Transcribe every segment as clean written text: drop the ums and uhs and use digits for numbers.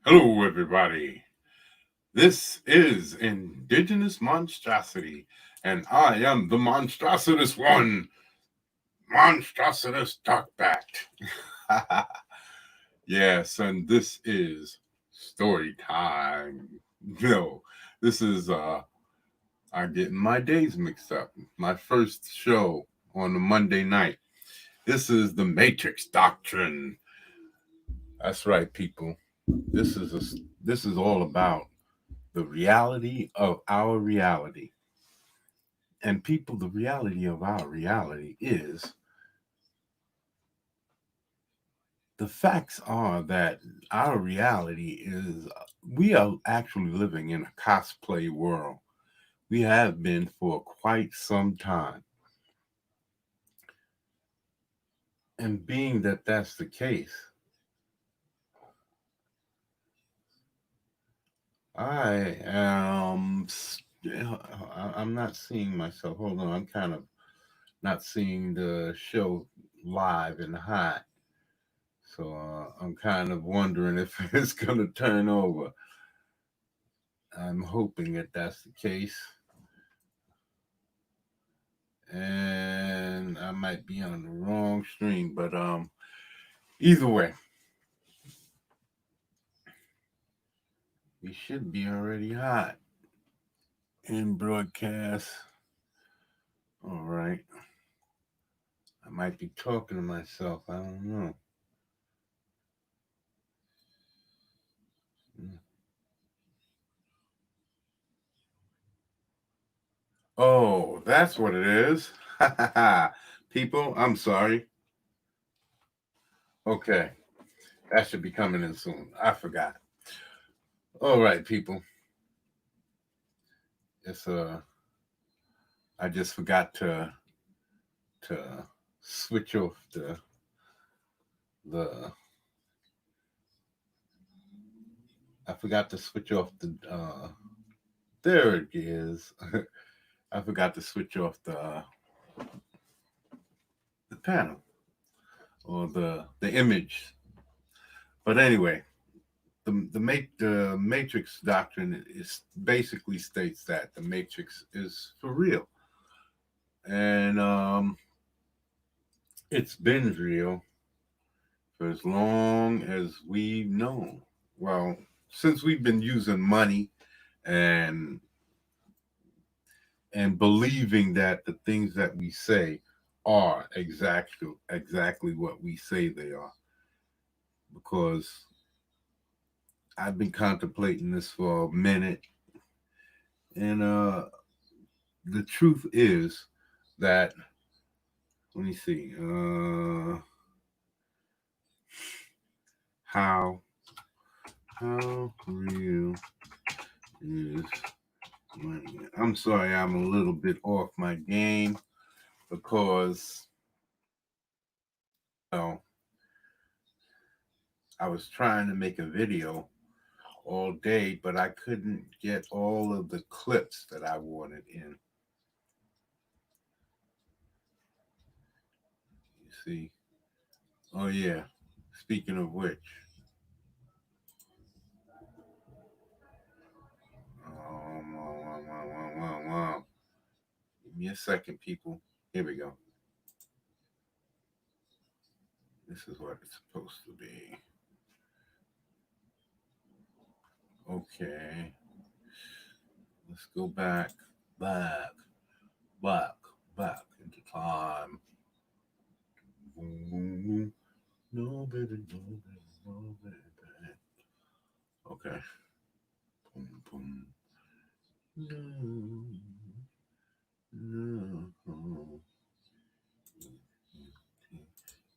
Hello, everybody. This is Indigenous Monstrosity, and I am the monstrositous one, monstrositous talkback. Yes, and this is story time. No, this is I'm getting my days mixed up. My first show on a Monday night. This is the MATRIX Doctrine. That's right, people. This is all about the reality of our reality. And people, the reality of our reality is the facts are that our reality is we are actually living in a cosplay world. We have been for quite some time. And being that that's the case, I am. I'm not seeing myself. Hold on, I'm kind of not seeing the show live and hot. So I'm kind of wondering if it's going to turn over. I'm hoping that that's the case. And I might be on the wrong stream, but either way, we should be already hot in broadcast. All right. I might be talking to myself. I don't know. Oh, that's what it is. People, I'm sorry. Okay. That should be coming in soon. I forgot. All right, people. It's I just forgot to switch off the I forgot to switch off the there it is. I forgot to switch off the panel or the image. But anyway, the matrix doctrine is basically states that the matrix is for real. And it's been real for as long as we've known. Well, since we've been using money and believing that the things that we say are exactly what we say they are, because I've been contemplating this for a minute, and the truth is that, let me see, how real is money? I'm sorry, I'm a little bit off my game because, well, I was trying to make a video all day, but I couldn't get all of the clips that I wanted in. You see? Oh, yeah. Speaking of which, give me a second, people. Here we go. This is what it's supposed to be. Okay. Let's go back, back, back into time. Boom, boom, boom. No, baby, no, baby, no, baby. Okay. Boom, boom. No, no.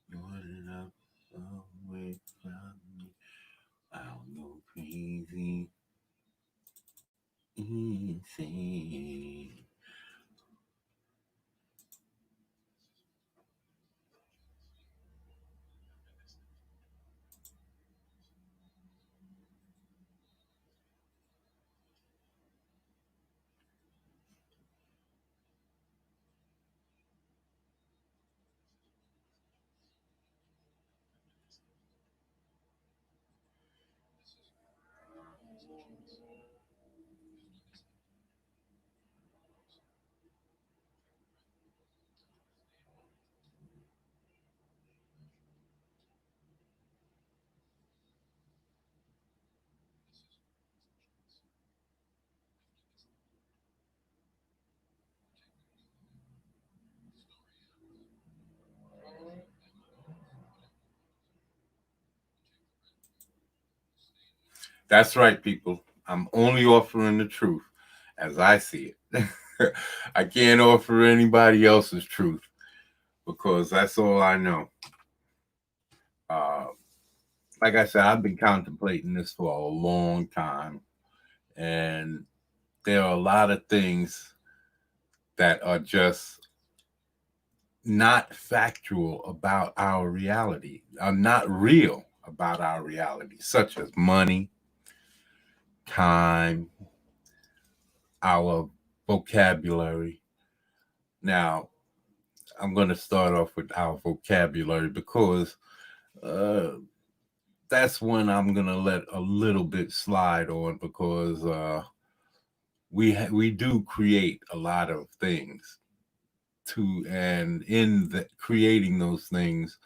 You're enough away from me. I'll go crazy, insane. That's right, people. I'm only offering the truth as I see it. I can't offer anybody else's truth because that's all I know. Uh, like I said, I've been contemplating this for a long time, and there are a lot of things that are just not factual about our reality, are not real about our reality, such as money, time, our vocabulary. Now, I'm going to start off with our vocabulary because uh, that's one I'm going to let a little bit slide on because we do create a lot of things to, and in the creating those things,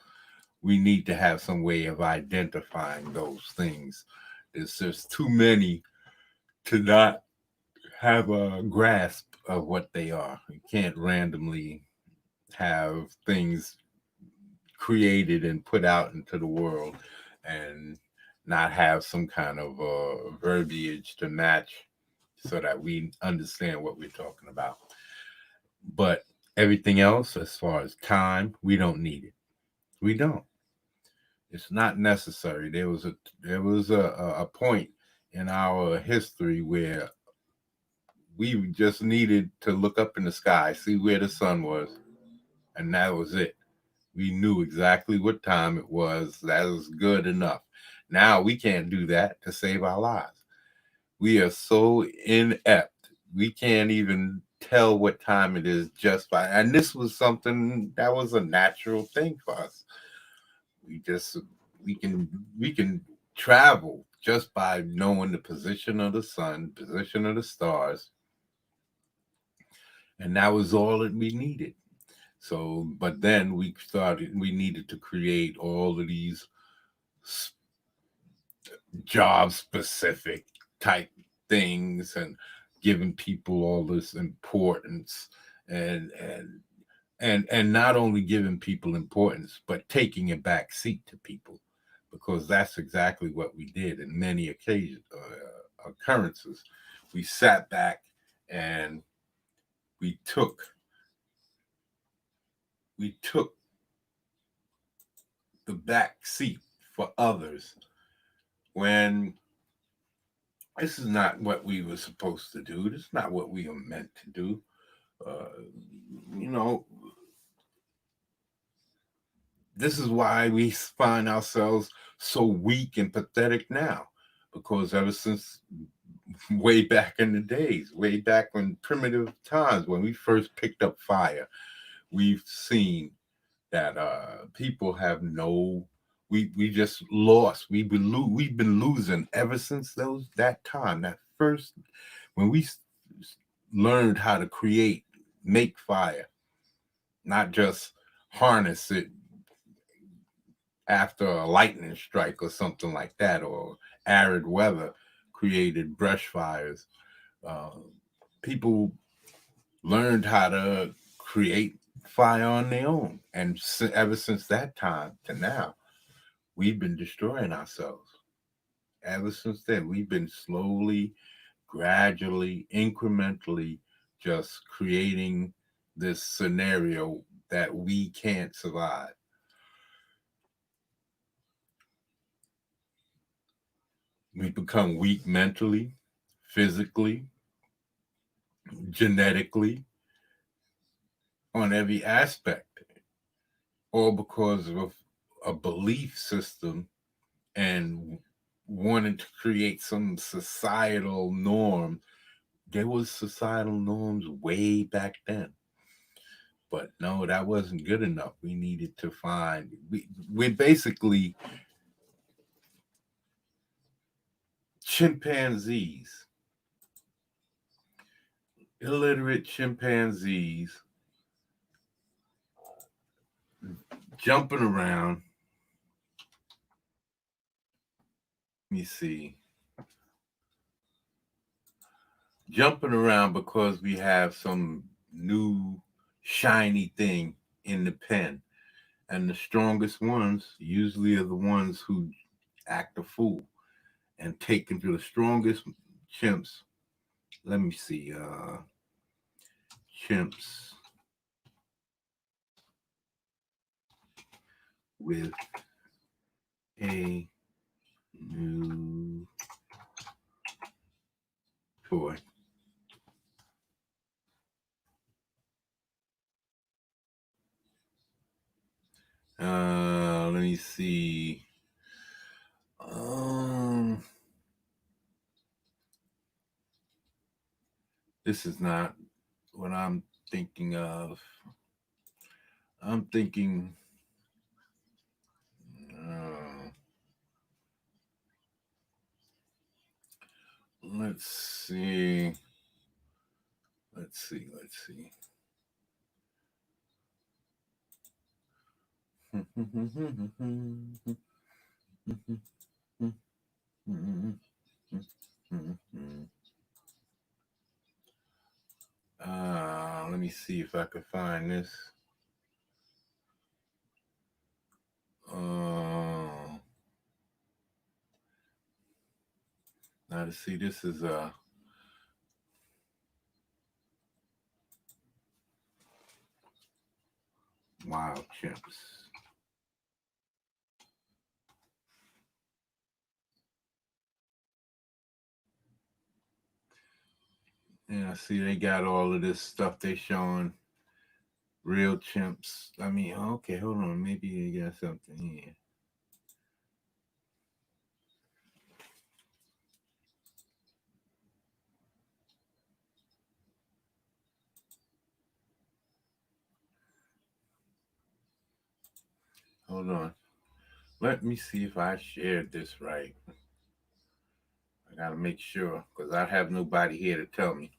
we need to have some way of identifying those things. There's just too many to not have a grasp of what they are. You can't randomly have things created and put out into the world and not have some kind of verbiage to match so that we understand what we're talking about. But everything else, as far as time, we don't need it. We don't. It's not necessary. There was a point in our history where we just needed to look up in the sky, see where the sun was, and that was it. We knew exactly what time it was. That was good enough. Now we can't do that to save our lives. We are so inept. We can't even tell what time it is just by. And this was something that was a natural thing for us. We just we can we can travel just by knowing the position of the sun, position of the stars, and that was all that we needed. So, but then we needed to create all of these job specific type things and giving people all this importance and and not only giving people importance but taking a back seat to people because that's exactly what we did in many occasions occurrences. We sat back and we took we took the back seat for others when this is not what we were supposed to do. This is not what we were meant to do. Uh, you know, this is why we find ourselves so weak and pathetic now. Because ever since way back in the days, way back when primitive times, when we first picked up fire, we've seen that people have no. We just lost. We've been losing ever since that time. That first when we learned how to create, make fire, not just harness it after a lightning strike or something like that, or arid weather created brush fires. Uh, People learned how to create fire on their own. And ever since that time to now, we've been destroying ourselves. Ever since then, we've been slowly, gradually, incrementally just creating this scenario that we can't survive. We become weak mentally, physically, genetically, on every aspect, all because of a belief system and wanting to create some societal norm. There was societal norms way back then. But no, that wasn't good enough. We needed to find we basically chimpanzees, illiterate chimpanzees jumping around. Let me see. Jumping around because we have some new shiny thing in the pen. And the strongest ones usually are the ones who act a fool. and taken to the strongest chimps. Let me see. Chimps with a new toy. Let me see. This is not what I'm thinking of. I'm thinking. Let's see. Let's see. Let me see if I can find this. Now to see, this is wild chimps. Yeah, see, they got all of this stuff they showing. Real chimps. I mean, okay, hold on. Maybe they got something here. Hold on. Let me see if I shared this right. I gotta make sure because I have nobody here to tell me.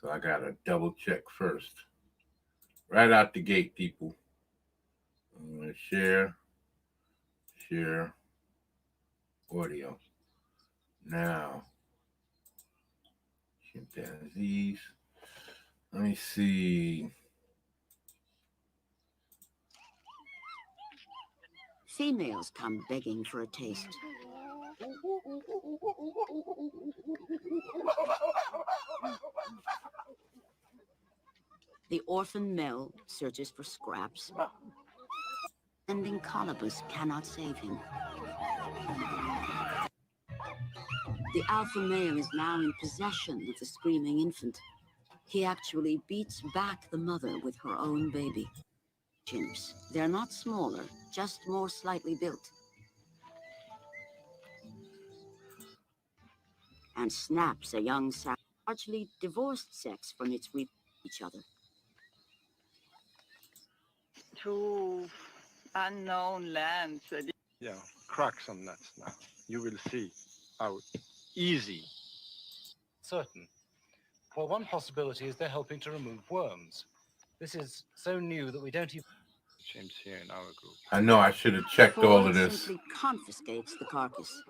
So I gotta double check first. Right out the gate, people. I'm gonna share audio. Now, chimpanzees. Let me see. Females come begging for a taste. The orphan male searches for scraps, and Colobus cannot save him. The alpha male is now in possession of the screaming infant. He actually beats back the mother with her own baby. Chimps, they're not smaller, just more slightly built. And snaps a young largely divorced sex from its each other. To unknown lands. Yeah, cracks on that now. You will see how easy. Certain. Well, one possibility is they're helping to remove worms. This is so new that we don't even... Chimps here in our group. I know I should have checked all of this. Simply confiscates the carcass.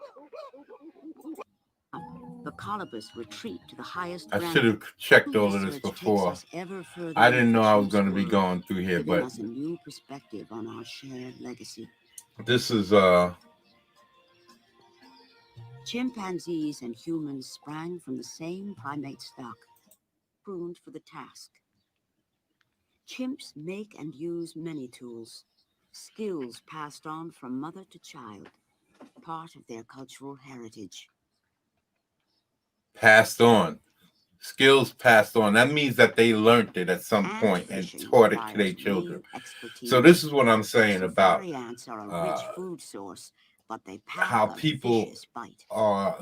The Colobus retreat to the highest. I should have checked all of this before. I didn't know I was going to be going through here, but us a new perspective on our shared legacy. This is chimpanzees and humans sprang from the same primate stock, pruned for the task. Chimps make and use many tools, skills passed on from mother to child, part of their cultural heritage. Passed on. Skills passed on. That means that they learned it at some point and taught it to their children. So this is what I'm saying about food source, but they how people are.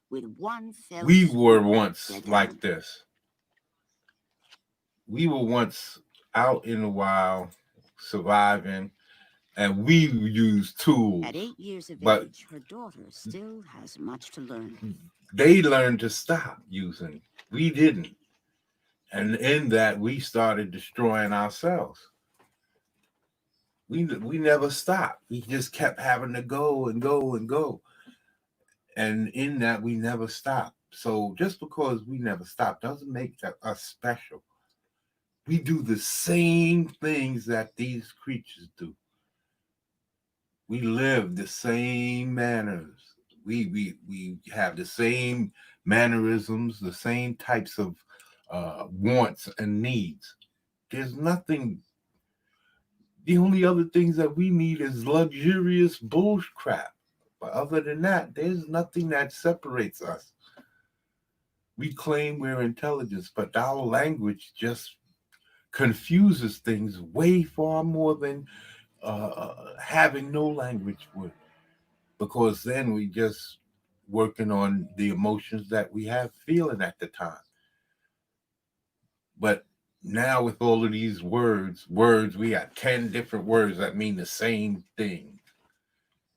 With one we were once like this. We were once out in the wild, surviving, and we used tools. At 8 years of age, her daughter still has much to learn. They learned to stop using. We didn't. And in that, we started destroying ourselves. We never stopped. We just kept having to go and go and go. And in that, we never stopped. So just because we never stopped doesn't make us special. We do the same things that these creatures do. We live the same manners. We have the same mannerisms, the same types of wants and needs. There's nothing. The only other things that we need is luxurious bullshit crap. But other than that, there's nothing that separates us. We claim we're intelligence, but our language just confuses things way far more than having no language would. Because then we just working on the emotions that we have feeling at the time. But now with all of these words, we got 10 different words that mean the same thing.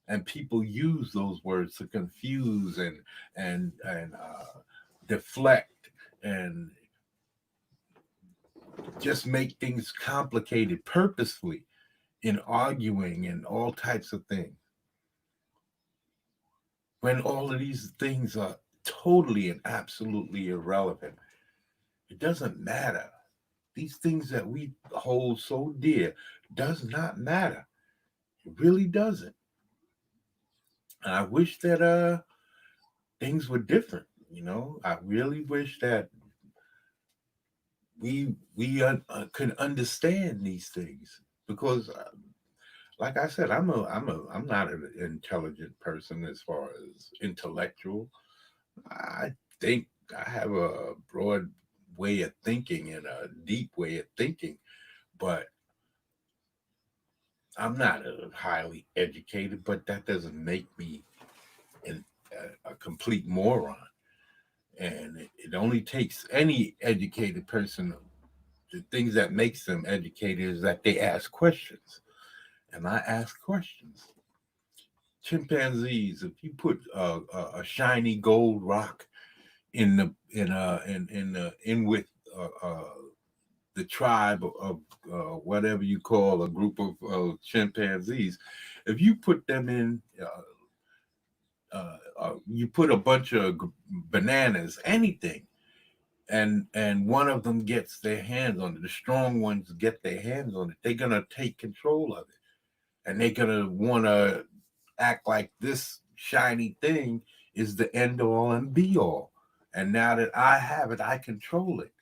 And people use those words to confuse and deflect and just make things complicated purposefully in arguing and all types of things. When all of these things are totally and absolutely irrelevant. It doesn't matter. These things that we hold so dear does not matter. It really doesn't. And I wish that things were different. I really wish that we could understand these things because, like I said, I'm not an intelligent person as far as intellectual. I think I have a broad way of thinking and a deep way of thinking, but I'm not a highly educated, but that doesn't make me a complete moron. And it only takes any educated person. The things that makes them educated is that they ask questions, and I ask questions. Chimpanzees, if you put a shiny gold rock in the in with the tribe of whatever you call a group of chimpanzees, if you put them in, you put a bunch of bananas, anything, and one of them gets their hands on it, the strong ones get their hands on it, they're gonna take control of it, and they're gonna want to act like this shiny thing is the end all and be all. And now that I have it, I control it.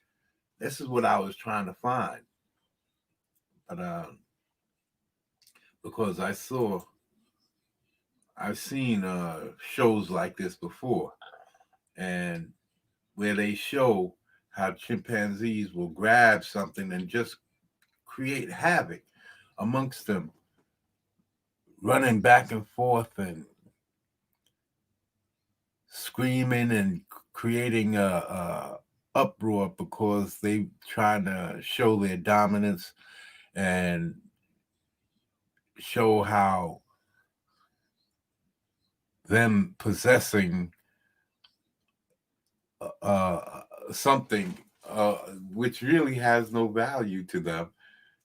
This is what I was trying to find. But because I've seen shows like this before, and where they show how chimpanzees will grab something and just create havoc amongst them, running back and forth and screaming and creating a uproar because they trying to show their dominance and show how them possessing something which really has no value to them,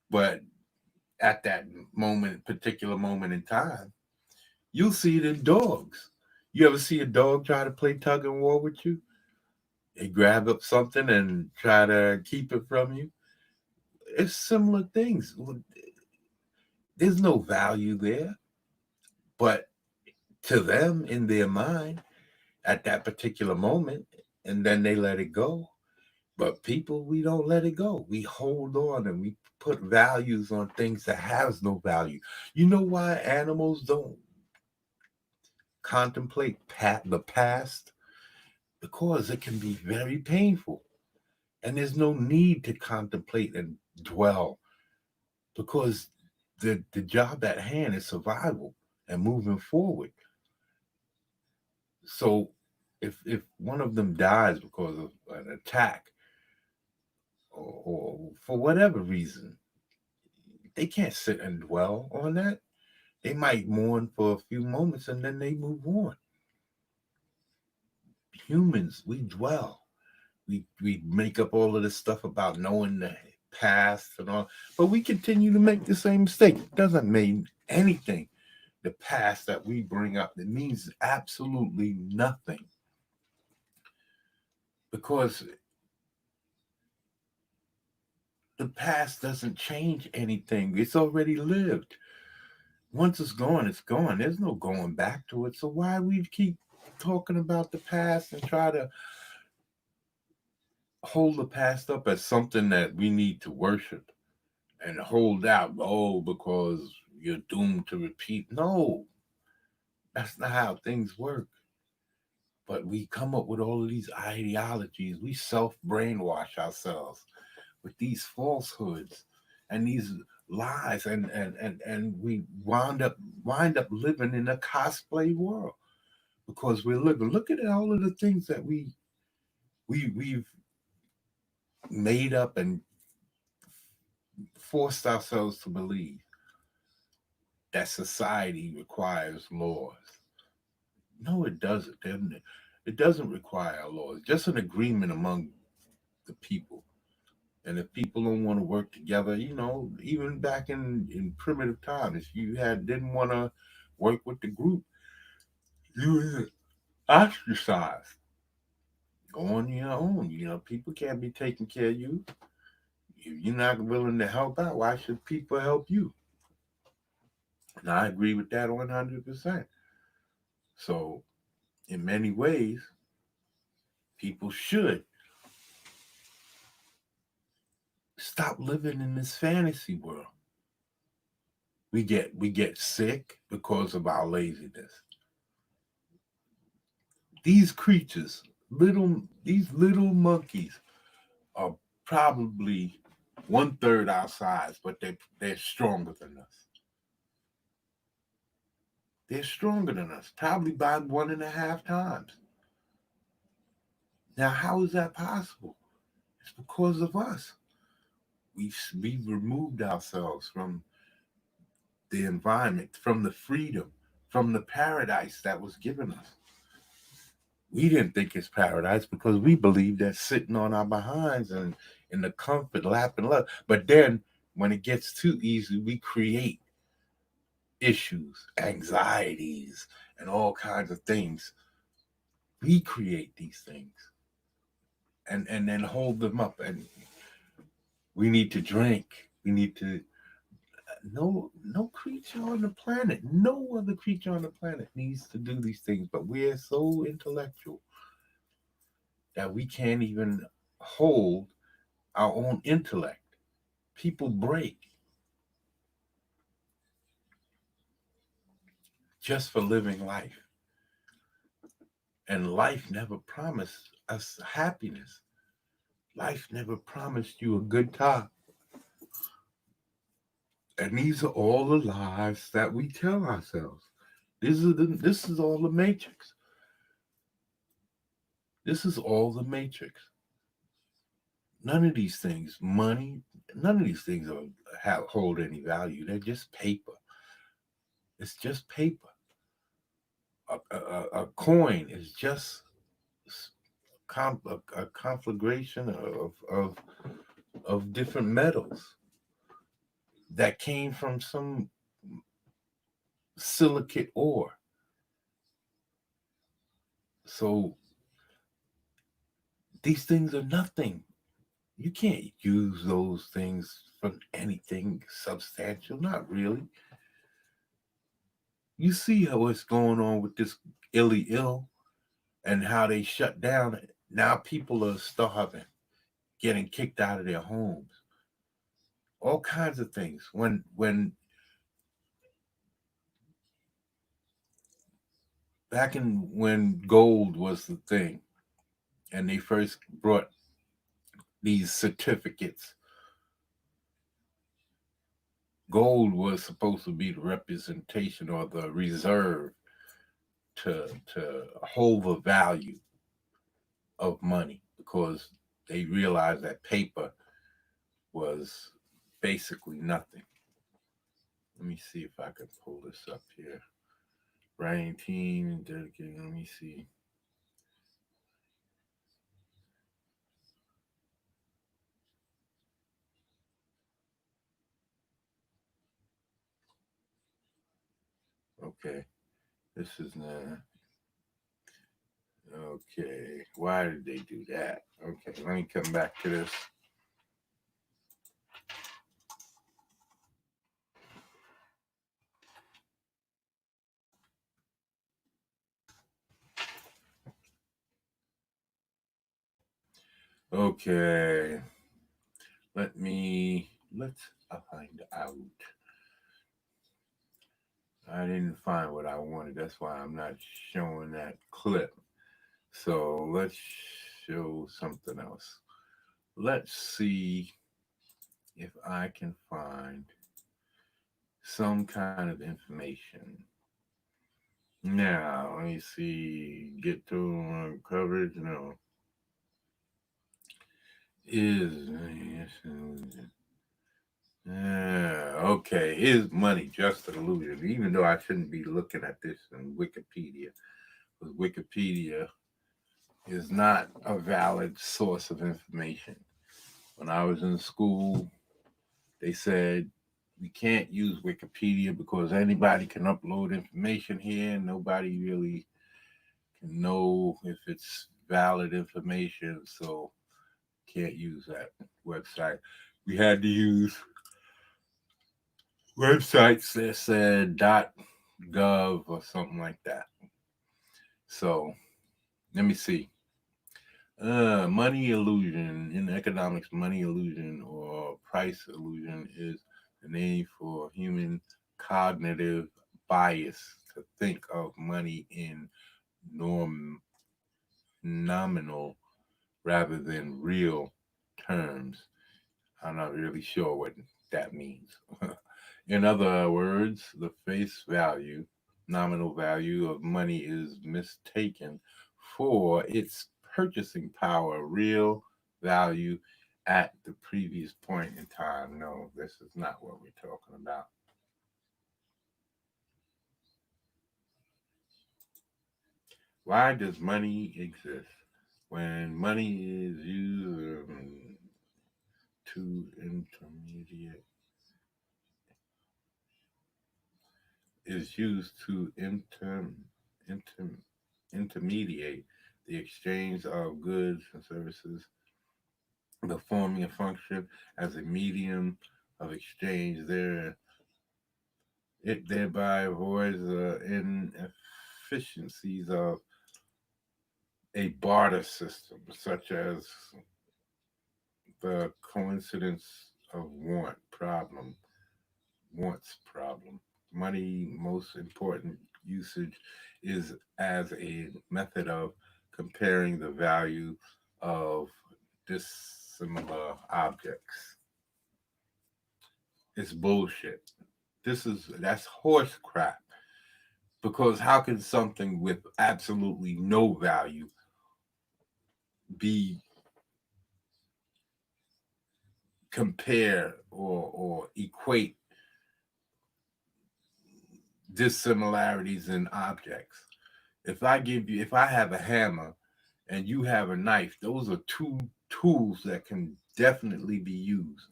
but at that particular moment in time, you'll see it in dogs. You ever see a dog try to play tug and war with you? They grab up something and try to keep it from you. It's similar things. There's no value there, but to them in their mind at that particular moment, and then they let it go. But people, we don't let it go. We hold on and we put values on things that has no value. You know why animals don't contemplate the past? Because it can be very painful. And there's no need to contemplate and dwell because the job at hand is survival and moving forward. So if one of them dies because of an attack or for whatever reason, they can't sit and dwell on that. They might mourn for a few moments and then they move on. Humans, we dwell. We make up all of this stuff about knowing the past and all, but we continue to make the same mistake. It doesn't mean anything. The past that we bring up, it means absolutely nothing. Because the past doesn't change anything. It's already lived. Once it's gone, it's gone. There's no going back to it. So why we keep talking about the past and try to hold the past up as something that we need to worship and hold out, because you're doomed to repeat. No, that's not how things work. But we come up with all of these ideologies. We self brainwash ourselves with these falsehoods and these lies, and we wind up living in a cosplay world because we're living. Look at all of the things that we've made up and forced ourselves to believe that society requires laws. No, it doesn't. It doesn't require laws. Just an agreement among the people. And if people don't want to work together, even back in primitive times, if you didn't want to work with the group, you were ostracized. Go on your own. People can't be taking care of you. If you're not willing to help out, why should people help you? And I agree with that 100%. So, in many ways, people should stop living in this fantasy world. We get sick because of our laziness. These creatures, these little monkeys, are probably 1/3 our size, but they're stronger than us. They're stronger than us, probably by 1.5 times. Now, how is that possible? It's because of us. We've removed ourselves from the environment, from the freedom, from the paradise that was given us. We didn't think it's paradise because we believed that sitting on our behinds and in the comfort, lap, and love. But then when it gets too easy, we create issues, anxieties, and all kinds of things. We create these things and then hold them up. And we need to drink. We need to. No creature on the planet, no other creature on the planet needs to do these things. But we're so intellectual that we can't even hold our own intellect. People break just for living life. And life never promised us happiness. Life never promised you a good time. And these are all the lies that we tell ourselves. This is all the matrix. This is all the matrix. None of these things, money, none of these things hold any value. They're just paper. It's just paper. A coin is just a conflagration of different metals that came from some silicate ore. So these things are nothing. You can't use those things for anything substantial. Not really. You see what's going on with this illy ill and how they shut down. Now people are starving, getting kicked out of their homes. All kinds of things. When back in when gold was the thing, and they first brought these certificates, gold was supposed to be the representation or the reserve to hold the value of money, because they realized that paper was basically nothing. Let me see if I can pull this up here. Writing team and dedicated. Let me see. Okay, this is not. Okay, why did they do that? Okay, let me come back to this. Okay. Let's find out. I didn't find what I wanted. That's why I'm not showing that clip. So let's show something else. Let's see if I can find some kind of information. Now, let me see. Get to coverage. No. Is okay. Is money just an illusion? Even though I shouldn't be looking at this in Wikipedia, because Wikipedia is not a valid source of information. When I was in school, they said we can't use Wikipedia because anybody can upload information here and nobody really can know if it's valid information. So can't use that website. We had to use websites that said .gov or something like that. So let me see. Money illusion in economics, money illusion or price illusion is the name for human cognitive bias to think of money in nominal rather than real terms. I'm not really sure what that means. In other words, the face value, nominal value of money is mistaken for its purchasing power, real value at the previous point in time. No, this is not what we're talking about. Why does money exist? When money is used to intermediate is used to inter, intermediate the exchange of goods and services, performing a function as a medium of exchange. There, it thereby avoids the inefficiencies of a barter system, such as the coincidence of wants problem. Money, most important usage is as a method of comparing the value of dissimilar objects. It's bullshit. That's horse crap. Because how can something with absolutely no value be compare or equate dissimilarities in objects? If I have a hammer and you have a knife, those are two tools that can definitely be used.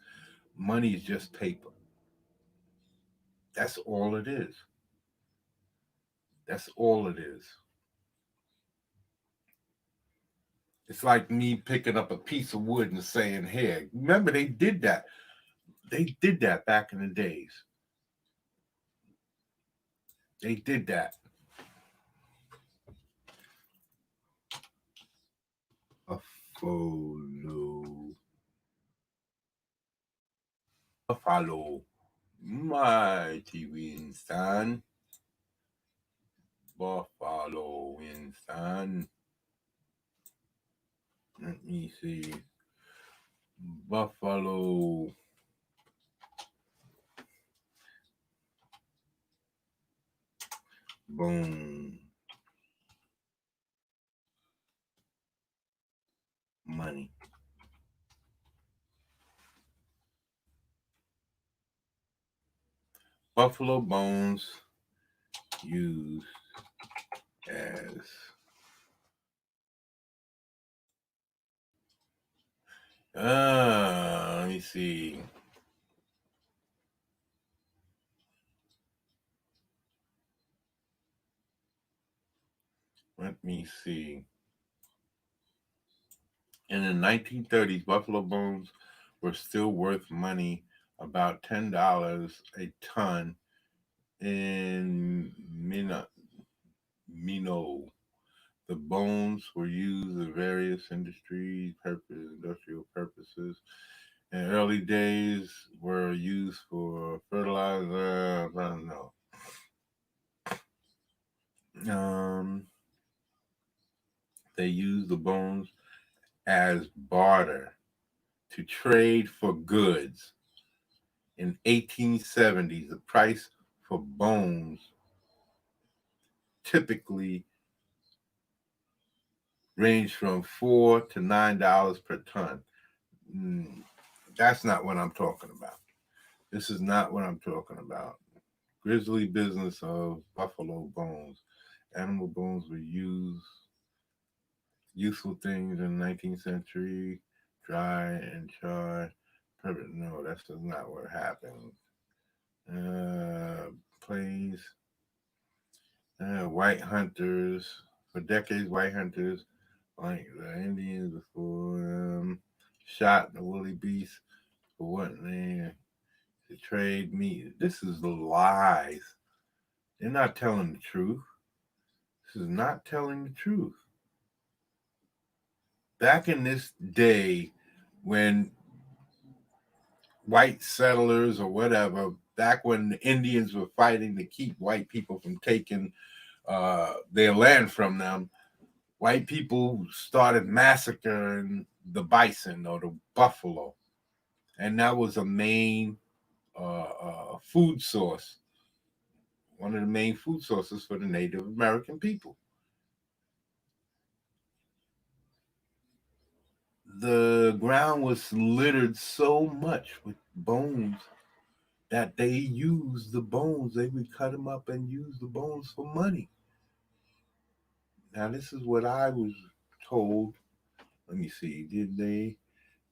Money is just paper. That's all it is. That's all it is. It's like me picking up a piece of wood and saying, "Here." Remember, they did that. They did that back in the days. They did that. Buffalo. Buffalo. Mighty Winston. Buffalo Winston. Let me see. Buffalo. Boom. Money. Buffalo bones used as let me see. Let me see. In the 1930s, buffalo bones were still worth money, about $10 a ton in Minot, The bones were used in various industrial purposes. In early days, were used for fertilizer. I don't know. They used the bones as barter to trade for goods. In 1870s, the price for bones typically ranged from $4 to $9 per ton. That's not what I'm talking about. This is not what I'm talking about. Grisly business of buffalo bones. Animal bones were useful things in the 19th century. Dry and charred. No, that's not what happened. Plains. White hunters. For decades, white hunters, like the Indians before, shot the woolly beast for what they to trade meat. This is lies. They're not telling the truth. This is not telling the truth. Back in this day, when white settlers or whatever, back when the Indians were fighting to keep white people from taking their land from them, white people started massacring the bison or the buffalo. And that was a main food source, one of the main food sources for the Native American people. The ground was littered so much with bones that they used the bones. They would cut them up and use the bones for money. Now, this is what I was told. Let me see. Did they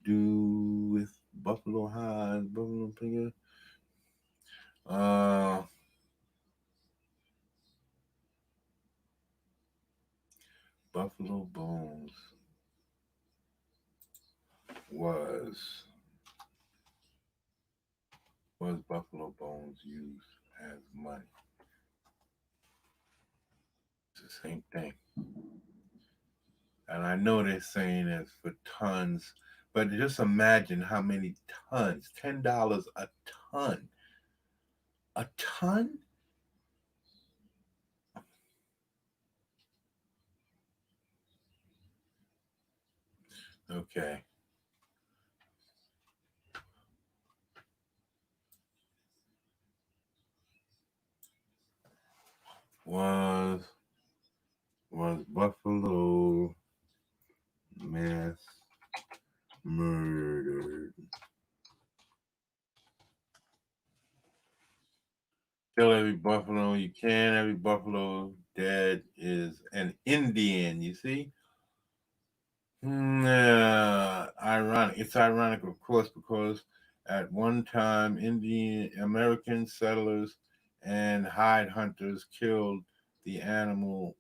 do with buffalo hides, buffalo finger? Buffalo bones was buffalo bones used as money? It's the same thing. And I know they're saying it's for tons, but just imagine how many tons. $10 a ton. A ton? Okay. Was Buffalo mass murdered? Kill every buffalo you can. Every buffalo dead is an Indian. You see? Ironic. It's ironic, of course, because at one time, Indian American settlers and hide hunters killed the animal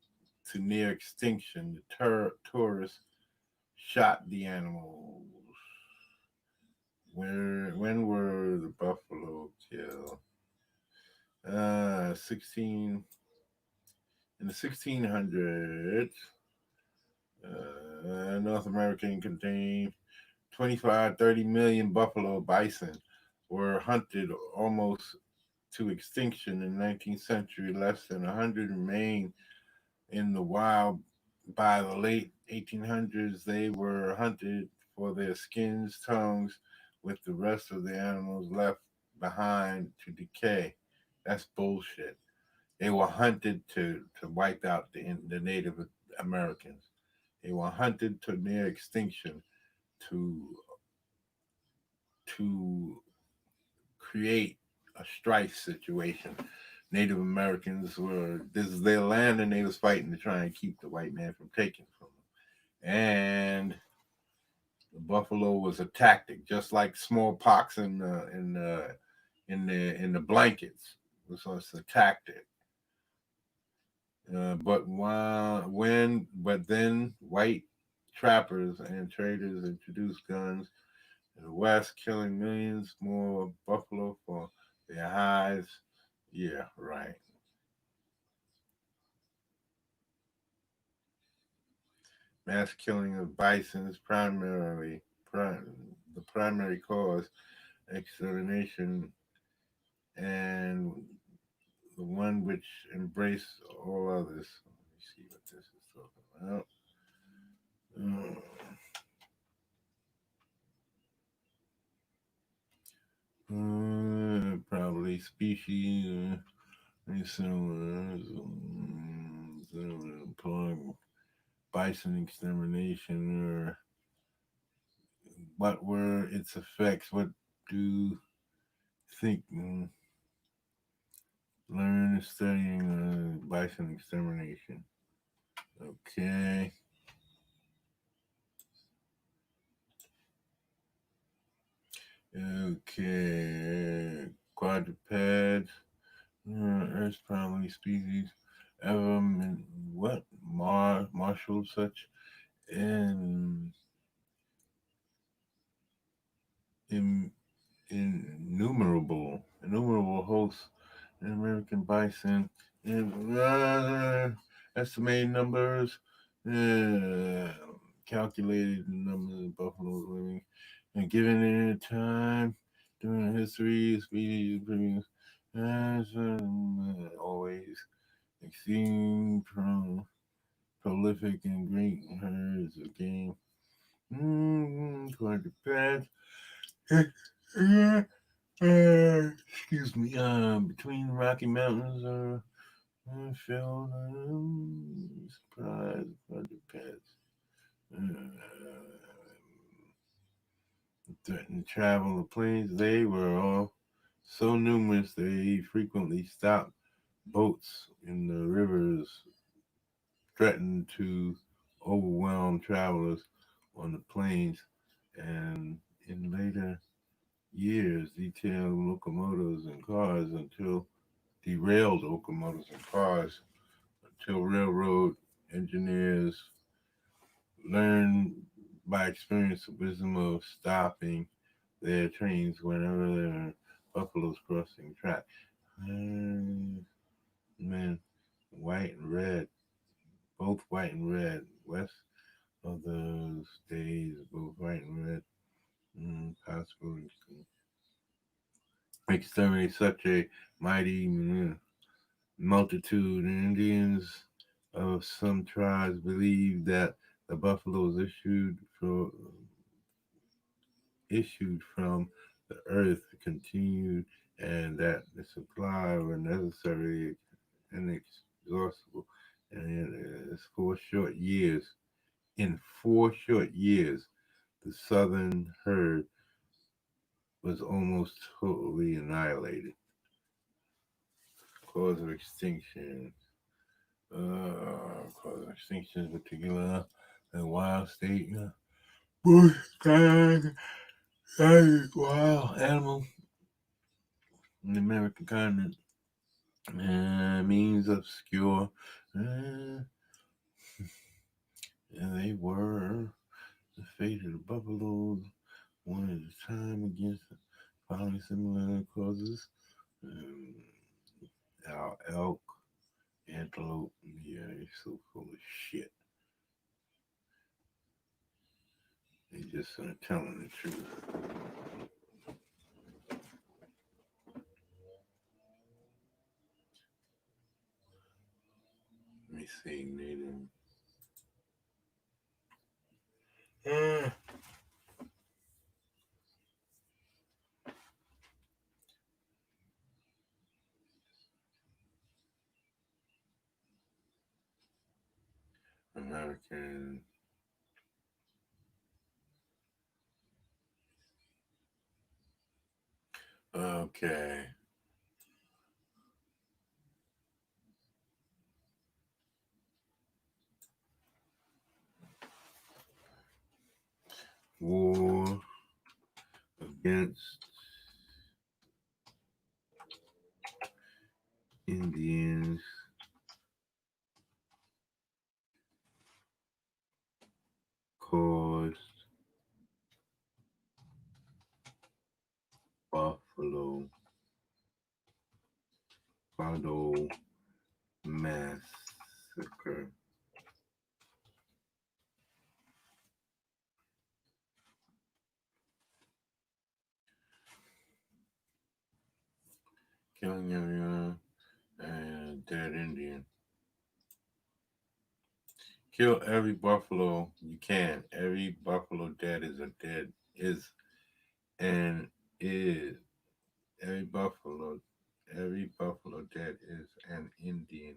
to near extinction. The tourists shot the animals. When were the buffalo killed? 16 in the 1600s. North American contained 25, 30 million buffalo bison were hunted almost to extinction in the 19th century. Less than 100 remained in the wild. By the late 1800s, they were hunted for their skins, tongues, with the rest of the animals left behind to decay. That's bullshit. They were hunted to wipe out the Native Americans. They were hunted to near extinction to create a strife situation. Native Americans this is their land, and they was fighting to try and keep the white man from taking it from them. And the buffalo was a tactic, just like smallpox in the blankets. It was a tactic. But then white trappers and traders introduced guns in the West, killing millions more buffalo for their hides. Yeah, right. Mass killing of bison is the primary cause, extermination, and the one which embrace all others. Let me see what this is talking about. Probably species. Bison extermination, or what were its effects? What do you think? Learn studying bison extermination. Okay. Okay. Quadrupeds. Earth's primary species ever what? Marshall such and in innumerable hosts in American bison and estimated numbers, uh, calculated numbers of buffaloes living and given in a time during history, species always exceeding prolific and great herds of game. Quadrupeds. Excuse me. Between Rocky Mountains filled surprise quadrupeds. Threatened to travel the plains. They were all so numerous they frequently stopped boats in the rivers, threatened to overwhelm travelers on the plains, and in later years detailed locomotives and cars until derailed locomotives and cars until railroad engineers learned by experience the wisdom of stopping their trains whenever there are buffaloes crossing track. Man, white and red, both white and red. West of those days, both white and red. Possible exterminate such a mighty multitude. Indians of some tribes believe that the buffaloes issued from the earth continued, and that the supply were necessarily inexhaustible. And in 4 short years, the southern herd was almost totally annihilated. Cause of extinction. Cause of extinction in particular, a wild state, bush, wild animal in the American continent. Means obscure. And they were the fate of the buffaloes one at a time against following similar causes. Our elk, antelope, yeah, they're so full of shit. They just aren't telling the truth. Let me see, Native. American. Okay. War against Indians caused Buffalo massacre. killing everyone and dead Indian. Kill every buffalo you can. Every buffalo dead is a dead is and is every buffalo dead is an Indian.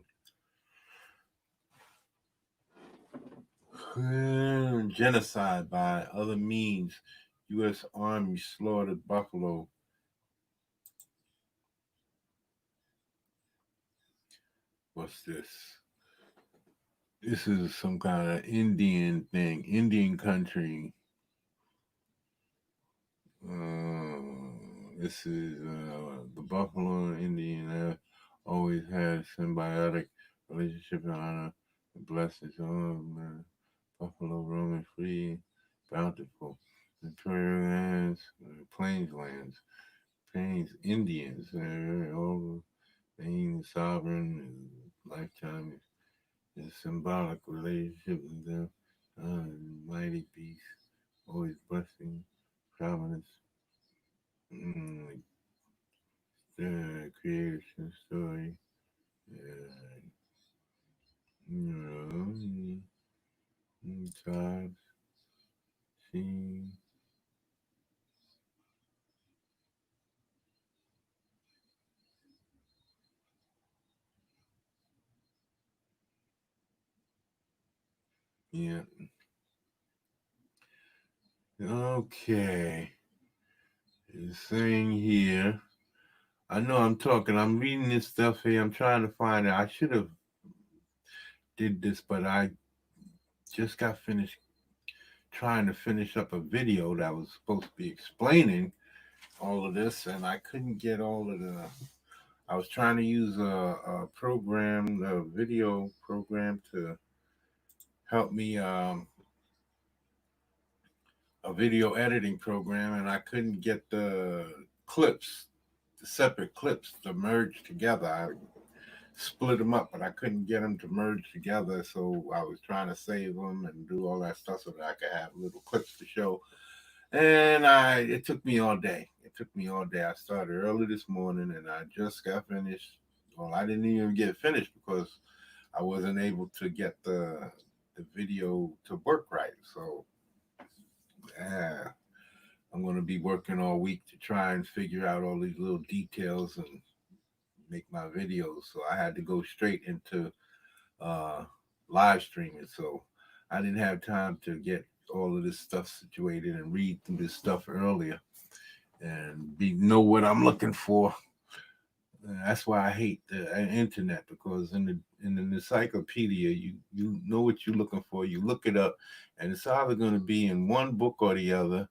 Genocide by other means. U.S. Army slaughtered buffalo. What's this? This is some kind of Indian thing, Indian country. This is the Buffalo Indian always had symbiotic relationship and honor. Blessed is all Buffalo roaming free, bountiful. The prairie lands, plains lands, plains Indians, all being sovereign and lifetime is symbolic relationship with them. Mighty beast, always blessing, providence. Mm, the creation story. You know, tribes, seen. Yeah. Okay. It's saying here. I know I'm talking. I'm reading this stuff here. I'm trying to find it. I should have did this, but I just got finished trying to finish up a video that was supposed to be explaining all of this, and I couldn't get all of the. I was trying to use a program, a video program to help me, a video editing program, and I couldn't get the clips, the separate clips to merge together. I split them up, but I couldn't get them to merge together. So I was trying to save them and do all that stuff so that I could have little clips to show. And it took me all day. It took me all day. I started early this morning, and I just got finished. Well, I didn't even get finished because I wasn't able to get the video to work right. So, yeah, I'm going to be working all week to try and figure out all these little details and make my videos. So I had to go straight into uh, live streaming. So I didn't have time to get all of this stuff situated and read through this stuff earlier and know what I'm looking for. That's why I hate the internet, because in the encyclopedia you know what you're looking for. You look it up, and it's either going to be in one book or the other.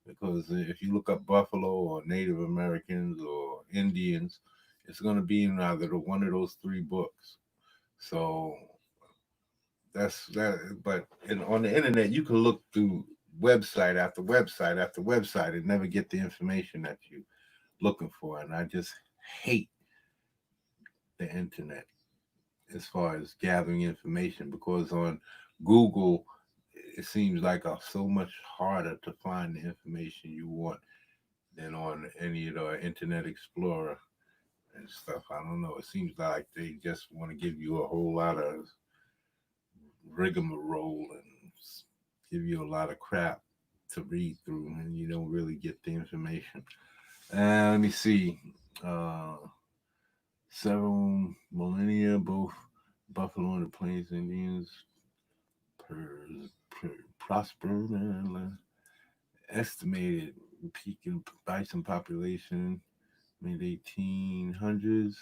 Because if you look up Buffalo or Native Americans or Indians, it's going to be in either one of those three books. So that's that. But on the internet, you can look through website after website after website and never get the information that you're looking for. And I just hate the internet as far as gathering information, because on Google, it seems like so much harder to find the information you want than on any of the Internet Explorer and stuff. I don't know. It seems like they just want to give you a whole lot of rigmarole and give you a lot of crap to read through, and you don't really get the information. And let me see. Uh, Several millennia, both Buffalo and the Plains Indians prospered and estimated peak in bison population mid 1800s.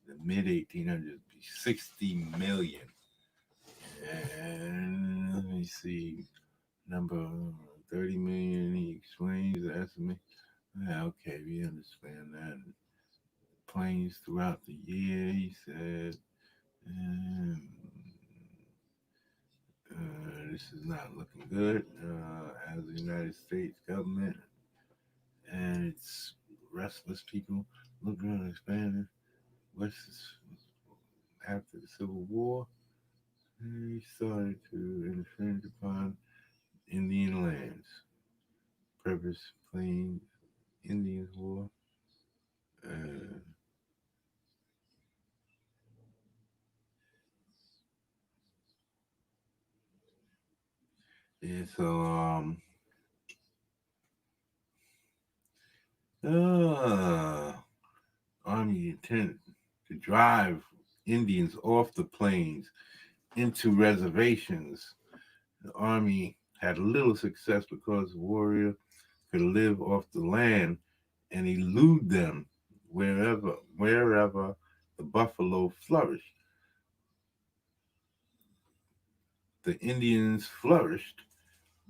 The mid 1800s be 60 million. And let me see, number 30 million. He explains the estimate. Yeah, okay, we understand that. Planes throughout the year, he said. Um, this is not looking good as the United States government and its restless people look around and expanding. West after the Civil War, he started to infringe upon Indian lands. Purpose Plain Indians War. Uh, And so, Army intended to drive Indians off the plains into reservations. The Army had little success because the warrior could live off the land and elude them wherever the buffalo flourished. The Indians flourished,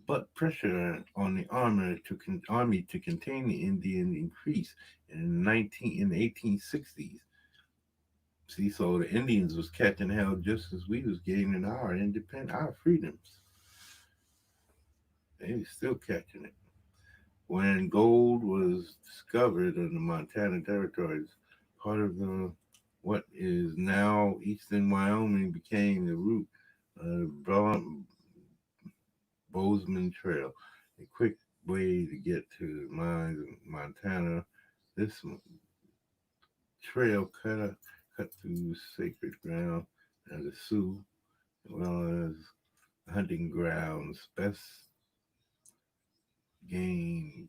but pressure on the army to contain the Indian increased in the 1860s. See, so the Indians was catching hell just as we was gaining our freedoms. They was still catching it. When gold was discovered in the Montana territories, part of the what is now eastern Wyoming became the route of Bozeman Trail, a quick way to get to the mines in Montana. This trail cut through sacred ground and the Sioux, as well as hunting grounds, best game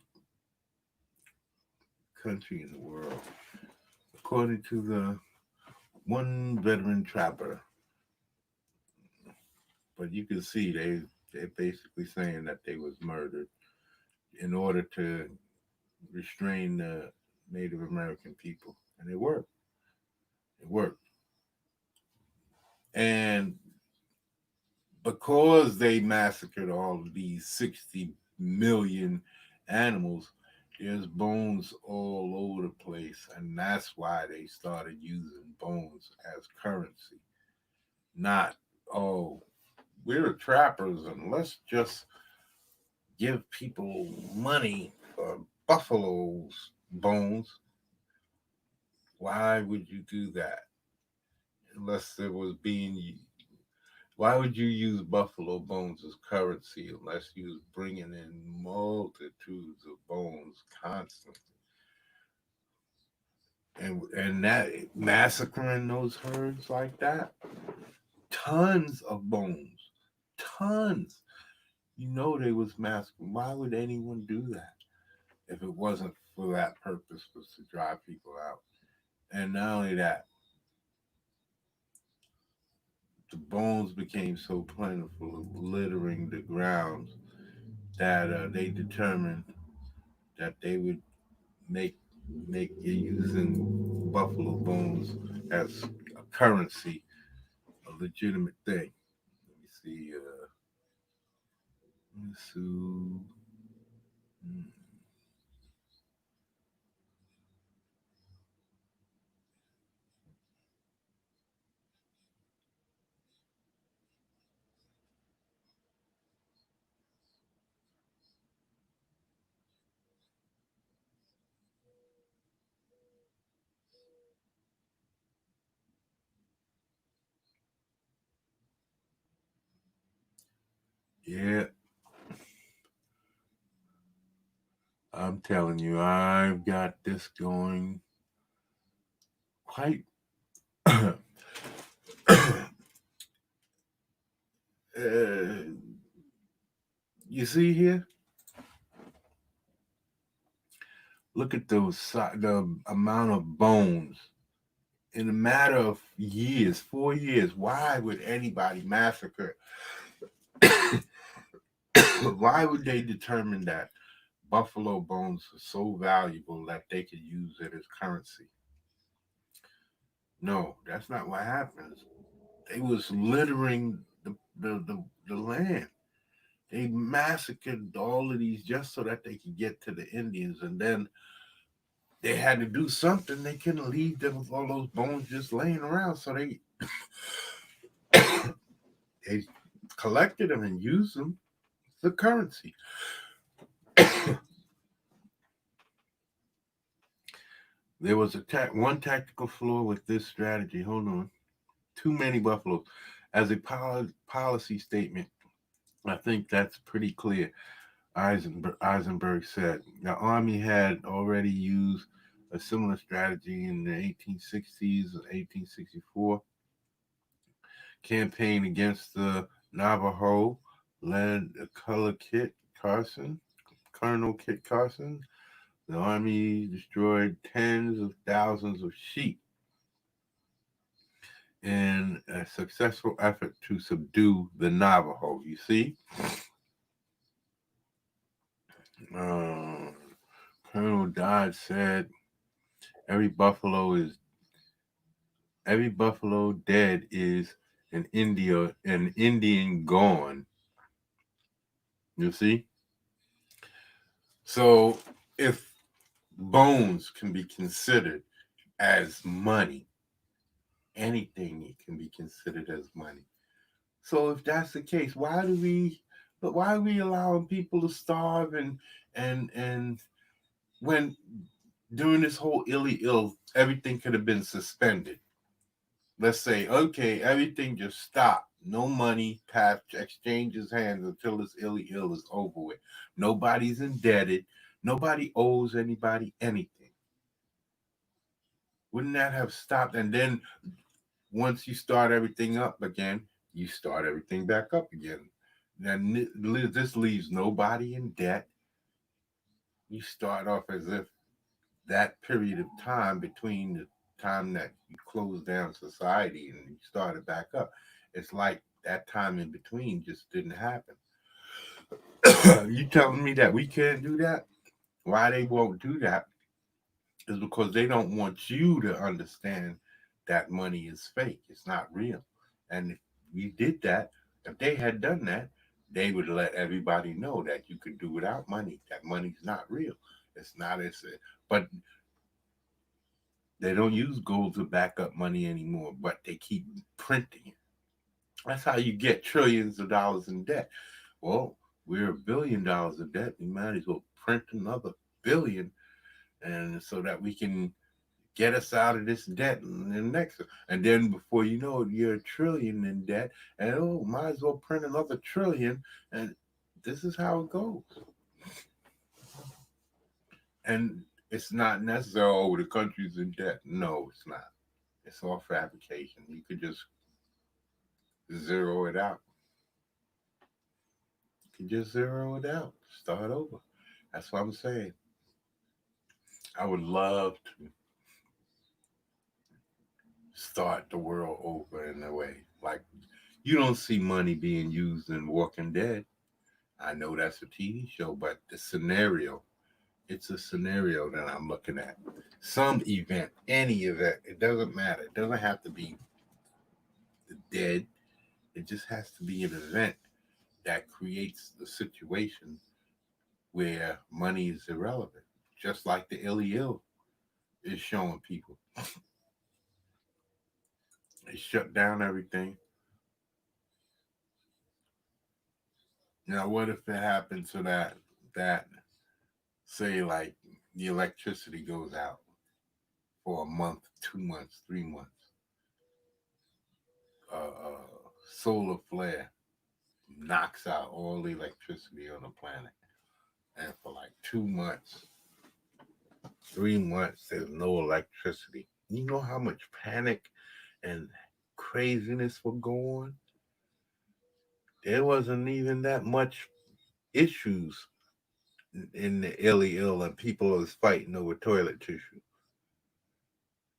country in the world, according to the one veteran trapper. But you can see they're basically saying that they was murdered in order to restrain the Native American people, and it worked. It worked, and because they massacred all of these 60 million animals, there's bones all over the place, and that's why they started using bones as currency. Not, oh, we're trappers and let's just give people money for buffalo's bones. Why would you do that? Unless it was being, why would you use buffalo bones as currency unless you was bringing in multitudes of bones constantly? And that massacring those herds like that, tons of bones, tons. You know they was massacring. Why would anyone do that if it wasn't for that purpose, was to drive people out? And not only that, the bones became so plentiful, littering the grounds, that they determined that they would make make using buffalo bones as a currency a legitimate thing. Let me see. Sioux. Hmm. Yeah, I'm telling you, I've got this going quite. uh, you see here? Look at the amount of bones in a matter of years, 4 years. Why would anybody massacre? Why would they determine that buffalo bones are so valuable that they could use it as currency? No, that's not what happens. They was littering the land. They massacred all of these just so that they could get to the Indians, and then they had to do something. They couldn't leave them with all those bones just laying around, so they collected them and used them as currency. There was one tactical flaw with this strategy. Hold on. Too many buffaloes. As a policy statement, I think that's pretty clear. Eisenberg said the Army had already used a similar strategy in the 1860s and 1864 campaign against the Navajo, led Colonel Kit Carson. The army destroyed tens of thousands of sheep in a successful effort to subdue the Navajo. You see, uh, Colonel Dodd said, "Every buffalo dead is an Indian gone." You see, so if bones can be considered as money, anything can be considered as money. So if that's the case, why are we allowing people to starve and when during this whole illy ill, everything could have been suspended. Let's say, okay, everything just stopped. No money passed exchanges hands until this illy ill is over with. Nobody's indebted. Nobody owes anybody anything. Wouldn't that have stopped? And then once you start everything up again, you start everything back up again. Then this leaves nobody in debt. You start off as if that period of time between the time that you closed down society and you started back up, it's like that time in between just didn't happen. You telling me that we can't do that? Why they won't do that is because they don't want you to understand that money is fake. It's not real. And if we did that, if they had done that, they would let everybody know that you could do without money. That money's not real. It's not as, but they don't use gold to back up money anymore, but they keep printing it. That's how you get trillions of dollars in debt. Well, we're $1 billion in debt. We might as well print another billion, and so that we can get us out of this debt and the next. And then before you know it, you're a trillion in debt, and oh, might as well print another trillion. And this is how it goes. And it's not necessary. Oh, the country's in debt. No, it's not. It's all fabrication. You could just zero it out. You can just zero it out. Start over. That's what I'm saying. I would love to start the world over in a way. Like you don't see money being used in Walking Dead. I know that's a TV show, but the scenario, it's a scenario that I'm looking at. Some event, any event, it doesn't matter. It doesn't have to be the dead. It just has to be an event that creates the situation where money is irrelevant, just like the illy ill is showing people. They shut down everything. Now, what if it happens so that say like the electricity goes out for a month, 2 months, 3 months? Solar flare knocks out all the electricity on the planet, and for like 2 months, 3 months, there's no electricity. You know how much panic and craziness will go on? There wasn't even that much issues in the illy ill, and people was fighting over toilet tissue.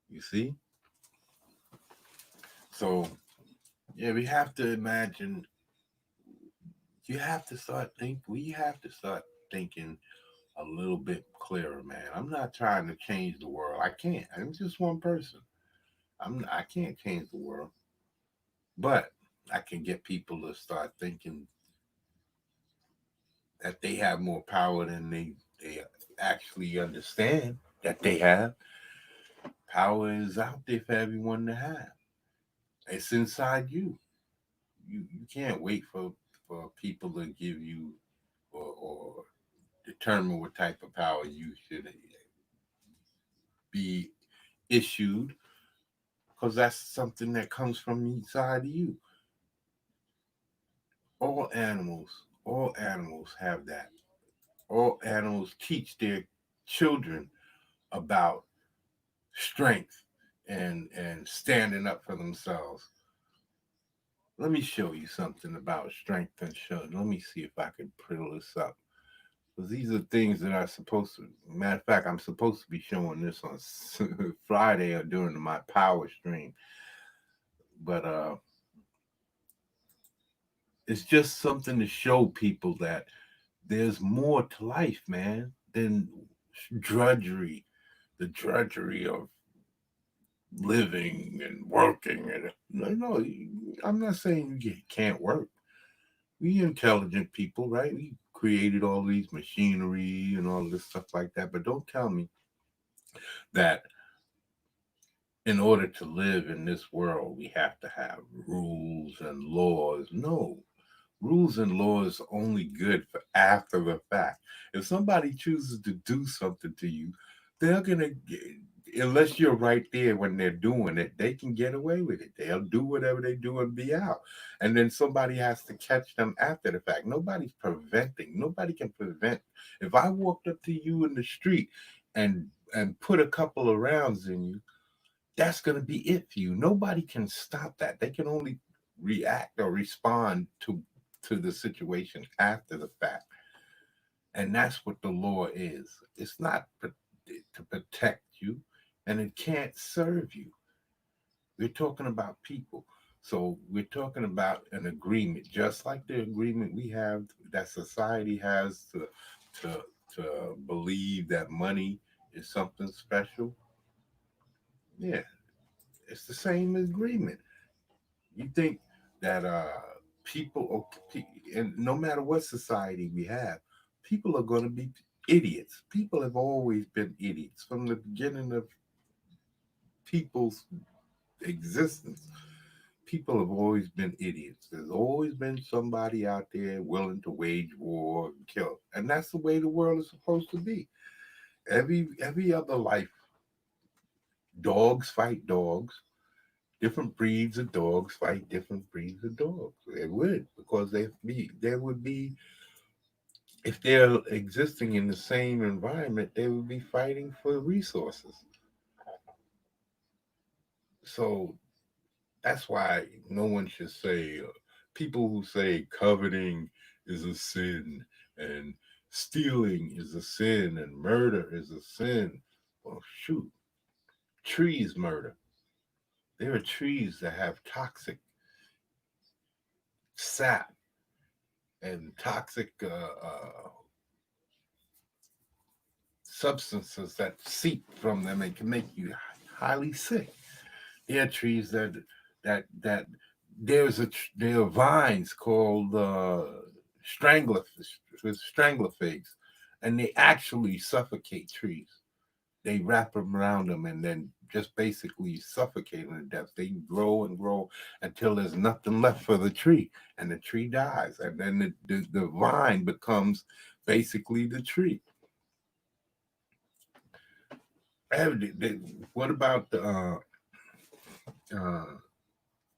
You see? So yeah, we have to imagine. You have to start think. We have to start thinking a little bit clearer, man. I'm not trying to change the world. I can't. I'm just one person. I can't change the world, but I can get people to start thinking that they have more power than they actually understand that they have. Power is out there for everyone to have. It's inside you. You can't wait for people to give you or determine what type of power you should be issued, because that's something that comes from inside of you. All animals have that. All animals teach their children about strength and standing up for themselves. Let me show you something about strength and show. Let me see if I can pull this up. Because these are things that are supposed to. Matter of fact, I'm supposed to be showing this on Friday or during my power stream. But it's just something to show people that there's more to life, man, than drudgery. The drudgery of living and working. And no, I'm not saying you can't work. We intelligent people, right? We created all these machinery and all this stuff like that. But don't tell me that in order to live in this world, we have to have rules and laws. No, rules and laws are only good for after the fact. If somebody chooses to do something to you, they're gonna unless you're right there when they're doing it, they can get away with it. They'll do whatever they do and be out. And then somebody has to catch them after the fact. Nobody's preventing. Nobody can prevent. If I walked up to you in the street and put a couple of rounds in you, that's going to be it for you. Nobody can stop that. They can only react or respond to the situation after the fact. And that's what the law is. It's not to protect you, and it can't serve you. We're talking about people. So we're talking about an agreement, just like the agreement we have that society has to to believe that money is something special. Yeah, it's the same agreement. You think that people, and no matter what society we have, people are going to be idiots. People have always been idiots from the beginning of people's existence. People have always been idiots. There's always been somebody out there willing to wage war and kill, and that's the way the world is supposed to be. Every other life, dogs fight dogs. Different breeds of dogs fight different breeds of dogs. They would, because they would be, if they're existing in the same environment, they would be fighting for resources. So that's why no one should say, people who say coveting is a sin and stealing is a sin and murder is a sin. Well, shoot, trees murder. There are trees that have toxic sap and toxic substances that seep from them and can make you highly sick. There are trees that there are vines called strangler strangler figs, and they actually suffocate trees. They wrap them around them and then just basically suffocate them to death. They grow and grow until there's nothing left for the tree, and the tree dies, and then the vine becomes basically the tree. What about the uh,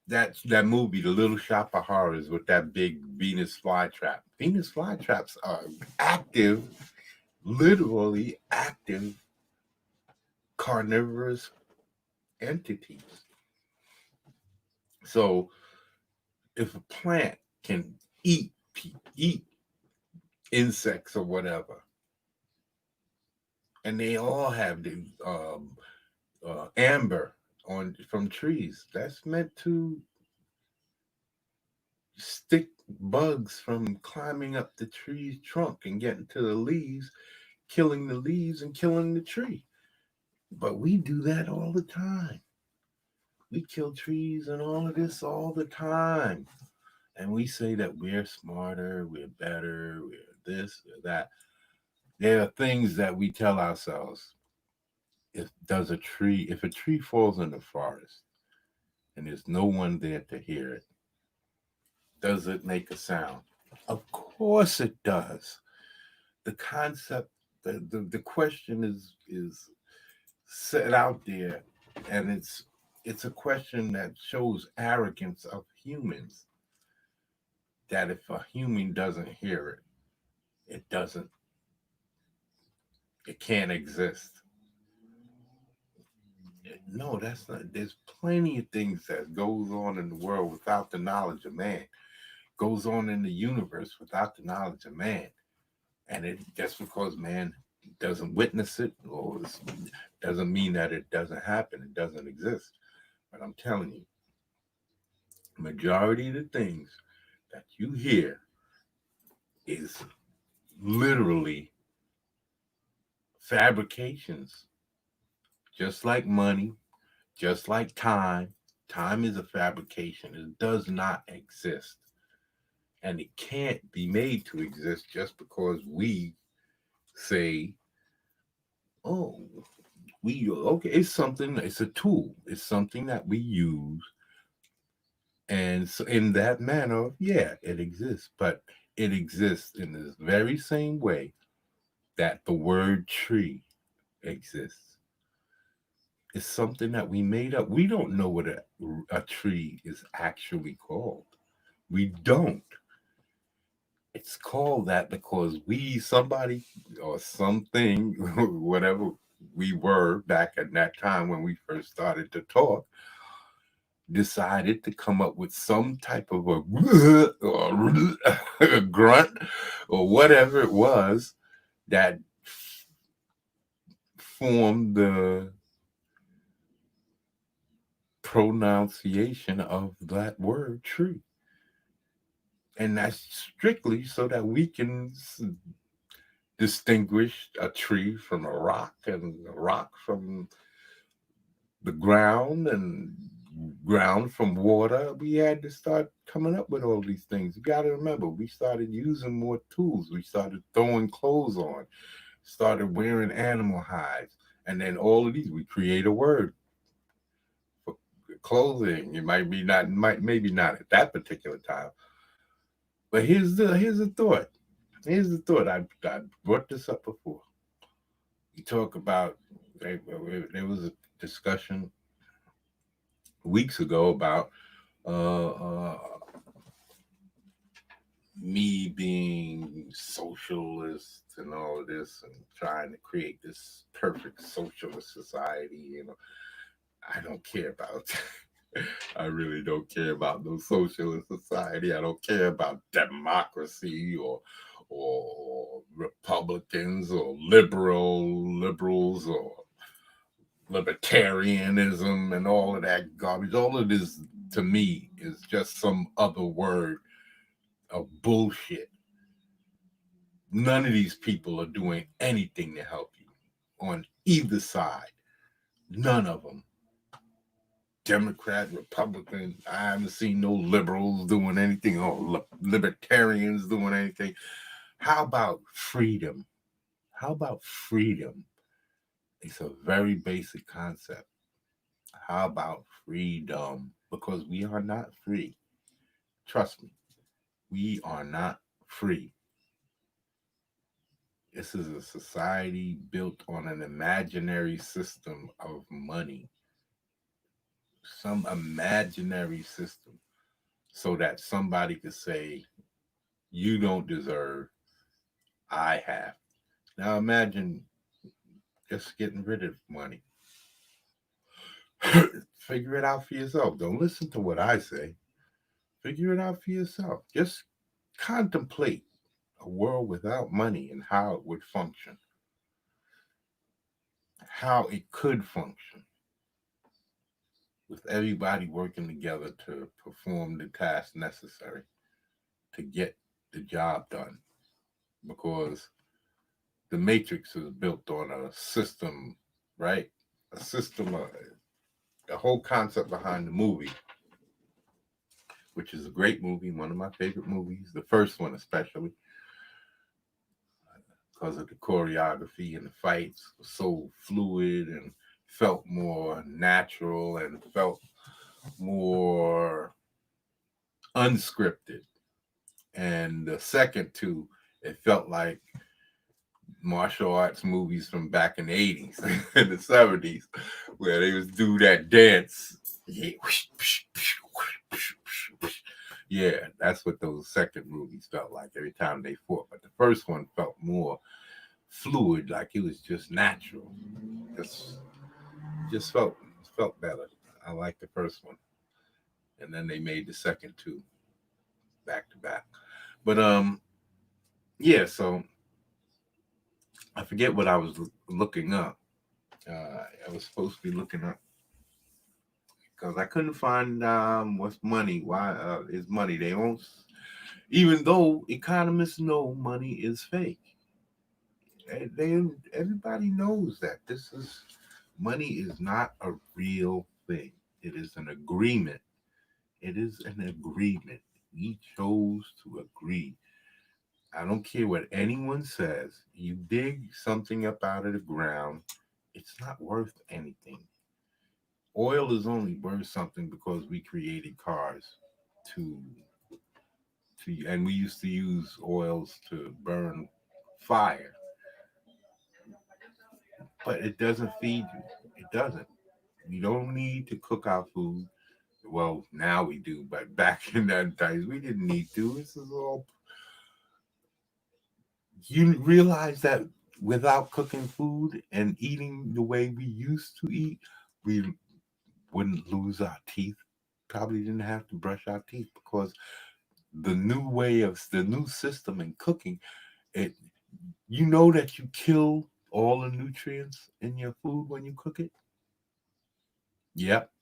that movie, The Little Shop of Horrors, with that big Venus flytrap? Venus flytraps are active, literally active carnivorous entities. So if a plant can eat insects or whatever, and they all have the amber on from trees, that's meant to stick bugs from climbing up the tree's trunk and getting to the leaves, killing the leaves and killing the tree. But we do that all the time. We kill trees and all of this all the time. And we say that we're smarter, we're better, we're this, we're that. There are things that we tell ourselves. If a tree falls in the forest and there's no one there to hear it, does it make a sound? Of course it does. The concept, the question is set out there, and it's a question that shows arrogance of humans. That if a human doesn't hear it, it doesn't, it can't exist. No, that's not. There's plenty of things that goes on in the world without the knowledge of man. Goes on in the universe without the knowledge of man, and it just because man doesn't witness it or doesn't mean that it doesn't happen. It doesn't exist. But I'm telling you, majority of the things that you hear is literally fabrications, just like money, just like time. Time is a fabrication. It does not exist. And it can't be made to exist just because we say, oh, okay, it's something, it's a tool, it's something that we use. And so in that manner, yeah, it exists, but it exists in this very same way that the word tree exists. It's something that we made up. We don't know what a tree is actually called. We don't. It's called that because somebody or something, whatever we were back at that time when we first started to talk, decided to come up with some type of a, or a grunt or whatever it was that formed the pronunciation of that word tree. And that's strictly so that we can distinguish a tree from a rock and a rock from the ground and ground from water. We had to start coming up with all these things. You got to remember, we started using more tools. We started throwing clothes on, started wearing animal hides. And then all of these, we create a word for clothing. It might be not, maybe not at that particular time. But here's the thought. Here's the thought. I brought this up before. You talk about there was a discussion weeks ago about uh, uh, me being socialist and all of this and trying to create this perfect socialist society. I don't care about. I really don't care about no socialist society. I don't care about democracy or Republicans or liberals or libertarianism and all of that garbage. All of this to me is just some other word of bullshit. None of these people are doing anything to help you on either side. None of them. Democrat, Republican. I haven't seen no liberals doing anything or libertarians doing anything. How about freedom? How about freedom? It's a very basic concept. How about freedom? Because we are not free. Trust me, we are not free. This is a society built on an imaginary system of money, some imaginary system, so that somebody could say, you don't deserve, I have. Now imagine just getting rid of money. Figure it out for yourself. Don't listen to what I say. Figure it out for yourself. Just contemplate a world without money and how it would function, how it could function with everybody working together to perform the task necessary to get the job done. Because the Matrix is built on a system, right? A system, the whole concept behind the movie, which is a great movie, one of my favorite movies, the first one especially, because of the choreography and the fights were so fluid and felt more natural and felt more unscripted. And the second two, it felt like martial arts movies from back in the 80s and the 70s, where they was do that dance. Yeah, that's what those second movies felt like every time they fought. But the first one felt more fluid, like it was just natural. Just felt felt better. I like the first one, and then they made the second two back to back. But yeah. So I forget what I was looking up. I was supposed to be looking up because I couldn't find what's money. Why is money? They won't. Even though economists know money is fake, they everybody knows that this is money is not a real thing. It is an agreement. It is an agreement. We chose to agree. I don't care what anyone says. You dig something up out of the ground, it's not worth anything. Oil is only worth something because we created cars to and we used to use oils to burn fire, but it doesn't feed you. It doesn't. We don't need to cook our food. Well, now we do, but back in that days, we didn't need to. This is all. You realize that without cooking food and eating the way we used to eat, we wouldn't lose our teeth. Probably didn't have to brush our teeth because the new way of the new system in cooking, it you know that you kill all the nutrients in your food when you cook it. Yep,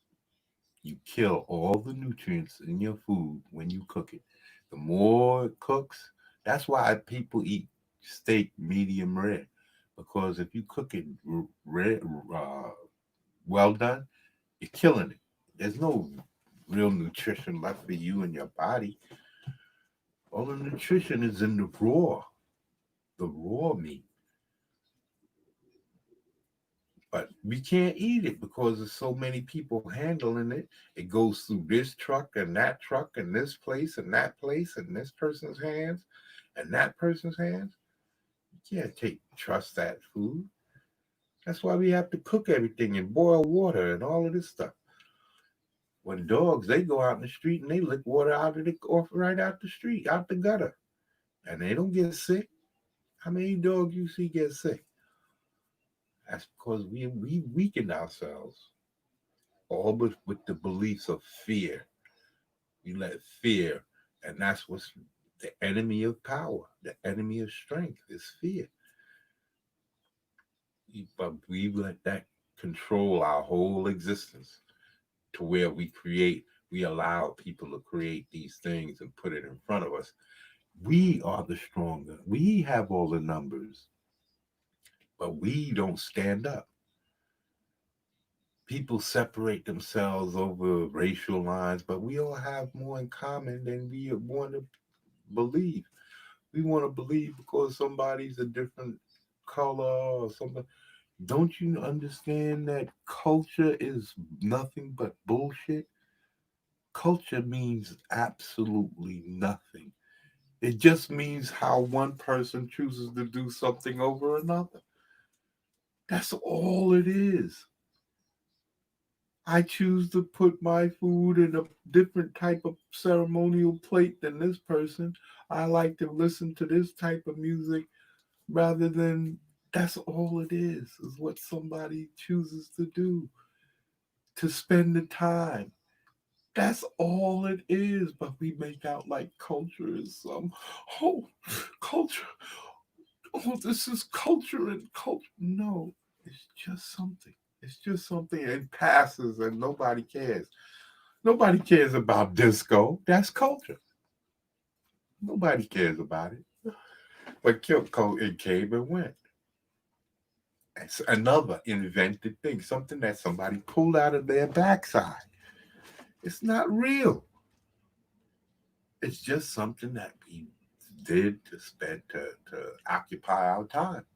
you kill all the nutrients in your food when you cook it. The more it cooks, that's why people eat steak medium rare. Because if you cook it rare, well done, you're killing it. There's no real nutrition left for you and your body. All the nutrition is in the raw meat. But we can't eat it because there's so many people handling it. It goes through this truck and this place and that place and this person's hands and that person's hands. You can't trust that food. That's why we have to cook everything and boil water and all of this stuff. When dogs, they go out in the street and they lick water out of the off right out the street, out the gutter, and they don't get sick. How many dogs you see get sick? That's because we weakened ourselves, all but with the beliefs of fear. We let fear, and that's what's the enemy of power. The enemy of strength is fear. But we let that control our whole existence to where we allow people to create these things and put it in front of us. We are the stronger. We have all the numbers, but we don't stand up. People separate themselves over racial lines, but we all have more in common than we want to believe. We want to believe because somebody's a different color or something. Don't you understand that culture is nothing but bullshit? Culture means absolutely nothing. It just means how one person chooses to do something over another. That's all it is. I choose to put my food in a different type of ceremonial plate than this person. I like to listen to this type of music rather than that's all it is what somebody chooses to do, to spend the time. That's all it is. But we make out like culture is oh, culture. Oh, this is culture and culture. No, it's just something. It's just something. It passes and nobody cares. Nobody cares about disco. That's culture. Nobody cares about it. But it came and went. It's another invented thing, something that somebody pulled out of their backside. It's not real. It's just something that we did to spend to occupy our time.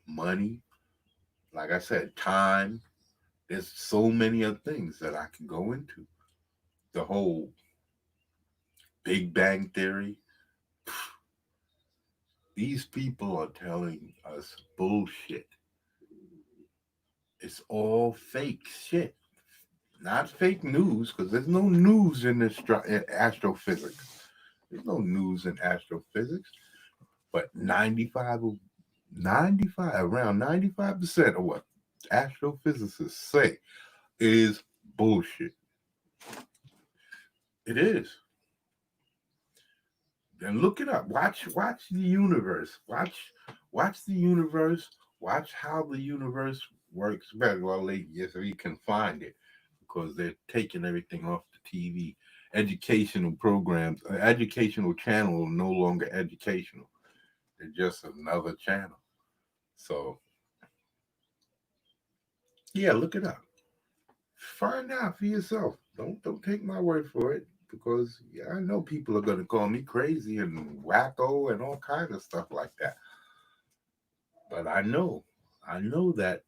Money, like I said, time. There's so many other things that I can go into. The whole Big Bang Theory. These people are telling us bullshit. It's all fake shit. Not fake news, because there's no news in in astrophysics. There's no news in astrophysics. But 95, around 95% of what? astrophysicists say is bullshit. It is. And look it up. Watch the universe. Watch the universe. Watch how the universe works better. Well, yes, you can find it because they're taking everything off the TV. Educational programs, educational channel are no longer educational. They're just another channel. So yeah, look it up. Find out for yourself. Don't take my word for it because yeah, I know people are gonna call me crazy and wacko and all kinds of stuff like that. But I know that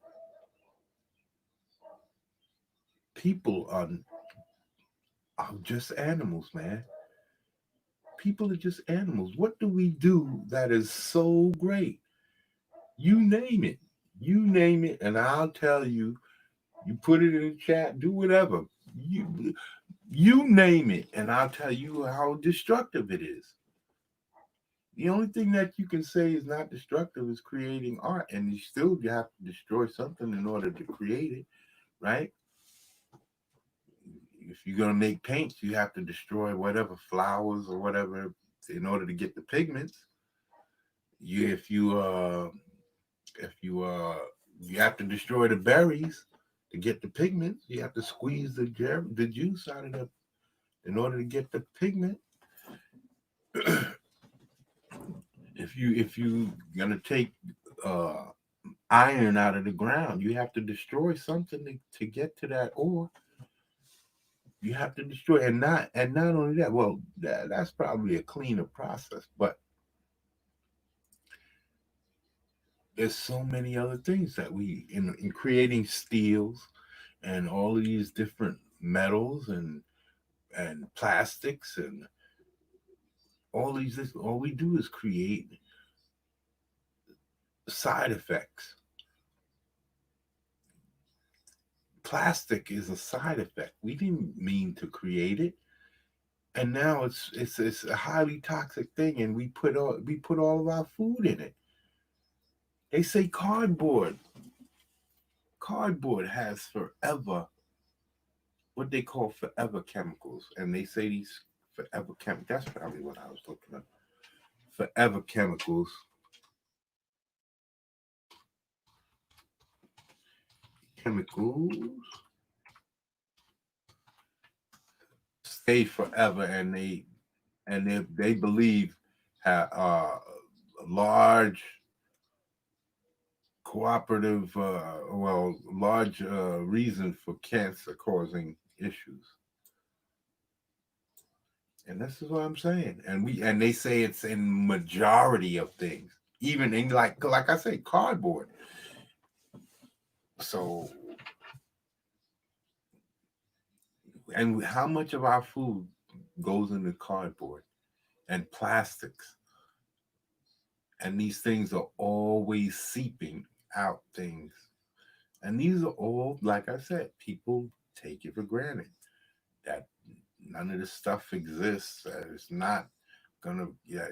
people are just animals, man. People are just animals. What do we do that is so great? You name it. You name it, and I'll tell you. You put it in the chat, do whatever. You name it, and I'll tell you how destructive it is. The only thing that you can say is not destructive is creating art, and you have to destroy something in order to create it, right? If you're gonna make paints, you have to destroy whatever flowers or whatever in order to get the pigments. If you have to destroy the berries to get the pigments. You have to squeeze the juice out of the in order to get the pigment. if you gonna take iron out of the ground, you have to destroy something to get to that ore. You have to destroy, and not only that. Well, that's probably a cleaner process, but there's so many other things that we in creating steels and all of these different metals and plastics and all these this all we do is create side effects. Plastic is a side effect. We didn't mean to create it, and now it's a highly toxic thing, and we put all of our food in it. They say cardboard has forever what they call forever chemicals, and they say these forever chemicals. That's probably what I was looking at. Forever chemicals stay forever, and they believe have large cooperative, large reason for cancer causing issues. And this is what I'm saying. And they say it's in majority of things, even in like I say, cardboard. So, and how much of our food goes into cardboard and plastics? And these things are always seeping out things. And these are all, like I said, people take it for granted that none of this stuff exists. That it's not gonna, yeah,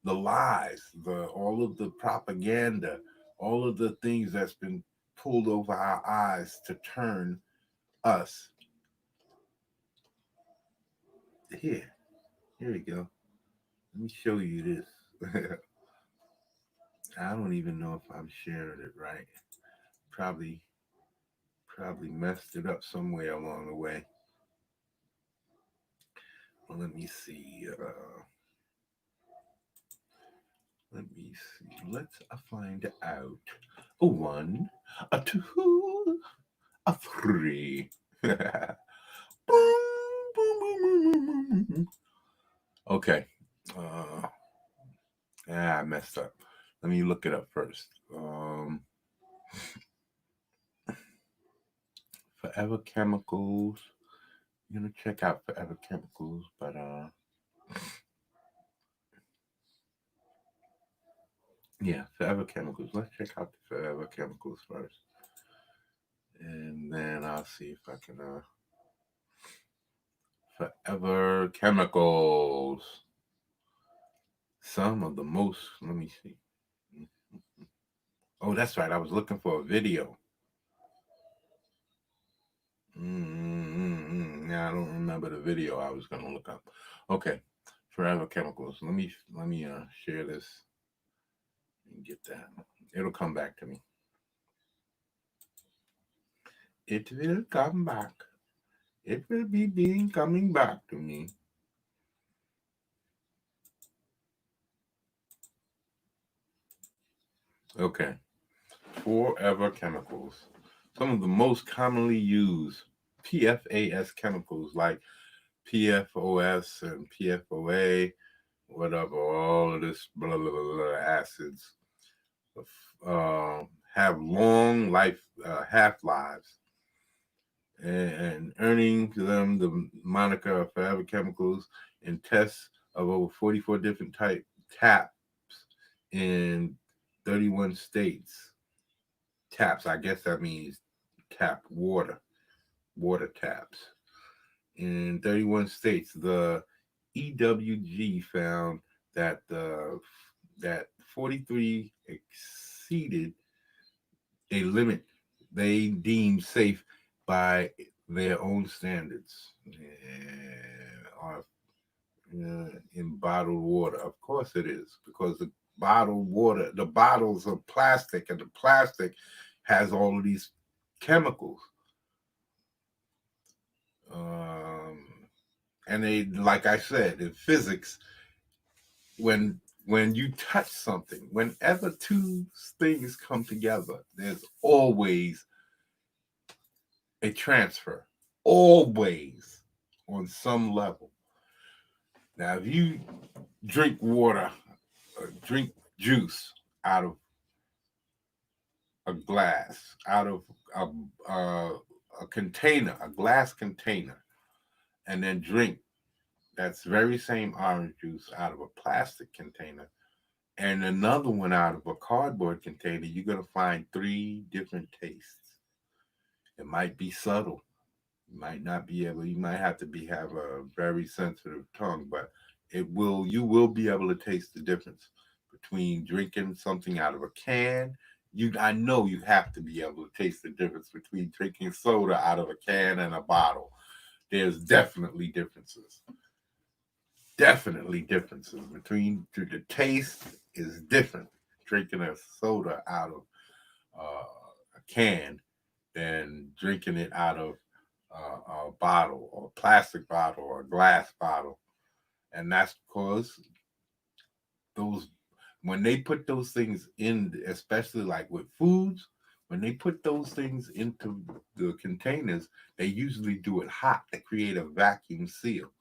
the lies, all of the propaganda, all of the things that's been pulled over our eyes to turn us. Here we go. Let me show you this. I don't even know if I'm sharing it right. Probably messed it up somewhere along the way. Well, let me see. Let's find out. A one, a two, a three. Boom, boom, boom, boom, boom. Okay. I messed up. Let me look it up first. Forever Chemicals. I'm gonna check out Forever Chemicals, but yeah, Forever Chemicals. Let's check out the Forever Chemicals first, and then I'll see if I can. Forever Chemicals. Some of the most. Let me see. Oh, that's right. I was looking for a video. Now I don't remember the video I was gonna look up. Okay, forever chemicals. Let me share this and get that. It'll come back to me. It will come back. It will be coming back to me. Okay, forever chemicals. Some of the most commonly used PFAS chemicals like PFOS and PFOA, whatever, all of this blah, blah, blah, blah acids uh, have long life half lives, and earning them the moniker of forever chemicals in tests of over 44 different type taps in 31 states. Taps, I guess that means tap water taps. In 31 states, the EWG found that that 43 exceeded a limit they deemed safe by their own standards. Or in bottled water, of course it is, because the bottled water, the bottles are plastic, and the plastic has all of these chemicals. Um, and they, like I said, in physics, when you touch something, whenever two things come together, there's always a transfer, always, on some level. Now, if you drink water, drink juice out of a glass, out of a container, a glass container, and then drink that's very same orange juice out of a plastic container and another one out of a cardboard container, you're going to find three different tastes. It might be subtle. You might not be able, you might have to have a very sensitive tongue, but you will be able to taste the difference between drinking something out of a can. I know you have to be able to taste the difference between drinking soda out of a can and a bottle. There's definitely differences. Definitely differences between the taste is different drinking a soda out of a can than drinking it out of a bottle or a plastic bottle or a glass bottle. And that's because those when they put those things in, especially like with foods, when they put those things into the containers, they usually do it hot to create a vacuum seal.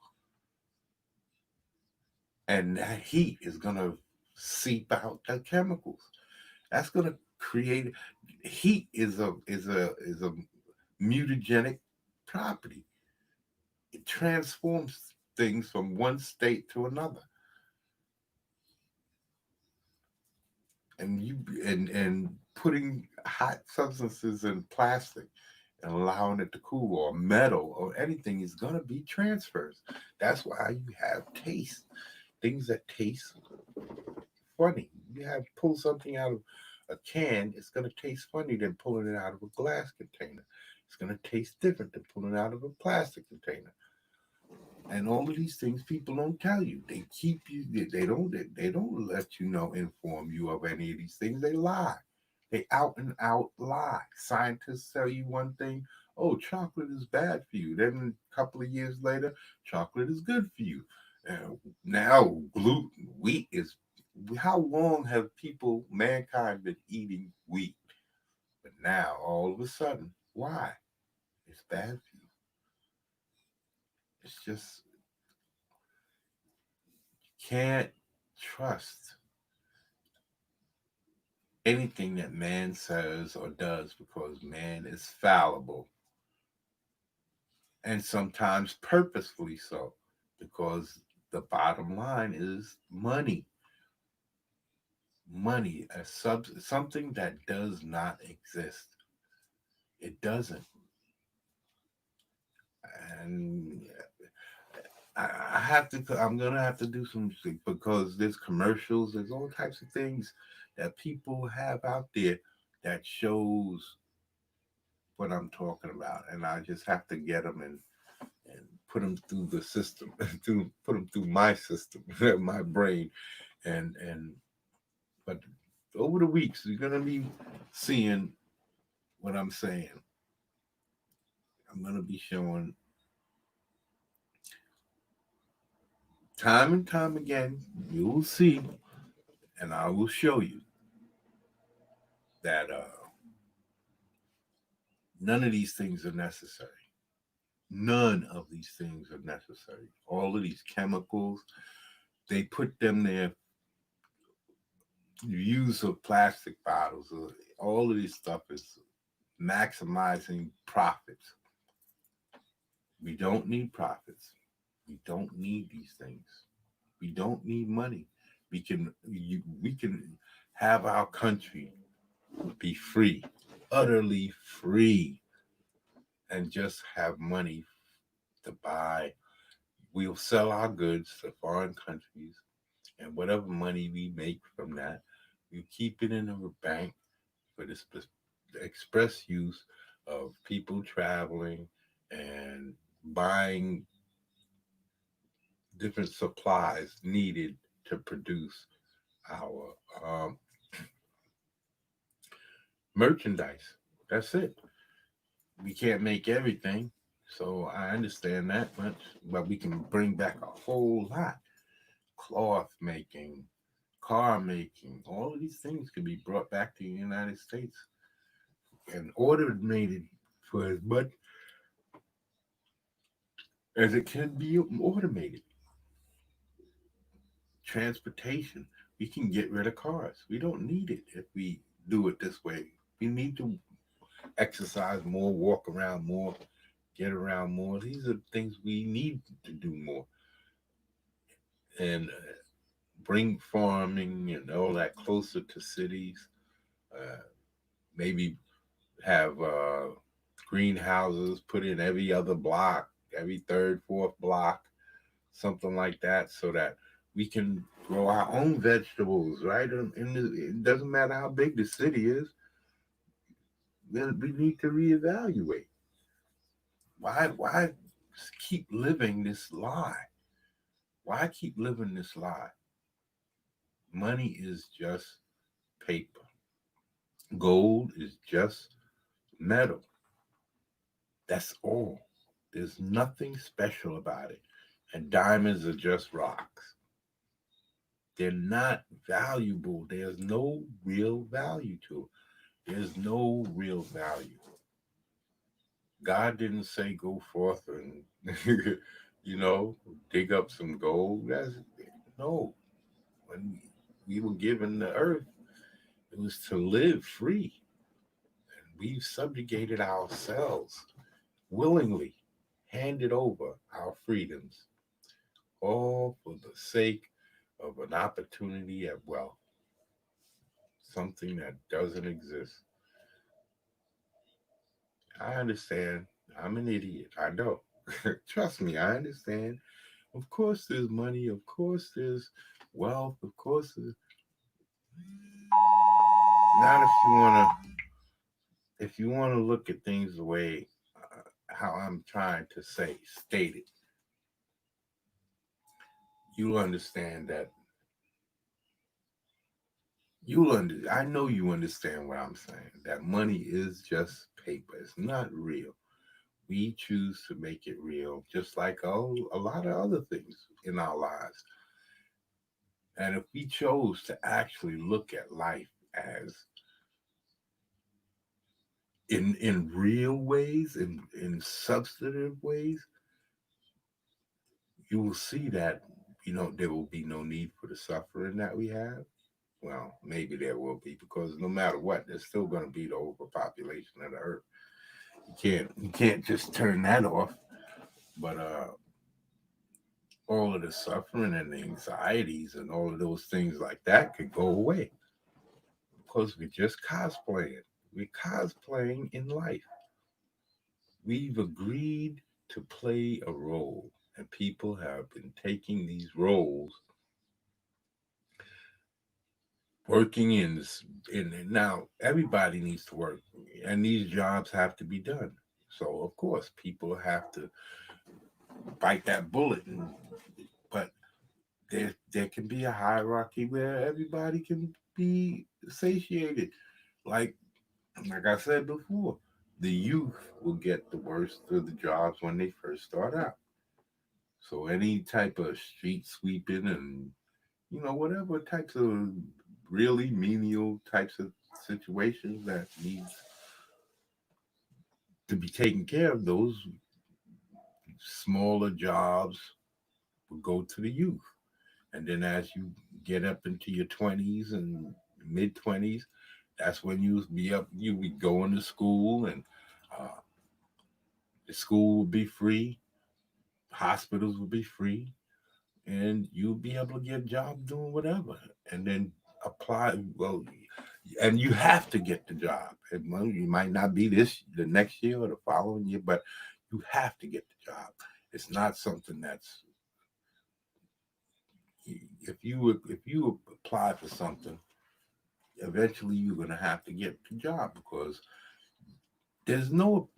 And that heat is going to seep out the chemicals. That's going to create heat is a mutagenic property. It transforms things from one state to another. And putting hot substances in plastic and allowing it to cool, or metal or anything, is going to be transfers. That's why you have taste. Things that taste funny. You have pull something out of a can, it's going to taste funny than pulling it out of a glass container. It's going to taste different than pulling it out of a plastic container. And all of these things people don't tell you. They keep you. They don't let you know, inform you of any of these things. They lie. They out and out lie. Scientists tell you one thing. Oh, chocolate is bad for you. Then a couple of years later, chocolate is good for you. Now gluten, wheat is. How long have mankind, been eating wheat? But now, all of a sudden, why? It's bad for you. It's just can't trust anything that man says or does, because man is fallible, and sometimes purposefully so, because the bottom line is money. Money, something that does not exist. It doesn't. And I have to. I'm gonna have to do some, because there's commercials. There's all types of things that people have out there that shows what I'm talking about, and I just have to get them and put them through the system, to put them through my system, my brain, and but over the weeks you're gonna be seeing what I'm saying. I'm gonna be showing time and time again. You will see, and I will show you that none of these things are necessary. None of these things are necessary. All of these chemicals, they put them there. Use of plastic bottles, all of this stuff is maximizing profits. We don't need profits. We don't need these things. We don't need money. We can have our country be free, utterly free, and just have money to buy. We'll sell our goods to foreign countries, and whatever money we make from that, we keep it in a bank for the express use of people traveling and buying different supplies needed to produce our merchandise. That's it. We can't make everything, so I understand that much, but we can bring back a whole lot. Cloth making, car making, all of these things can be brought back to the United States and automated for as much as it can be automated. Transportation, we can get rid of cars. We don't need it if we do it this way. We need to exercise more, walk around more, get around more. These are things we need to do more. And bring farming and all that closer to cities. Uh, Maybe have greenhouses put in every other block, every third, fourth block, something like that, so that we can grow our own vegetables, right? It doesn't matter how big the city is. Then we need to reevaluate. Why keep living this lie? Why keep living this lie? Money is just paper. Gold is just metal. That's all. There's nothing special about it. And diamonds are just rocks. They're not valuable. There's no real value to it. There's no real value. God didn't say go forth and dig up some gold. That's no. When we were given the earth, it was to live free. And we've subjugated ourselves willingly, handed over our freedoms, all for the sake of an opportunity at wealth, something that doesn't exist. I understand. I'm an idiot. I know. Trust me, I understand. Of course, there's money. Of course, there's wealth. Of course, not if you wanna look at things the way how I'm trying to state it, you'll understand that I know you understand what I'm saying. That money is just paper. It's not real. We choose to make it real, just like a lot of other things in our lives. And if we chose to actually look at life as in real ways, in substantive ways, you will see that there will be no need for the suffering that we have. Well, maybe there will be, because no matter what, there's still going to be the overpopulation of the earth. You can't just turn that off. But all of the suffering and the anxieties and all of those things like that could go away, because we're just cosplaying. We're cosplaying in life. We've agreed to play a role, and people have been taking these roles working now everybody needs to work, and these jobs have to be done. So of course people have to bite that bullet, but there can be a hierarchy where everybody can be satiated. Like I said before, the youth will get the worst of the jobs when they first start out. So any type of street sweeping and whatever types of really menial types of situations that needs to be taken care of, those smaller jobs will go to the youth. And then as you get up into your 20s and mid 20s, that's when you be going to school, and uh, the school will be free, hospitals will be free, and you'll be able to get jobs doing whatever. And then apply. Well, and you have to get the job. You might not be the next year or the following year, but you have to get the job. It's not something that's if you apply for something, eventually you're going to have to get the job, because there's no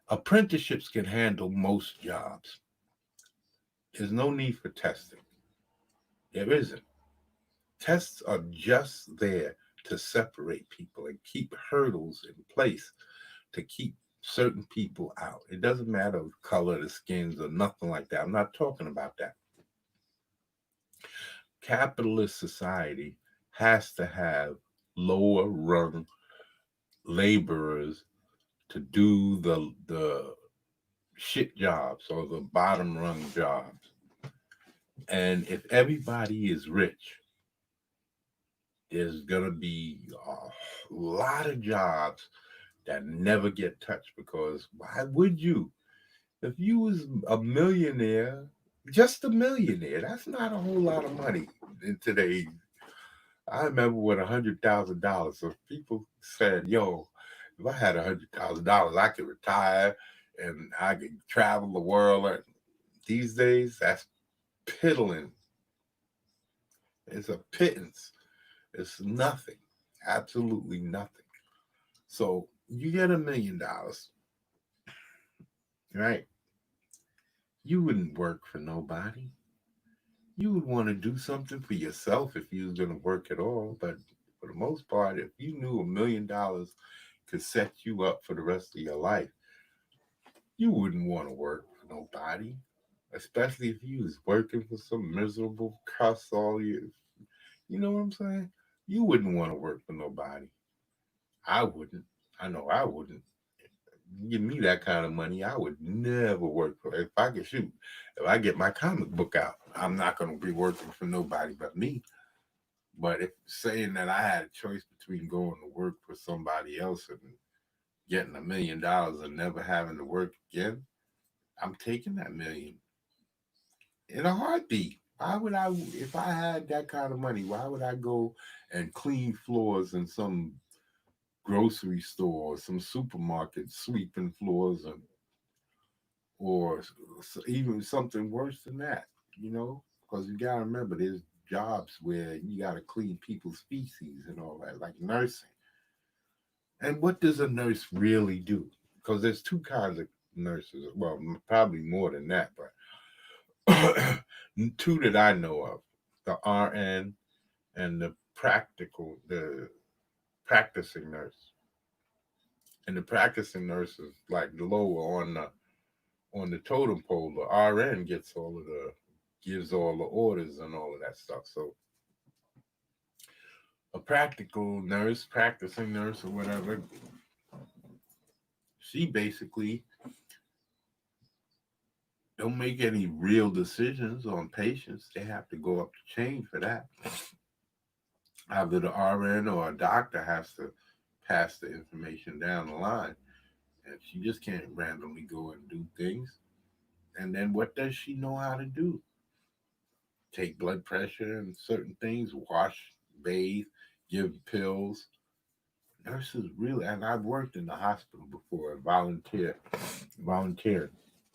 apprenticeships can handle most jobs. There's no need for testing. There isn't. Tests are just there to separate people and keep hurdles in place to keep certain people out. It doesn't matter the color of the skins or nothing like that. I'm not talking about that. Capitalist society has to have lower rung laborers to do the shit jobs or the bottom rung jobs. And if everybody is rich, there's gonna be a lot of jobs that never get touched, because why would you? If you was a millionaire, just a millionaire, that's not a whole lot of money in today's. I remember when $100,000. So people said, "Yo, if I had $100,000, I could retire and I could travel the world." These days, that's piddling. It's a pittance. It's nothing. Absolutely nothing. So you get $1 million, right? You wouldn't work for nobody. You would want to do something for yourself if you was going to work at all. But for the most part, if you knew $1 million could set you up for the rest of your life, you wouldn't want to work for nobody. Especially if you was working for some miserable cuss all year. You know what I'm saying? You wouldn't want to work for nobody. I wouldn't. I know I wouldn't. Give me that kind of money, I would never work for. If I could shoot, if I get my comic book out, I'm not going to be working for nobody but me. But if saying that I had a choice between going to work for somebody else and getting $1 million and never having to work again, I'm taking that million in a heartbeat. Why would I, if I had that kind of money, why would I go and clean floors in some grocery store or some supermarket, sweeping floors, or even something worse than that, because you got to remember there's jobs where you got to clean people's feces and all that, like nursing. And what does a nurse really do? Because there's two kinds of nurses. Well, probably more than that, but two that I know of: the RN and the practicing nurse. And the practicing nurse is like the lower on the totem pole. The RN gives all the orders and all of that stuff. So a practical nurse, practicing nurse or whatever, she basically don't make any real decisions on patients. They have to go up the chain for that. Either the RN or a doctor has to pass the information down the line. And she just can't randomly go and do things. And then what does she know how to do? Take blood pressure and certain things, wash, bathe, give pills. Nurses really, and I've worked in the hospital before, volunteered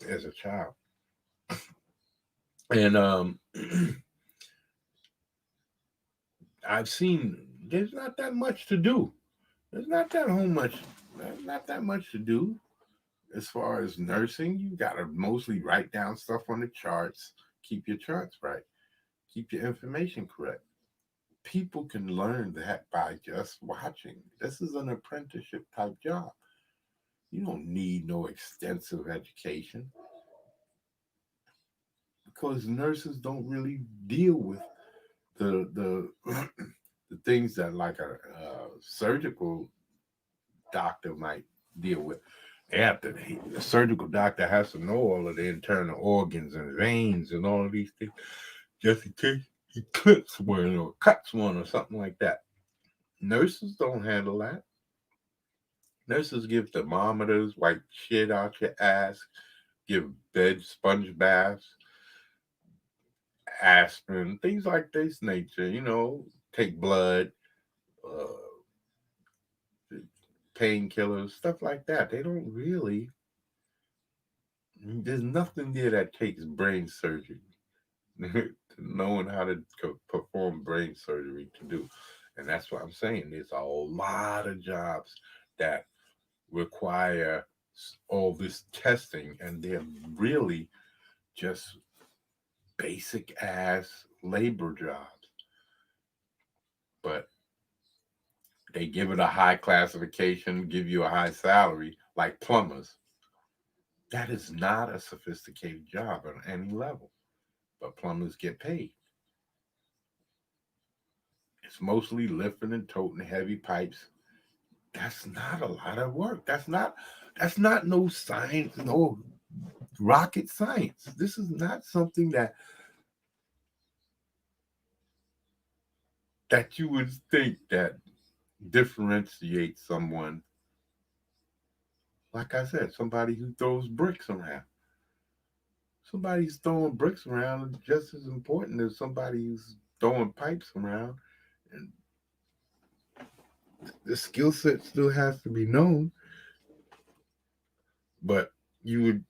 as a child. And I've seen there's not that much to do. There's not that whole much. There's not that much to do as far as nursing. You gotta mostly write down stuff on the charts. Keep your charts right. Keep your information correct. People can learn that by just watching. This is an apprenticeship type job. You don't need no extensive education because nurses don't really deal with the the things that like a surgical doctor might deal with. The surgical doctor has to know all of the internal organs and veins and all of these things just in case he clips one or cuts one or something like that. Nurses don't handle that. Nurses give thermometers, wipe shit out your ass, give bed sponge baths, aspirin, things like this nature, take blood, painkillers, stuff like that. They don't really, there's nothing there that takes brain surgery, knowing how to perform brain surgery to do. And that's what I'm saying. There's a lot of jobs that require all this testing, and they're really just basic ass labor jobs. But they give it a high classification, give you a high salary, like plumbers. That is not a sophisticated job on any level, but plumbers get paid. It's mostly lifting and toting heavy pipes. That's not a lot of work. That's not no science, no rocket science. This is not something that you would think that differentiates someone. Like I said, somebody who throws bricks around. Somebody who's throwing bricks around is just as important as somebody who's throwing pipes around. And the skill set still has to be known, but you would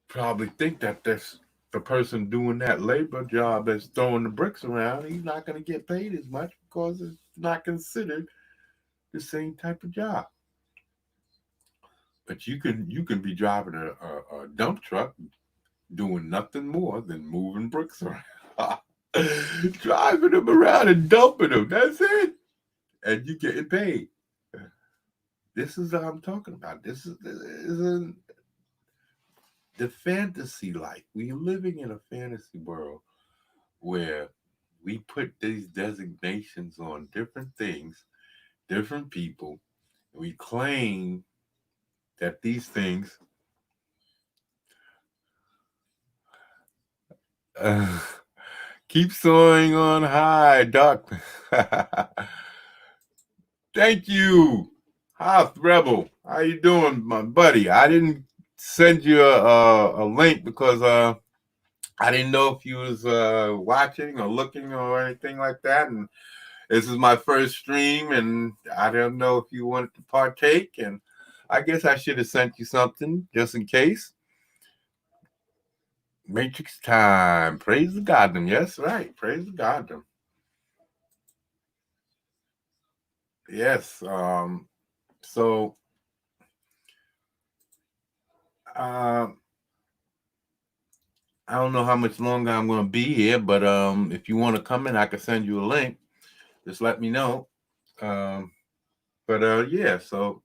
probably think that that's the person doing that labor job that's throwing the bricks around. He's not going to get paid as much because it's not considered the same type of job. But you can be driving a dump truck doing nothing more than moving bricks around. Driving them around and dumping them. That's it. And you getting paid. This is what I'm talking about. This is the fantasy life. We're living in a fantasy world where we put these designations on different things, different people. And we claim that these things uh, keep soaring on high, Doc. Thank you, Hoth Rebel. How you doing, my buddy? I didn't send you a link because I didn't know if you was watching or looking or anything like that. And this is my first stream, and I don't know if you wanted to partake. And I guess I should have sent you something just in case. Matrix time. Praise the Goddamn. Yes, right. Praise the Goddamn. Yes. So I don't know how much longer I'm going to be here, but if you want to come in, I can send you a link. Just let me know. Yeah. So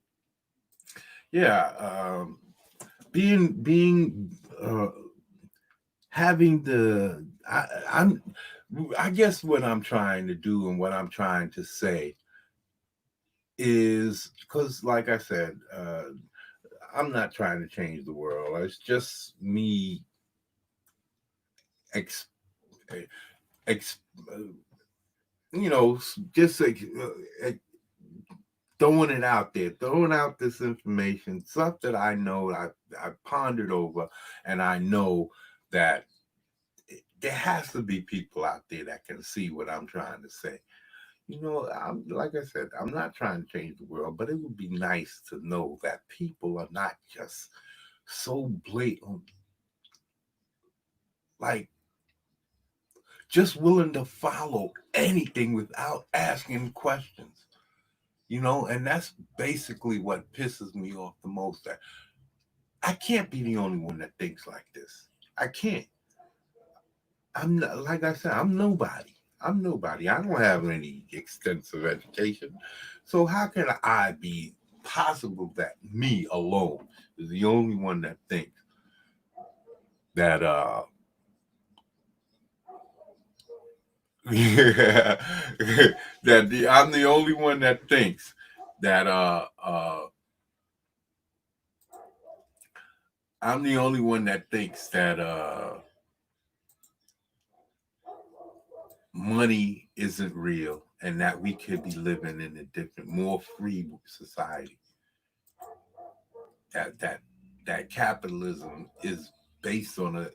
yeah. Being having the I guess what I'm trying to do and what I'm trying to say is because, like I said, I'm not trying to change the world. It's just me just like throwing it out there, throwing out this information, stuff that I know I've pondered over, and I know that there has to be people out there that can see what I'm trying to say. I'm like I said, I'm not trying to change the world, but it would be nice to know that people are not just so blatant. Like, just willing to follow anything without asking questions, and that's basically what pisses me off the most. That I can't be the only one that thinks like this. I can't. I'm not, like I said, I'm nobody. I'm nobody. I don't have any extensive education. So how can I be possible that me alone is the only one that thinks that I'm the only one that thinks that I'm the only one that thinks that money isn't real and that we could be living in a different, more free society. That capitalism is based on a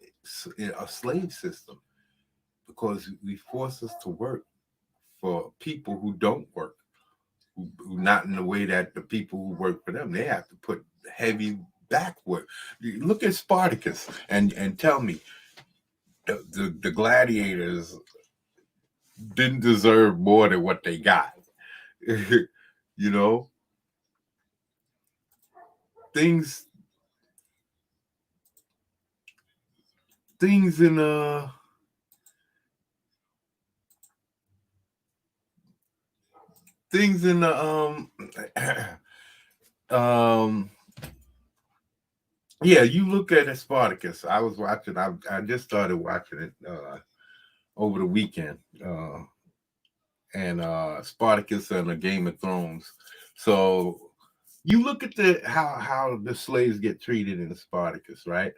slave system because we force us to work for people who don't work, who not in the way that the people who work for them, they have to put heavy back work. Look at Spartacus and tell me the gladiators didn't deserve more than what they got. you know, things things in things in the um yeah, you look at Spartacus. I was watching. I just started watching it over the weekend, and Spartacus and the Game of Thrones. So you look at the how the slaves get treated in Spartacus, right?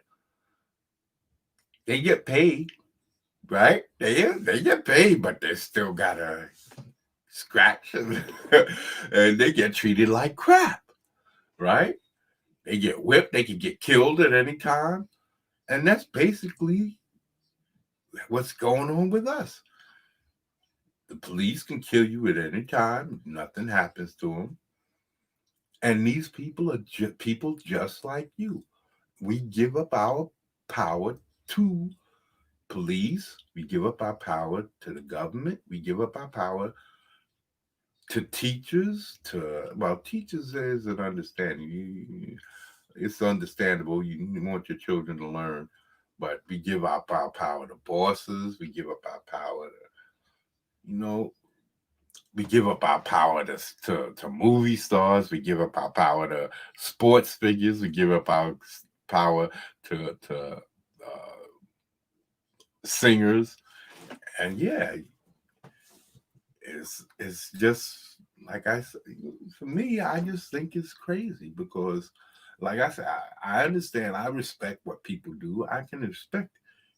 They get paid, right? They get paid, but they still gotta scratch and, and they get treated like crap, right? They get whipped. They can get killed at any time, and that's basically what's going on with us. The police can kill you at any time. Nothing happens to them. And these people are people just like you. We give up our power to police. We give up our power to the government. We give up our power to teachers. Teachers is an understanding. It's understandable. You want your children to learn, but we give up our power to bosses. We give up our power to, we give up our power to movie stars. We give up our power to sports figures. We give up our power to singers. And yeah, it's just like I said. For me, I just think it's crazy because, like I said, I understand. I respect what people do. I can respect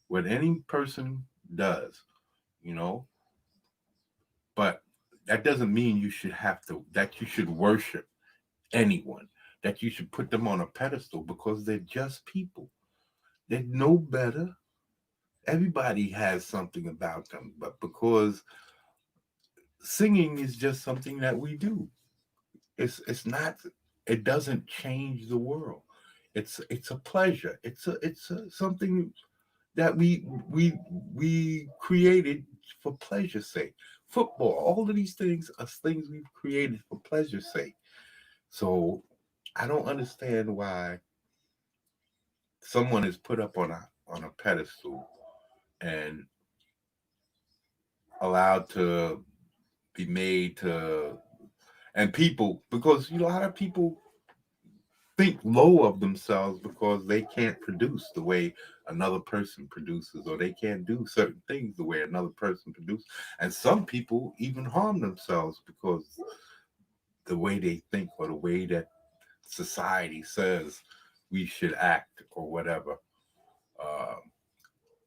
what any person does, you know. But that doesn't mean that you should worship anyone, that you should put them on a pedestal because they're just people. They're no better. Everybody has something about them, but because singing is just something that we do. It's not. It doesn't change the world. It's a pleasure. It's something that we created for pleasure's sake. Football, all of these things are things we've created for pleasure's sake. So I don't understand why someone is put up on a pedestal and allowed to be made to, and people, because a lot of people think low of themselves because they can't produce the way another person produces, or they can't do certain things the way another person produces. And some people even harm themselves because the way they think or the way that society says we should act or whatever.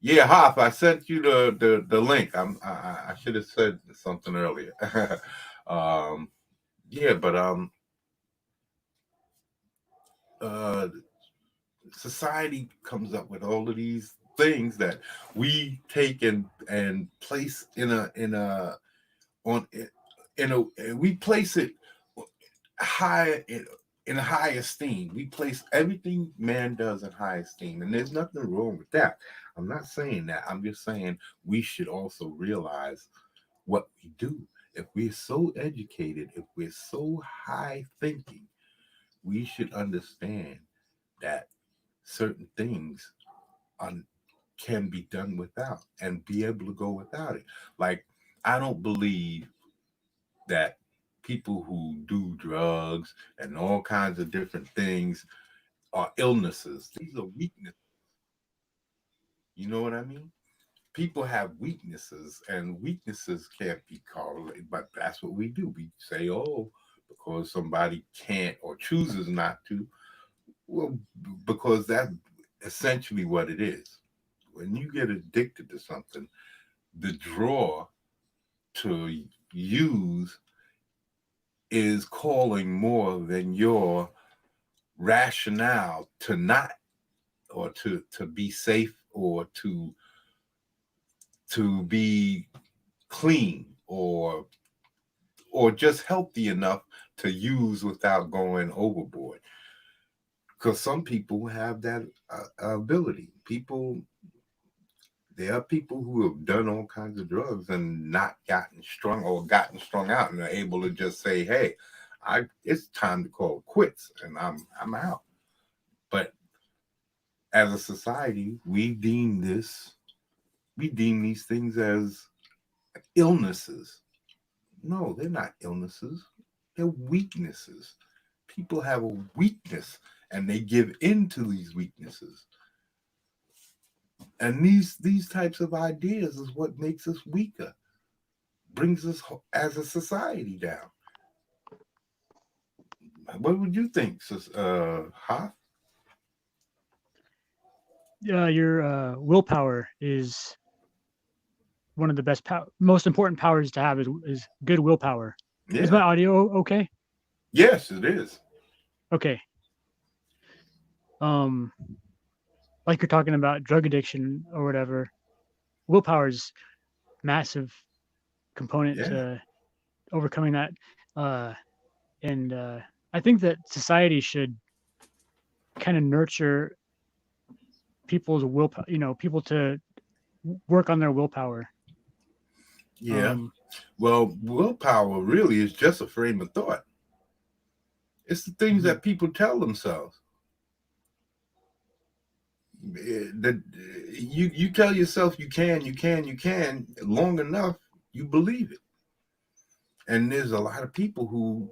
Yeah, Hoff, I sent you the link. I should have said something earlier. um, yeah, but uh, society comes up with all of these things that we take and place in a we place it high in high esteem. We place everything man does in high esteem, and there's nothing wrong with that. I'm not saying that. I'm just saying we should also realize what we do. If we're so educated, if we're so high thinking, we should understand that certain things can be done without and be able to go without it. Like, I don't believe that people who do drugs and all kinds of different things are illnesses. These are weaknesses. You know what I mean? People have weaknesses, and weaknesses can't be correlated, but that's what we do. We say, oh, because somebody can't or chooses not to. Well, because that's essentially what it is. When you get addicted to something, the draw to use is calling more than your rationale to not, or to be safe, or to be clean, or just healthy enough to use without going overboard. Because some people have that ability. There are people who have done all kinds of drugs and not gotten strung, or gotten strung out, and are able to just say, "Hey, it's time to call quits, and I'm out." But as a society, we deem these things as illnesses. No, they're not illnesses. They're weaknesses. People have a weakness, and they give in to these weaknesses. And these types of ideas is what makes us weaker, brings us as a society down. What would you think, Hoff? Your willpower is one of the most important powers to have is good willpower. Yeah. Is my audio okay? Yes, it is. Okay. Like you're talking about drug addiction or whatever, willpower is massive component to overcoming that. And I think that society should kind of nurture people's willpower, people to work on their willpower. Yeah. Well, willpower really is just a frame of thought. It's the things that people tell themselves. That you tell yourself you can long enough, you believe it. And there's a lot of people who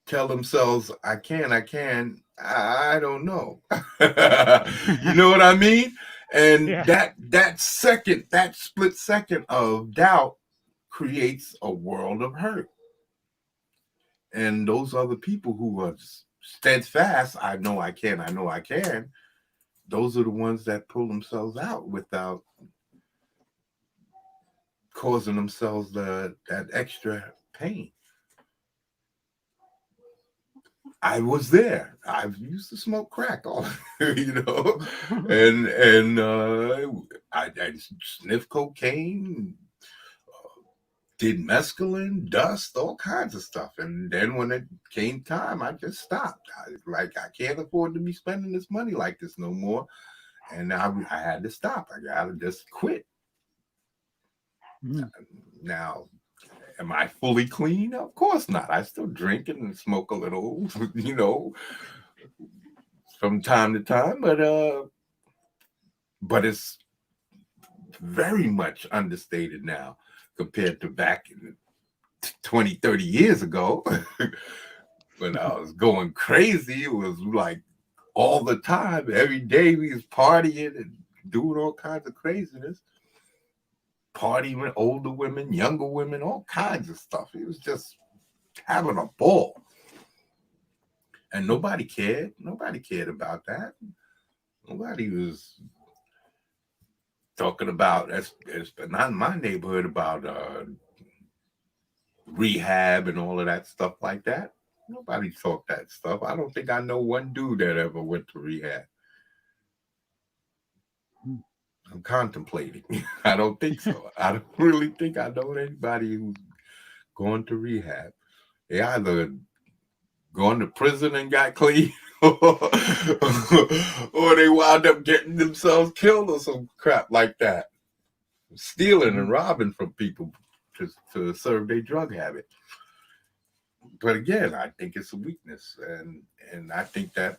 tell themselves, I can, I don't know. You know what I mean? And that split second of doubt creates a world of hurt. And those other people who are steadfast, I know I can, those are the ones that pull themselves out without causing themselves that extra pain. I was there. I used to smoke crack, and I sniffed cocaine, did mescaline, dust, all kinds of stuff. And then when it came time, I just stopped. I can't afford to be spending this money like this no more. And I had to stop. I got to just quit. Now, am I fully clean? Of course not. I still drink and smoke a little, from time to time. But it's very much understated now compared to back in 20, 30 years ago. When I was going crazy, it was like all the time. Every day we was partying and doing all kinds of craziness. Partying with older women, younger women, all kinds of stuff. It was just having a ball. And nobody cared. Nobody cared about that. Nobody was talking about, not in my neighborhood, about rehab and all of that stuff like that. Nobody talked that stuff. I don't think I know one dude that ever went to rehab. I'm contemplating. I don't think so. I don't really think I know anybody who's going to rehab. They either going to prison and got clean, or they wound up getting themselves killed or some crap like that, stealing and robbing from people to serve their drug habit. But again, I think it's a weakness, and I think that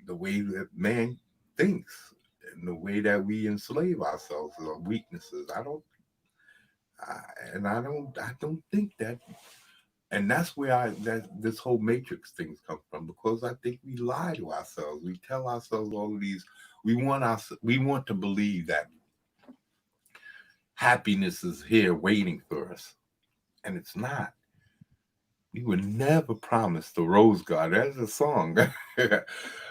the way that man thinks and the way that we enslave ourselves are weaknesses. I don't think that, and that's where this whole matrix things come from, because I think we lie to ourselves. We tell ourselves all of these. We want to believe that happiness is here waiting for us, and it's not. We were never promised the rose garden. That's a song.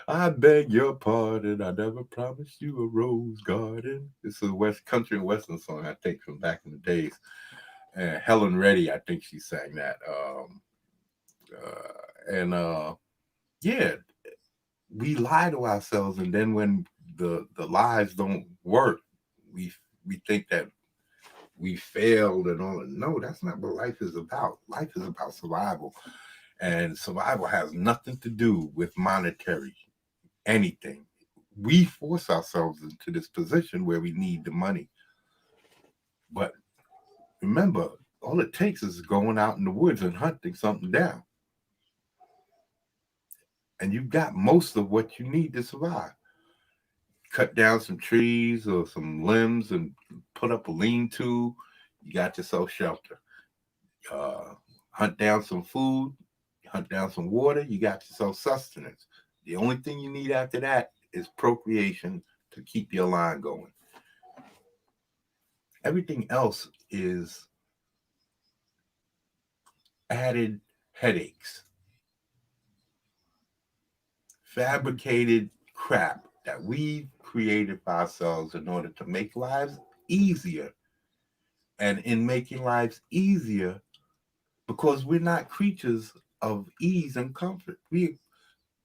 I beg your pardon. I never promised you a rose garden. It's a West country and western song, I think, from back in the days. And Helen Reddy, I think she sang that. Yeah, we lie to ourselves, and then when the lies don't work, we think that we failed and all. No, that's not what life is about. Life is about survival, and survival has nothing to do with monetary anything. We force ourselves into this position where we need the money, but remember, all it takes is going out in the woods and hunting something down, and you've got most of what you need to survive. Cut down some trees or some limbs and put up a lean-to, you got yourself shelter. Hunt down some food, hunt down some water, you got yourself sustenance. The only thing you need after that is procreation to keep your line going. Everything else is added headaches, fabricated crap that we created for ourselves in order to make lives easier. And in making lives easier, because we're not creatures of ease and comfort, we're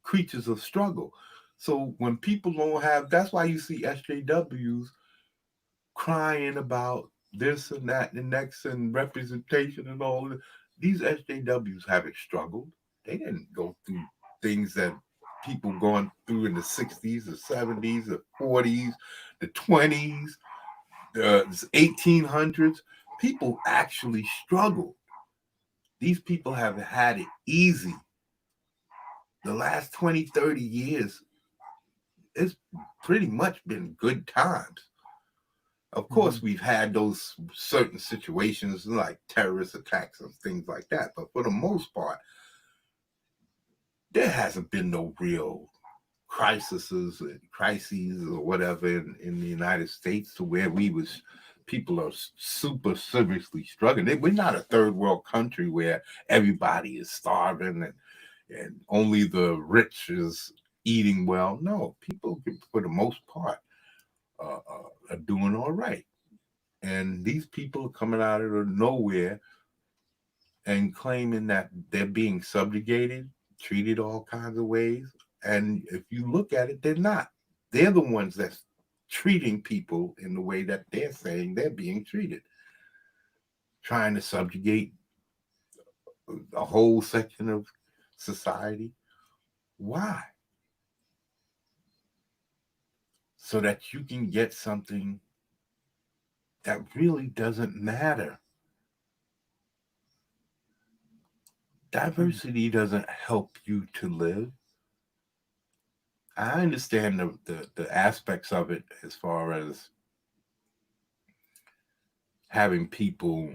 creatures of struggle. So when people don't have, that's why you see SJWs crying about this and that and next and representation and all. These SJWs haven't struggled. They didn't go through things that people going through in the 60s, the 70s, the 40s, the 20s, the 1800s. People actually struggled. These people have had it easy. The last 20, 30 years, it's pretty much been good times. Of course, we've had those certain situations like terrorist attacks and things like that. But for the most part, there hasn't been no real crises or whatever in the United States to where people are super seriously struggling. We're not a third world country where everybody is starving and only the rich is eating well. No, people, for the most part, are doing all right. And these people are coming out of nowhere and claiming that they're being subjugated, treated all kinds of ways. And if you look at it, they're not. They're the ones that's treating people in the way that they're saying they're being treated, trying to subjugate a whole section of society. Why? So that you can get something that really doesn't matter. Diversity doesn't help you to live. I understand the aspects of it as far as having people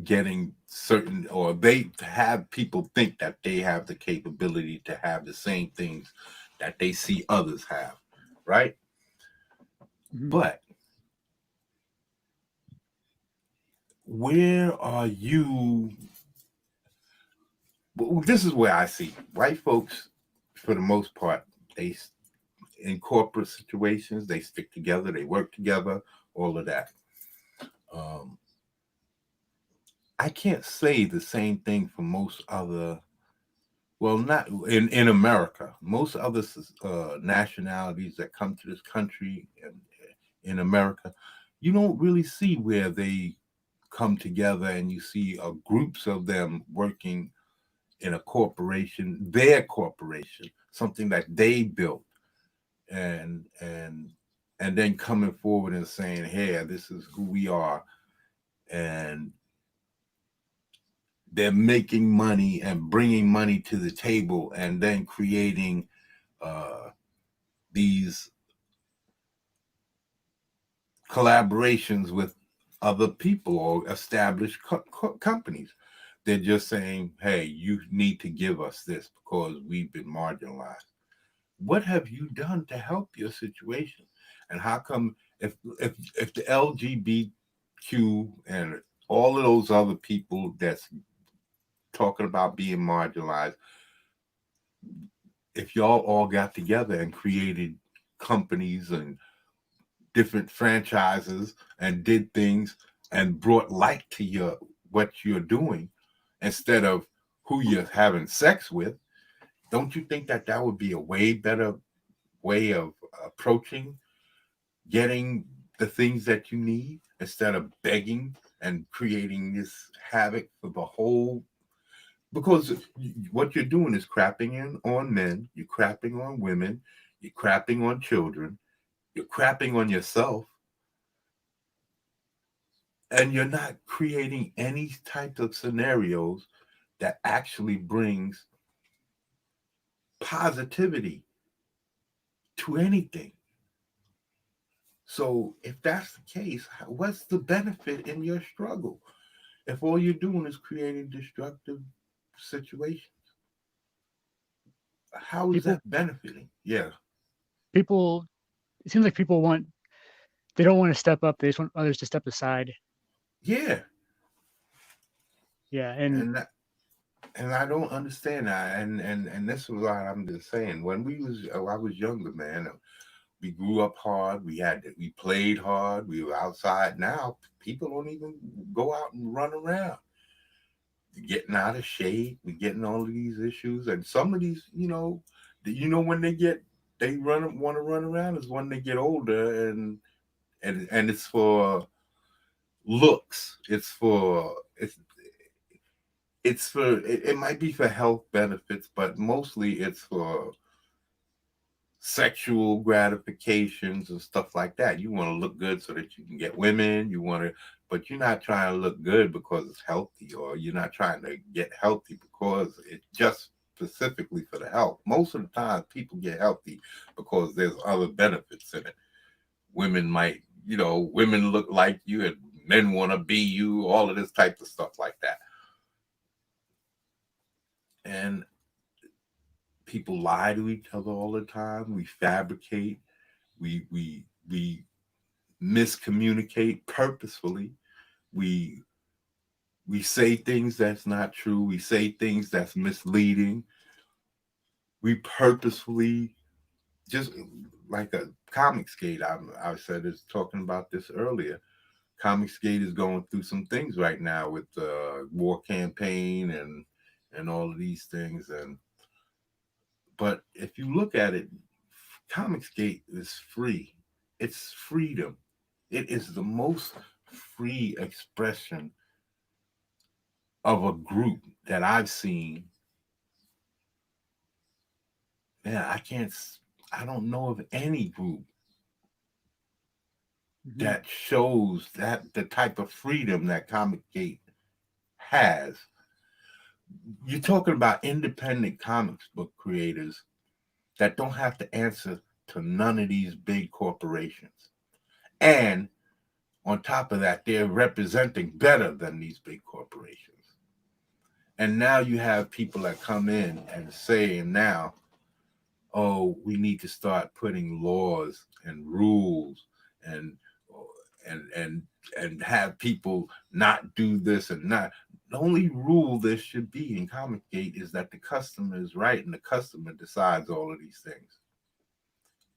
getting certain, or they have people think that they have the capability to have the same things that they see others have, right? But where are you? Well, this is where I see white folks, for the most part, they in corporate situations, they stick together, they work together, all of that. I can't say the same thing for most other, well, not in America. Most other nationalities that come to this country and in America, you don't really see where they come together and you see groups of them working in a corporation, their corporation, something that they built, and then coming forward and saying, hey, this is who we are, and they're making money and bringing money to the table, and then creating these collaborations with other people or established companies. They're just saying, hey, you need to give us this because we've been marginalized. What have you done to help your situation? And how come if the LGBTQ and all of those other people that's talking about being marginalized, if y'all all got together and created companies and different franchises and did things and brought light to what you're doing instead of who you're having sex with, don't you think that would be a way better way of approaching getting the things that you need instead of begging and creating this havoc for the whole? Because what you're doing is crapping on men, you're crapping on women, you're crapping on children, you're crapping on yourself, and you're not creating any type of scenarios that actually brings positivity to anything. So if that's the case, what's the benefit in your struggle if all you're doing is creating destructive situations? How is that benefiting? Yeah. People, it seems like people they don't want to step up. They just want others to step aside. Yeah. Yeah. And I don't understand that. And this is what I'm just saying. When I was younger, man, we grew up hard. We played hard. We were outside. Now people don't even go out and run around. We're getting out of shape. We're getting all of these issues, and some of these, when they want to run around is when they get older, and it's for looks. It might be for health benefits, but mostly it's for sexual gratifications and stuff like that. You want to look good so that you can get women. But you're not trying to look good because it's healthy, or you're not trying to get healthy because it's just specifically for the health. Most of the time, people get healthy because there's other benefits in it. Women women look like you, and men want to be you. All of this type of stuff like that, and people lie to each other all the time. We fabricate. We miscommunicate purposefully. We say things that's not true. We say things that's misleading. We purposefully, just like a Comicsgate. I said is talking about this earlier. Comicsgate is going through some things right now with the war campaign and all of these things. But if you look at it, Comicsgate is free. It's freedom. It is the most free expression of a group that I've seen. Man, I don't know of any group that shows that the type of freedom that Comicsgate has. You're talking about independent comics book creators that don't have to answer to none of these big corporations. And on top of that, they're representing better than these big corporations. And now you have people that come in and say now, oh, we need to start putting laws and rules and have people not do this and not. The only rule there should be in Comicsgate is that the customer is right and the customer decides all of these things.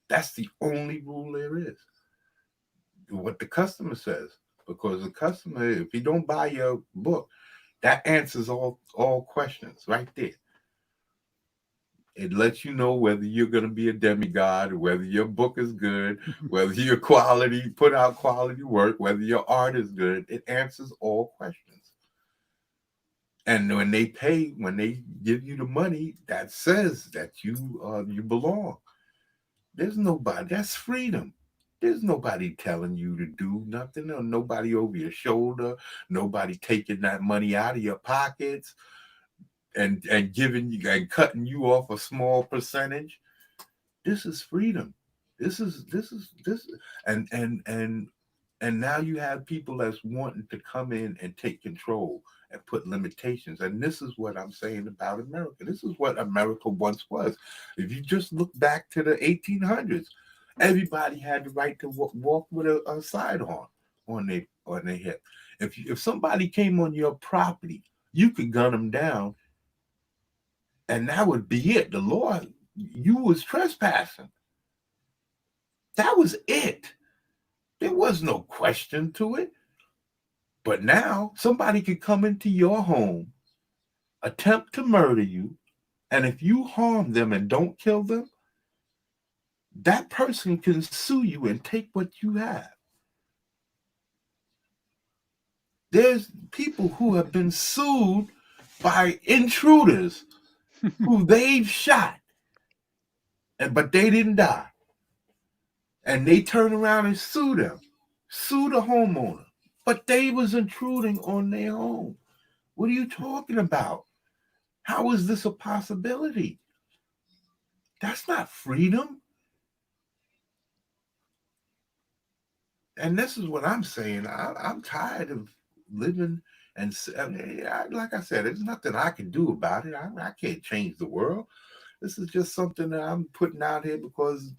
That's the only rule there is. What the customer says, because the customer, if he don't buy your book, that answers all questions right there. It lets you know whether you're going to be a demigod, whether your book is good, whether your put out quality work, whether your art is good. It answers all questions. And when they give you the money, that says that you belong. There's nobody. That's freedom. There's nobody telling you to do nothing. Or nobody over your shoulder. Nobody taking that money out of your pockets and giving you and cutting you off a small percentage. This is freedom. This is and and and and now you have people that's wanting to come in and take control and put limitations. And this is what I'm saying about America. This is what America once was. If you just look back to the 1800s, everybody had the right to walk with a sidearm on their hip. If somebody came on your property, you could gun them down, and that would be it. The law, you was trespassing. That was it. There was no question to it. But now somebody could come into your home, attempt to murder you, and if you harm them and don't kill them, that person can sue you and take what you have. There's people who have been sued by intruders who they've shot, but they didn't die. And they turn around and sue them, sue the homeowner, but they was intruding on their home. What are you talking about? How is this a possibility? That's not freedom. And this is what I'm saying. I'm tired of living and like I said, there's nothing I can do about it. I can't change the world. This is just something that I'm putting out here because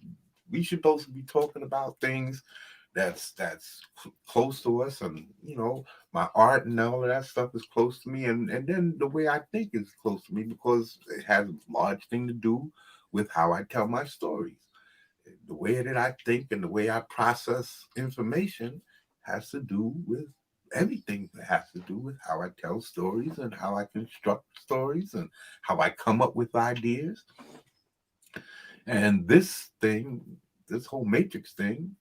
we should both be talking about things that's close to us, and my art and all of that stuff is close to me, and then the way I think is close to me because it has a large thing to do with how I tell my stories. The way that I think and the way I process information has to do with everything that has to do with how I tell stories and how I construct stories and how I come up with ideas. And this whole Matrix thing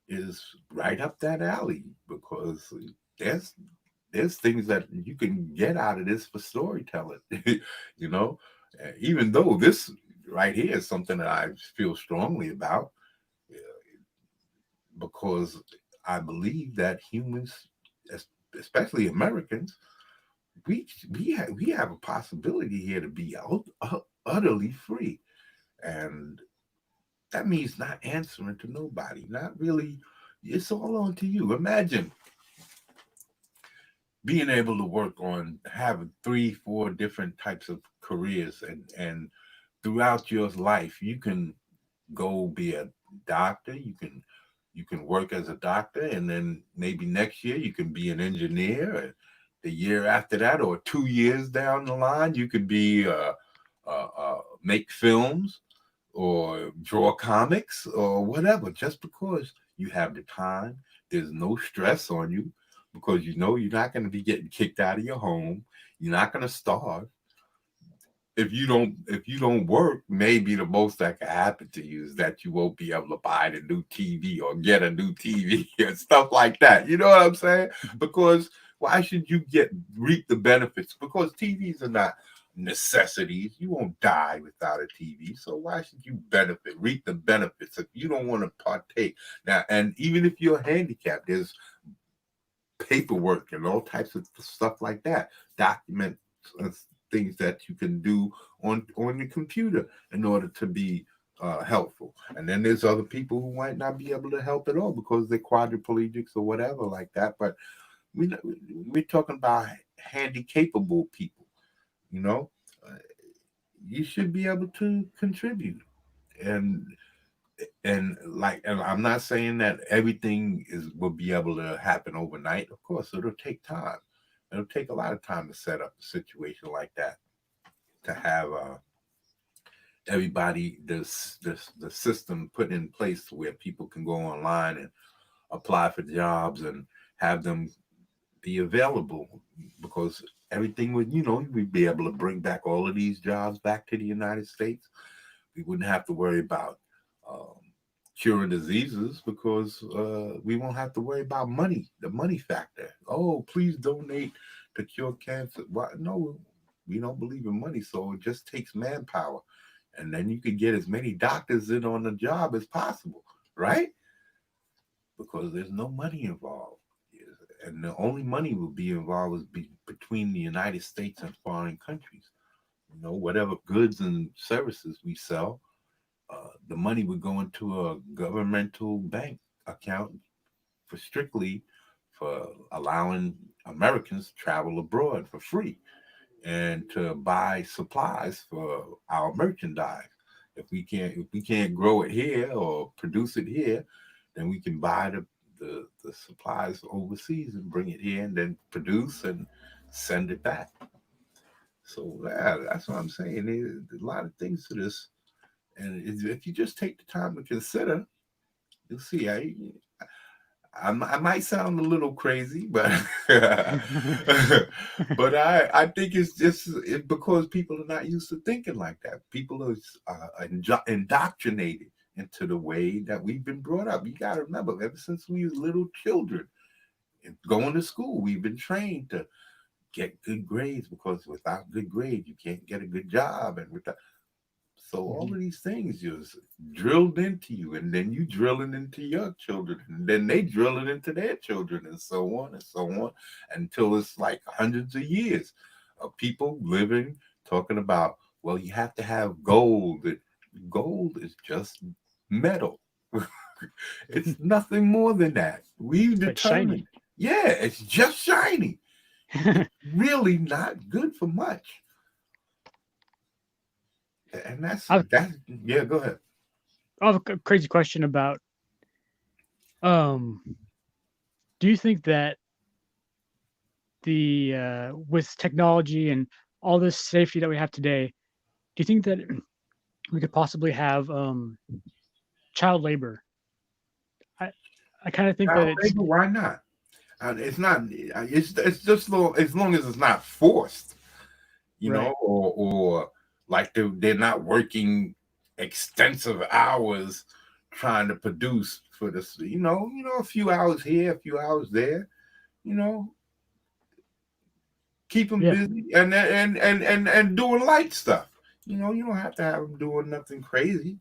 is right up that alley because there's things that you can get out of this for storytelling, even though this right here is something that I feel strongly about because I believe that humans, especially Americans, we have a possibility here to be utterly free, and that means not answering to nobody, not really. It's all on to you. Imagine being able to work on having 3-4 different types of careers, and throughout your life, you can go be a doctor. You can work as a doctor, and then maybe next year you can be an engineer. And the year after that, or 2 years down the line, you could be make films or draw comics or whatever. Just because you have the time, there's no stress on you because you're not going to be getting kicked out of your home. You're not going to starve. If you don't work, maybe the most that can happen to you is that you won't be able to buy the new TV or get a new TV and stuff like that. You know what I'm saying? Because why should you reap the benefits? Because TVs are not necessities. You won't die without a TV. So why should you reap the benefits if you don't want to partake? Now, and even if you're handicapped, there's paperwork and all types of stuff like that. Documents, things that you can do on the computer in order to be helpful. And then there's other people who might not be able to help at all because they're quadriplegics or whatever like that. But we're talking about handy-capable people. You should be able to contribute. And I'm not saying that everything will be able to happen overnight. Of course, it'll take time. It'll take a lot of time to set up a situation like that, to have everybody, the system put in place where people can go online and apply for jobs and have them be available, because everything would, we'd be able to bring back all of these jobs back to the United States. We wouldn't have to worry about curing diseases because we won't have to worry about money, the money factor. Oh, please donate to cure cancer. Why? No, we don't believe in money, so it just takes manpower, and then you could get as many doctors in on the job as possible, right? Because there's no money involved. And the only money will be involved is between the United States and foreign countries. Whatever goods and services we sell, the money would go into a governmental bank account for strictly for allowing Americans to travel abroad for free and to buy supplies for our merchandise. If we can't grow it here or produce it here, then we can buy the supplies overseas and bring it here and then produce and send it back. So yeah, that's what I'm saying. There's a lot of things to this, and if you just take the time to consider, you'll see. I might sound a little crazy, but but I think it's because people are not used to thinking like that. People are indoctrinated into the way that we've been brought up. You got to remember, ever since we were little children, going to school, we've been trained to get good grades, because without good grades, you can't get a good job, and so all of these things just drilled into you, and then you drilling into your children, and then they drilling into their children, and so on and so on, until it's like hundreds of years of people living, talking about, well, you have to have gold. Gold is just metal. It's nothing more than that. We've But shiny. determined. Yeah, it's just shiny. It's really not good for much. And that's yeah, go ahead. I have a crazy question about do you think that the with technology and all this safety that we have today, do you think that we could possibly have child labor? I kind of think that it's Why not? It's not. It's just as long as it's not forced, right. or like they're not working extensive hours trying to produce for this. A few hours here, a few hours there. You know, keep them Yeah. busy and doing light stuff. You don't have to have them doing nothing crazy.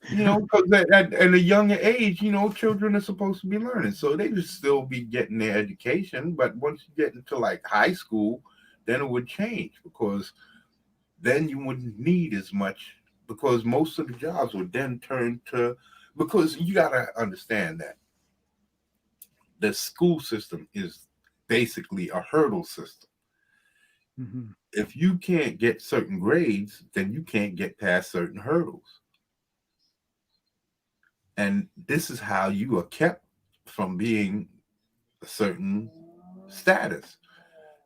Because at a younger age, children are supposed to be learning, so they would still be getting their education. But once you get into like high school, then it would change, because then you wouldn't need as much, because most of the jobs would then turn to, because you got to understand that the school system is basically a hurdle system. Mm-hmm. If you can't get certain grades, then you can't get past certain hurdles. And this is how you are kept from being a certain status.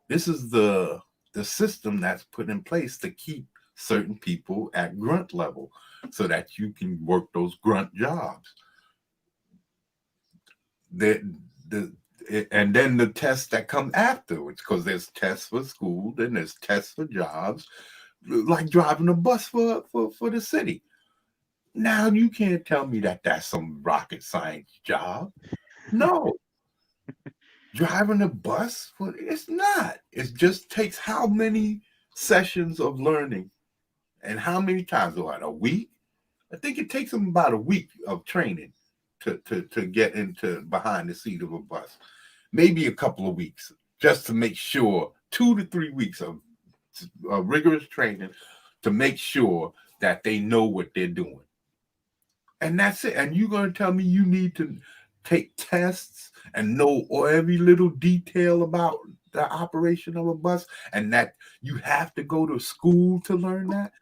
This is the system that's put in place to keep certain people at grunt level, so that you can work those grunt jobs. And then the tests that come afterwards, because there's tests for school, then there's tests for jobs, like driving a bus for the city. Now you can't tell me that that's some rocket science job. No. Driving a bus, it's not. It just takes how many sessions of learning, and how many times? What, a week? I think it takes them about a week of training to get into behind the seat of a bus. Maybe a couple of weeks, just to make sure, 2 to 3 weeks of rigorous training to make sure that they know what they're doing. And that's it. And you're going to tell me you need to take tests and know every little detail about the operation of a bus, and that you have to go to school to learn that?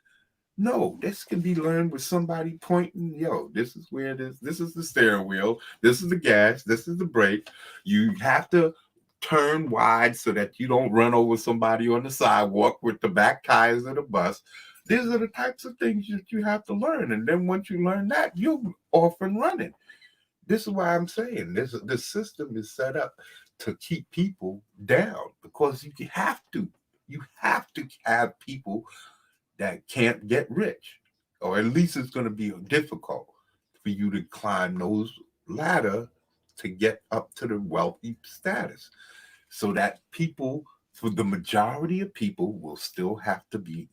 No, this can be learned with somebody pointing, this is where this is the steering wheel, this is the gas, this is the brake. You have to turn wide so that you don't run over somebody on the sidewalk with the back tires of the bus. These are the types of things that you have to learn. And then once you learn that, you're off and running. This is why I'm saying this system is set up to keep people down, because you have to have people that can't get rich, or at least it's going to be difficult for you to climb those ladder to get up to the wealthy status, so that people for the majority of people will still have to be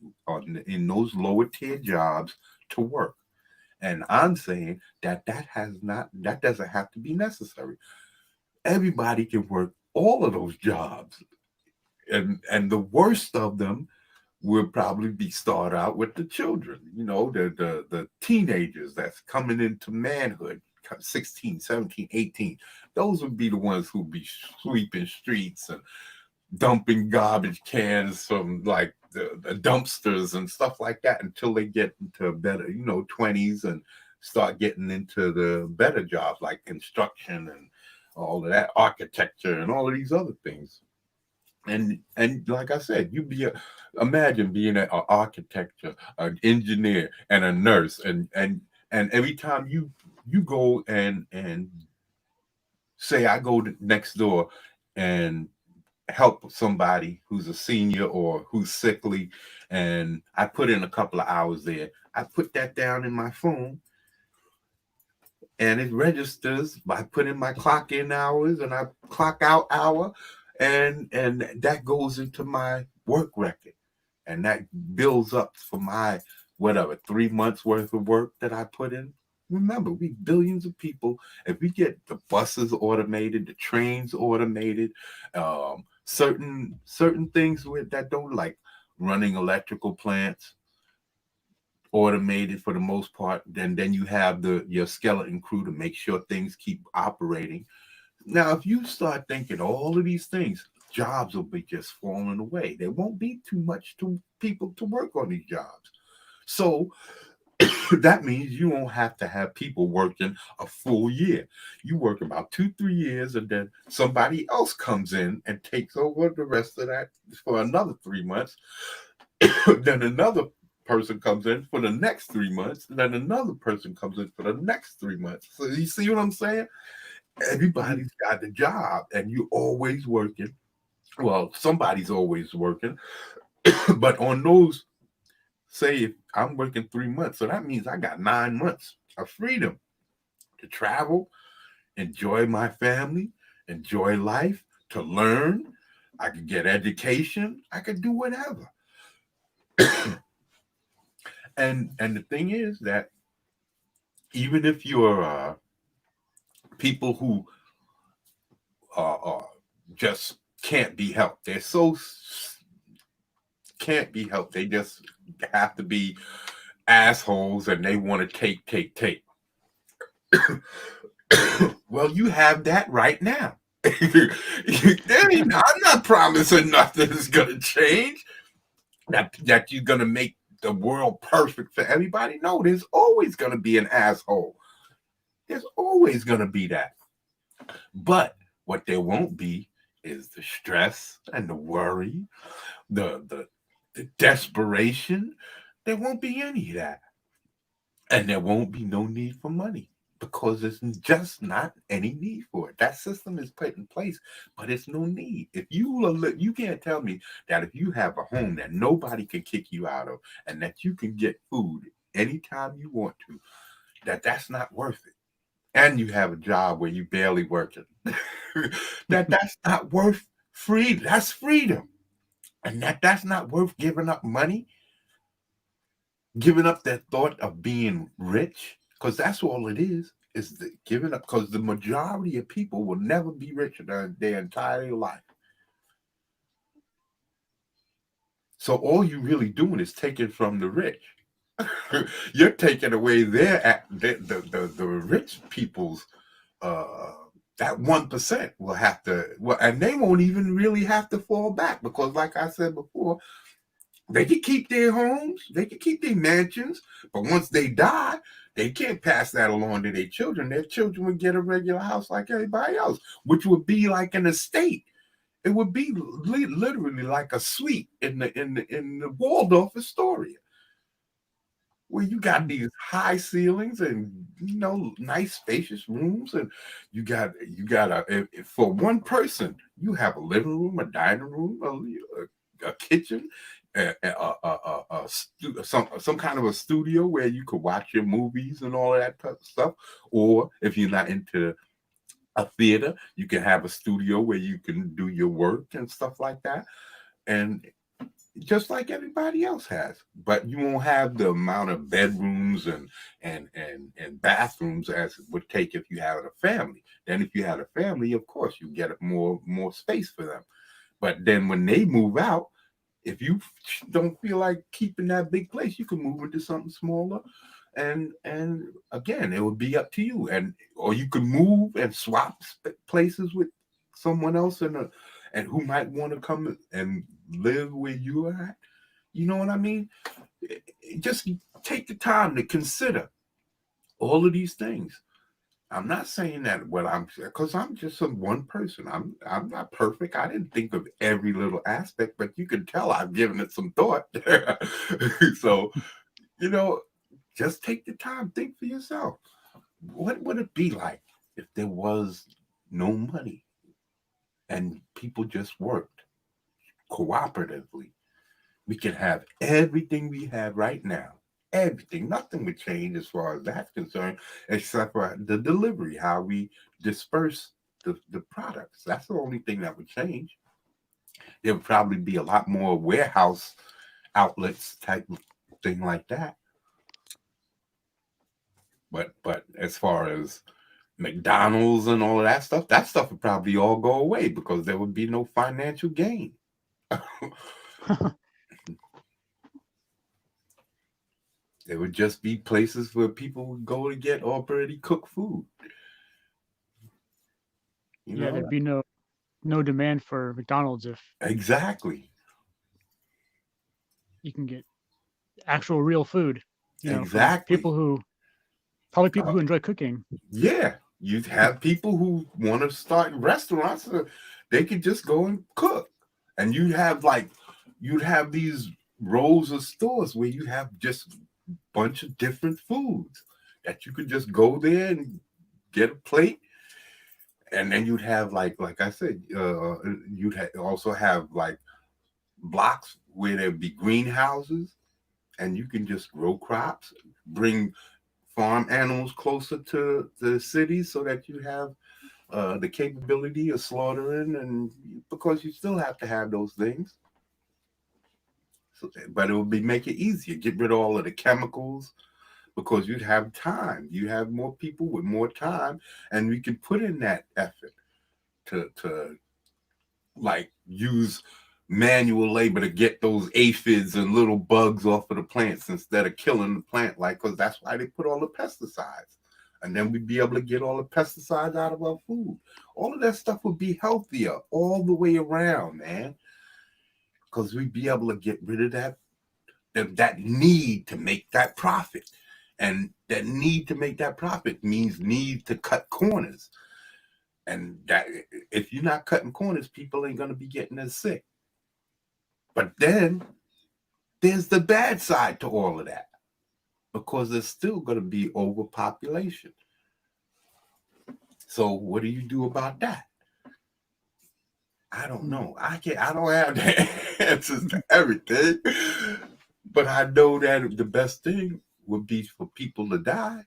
in those lower tier jobs to work. And I'm saying that that doesn't have to be necessary. Everybody can work all of those jobs. And the worst of them will probably be start out with the children, the teenagers that's coming into manhood, 16, 17, 18. Those would be the ones who be sweeping streets and dumping garbage cans from like the dumpsters and stuff like that until they get into better, 20s and start getting into the better jobs like construction and all of that, architecture and all of these other things. And like I said, imagine being an architecture, an engineer, and a nurse, and every time you go and say I go next door and help somebody who's a senior or who's sickly, and I put in a couple of hours there, I put that down in my phone, and it registers by putting my clock in hours and I clock out hour. And that goes into my work record, and that builds up for my 3 months worth of work that I put in. Remember, we billions of people. If we get the buses automated, the trains automated, certain things that don't, like running electrical plants, automated for the most part, then you have your skeleton crew to make sure things keep operating. Now, if you start thinking all of these things, jobs will be just falling away. There won't be too much people to work on these jobs. So that means you won't have to have people working a full year. You work about 2-3 years, and then somebody else comes in and takes over the rest of that for another 3 months. Then another person comes in for the next 3 months, and then another person comes in for the next 3 months. So you see what I'm saying? Everybody's got a job, and you're always working. Well, somebody's always working. But on those, say if I'm working 3 months, so that means I got 9 months of freedom to travel, enjoy my family, enjoy life, to learn. I could get education. I could do whatever. And the thing is that even if you're people who just can't be helped. They're so can't be helped. They just have to be assholes, and they want to take. Well, you have that right now. I'm not promising nothing is going to change. That you're going to make the world perfect for everybody. No, there's always going to be an asshole. There's always going to be that. But what there won't be is the stress and the worry, the desperation. There won't be any of that. And there won't be no need for money, because there's just not any need for it. That system is put in place, but it's no need. If you can't tell me that if you have a home that nobody can kick you out of, and that you can get food anytime you want to, that's not worth it. And you have a job where you barely working. That's not worth freedom. That's freedom. And that's not worth giving up money, giving up that thought of being rich, because that's all it is the giving up, because the majority of people will never be rich in their entire life. So all you really doing is taking from the rich. You're taking away the rich people's that 1% will have to, and they won't even really have to fall back, because like I said before, they can keep their homes, they can keep their mansions, but once they die, they can't pass that along to their children. Their children would get a regular house like everybody else, which would be like an estate. It would be literally like a suite in the Waldorf Astoria, where you got these high ceilings and nice spacious rooms, and you got for one person you have a living room, a dining room, a kitchen, some kind of a studio where you could watch your movies and all of that type of stuff. Or if you're not into a theater, you can have a studio where you can do your work and stuff like that. and just like everybody else has, but you won't have the amount of bedrooms and bathrooms as it would take if you had a family. Then if you had a family, of course you get more space for them. But then when they move out, if you don't feel like keeping that big place, you can move into something smaller. And again, it would be up to you. And or you could move and swap places with someone else and who might want to come and live where you are at. You know what I mean? Just take the time to consider all of these things. I'm not saying that because I'm just one person. I'm not perfect. I didn't think of every little aspect, but you can tell I've given it some thought. So, just take the time, think for yourself. What would it be like if there was no money and people just worked cooperatively? We could have everything we have right now. Everything, nothing would change as far as that's concerned, except for the delivery, how we disperse the products. That's the only thing that would change. There would probably be a lot more warehouse outlets type of thing like that. But as far as McDonald's and all of that stuff would probably all go away because there would be no financial gain. There would just be places where people would go to get already cooked food. There'd be no demand for McDonald's if exactly you can get actual real food. Exactly. People who enjoy cooking. Yeah, you'd have people who want to start restaurants. They could just go and cook, and you'd have these rows of stores where you have just a bunch of different foods that you could just go there and get a plate. And then you'd have like I said, you'd also have like blocks where there'd be greenhouses, and you can just grow crops, bring farm animals closer to the cities so that you have the capability of slaughtering, and because you still have to have those things. So, but it would make it easier, get rid of all of the chemicals, because you'd have time. You have more people with more time, and we can put in that effort to like use manual labor to get those aphids and little bugs off of the plants instead of killing the plant, because that's why they put all the pesticides. And then we'd be able to get all the pesticides out of our food. All of that stuff would be healthier all the way around, man, because we'd be able to get rid of that need to make that profit. And that need to make that profit means need to cut corners. And that if you're not cutting corners, people ain't going to be getting as sick. But then there's the bad side to all of that, because there's still going to be overpopulation. So what do you do about that? I don't know. I don't have the answers to everything, but I know that the best thing would be for people to die.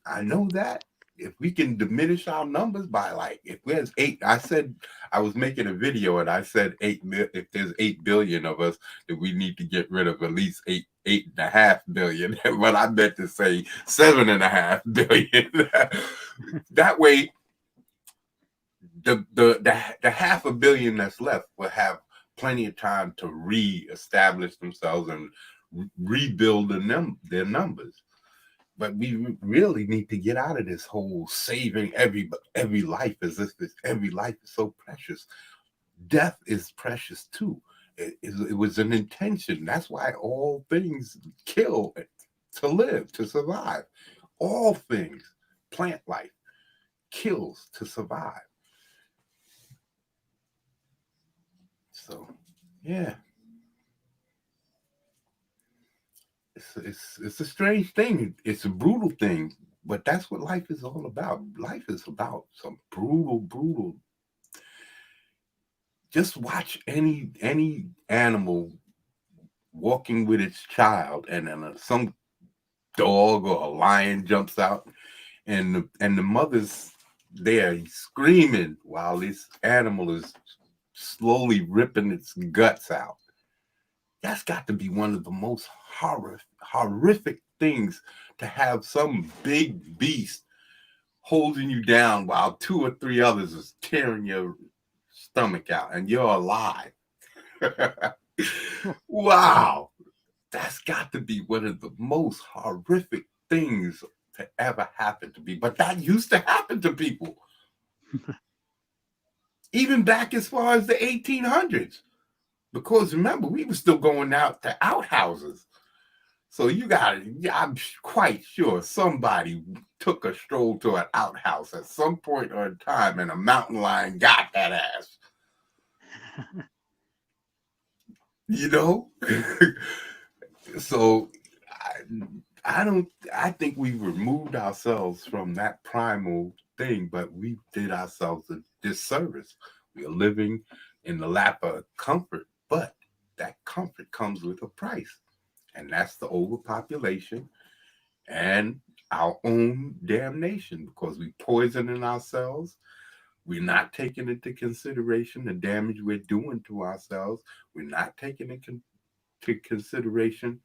I know that. If we can diminish our numbers by if there's 8, I said, I was making a video and I said 8, if there's 8 billion of us, then we need to get rid of at least 8.5 billion. But I meant to say 7.5 billion. That way, the 500 million that's left will have plenty of time to re-establish themselves and rebuild their numbers. But we really need to get out of this whole saving every life as if every life is so precious. Death is precious too. It was an intention. That's why all things kill to live, to survive. All things, plant life, kills to survive. So, yeah. It's a strange thing. It's a brutal thing, but that's what life is all about. Life is about some brutal. Just watch any animal walking with its child, and then some dog or a lion jumps out, and the mother's there screaming while this animal is slowly ripping its guts out. That's got to be one of the most horrific things, to have some big beast holding you down while 2 or 3 others is tearing your stomach out and you're alive. Wow. That's got to be one of the most horrific things to ever happen to me. But that used to happen to people. Even back as far as the 1800s. Because remember, we were still going out to outhouses. So I'm quite sure somebody took a stroll to an outhouse at some point or time, and a mountain lion got that ass. You know? So I think we've removed ourselves from that primal thing, but we did ourselves a disservice. We are living in the lap of comfort, but that comfort comes with a price. And that's the overpopulation and our own damnation, because we poisoning ourselves. We're not taking into consideration the damage we're doing to ourselves. We're not taking into consideration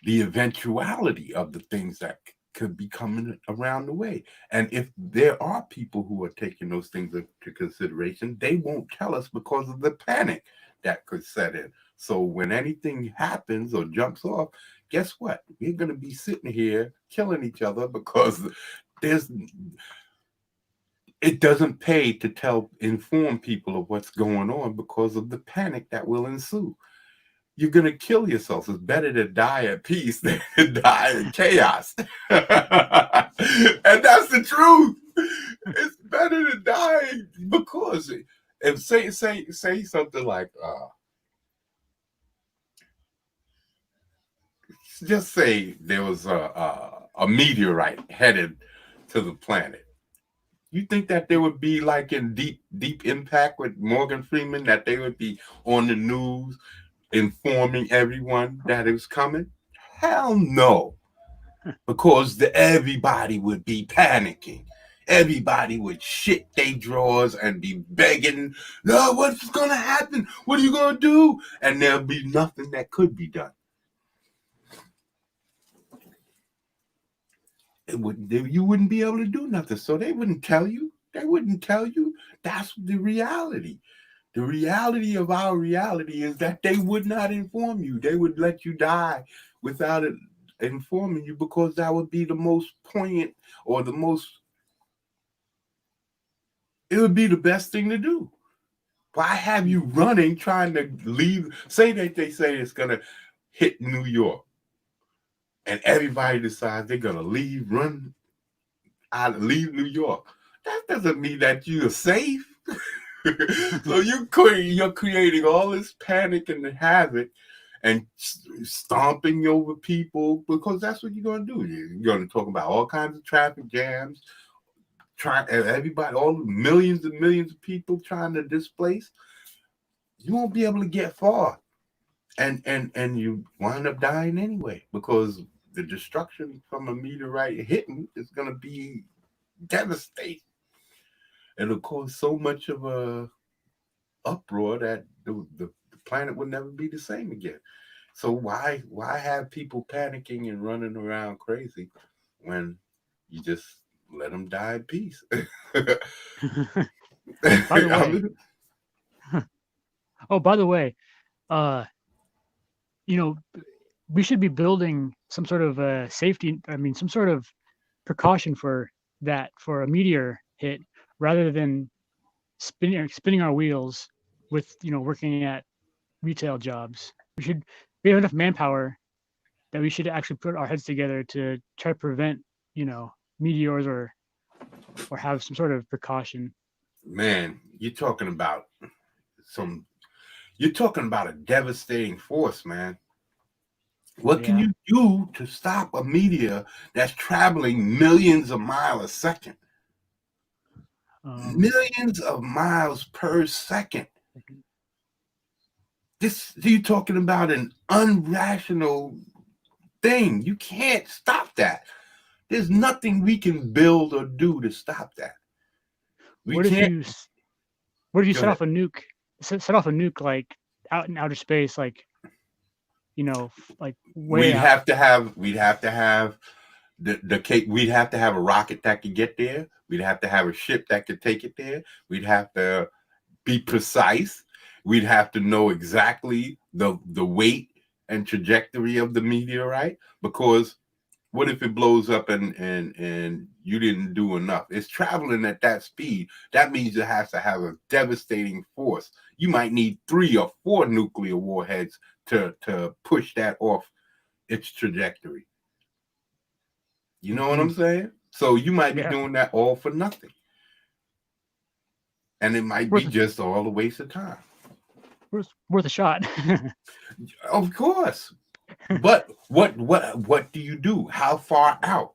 the eventuality of the things that could be coming around the way. And if there are people who are taking those things into consideration, they won't tell us because of the panic that could set in. So when anything happens or jumps off, guess what? We're going to be sitting here killing each other, because it doesn't pay to inform people of what's going on because of the panic that will ensue. You're going to kill yourself. It's better to die at peace than to die in chaos. And that's the truth. It's better to die, because if say something like, just say there was a meteorite headed to the planet. You think that they would be like in deep impact with Morgan Freeman, that they would be on the news informing everyone that it was coming? Hell no. Because everybody would be panicking. Everybody would shit their drawers and be begging, no, what's going to happen? What are you going to do? And there'll be nothing that could be done. You wouldn't be able to do nothing. So they wouldn't tell you. They wouldn't tell you. That's the reality. The reality of our reality is that they would not inform you. They would let you die without it informing you, because that would be the most poignant, or it would be the best thing to do. Why have you running, trying to leave? Say that they say it's going to hit New York, and everybody decides they're going to leave New York. That doesn't mean that you're safe. So you're creating all this panic and havoc and stomping over people, because that's what you're going to do. You're going to talk about all kinds of traffic jams, everybody, all the millions and millions of people trying to displace. You won't be able to get far. And you wind up dying anyway, because the destruction from a meteorite hitting is going to be devastating. It'll cause so much of a uproar that the planet will never be the same again. So why have people panicking and running around crazy when you just let them die in peace? By the way, we should be building some sort of safety. I mean, some sort of precaution for a meteor hit, rather than spinning our wheels with working at retail jobs. We have enough manpower that we should actually put our heads together to try to prevent meteors, or have some sort of precaution. Man, you're talking about a devastating force, man. What can you do to stop a meteor that's traveling millions of miles a second? Millions of miles per second. You're talking about an irrational thing. You can't stop that. There's nothing we can build or do to stop that. What if you Go set ahead. off a nuke? Set off a nuke like out in outer space, like like way We'd out. have to have we'd have to have a rocket that could get there. We'd have to have a ship that could take it there. We'd have to be precise. We'd have to know exactly the weight and trajectory of the meteorite, because what if it blows up and you didn't do enough? It's traveling at that speed. That means it has to have a devastating force. You might need 3 or 4 nuclear warheads to push that off its trajectory. You know what I'm saying? So you might be doing that all for nothing. And it might be just all a waste of time. Worth a shot. Of course. But what do you do? How far out?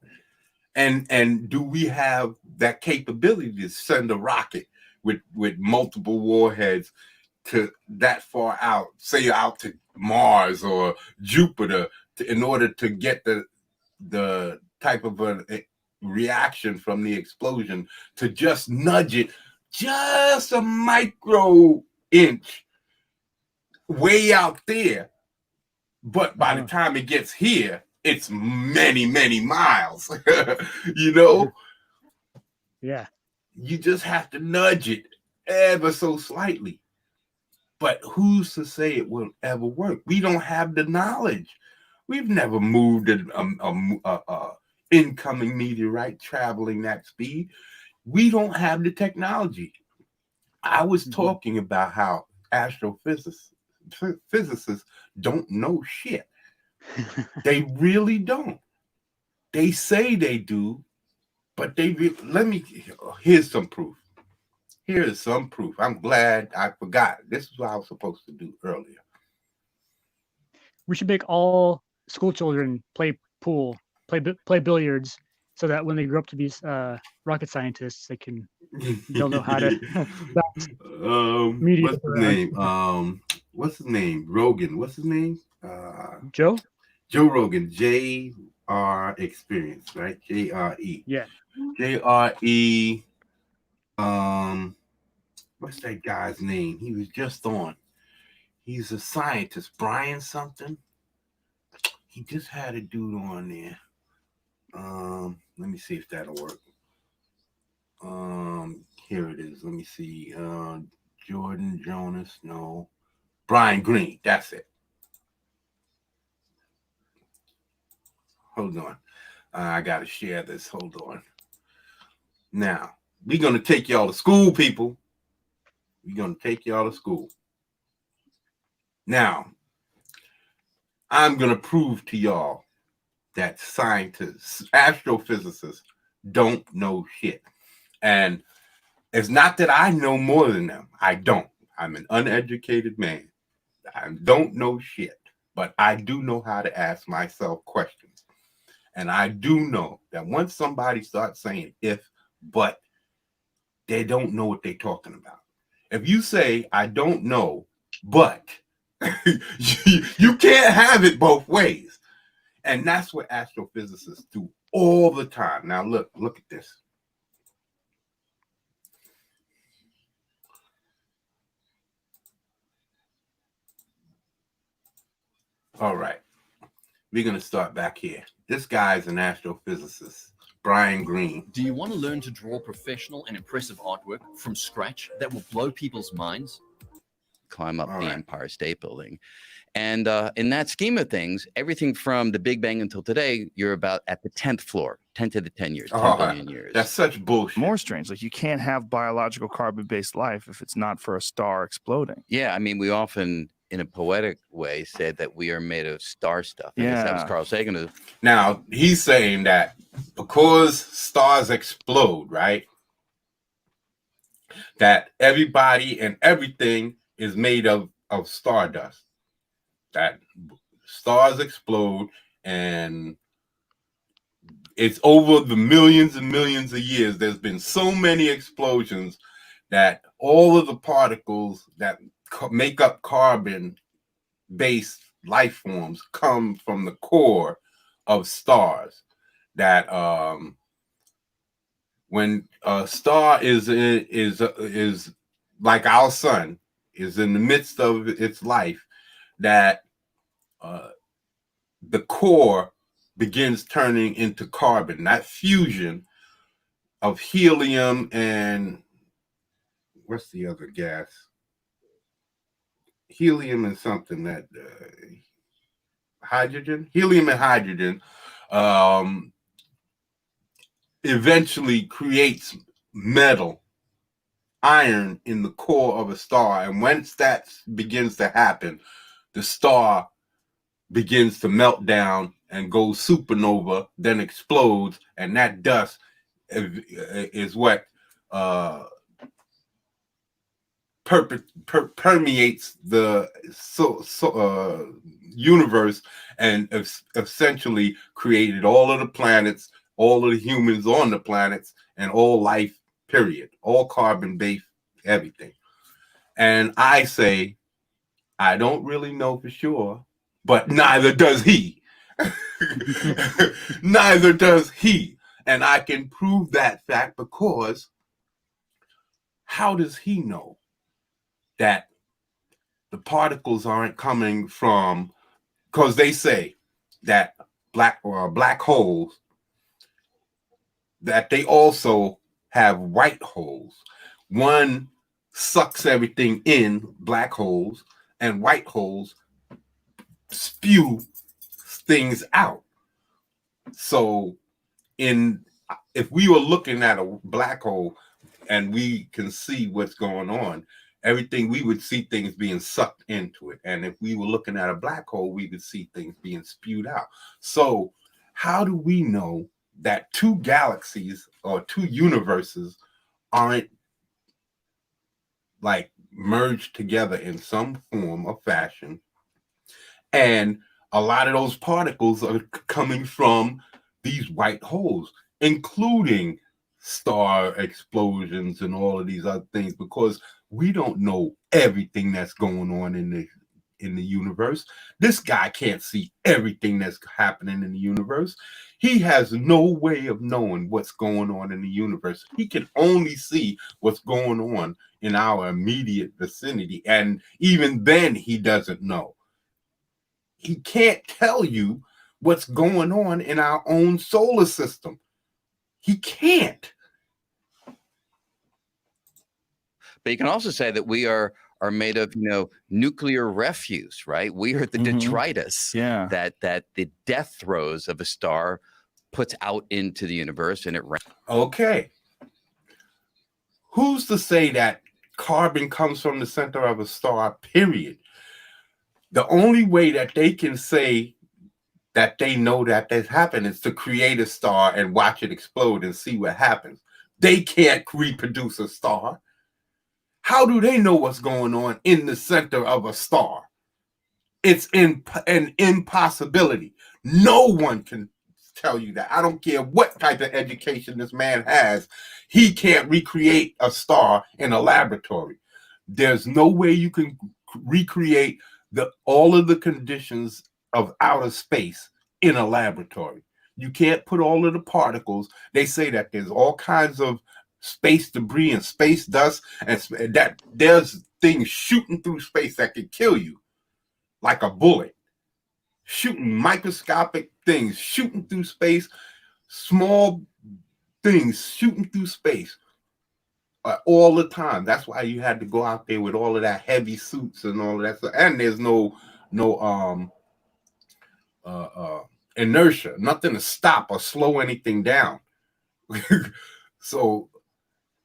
And do we have that capability to send a rocket with multiple warheads to that far out, say out to Mars or Jupiter, in order to get the type of a reaction from the explosion to just nudge it just a micro inch way out there? But by the time it gets here, it's many, many miles. Yeah. You just have to nudge it ever so slightly. But who's to say it will ever work? We don't have the knowledge. We've never moved an incoming meteorite traveling that speed. We don't have the technology. I was talking about how astrophysicists don't know shit. They really don't. They say they do, but here's some proof. Here is some proof. I'm glad I forgot. This is what I was supposed to do earlier. We should make all school children play pool, play billiards, so that when they grow up to be rocket scientists, they'll know how to. What's his name? Rogan. What's his name? Joe Rogan. JR Experience, right? JRE. Yeah. JRE. What's that guy's name? He was just on. He's a scientist, Brian something. He just had a dude on there. Let me see if that'll work. Here it is. Let me see. Jordan Jonas, no. Brian Green, that's it. Hold on. I gotta share this. Hold on. Now, we're gonna take y'all to school, people. We're gonna take y'all to school. Now, I'm gonna prove to y'all that scientists, astrophysicists, don't know shit. And it's not that I know more than them. I don't. I'm an uneducated man. I don't know shit, but I do know how to ask myself questions. And I do know that once somebody starts saying if, but, they don't know what they're talking about. If you say, I don't know, but, you can't have it both ways. And that's what astrophysicists do all the time. Now, look at this. All right. We're going to start back here. This guy's an astrophysicist, Brian Green. Do you want to learn to draw professional and impressive artwork from scratch that will blow people's minds? Climb up the Empire State Building. And in that scheme of things, everything from the Big Bang until today, you're about at the 10th floor, 10 to the 10 years, 10 billion years. That's such bullshit. More strange. Like, you can't have biological carbon-based life if it's not for a star exploding. Yeah, I mean, we often, in a poetic way, said that we are made of star stuff. I guess that was Carl Sagan. Now, he's saying that because stars explode, right, that everybody and everything is made of stardust. That stars explode, and it's over the millions and millions of years. There's been so many explosions that all of the particles that make up carbon-based life forms come from the core of stars. That when a star is like our sun is in the midst of its life, that the core begins turning into carbon. That fusion of helium and what's the other gas? Helium and something that hydrogen, helium and hydrogen eventually creates metal, iron in the core of a star. And once that begins to happen, the star begins to melt down and goes supernova, then explodes, and that dust is what permeates the universe, and essentially created all of the planets, all of the humans on the planets, and all life, period, all carbon-based, everything. And I say, I don't really know for sure, but neither does he. Neither does he. And I can prove that fact because how does he know that the particles aren't coming from, because they say that black holes, that they also have white holes. One sucks everything in, black holes, and white holes spew things out. So if we were looking at a black hole and we can see what's going on, everything, we would see things being sucked into it. And if we were looking at a black hole, we would see things being spewed out. So how do we know that two galaxies or two universes aren't like merged together in some form or fashion? And a lot of those particles are coming from these white holes, including star explosions and all of these other things, because we don't know everything that's going on in the universe. This guy can't see everything that's happening in the universe. He has no way of knowing what's going on in the universe. He can only see what's going on in our immediate vicinity. And even then, he doesn't know. He can't tell you what's going on in our own solar system. He can't. But you can also say that we are made of, nuclear refuse, right? We are the detritus that the death throes of a star puts out into the universe, and it. Okay. Who's to say that carbon comes from the center of a star, period? The only way that they can say that they know that this happened is to create a star and watch it explode and see what happens. They can't reproduce a star. How do they know what's going on in the center of a star? It's an impossibility. No one can tell you that. I don't care what type of education this man has. He can't recreate a star in a laboratory. There's no way you can recreate all of the conditions of outer space in a laboratory. You can't put all of the particles. They say that there's all kinds of space debris and space dust, and that there's things shooting through space that could kill you, like a bullet. Shooting microscopic things, shooting through space, small things shooting through space all the time. That's why you had to go out there with all of that heavy suits and all of that stuff. And there's no inertia, nothing to stop or slow anything down. So,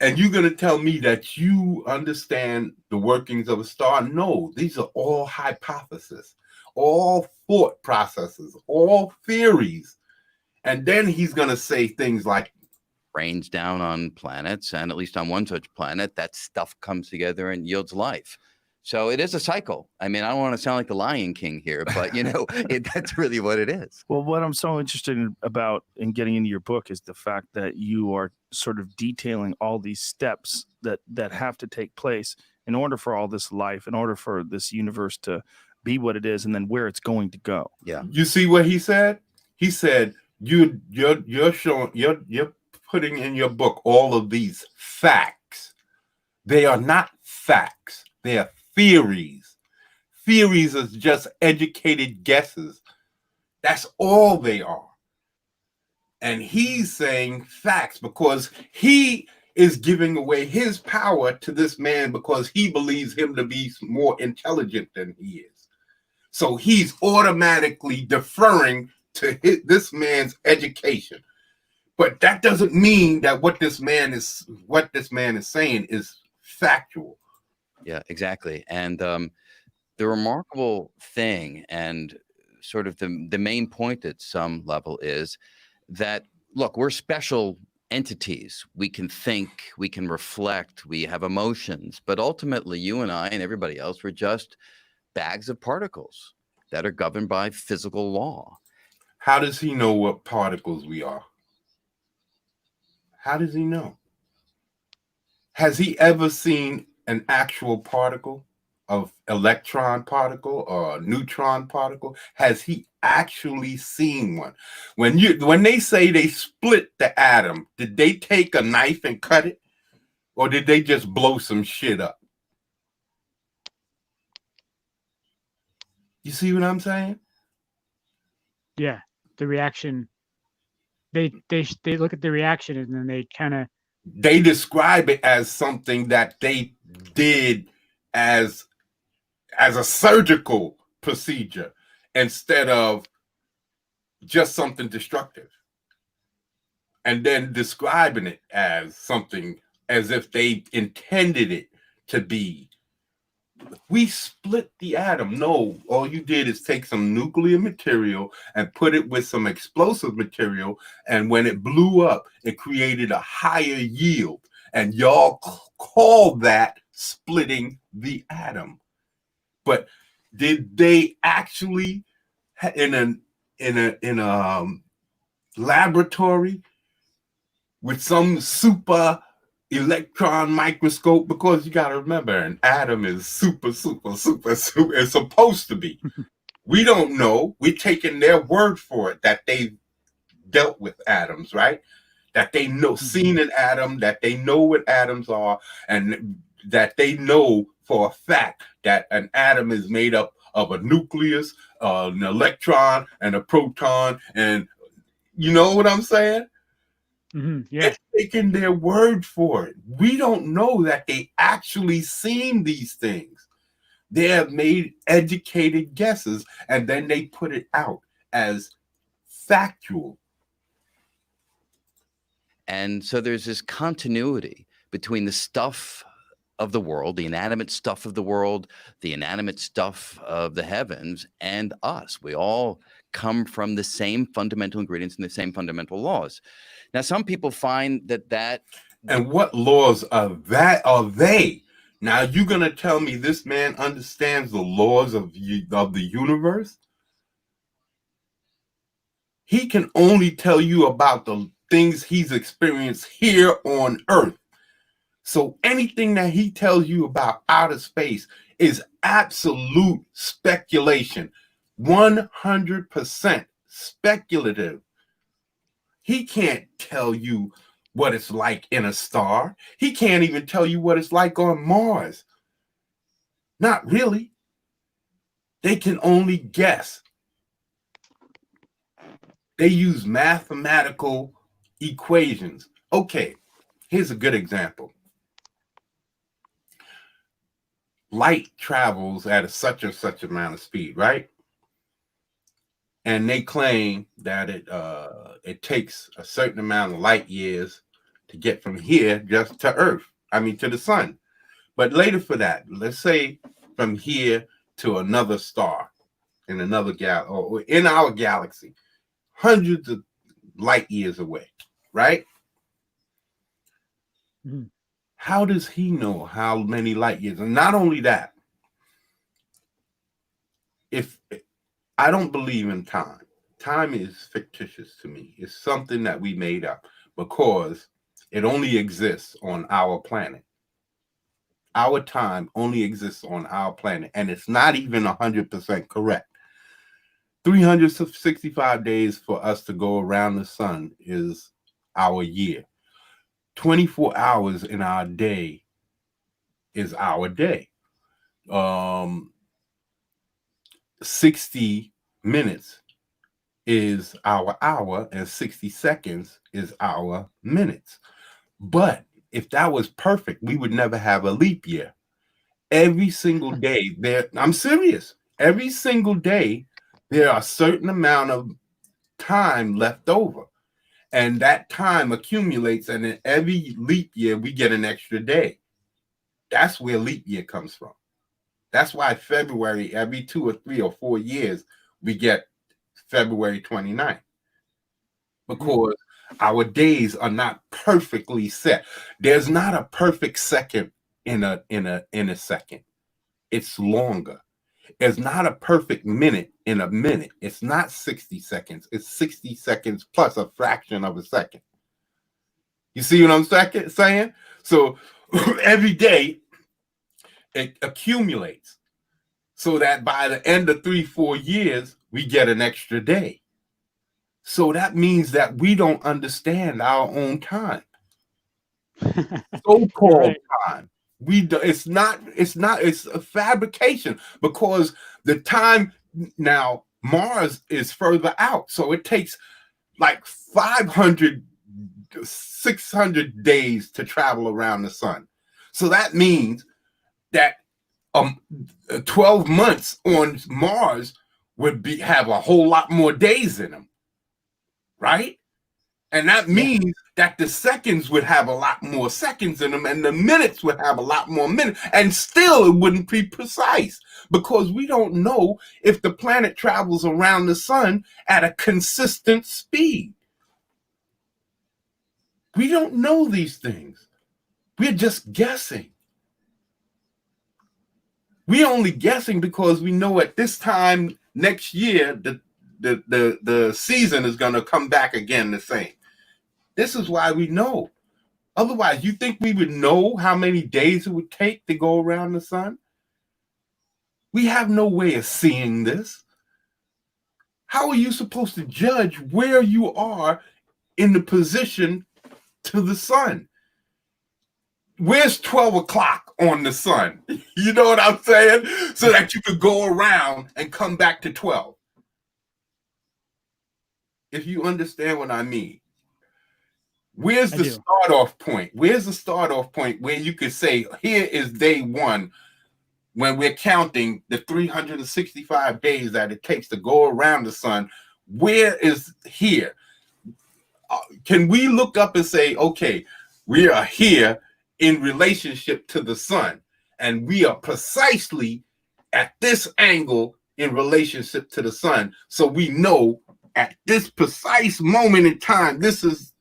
and you're going to tell me that you understand the workings of a star? No, these are all hypotheses, all thought processes, all theories. And then he's going to say things like, rains down on planets, and at least on one such planet, that stuff comes together and yields life. So it is a cycle. I mean, I don't want to sound like the Lion King here, but that's really what it is. Well, what I'm so interested in getting into your book is the fact that you are sort of detailing all these steps that have to take place in order for all this life, in order for this universe to be what it is, and then where it's going to go. Yeah. You see what he said? He said you're putting in your book all of these facts They are not facts. They are theories. Theories is just educated guesses. That's all they are. And he's saying facts because he is giving away his power to this man because he believes him to be more intelligent than he is. So he's automatically deferring to this man's education. But that doesn't mean that what this man is saying is factual. Yeah, exactly. And the remarkable thing, and sort of the main point at some level, is that, look, we're special entities. We can think, we can reflect, we have emotions, but ultimately you and I and everybody else, we're just bags of particles that are governed by physical law. How does he know what particles we are? How does he know? Has he ever seen an actual particle, of electron particle or neutron particle? Has he actually seen one? When they say they split the atom, did they take a knife and cut it? Or did they just blow some shit up? You see what I'm saying? Yeah, the reaction. They look at the reaction and then they describe it as something that they did as a surgical procedure instead of just something destructive, and then describing it as something as if they intended it to be. We split the atom. No, all you did is take some nuclear material and put it with some explosive material, and when it blew up, it created a higher yield, and y'all call that splitting the atom. But did they actually, in a laboratory with some super electron microscope, because you got to remember, an atom is super. It's supposed to be. We don't know. We're taking their word for it that they dealt with atoms, right? That they know, seen an atom, that they know what atoms are, and that they know for a fact that an atom is made up of a nucleus, an electron, and a proton, and you know what I'm saying? Yeah. It's taking their word for it. We don't know that they actually seen these things. They have made educated guesses, and then they put it out as factual. And so there's this continuity between the stuff of the world, the inanimate stuff of the world, the inanimate stuff of the heavens, and us. We all come from the same fundamental ingredients and the same fundamental laws. Now, some people find that and what laws are they? Now, you're going to tell me this man understands the laws of the universe? He can only tell you about the things he's experienced here on Earth. So anything that he tells you about outer space is absolute speculation, 100% speculative. He can't tell you what it's like in a star. He can't even tell you what it's like on Mars. Not really. They can only guess. They use mathematical equations. Okay, here's a good example. Light travels at a such and such amount of speed, right? And they claim that it takes a certain amount of light years to get from here just to Earth. I mean, to the sun. But later for that, let's say from here to another star in another or in our galaxy, hundreds of light years away, right? Mm-hmm. How does he know how many light years? And not only that, if I don't believe in time. Time is fictitious to me. It's something that we made up because it only exists on our planet. Our time only exists on our planet, and it's not even 100% correct. 365 days for us to go around the sun is our year. 24 hours in our day is our day. 60 minutes is our hour, and 60 seconds is our minutes. But if that was perfect, we would never have a leap year. Every single day I'm serious. Every single day, there are a certain amount of time left over. And that time accumulates, and in every leap year, we get an extra day. That's where leap year comes from. That's why February, every 2 or 3 or 4 years, we get February 29th. Because our days are not perfectly set. There's not a perfect second in a second. It's longer. There's not a perfect minute in a minute. It's not 60 seconds. It's 60 seconds plus a fraction of a second. You see what I'm saying? So every day it accumulates so that by the end of 3-4 years, we get an extra day. So that means that we don't understand our own time. So-called time. It's a fabrication, because the time now, Mars is further out. So it takes like 500, 600 days to travel around the sun. So that means that 12 months on Mars would have a whole lot more days in them, right? And that means that the seconds would have a lot more seconds in them, and the minutes would have a lot more minutes, and still it wouldn't be precise, because we don't know if the planet travels around the sun at a consistent speed. We don't know these things. We're just guessing. We're only guessing because we know at this time next year the season is going to come back again the same. This is why we know. Otherwise, you think we would know how many days it would take to go around the sun? We have no way of seeing this. How are you supposed to judge where you are in the position to the sun? Where's 12 o'clock on the sun? You know what I'm saying? So that you could go around and come back to 12. If you understand what I mean. Where's the start-off point? Where's the start-off point where you could say, here is day one, when we're counting the 365 days that it takes to go around the sun? Where is here? Can we look up and say, okay, we are here in relationship to the sun, and we are precisely at this angle in relationship to the sun, so we know at this precise moment in time, this is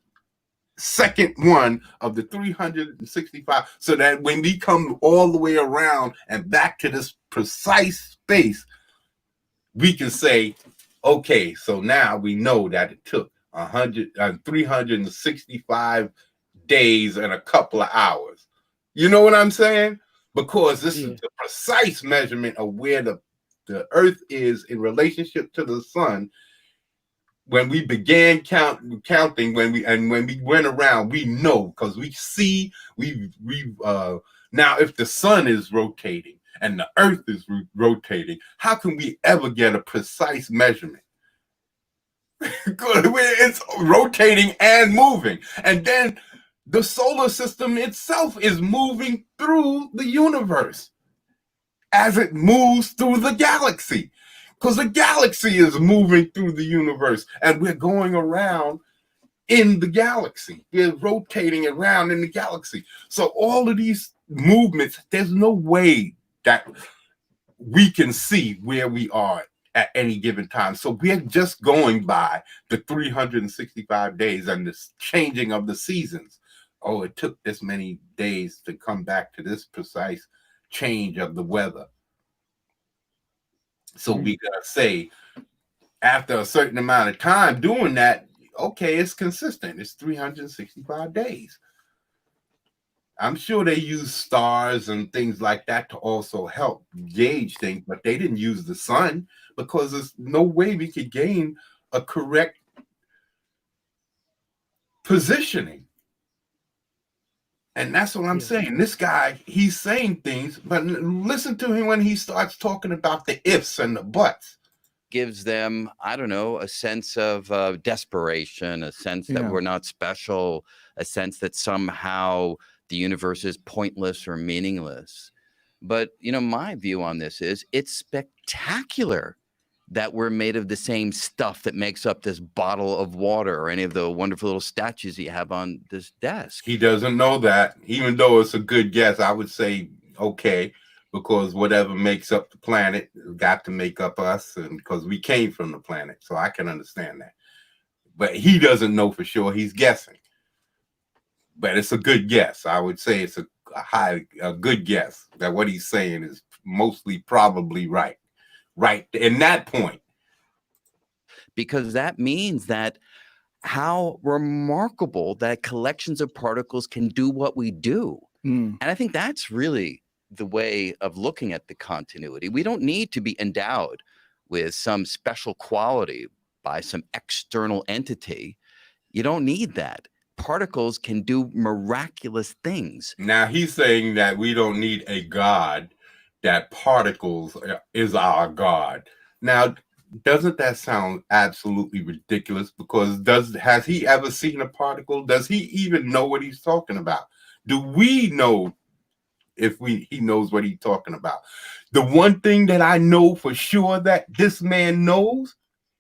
second one of the 365, so that when we come all the way around and back to this precise space, we can say, okay, so now we know that it took 365 days and a couple of hours. You know what I'm saying? Because this is the precise measurement of where the earth is in relationship to the sun. When we began counting, when we went around, we know, because we see, now if the sun is rotating and the earth is rotating, how can we ever get a precise measurement? It's rotating and moving. And then the solar system itself is moving through the universe as it moves through the galaxy. Because the galaxy is moving through the universe, and we're going around in the galaxy. We're rotating around in the galaxy. So all of these movements, there's no way that we can see where we are at any given time. So we're just going by the 365 days and the changing of the seasons. Oh, it took this many days to come back to this precise change of the weather. So we gotta say, after a certain amount of time doing that, okay, it's consistent. It's 365 days. I'm sure they use stars and things like that to also help gauge things, but they didn't use the sun, because there's no way we could gain a correct positioning. And that's what I'm saying. This guy, he's saying things, but listen to him when he starts talking about the ifs and the buts. Gives them, I don't know, a sense of desperation, a sense that we're not special, a sense that somehow the universe is pointless or meaningless. But, you know, my view on this is it's spectacular that we're made of the same stuff that makes up this bottle of water or any of the wonderful little statues you have on this desk. He doesn't know that. Even though it's a good guess, I would say, okay, because whatever makes up the planet got to make up us, and because we came from the planet. So I can understand that. But he doesn't know for sure. He's guessing. But it's a good guess. I would say it's a good guess that what he's saying is mostly probably right. Right in that point. Because that means that how remarkable that collections of particles can do what we do. And I think that's really the way of looking at the continuity. We don't need to be endowed with some special quality by some external entity. You don't need that. Particles can do miraculous things. Now he's saying that we don't need a God, that particles is our God. Now, doesn't that sound absolutely ridiculous? Because has he ever seen a particle? Does he even know what he's talking about? Do we know if he knows what he's talking about? The one thing that I know for sure that this man knows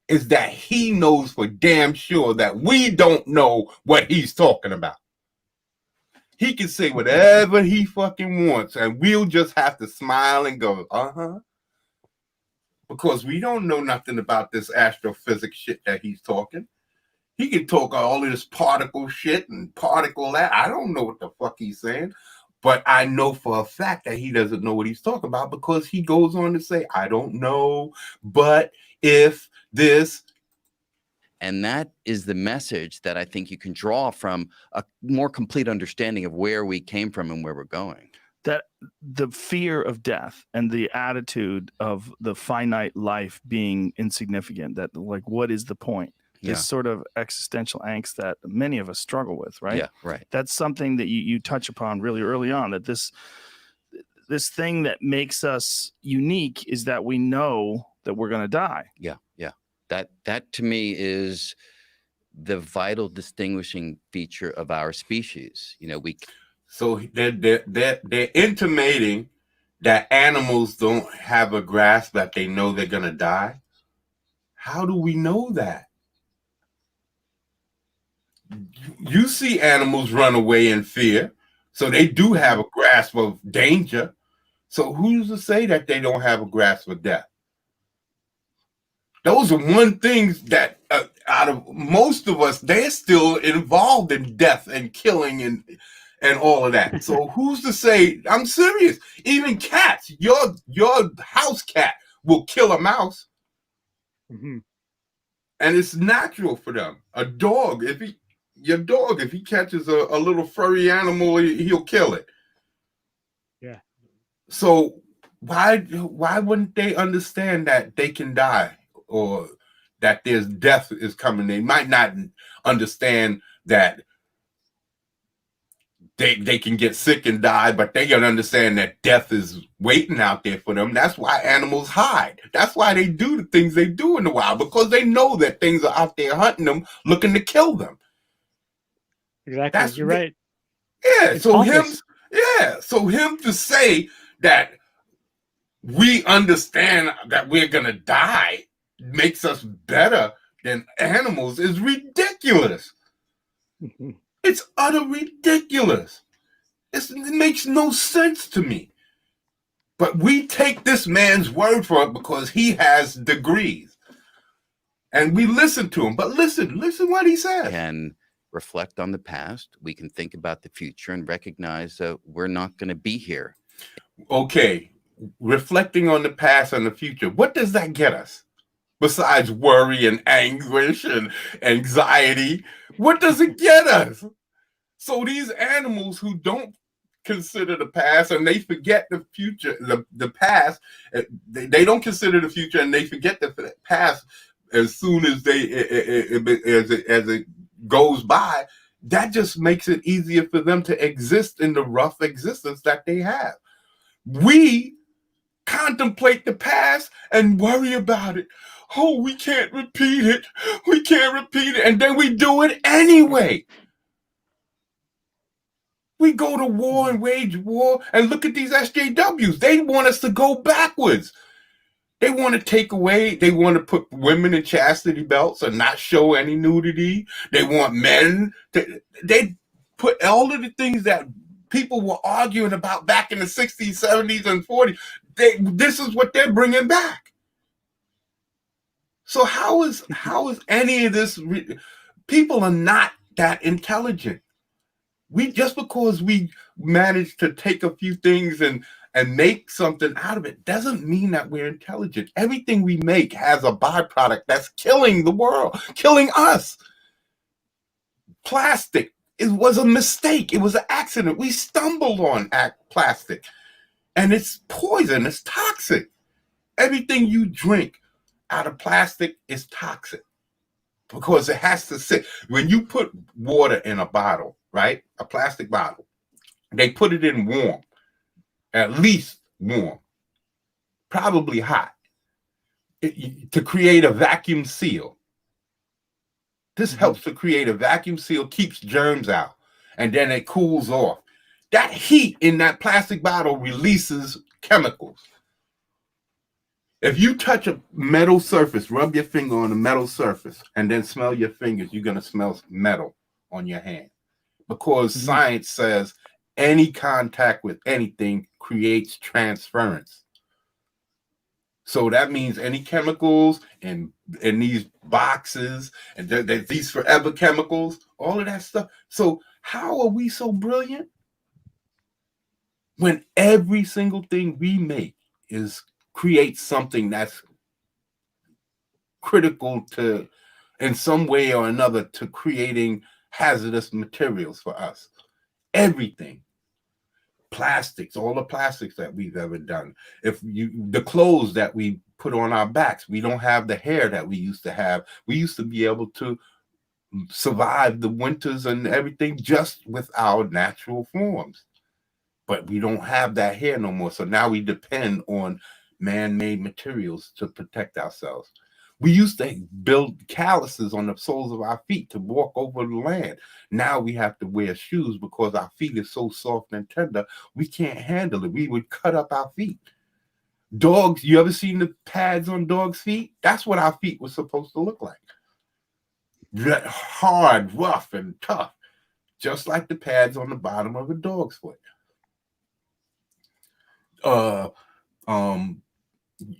is that he knows for damn sure that we don't know what he's talking about. He can say whatever he fucking wants, and we'll just have to smile and go, uh-huh. Because we don't know nothing about this astrophysics shit that he's talking. He can talk all of this particle shit and particle that. I don't know what the fuck he's saying. But I know for a fact that he doesn't know what he's talking about, because he goes on to say, I don't know, but if this. And that is the message that I think you can draw from a more complete understanding of where we came from and where we're going. That the fear of death and the attitude of the finite life being insignificant, that like, what is the point? This sort of existential angst that many of us struggle with, right? Yeah, right. That's something that you touch upon really early on, that this thing that makes us unique is that we know that we're going to die. Yeah, yeah. That to me is the vital distinguishing feature of our species. You know, So they're intimating that animals don't have a grasp that they know they're gonna die. How do we know that? You see animals run away in fear, so they do have a grasp of danger. So who's to say that they don't have a grasp of death? Those are one things that out of most of us, they're still involved in death and killing and all of that. So who's to say? I'm serious. Even cats, your house cat will kill a mouse, and it's natural for them. A dog, if he catches a little furry animal, he'll kill it. Yeah. So why wouldn't they understand that they can die, or that there's death is coming? They might not understand that they can get sick and die, but they can understand that death is waiting out there for them. That's why animals hide. That's why they do the things they do in the wild, because they know that things are out there hunting them, looking to kill them. Exactly. You're right. Yeah. It's so pompous. So him to say that we understand that we're gonna die makes us better than animals is ridiculous. It's utter ridiculous. It makes no sense to me. But we take this man's word for it because he has degrees, and we listen to him. But listen what he says. Can reflect on the past. We can think about the future and recognize that we're not going to be here. Okay, reflecting on the past and the future. What does that get us? Besides worry and anguish and anxiety, what does it get us? So these animals who don't consider the past and they forget the future, the past, they don't consider the future and they forget the past as soon as it goes by. that just makes it easier for them to exist in the rough existence that they have. We contemplate the past and worry about it. Oh, we can't repeat it. We can't repeat it. And then we do it anyway. We go to war and wage war, and look at these SJWs. They want us to go backwards. They want to take away, they want to put women in chastity belts and not show any nudity. They want men to, they put all of the things that people were arguing about back in the 60s, 70s, and 40s. This is what they're bringing back. So how is any of this? People are not that intelligent. Just because we managed to take a few things and make something out of it doesn't mean that we're intelligent. Everything we make has a byproduct that's killing the world, killing us. Plastic, it was a mistake. It was an accident. We stumbled on plastic, and it's poison. It's toxic. Everything you drink out of plastic is toxic because it has to sit. When you put water in a bottle, right? A plastic bottle, they put it in warm, at least warm, probably hot, to create a vacuum seal. This helps to create a vacuum seal, keeps germs out, and then it cools off. That heat in that plastic bottle releases chemicals. If you touch a metal surface, rub your finger on a metal surface, and then smell your fingers, you're going to smell metal on your hand. Because science says any contact with anything creates transference. So that means any chemicals in these boxes and these forever chemicals, all of that stuff. So how are we so brilliant when every single thing we make creates something that's critical to, in some way or another, to creating hazardous materials for us? Everything. Plastics, all the plastics that we've ever done. The clothes that we put on our backs, we don't have the hair that we used to have. We used to be able to survive the winters and everything just with our natural forms. But we don't have that hair no more. So now we depend on man-made materials to protect ourselves. We used to build calluses on the soles of our feet to walk over the land. Now we have to wear shoes because our feet are so soft and tender, we can't handle it. We would cut up our feet. Dogs, you ever seen the pads on dogs' feet? That's what our feet were supposed to look like. Hard, rough, and tough, just like the pads on the bottom of a dog's foot.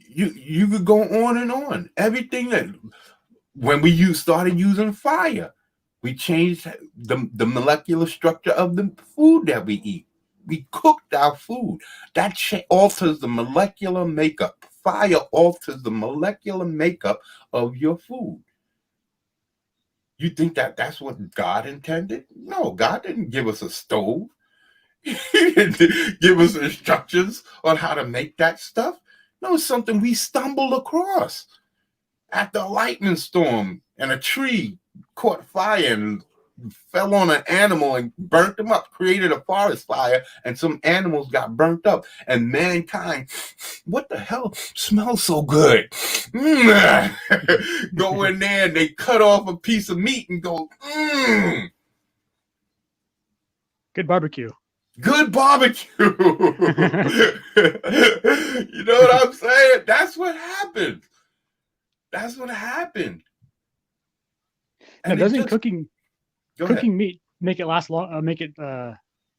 You could go on and on. Everything that when we started using fire, we changed the molecular structure of the food that we eat. We cooked our food. That alters the molecular makeup. Fire alters the molecular makeup of your food. You think that's what God intended? No, God didn't give us a stove. He didn't give us instructions on how to make that stuff. No, it's something we stumbled across after a lightning storm, and a tree caught fire and fell on an animal and burnt them up, created a forest fire, and some animals got burnt up. And mankind, what the hell smells so good? Go in there and they cut off a piece of meat and go, Good barbecue. Good barbecue. You know what I'm saying? That's what happened. That's what happened. Now, doesn't cooking meat make it last long? Make it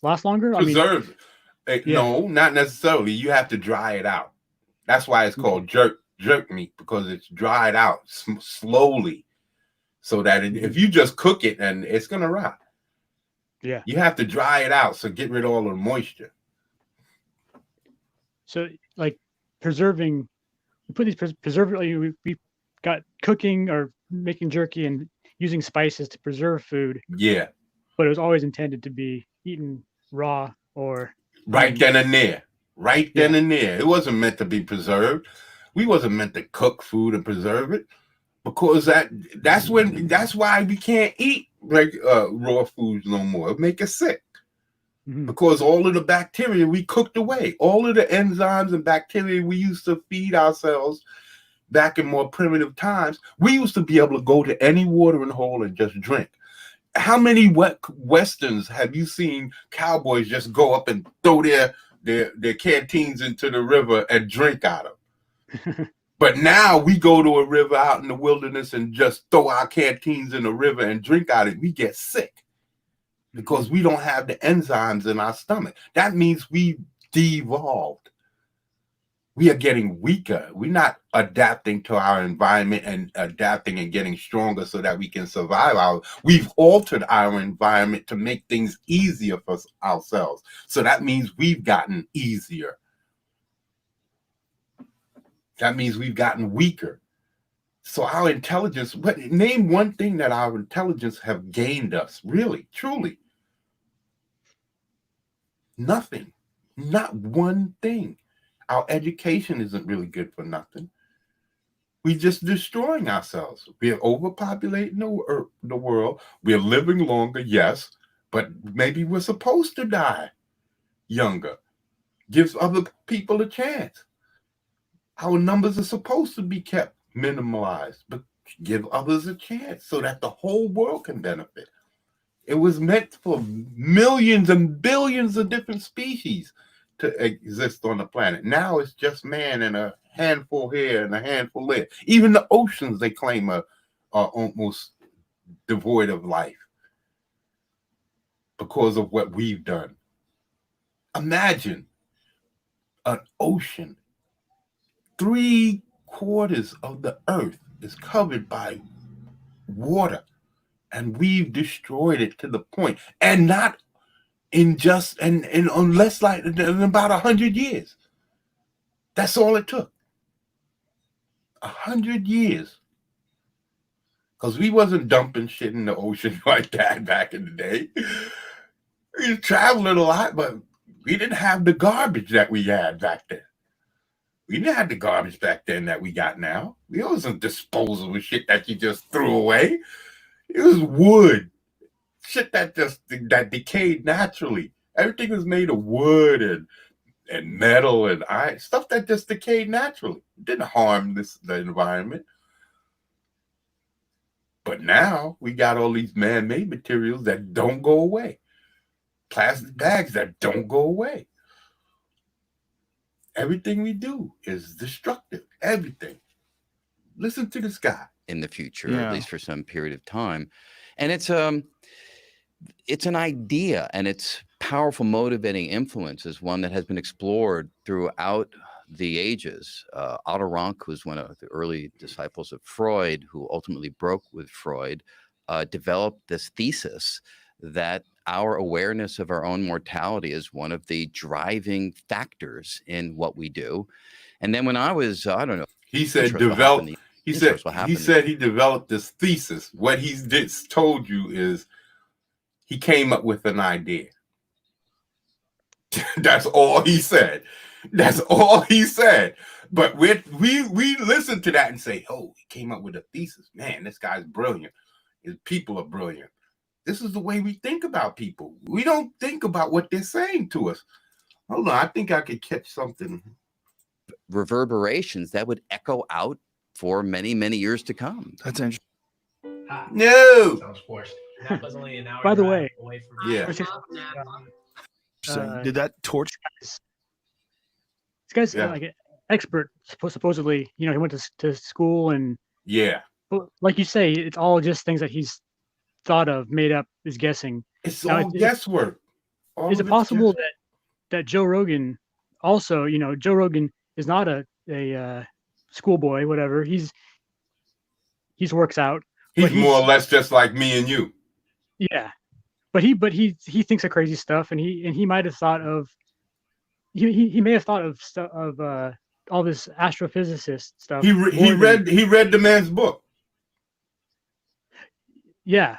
last longer? Preserve it. Yeah. No, not necessarily. You have to dry it out. That's why it's called jerk meat, because it's dried out slowly, so that if you just cook it, and it's gonna rot. Yeah, you have to dry it out, so get rid of all the moisture. So, like preserving, we put these preservative. We got cooking or making jerky and using spices to preserve food. Yeah, but it was always intended to be eaten raw or right then and there. Right then and there. It wasn't meant to be preserved. We wasn't meant to cook food and preserve it, because that's why we can't eat raw foods no more. It'll make us sick. Because all of the bacteria we cooked away, all of the enzymes and bacteria we used to feed ourselves back in more primitive times, we used to be able to go to any watering hole and just drink. How many Westerns have you seen cowboys just go up and throw their canteens into the river and drink out of? But now we go to a river out in the wilderness and just throw our canteens in the river and drink out of it. We get sick because we don't have the enzymes in our stomach. That means we devolved. We are getting weaker. We're not adapting to our environment and adapting and getting stronger so that we can survive. We've altered our environment to make things easier for ourselves. So that means we've gotten easier. That means we've gotten weaker. So our intelligence, name one thing that our intelligence have gained us, really, truly. Nothing. Not one thing. Our education isn't really good for nothing. We're just destroying ourselves. We're overpopulating the world. We're living longer, yes, but maybe we're supposed to die younger. Gives other people a chance. Our numbers are supposed to be kept minimalized, but give others a chance so that the whole world can benefit. It was meant for millions and billions of different species to exist on the planet. Now it's just man and a handful here and a handful there. Even the oceans, they claim, are almost devoid of life because of what we've done. Imagine an ocean. 3/4 of the earth is covered by water, and we've destroyed it to the point, and not in just and unless like in about 100 years. That's all it took. 100 years. Because we wasn't dumping shit in the ocean like that back in the day. We was traveling a lot, but we didn't have the garbage that we had back then. We didn't have the garbage back then that we got now. It wasn't disposable shit that you just threw away. It was wood. Shit that decayed naturally. Everything was made of wood and metal and iron. Stuff that just decayed naturally. It didn't harm the environment. But now we got all these man-made materials that don't go away. Plastic bags that don't go away. Everything we do is destructive. Everything. Listen to this guy. In the future, at least for some period of time. And it's an idea, and its powerful motivating influence is one that has been explored throughout the ages. Otto Rank was one of the early disciples of Freud, who ultimately broke with Freud, developed this thesis that our awareness of our own mortality is one of the driving factors in what we do. And then when I was, I don't know, he said he said he developed this thesis. What he's told you is he came up with an idea. That's all he said. That's all he said. But we listen to that and say, oh, he came up with a thesis. Man, this guy's brilliant. His people are brilliant. This is the way we think about people. We don't think about what they're saying to us. Hold on, I think I could catch something. Reverberations that would echo out for many, many years to come. That's interesting. No. Sounds forced. That was only an hour. By the way, away from yeah. Did that torch? This guy's like an expert, supposedly. You know, he went to school and like you say, it's all just things that he's thought of, made up, is guessing. It's all guesswork. Is it possible that Joe Rogan also, you know, Joe Rogan is not a schoolboy, whatever. He's works out. He's more or less just like me and you. Yeah. But he thinks of crazy stuff, and he might have thought of he may have thought of all this astrophysicist stuff. He read the man's book. Yeah.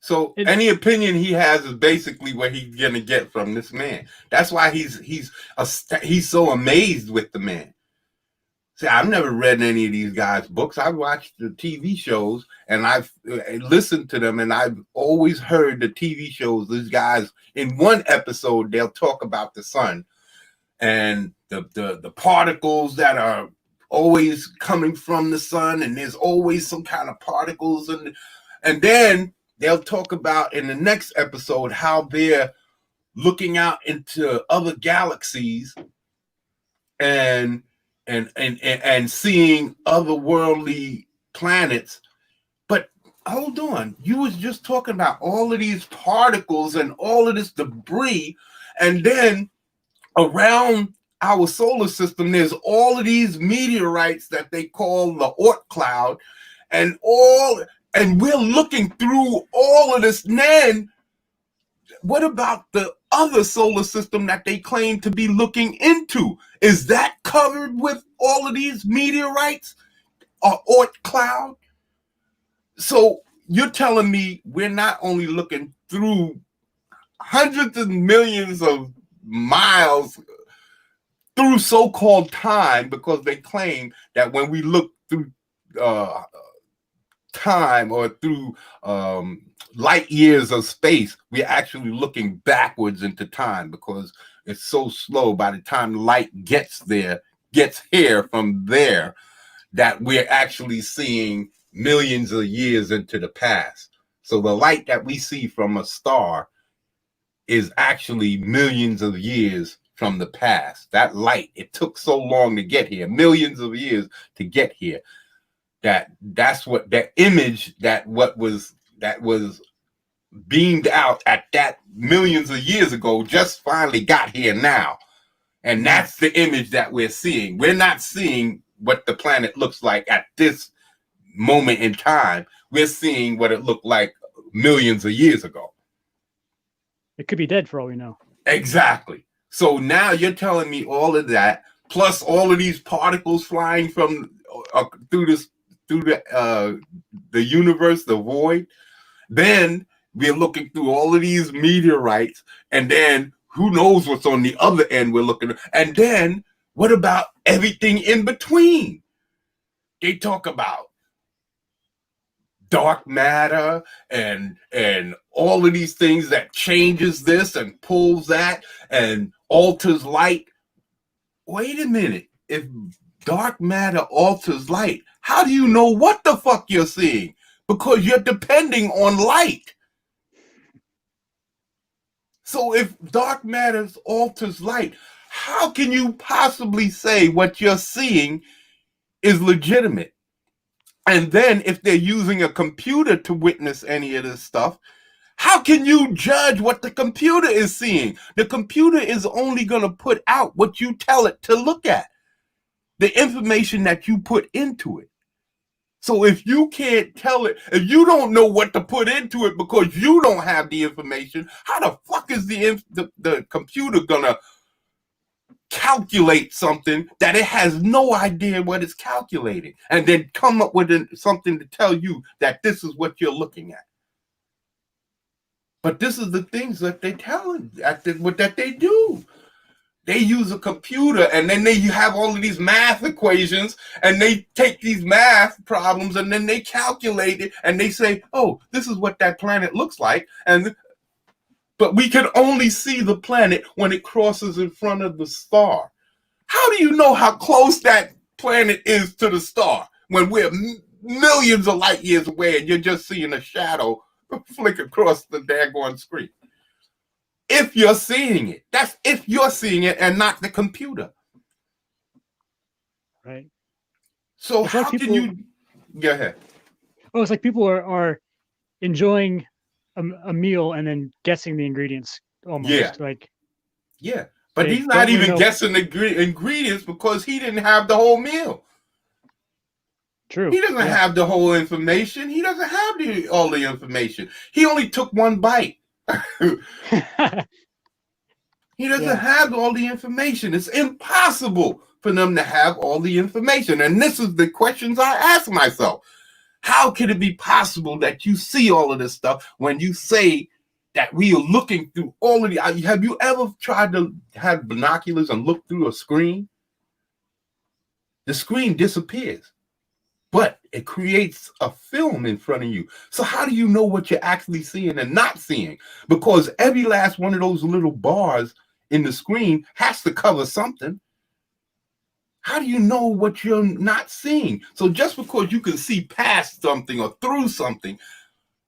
So any opinion he has is basically what he's gonna get from this man. That's why he's so amazed with the man. See, I've never read any of these guys' books. I've watched the TV shows and I've listened to them, and I've always heard the TV shows. These guys, in one episode, they'll talk about the sun and the particles that are always coming from the sun, and there's always some kind of particles, and then they'll talk about in the next episode how they're looking out into other galaxies and seeing otherworldly planets. But hold on, you was just talking about all of these particles and all of this debris, and then around our solar system there's all of these meteorites that they call the Oort cloud, and we're looking through all of this. Then what about the other solar system that they claim to be looking into? Is that covered with all of these meteorites or Oort cloud? So you're telling me we're not only looking through hundreds of millions of miles through so-called time, because they claim that when we look through time or through light years of space, we're actually looking backwards into time because it's so slow. By the time light gets here from there, that we're actually seeing millions of years into the past. So the light that we see from a star is actually millions of years from the past. That light, it took so long to get here, millions of years to get here. That's what that image that was beamed out at that millions of years ago just finally got here now. And that's the image that we're seeing. We're not seeing what the planet looks like at this moment in time. We're seeing what it looked like millions of years ago. It could be dead for all we know. Exactly. So now you're telling me all of that, plus all of these particles flying from through the universe, the void. Then we're looking through all of these meteorites, and then who knows what's on the other end we're looking at. And then what about everything in between? They talk about dark matter and all of these things that changes this and pulls that and alters light. Wait a minute. If dark matter alters light, how do you know what the fuck you're seeing? Because you're depending on light. So if dark matter alters light, how can you possibly say what you're seeing is legitimate? And then if they're using a computer to witness any of this stuff, how can you judge what the computer is seeing? The computer is only going to put out what you tell it to look at, the information that you put into it. So if you can't tell it, if you don't know what to put into it because you don't have the information, how the fuck is the computer going to calculate something that it has no idea what it's calculating, and then come up with something to tell you that this is what you're looking at? But this is the things that they tell that they do. They use a computer, and then you have all of these math equations, and they take these math problems and then they calculate it, and they say, oh, this is what that planet looks like. But we can only see the planet when it crosses in front of the star. How do you know how close that planet is to the star when we're millions of light years away and you're just seeing a shadow flick across the daggone screen? If you're seeing it, that's if you're seeing it and not the computer. Right. So it's how like can you go ahead? Oh, it's like people are enjoying a meal and then guessing the ingredients almost. Yeah. Yeah. But he's not even guessing the ingredients because he didn't have the whole meal. True. He doesn't have the whole information. He doesn't have all the information. He only took one bite. He doesn't have all the information. It's impossible for them to have all the information. And this is the questions I ask myself. How can it be possible that you see all of this stuff when you say that we are looking through all of the... Have you ever tried to have binoculars and look through a screen? The screen disappears, but it creates a film in front of you. So how do you know what you're actually seeing and not seeing? Because every last one of those little bars in the screen has to cover something. How do you know what you're not seeing? So just because you can see past something or through something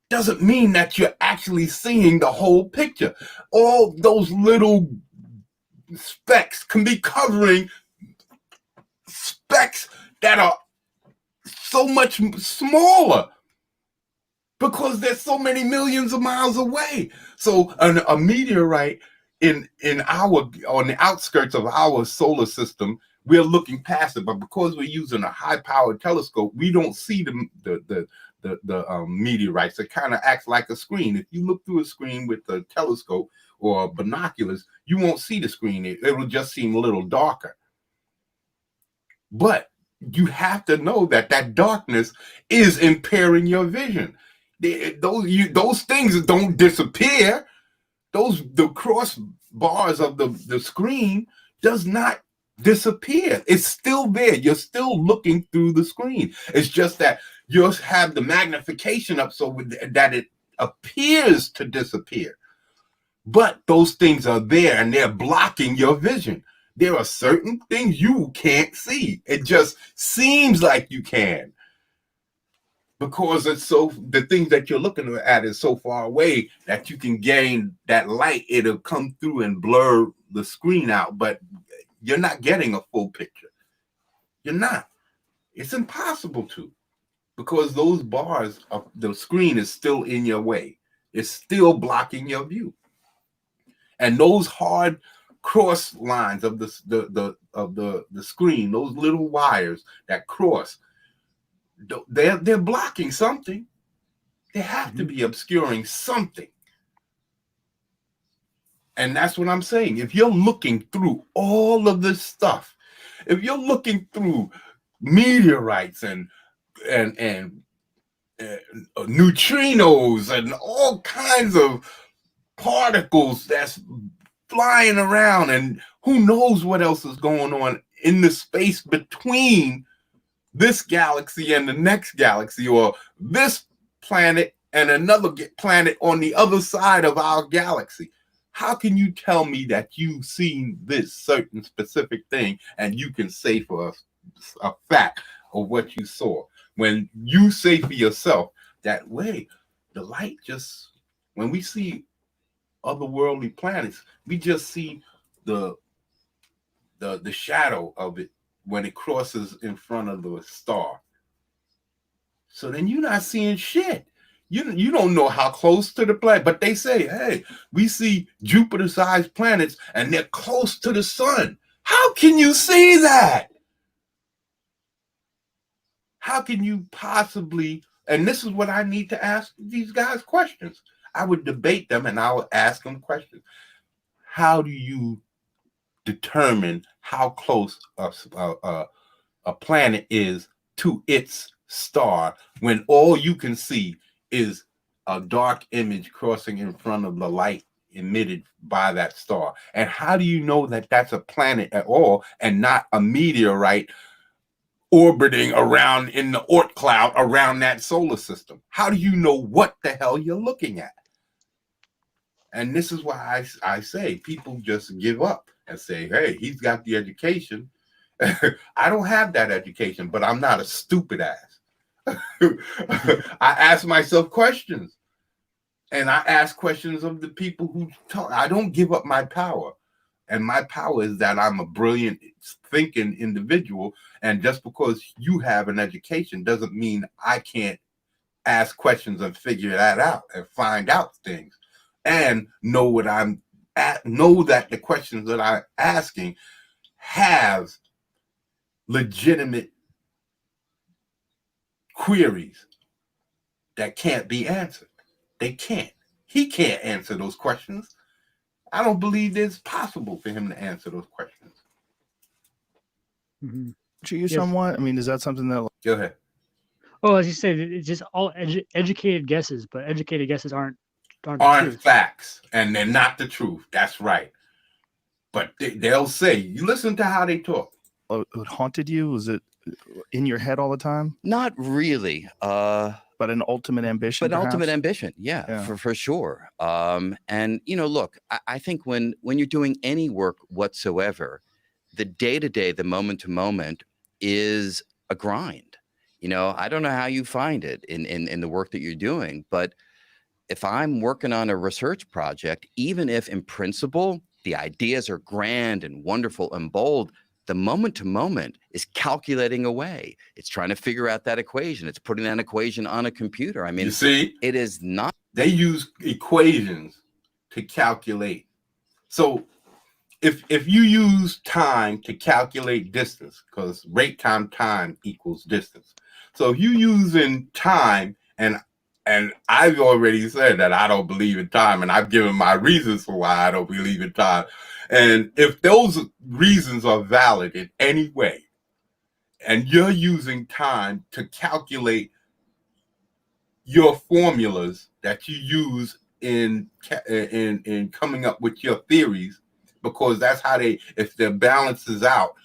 doesn't mean that you're actually seeing the whole picture. All those little specks can be covering specks that are so much smaller because there's so many millions of miles away. So a meteorite on the outskirts of our solar system, we're looking past it, but because we're using a high-powered telescope, we don't see the meteorites. It kind of acts like a screen. If you look through a screen with a telescope or binoculars, you won't see the screen. It will just seem a little darker. But you have to know that that darkness is impairing your vision. Those things don't disappear. The cross bars of the screen does not disappear. It's still there. You're still looking through the screen. It's just that you have the magnification up so that it appears to disappear. But those things are there and they're blocking your vision. There are certain things you can't see. It just seems like you can. Because the things that you're looking at is so far away that you can gain that light. It'll come through and blur the screen out, but you're not getting a full picture. You're not. It's impossible to, because those bars of the screen is still in your way. It's still blocking your view. And those hard cross lines of the screen, those little wires that cross, they're blocking something. They have to be obscuring something. And that's what I'm saying. If you're looking through all of this stuff, if you're looking through meteorites and neutrinos and all kinds of particles that's flying around, and who knows what else is going on in the space between this galaxy and the next galaxy, or this planet and another planet on the other side of our galaxy. How can you tell me that you've seen this certain specific thing and you can say for a fact of what you saw, when you say for yourself that, wait, the light just, when we see otherworldly planets, we just see the shadow of it when it crosses in front of the star. So then you're not seeing shit. You don't know how close to the planet, but they say, hey, we see Jupiter-sized planets and they're close to the sun. How can you see that? How can you possibly, and this is what I need to ask these guys questions. I would debate them and I would ask them questions. How do you determine how close a planet is to its star when all you can see is a dark image crossing in front of the light emitted by that star? And how do you know that that's a planet at all and not a meteorite orbiting around in the Oort cloud around that solar system? How do you know what the hell you're looking at? And this is why I say people just give up and say, hey, he's got the education. I don't have that education, but I'm not a stupid ass. I ask myself questions, and I ask questions of the people who talk. I don't give up my power, and my power is that I'm a brilliant thinking individual, and just because you have an education doesn't mean I can't ask questions and figure that out and find out things and know what I'm at, know that the questions that I'm asking have legitimate queries that can't be answered. They can't. He can't answer those questions. I don't believe it's possible for him to answer those questions. Mm-hmm. To you somewhat? I mean, is that something that... Go ahead. Well, as you said, it's just all educated guesses, but educated guesses aren't facts, and they're not the truth. That's right. But they'll say, you listen to how they talk. it haunted you? Was it in your head all the time? Not really. But an ultimate ambition. But ultimate perhaps? ambition, yeah. For sure. And look, I think when you're doing any work whatsoever, the day to day, the moment to moment is a grind. I don't know how you find it in the work that you're doing, but if I'm working on a research project, even if in principle the ideas are grand and wonderful and bold, the moment to moment is calculating away. It's trying to figure out that equation. It's putting that equation on a computer. I mean, you see, it is not. They use equations to calculate. So if you use time to calculate distance, because rate time time equals distance. So if you using time, and I've already said that I don't believe in time, and I've given my reasons for why I don't believe in time. And if those reasons are valid in any way, and you're using time to calculate your formulas that you use in coming up with your theories, because that's how if the balance is out,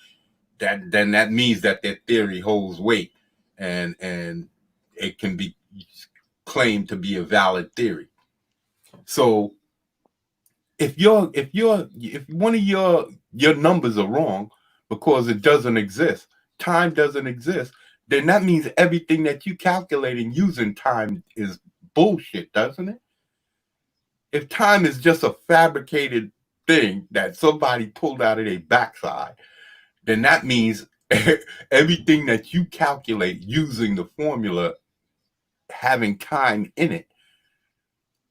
then that means that their theory holds weight, and it can be claimed to be a valid theory. So if one of your numbers are wrong because it doesn't exist, time doesn't exist, then that means everything that you calculating using time is bullshit, doesn't it? If time is just a fabricated thing that somebody pulled out of their backside, then that means everything that you calculate using the formula having time in it,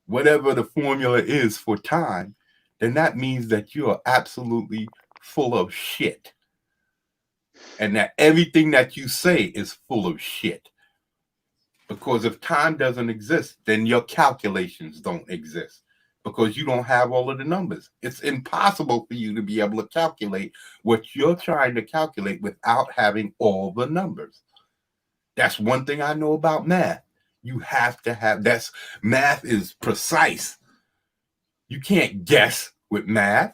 whatever the formula is for time, then that means that you are absolutely full of shit. And that everything that you say is full of shit. Because if time doesn't exist, then your calculations don't exist. Because you don't have all of the numbers. It's impossible for you to be able to calculate what you're trying to calculate without having all the numbers. That's one thing I know about math. You have to have, math is precise. You can't guess with math.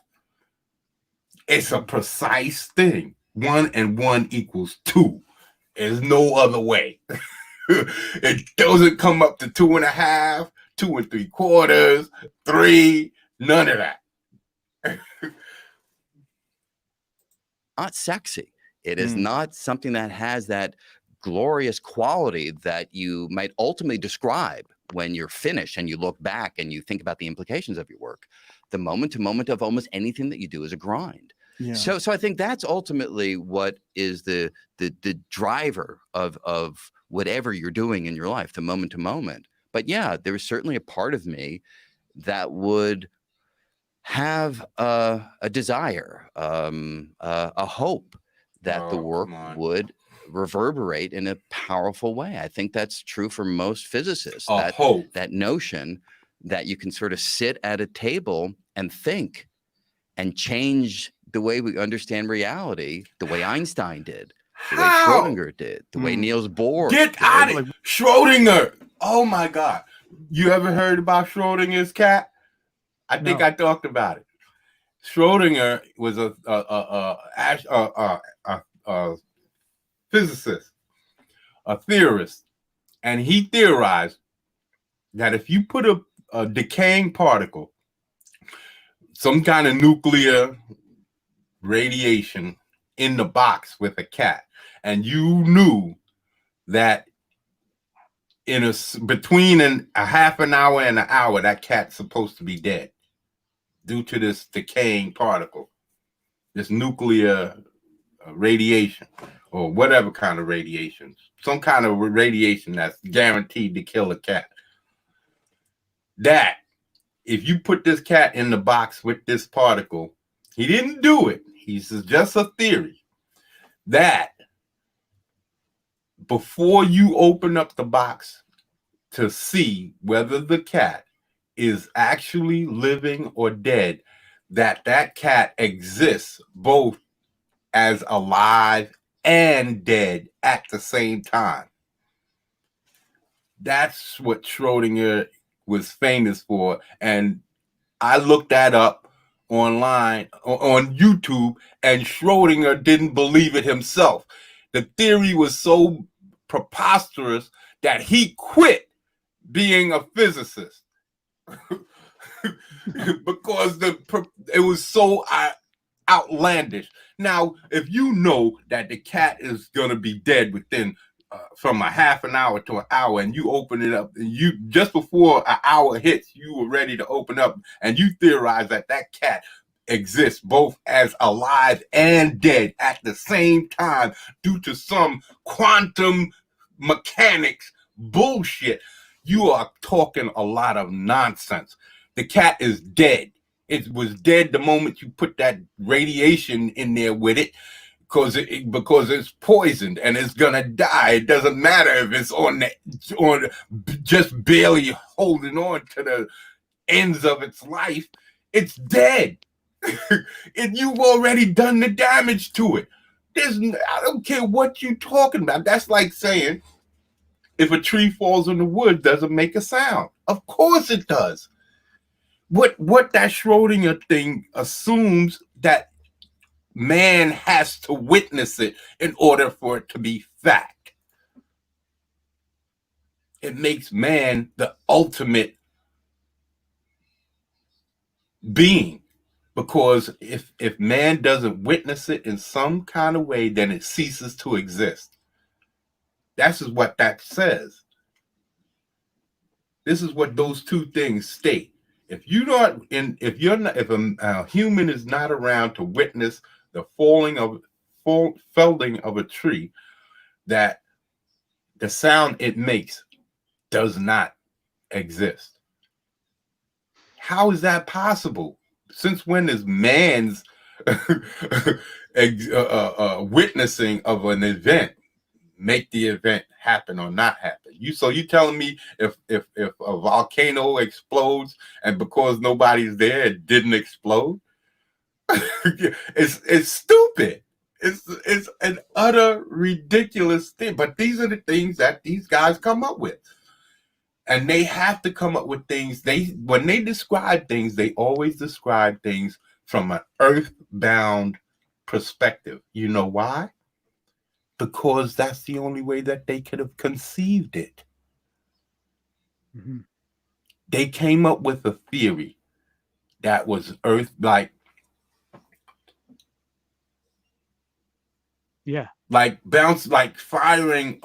It's a precise thing. 1 and 1 equals 2. There's no other way. It doesn't come up to 2.5, 2 3/4, 3, none of that. Not sexy. It is not something that has that glorious quality that you might ultimately describe when you're finished and you look back and you think about the implications of your work. The moment to moment of almost anything that you do is a grind. Yeah. So I think that's ultimately what is the driver of whatever you're doing in your life, the moment to moment. But yeah, there was certainly a part of me that would have a desire, a hope that the work would reverberate in a powerful way. I think that's true for most physicists. That notion that you can sort of sit at a table and think and change the way we understand reality, the way Einstein did, the way Schrodinger did, the way Niels Bohr. Get out of it, Schrodinger! Oh my God! You ever heard about Schrodinger's cat? I think I talked about it. Schrodinger was a physicist, a theorist, and he theorized that if you put a decaying particle, some kind of nuclear radiation in the box with a cat, and you knew that in between a half an hour and an hour, that cat's supposed to be dead due to this decaying particle, this nuclear radiation, or whatever kind of radiation, some kind of radiation that's guaranteed to kill a cat. That if you put this cat in the box with this particle, he didn't do it. He's just a theory. That before you open up the box to see whether the cat is actually living or dead, that cat exists both as alive and dead at the same time. That's what Schrodinger was famous for. And I looked that up online on YouTube, and Schrodinger didn't believe it himself. The theory was so preposterous that he quit being a physicist because it was so outlandish. Now, if you know that the cat is going to be dead within from a half an hour to an hour, and you open it up, and you just before an hour hits, you were ready to open up, and you theorize that that cat exists both as alive and dead at the same time due to some quantum mechanics bullshit, you are talking a lot of nonsense. The cat is dead. It was dead the moment you put that radiation in there with it, because it's poisoned and it's gonna die. It doesn't matter if it's on just barely holding on to the ends of its life. It's dead. And you've already done the damage to it. I don't care what you're talking about. That's like saying if a tree falls in the woods, does it make a sound? Of course it does. What that Schrodinger thing assumes that man has to witness it in order for it to be fact. It makes man the ultimate being, because if man doesn't witness it in some kind of way, then it ceases to exist. This is what that says. This is what those two things state. If a human is not around to witness the felling of a tree, that the sound it makes does not exist. How is that possible? Since when is man's witnessing of an event make the event happen or not happen? So you telling me if a volcano explodes and because nobody's there, it didn't explode? It's stupid. It's an utter ridiculous thing. But these are the things that these guys come up with. And they have to come up with things. When they describe things, they always describe things from an earthbound perspective. You know why? Because that's the only way that they could have conceived it. Mm-hmm. They came up with a theory that was like firing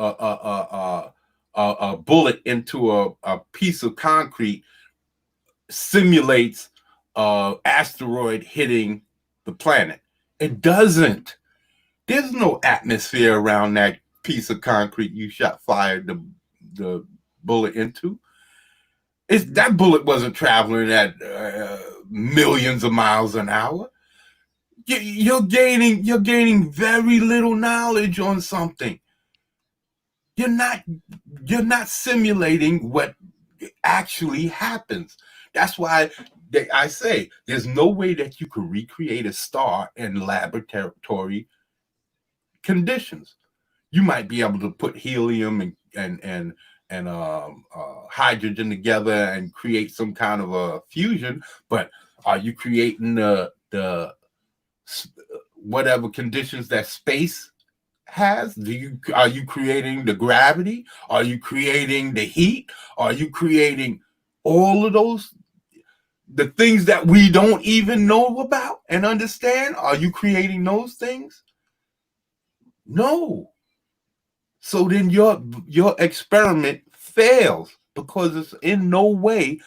a bullet into a piece of concrete simulates asteroid hitting the planet. It doesn't. There's no atmosphere around that piece of concrete you fired the bullet into. That bullet wasn't traveling at millions of miles an hour. You're gaining very little knowledge on something. You're not simulating what actually happens. That's why I say there's no way that you could recreate a star in laboratory conditions. You might be able to put helium and hydrogen together and create some kind of a fusion, but are you creating the whatever conditions that space has? Are you creating the gravity? Are you creating the heat? Are you creating all of those, the things that we don't even know about and understand? Are you creating those things? No. So then your experiment fails because it's in no way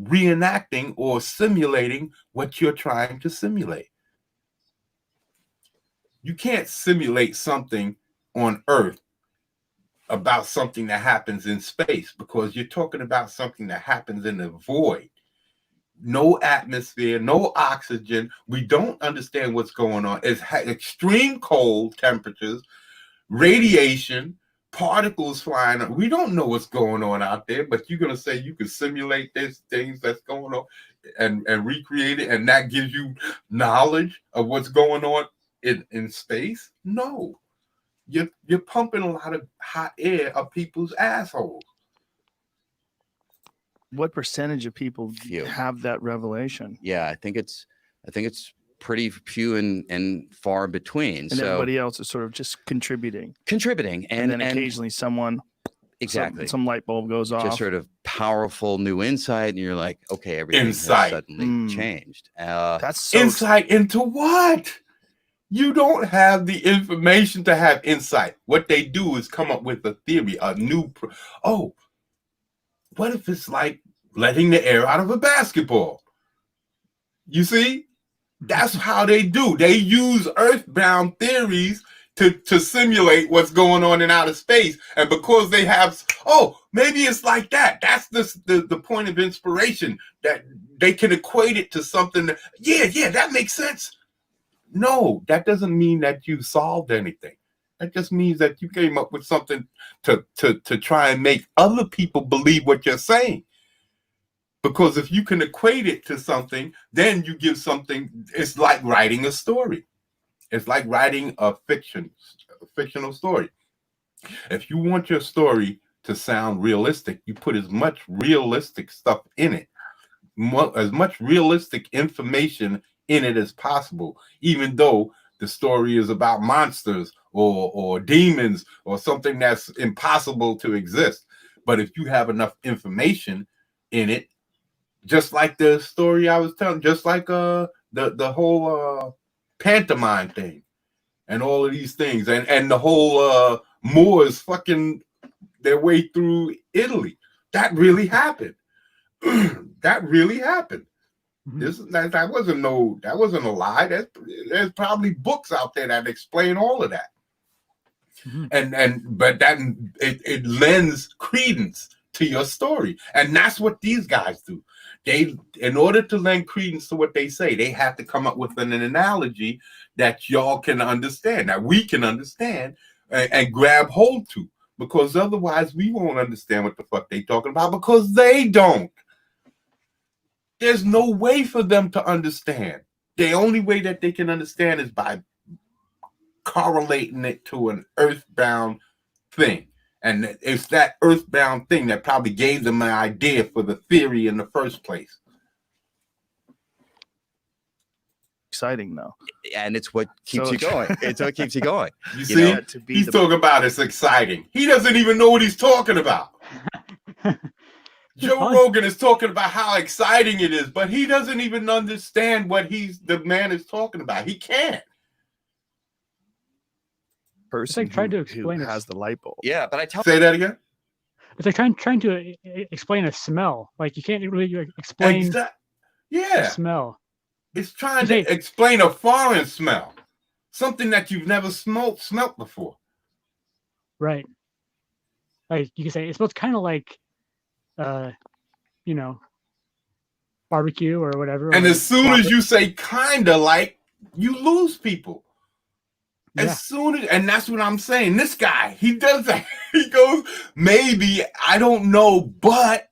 reenacting or simulating what you're trying to simulate. You can't simulate something on Earth about something that happens in space, because you're talking about something that happens in the void. No atmosphere, no oxygen. We don't understand what's going on. It's extreme cold temperatures, radiation, particles flying. We don't know what's going on out there, but you're going to say you can simulate these things that's going on and recreate it, and that gives you knowledge of what's going on in space? No. You're pumping a lot of hot air up people's assholes. What percentage of people Few. have that revelation? Yeah, I think it's I think it's pretty few and far between. And so everybody else is sort of just contributing, and then occasionally someone, exactly, some light bulb goes off. just sort of powerful new insight, and you're like, okay, everything has suddenly changed. That's so insight into what? You don't have the information to have insight. What they do is come up with a theory, a new. Oh, what if it's like letting the air out of a basketball? You see, that's how they do. They use earthbound theories to simulate what's going on in outer space. And because they have, maybe it's like that. That's the point of inspiration, that they can equate it to something. That makes sense. No, that doesn't mean that you solved anything. That just means that you came up with something to try and make other people believe what you're saying. Because if you can equate it to something, then you give something. It's like writing a story. It's like writing a fictional story. If you want your story to sound realistic, you put as much realistic stuff in it, as much realistic information in it as possible, even though the story is about monsters or demons or something that's impossible to exist. But if you have enough information in it, just like the story I was telling, just like the whole pantomime thing and all of these things, and the whole Moors fucking their way through Italy. That really happened. That really happened. That wasn't a lie. There's probably books out there that explain all of that. But that it lends credence to your story. And that's what these guys do. In order to lend credence to what they say, they have to come up with an analogy that y'all can understand, that we can understand and grab hold to, because otherwise we won't understand what the fuck they talking about, because they don't. There's no way for them to understand. The only way that they can understand is by correlating it to an earthbound thing. And it's that earthbound thing that probably gave them an idea for the theory in the first place. Exciting, though. And it's what keeps you going. It's what keeps you going. You see, he's talking about it's exciting. He doesn't even know what he's talking about. Joe Rogan is talking about how exciting it is, but he doesn't even understand what the man is talking about. He can't. Person it's like trying to explain who has the light bulb. Yeah, but say that again. It's like trying to explain a smell. Like you can't really explain a smell. It's trying to explain a foreign smell, something that you've never smelt before. Right. Like you can say it smells kind of like, barbecue or whatever. And as soon as you say kinda like, you lose people. As soon as, and that's what I'm saying. This guy, he does that. He goes, maybe, I don't know, but.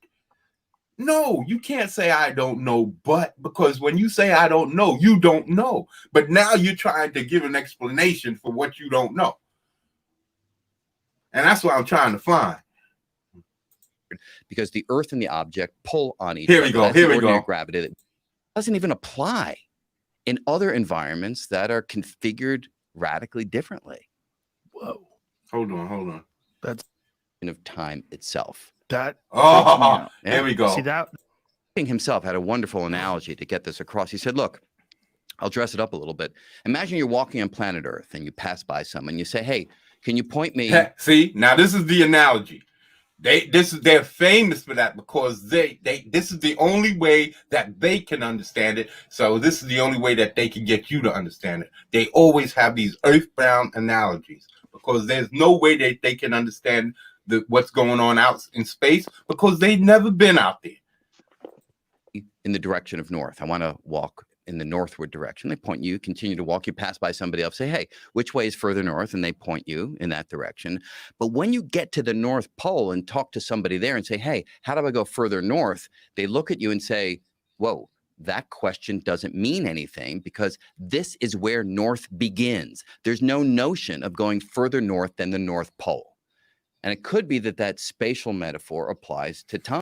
No, you can't say I don't know, but, because when you say I don't know, you don't know. But now you're trying to give an explanation for what you don't know. And that's what I'm trying to find. Because the Earth and the object pull on each other. Here we go. Gravity that doesn't even apply in other environments that are configured radically differently. Whoa. Hold on. That's of time itself. That there we go. See that himself had a wonderful analogy to get this across. He said, look, I'll dress it up a little bit. Imagine you're walking on planet Earth and you pass by someone. You say, hey, can you point me? See, now this is the analogy. They're famous for that because this is the only way that they can understand it. So this is the only way that they can get you to understand it. They always have these earthbound analogies because there's no way that they can understand what's going on out in space because they've never been out there. In the direction of north, I want to walk in the northward direction. They point you, continue to walk, you pass by somebody else, say, hey, which way is further north? And they point you in that direction. But when you get to the North Pole and talk to somebody there and say, hey, how do I go further north? They look at you and say, whoa, that question doesn't mean anything because this is where north begins. There's no notion of going further north than the North Pole. And it could be that spatial metaphor applies to time.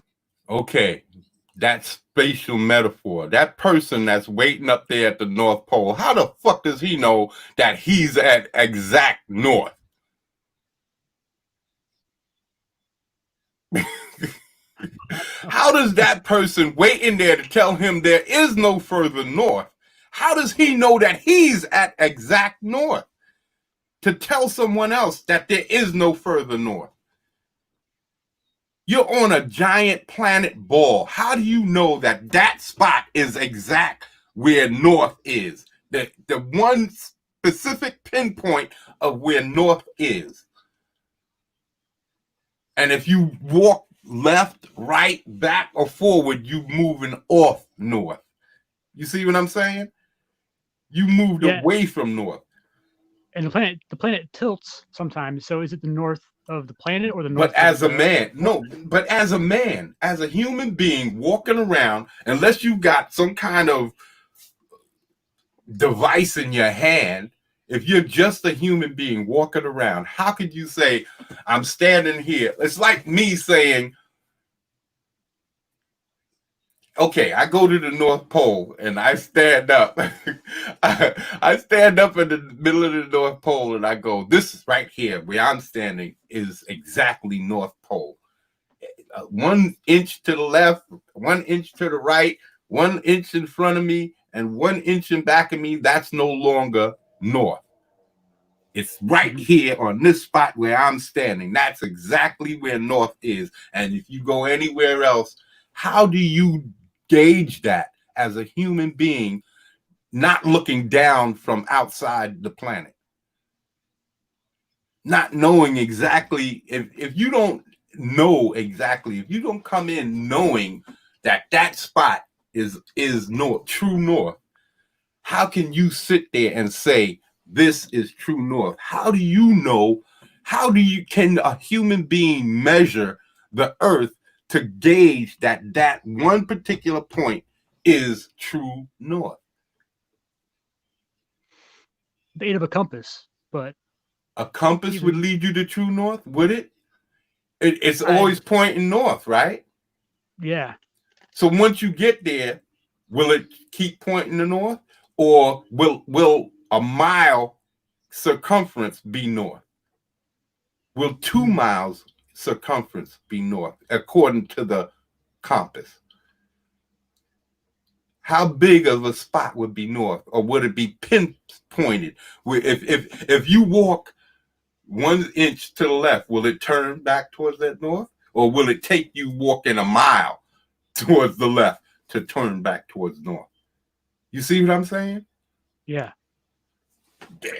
Okay. that spatial metaphor, that person that's waiting up there at the North Pole, how the fuck does he know that he's at exact north? How does that person waiting there to tell him there is no further north? How does he know that he's at exact north to tell someone else that there is no further north? You're on a giant planet ball. How do you know that that spot is exact where north is? The one specific pinpoint of where north is. And if you walk left, right, back, or forward, you moving off north. You see what I'm saying? You moved away from north. And the planet tilts sometimes. So is it the north of the planet or the north? But as a man, no, but as a man, as a human being walking around, unless you got some kind of device in your hand, if you're just a human being walking around, how could you say, I'm standing here? It's like me saying, okay, I go to the North Pole and I stand up. I stand up in the middle of the North Pole and I go, this is right here where I'm standing is exactly North Pole. 1 inch to the left, 1 inch to the right, 1 inch in front of me, and 1 inch in back of me, that's no longer north. It's right here on this spot where I'm standing. That's exactly where north is. And if you go anywhere else, how do you gauge that as a human being, not looking down from outside the planet? Not knowing exactly, if you don't know exactly, if you don't come in knowing that that spot is north, true north, how can you sit there and say this is true north? How do you know? Can a human being measure the earth to gauge that that one particular point is true north? The aid of a compass, but a compass would lead you to true north, would it? It's always pointing north, right? Yeah. So once you get there, will it keep pointing to north, or will a mile circumference be north? Will 2 miles circumference be north, according to the compass? How big of a spot would be north, or would it be pinpointed? If you walk 1 inch to the left, will it turn back towards that north, or will it take you walking a mile towards the left to turn back towards north? You see what I'm saying? Yeah.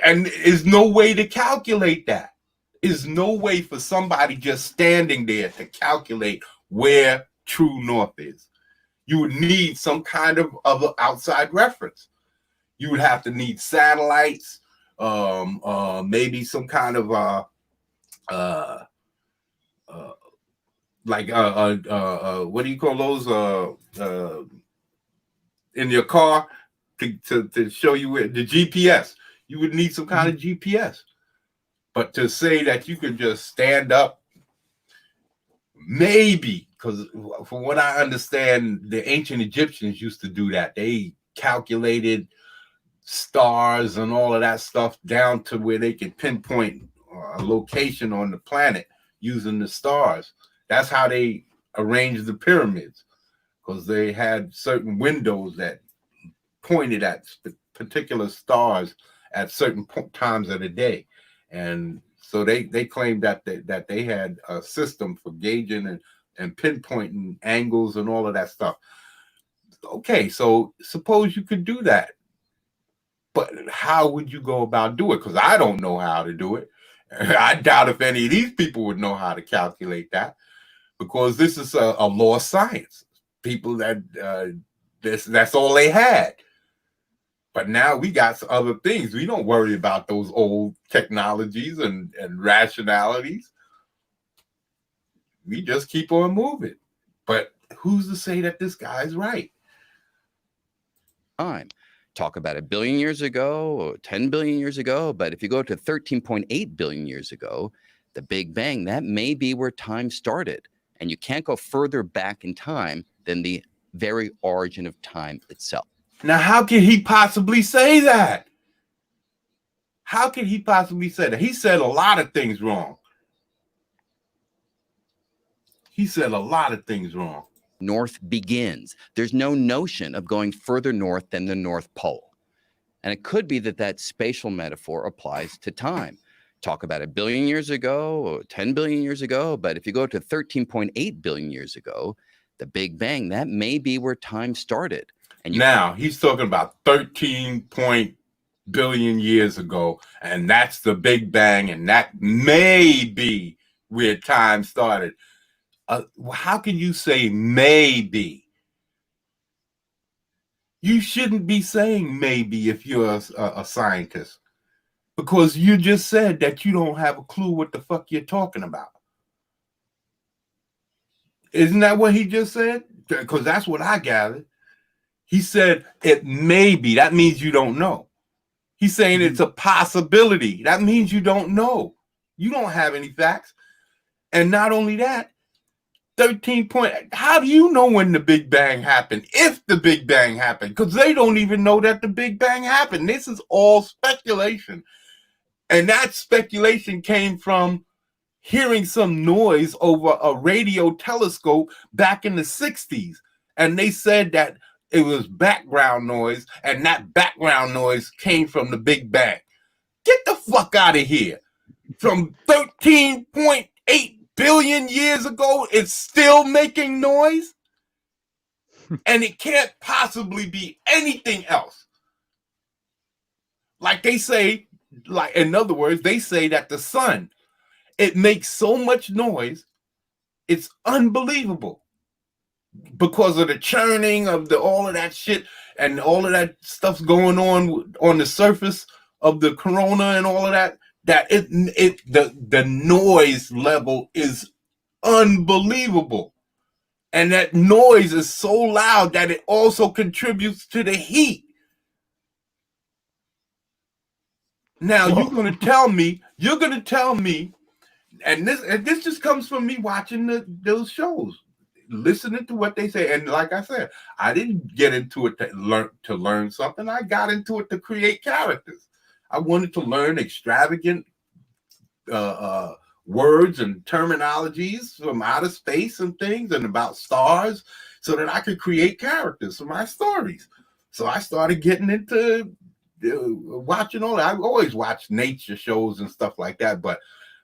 And there's no way to calculate that. There's no way for somebody just standing there to calculate where true north is. You would need some kind of other outside reference. You would have to need satellites, maybe some kind of what do you call those in your car to show you where the GPS. You would need some kind of GPS. But to say that you could just stand up, maybe, because from what I understand, the ancient Egyptians used to do that. They calculated stars and all of that stuff down to where they could pinpoint a location on the planet using the stars. That's how they arranged the pyramids, because they had certain windows that pointed at particular stars at certain times of the day. And so they claimed that they had a system for gauging and pinpointing angles and all of that stuff. Okay, so suppose you could do that. But how would you go about doing it? Because I don't know how to do it. I doubt if any of these people would know how to calculate that, because this is a lost science. People that that's all they had. But now we got some other things. We don't worry about those old technologies and rationalities. We just keep on moving. But who's to say that this guy's right? Time. Talk about 1 billion years ago or 10 billion years ago. But if you go to 13.8 billion years ago, the Big Bang, that may be where time started. And you can't go further back in time than the very origin of time itself. Now, how can he possibly say that? How can he possibly say that? He said a lot of things wrong. He said a lot of things wrong. North begins. There's no notion of going further north than the North Pole. And it could be that that spatial metaphor applies to time. Talk about 1 billion years ago or 10 billion years ago, but if you go to 13.8 billion years ago, the Big Bang, that may be where time started. And now he's talking about 13 billion years ago, and that's the Big Bang, and that may be where time started. How can you say maybe? You shouldn't be saying maybe if you're a scientist, because you just said that you don't have a clue what the fuck you're talking about. Isn't that what he just said? Because that's what I gathered. He said it may be. That means you don't know. He's saying it's a possibility. That means you don't know. You don't have any facts. And not only that, 13 point. How do you know when the Big Bang happened? If the Big Bang happened, because they don't even know that the Big Bang happened. This is all speculation. And that speculation came from hearing some noise over a radio telescope back in the 60s. And they said that it was background noise, and that background noise came from the Big Bang. Get the fuck out of here. From 13.8 billion years ago, it's still making noise? And it can't possibly be anything else. Like they say, like in other words, they say that the sun, it makes so much noise, it's unbelievable. Because of the churning of all of that shit and all of that stuff's going on the surface of the corona and all of that, that the noise level is unbelievable. And that noise is so loud that it also contributes to the heat. Now you're going to tell me, and this just comes from me watching those shows, listening to what they say. And like I said, I didn't get into it to learn something. I got into it to create characters. I wanted to learn extravagant words and terminologies from outer space and things and about stars so that I could create characters for my stories. So I started getting into watching all that. I've always watched nature shows and stuff like that,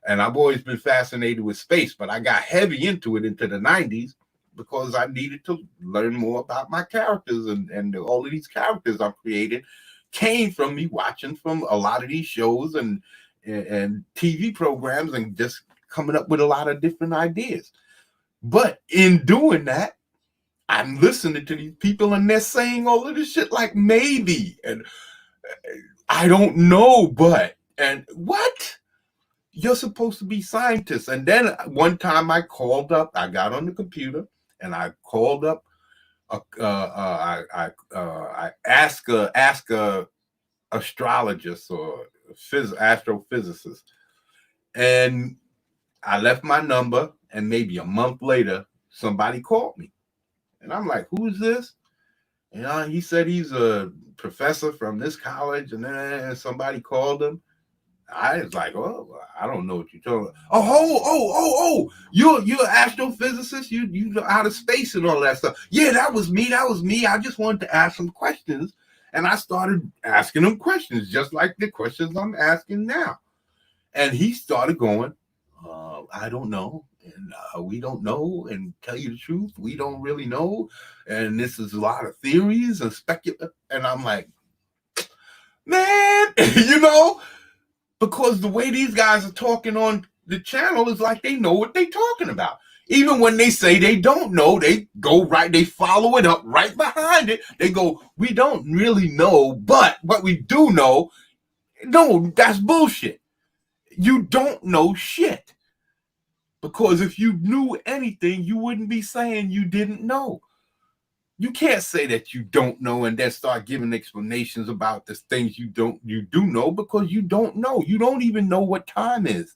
and I've always been fascinated with space, but I got heavy into it into the 90s because I needed to learn more about my characters, and all of these characters I've created came from me watching from a lot of these shows and TV programs and just coming up with a lot of different ideas. But in doing that, I'm listening to these people and they're saying all of this shit like maybe, and I don't know, but, and what? You're supposed to be scientists. And then one time I called up, I got on the computer and I called up, I asked a astrologist or astrophysicist, and I left my number, and maybe a month later, somebody called me. And I'm like, who's this? And he said he's a professor from this college, and then somebody called him. I was like, oh, I don't know what you're talking about. Oh, you're an astrophysicist, you out of space and all that stuff. Yeah, that was me. I just wanted to ask some questions. And I started asking him questions, just like the questions I'm asking now. And he started going, I don't know. And we don't know. And tell you the truth, we don't really know. And this is a lot of theories and speculation. And I'm like, man, because the way these guys are talking on the channel is like they know what they're talking about. Even when they say they don't know, they go right, they follow it up right behind it. They go, we don't really know, but what we do know, no, that's bullshit. You don't know shit. Because if you knew anything, you wouldn't be saying you didn't know. You can't say that you don't know and then start giving explanations about the things you do know, because you don't know. You don't even know what time is.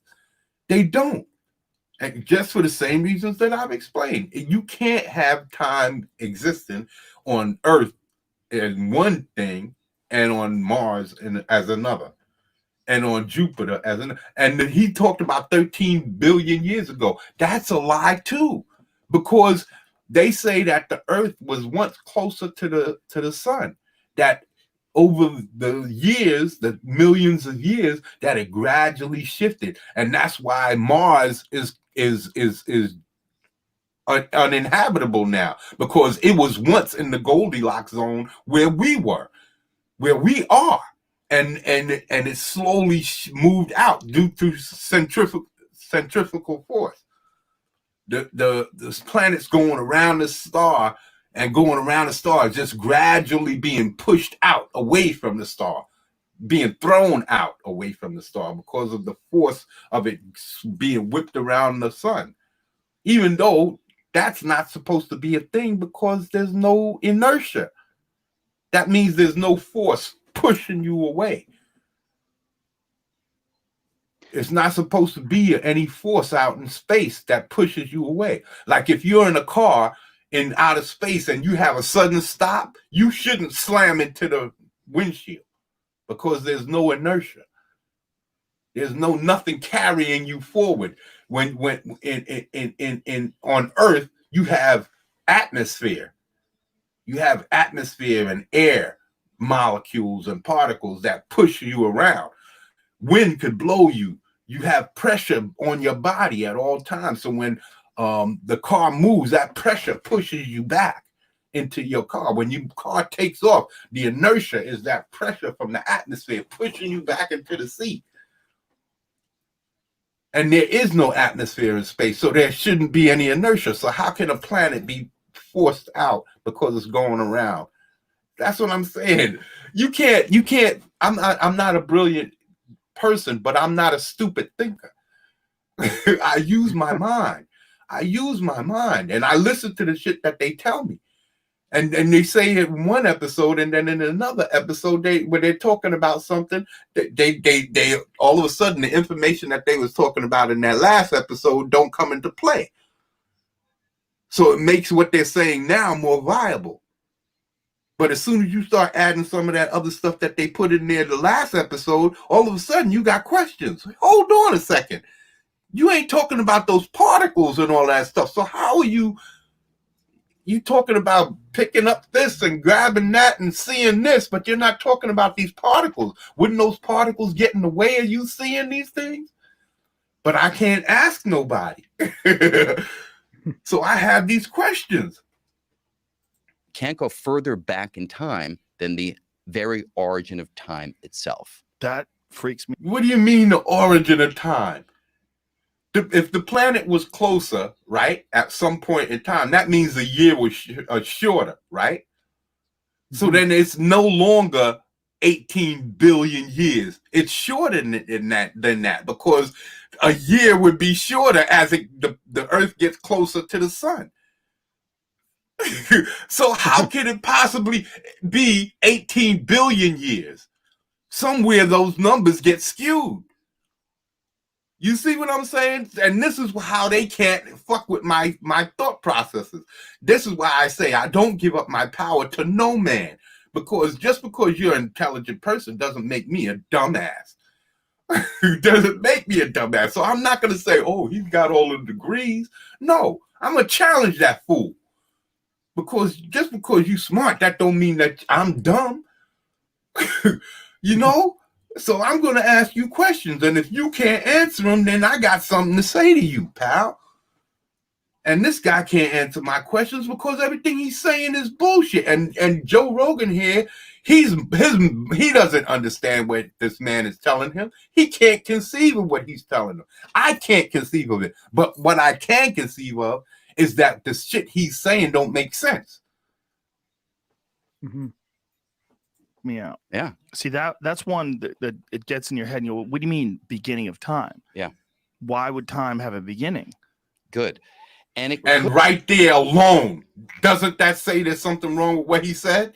They don't. And just for the same reasons that I've explained. You can't have time existing on Earth as one thing and on Mars as another, and on Jupiter as another. And he talked about 13 billion years ago. That's a lie too, because they say that the Earth was once closer to the sun, that over the years, the millions of years, that it gradually shifted, and that's why Mars is uninhabitable now, because it was once in the Goldilocks zone where we are, and it slowly moved out due to centrifugal force. The planets going around the star and going around the star, just gradually being pushed out away from the star, being thrown out away from the star because of the force of it being whipped around the sun, even though that's not supposed to be a thing, because there's no inertia. That means there's no force pushing you away. It's not supposed to be any force out in space that pushes you away. Like if you're in a car in outer space and you have a sudden stop, you shouldn't slam into the windshield, because there's no inertia. There's nothing carrying you forward. When on Earth, you have atmosphere. You have atmosphere and air molecules and particles that push you around. Wind could blow you. You have pressure on your body at all times. So when the car moves, that pressure pushes you back into your car. When your car takes off, the inertia is that pressure from the atmosphere pushing you back into the seat. And there is no atmosphere in space, so there shouldn't be any inertia. So how can a planet be forced out because it's going around? That's what I'm saying. You can't. I'm not a brilliant person, but I'm not a stupid thinker. I use my mind. And I listen to the shit that they tell me. And they say it in one episode, and then in another episode, when they're talking about something, they all of a sudden the information that they was talking about in that last episode don't come into play. So it makes what they're saying now more viable. But as soon as you start adding some of that other stuff that they put in there the last episode, all of a sudden you got questions. Hold on a second. You ain't talking about those particles and all that stuff. So how are you talking about picking up this and grabbing that and seeing this, but you're not talking about these particles? Wouldn't those particles get in the way of you seeing these things? But I can't ask nobody. So I have these questions. Can't go further back in time than the very origin of time itself. That freaks me. What do you mean the origin of time? If the planet was closer, right, at some point in time, that means the year was shorter, right? So then it's no longer 18 billion years. It's shorter than that, because a year would be shorter as the Earth gets closer to the sun. So how can it possibly be 18 billion years? Somewhere those numbers get skewed. You see what I'm saying? And this is how they can't fuck with my thought processes. This is why I say I don't give up my power to no man, because just because you're an intelligent person doesn't make me a dumbass. Doesn't make me a dumbass. So I'm not going to say, oh, he's got all the degrees. No, I'm going to challenge that fool. Because just because you smart, that don't mean that I'm dumb. You know? So I'm going to ask you questions. And if you can't answer them, then I got something to say to you, pal. And this guy can't answer my questions because everything he's saying is bullshit. And Joe Rogan here, he doesn't understand what this man is telling him. He can't conceive of what he's telling him. I can't conceive of it. But what I can conceive of is that the shit he's saying don't make sense. Mm-hmm. Yeah. Yeah. See, that's one that it gets in your head. And you go, what do you mean beginning of time? Yeah. Why would time have a beginning? Good. And right there alone, doesn't that say there's something wrong with what he said?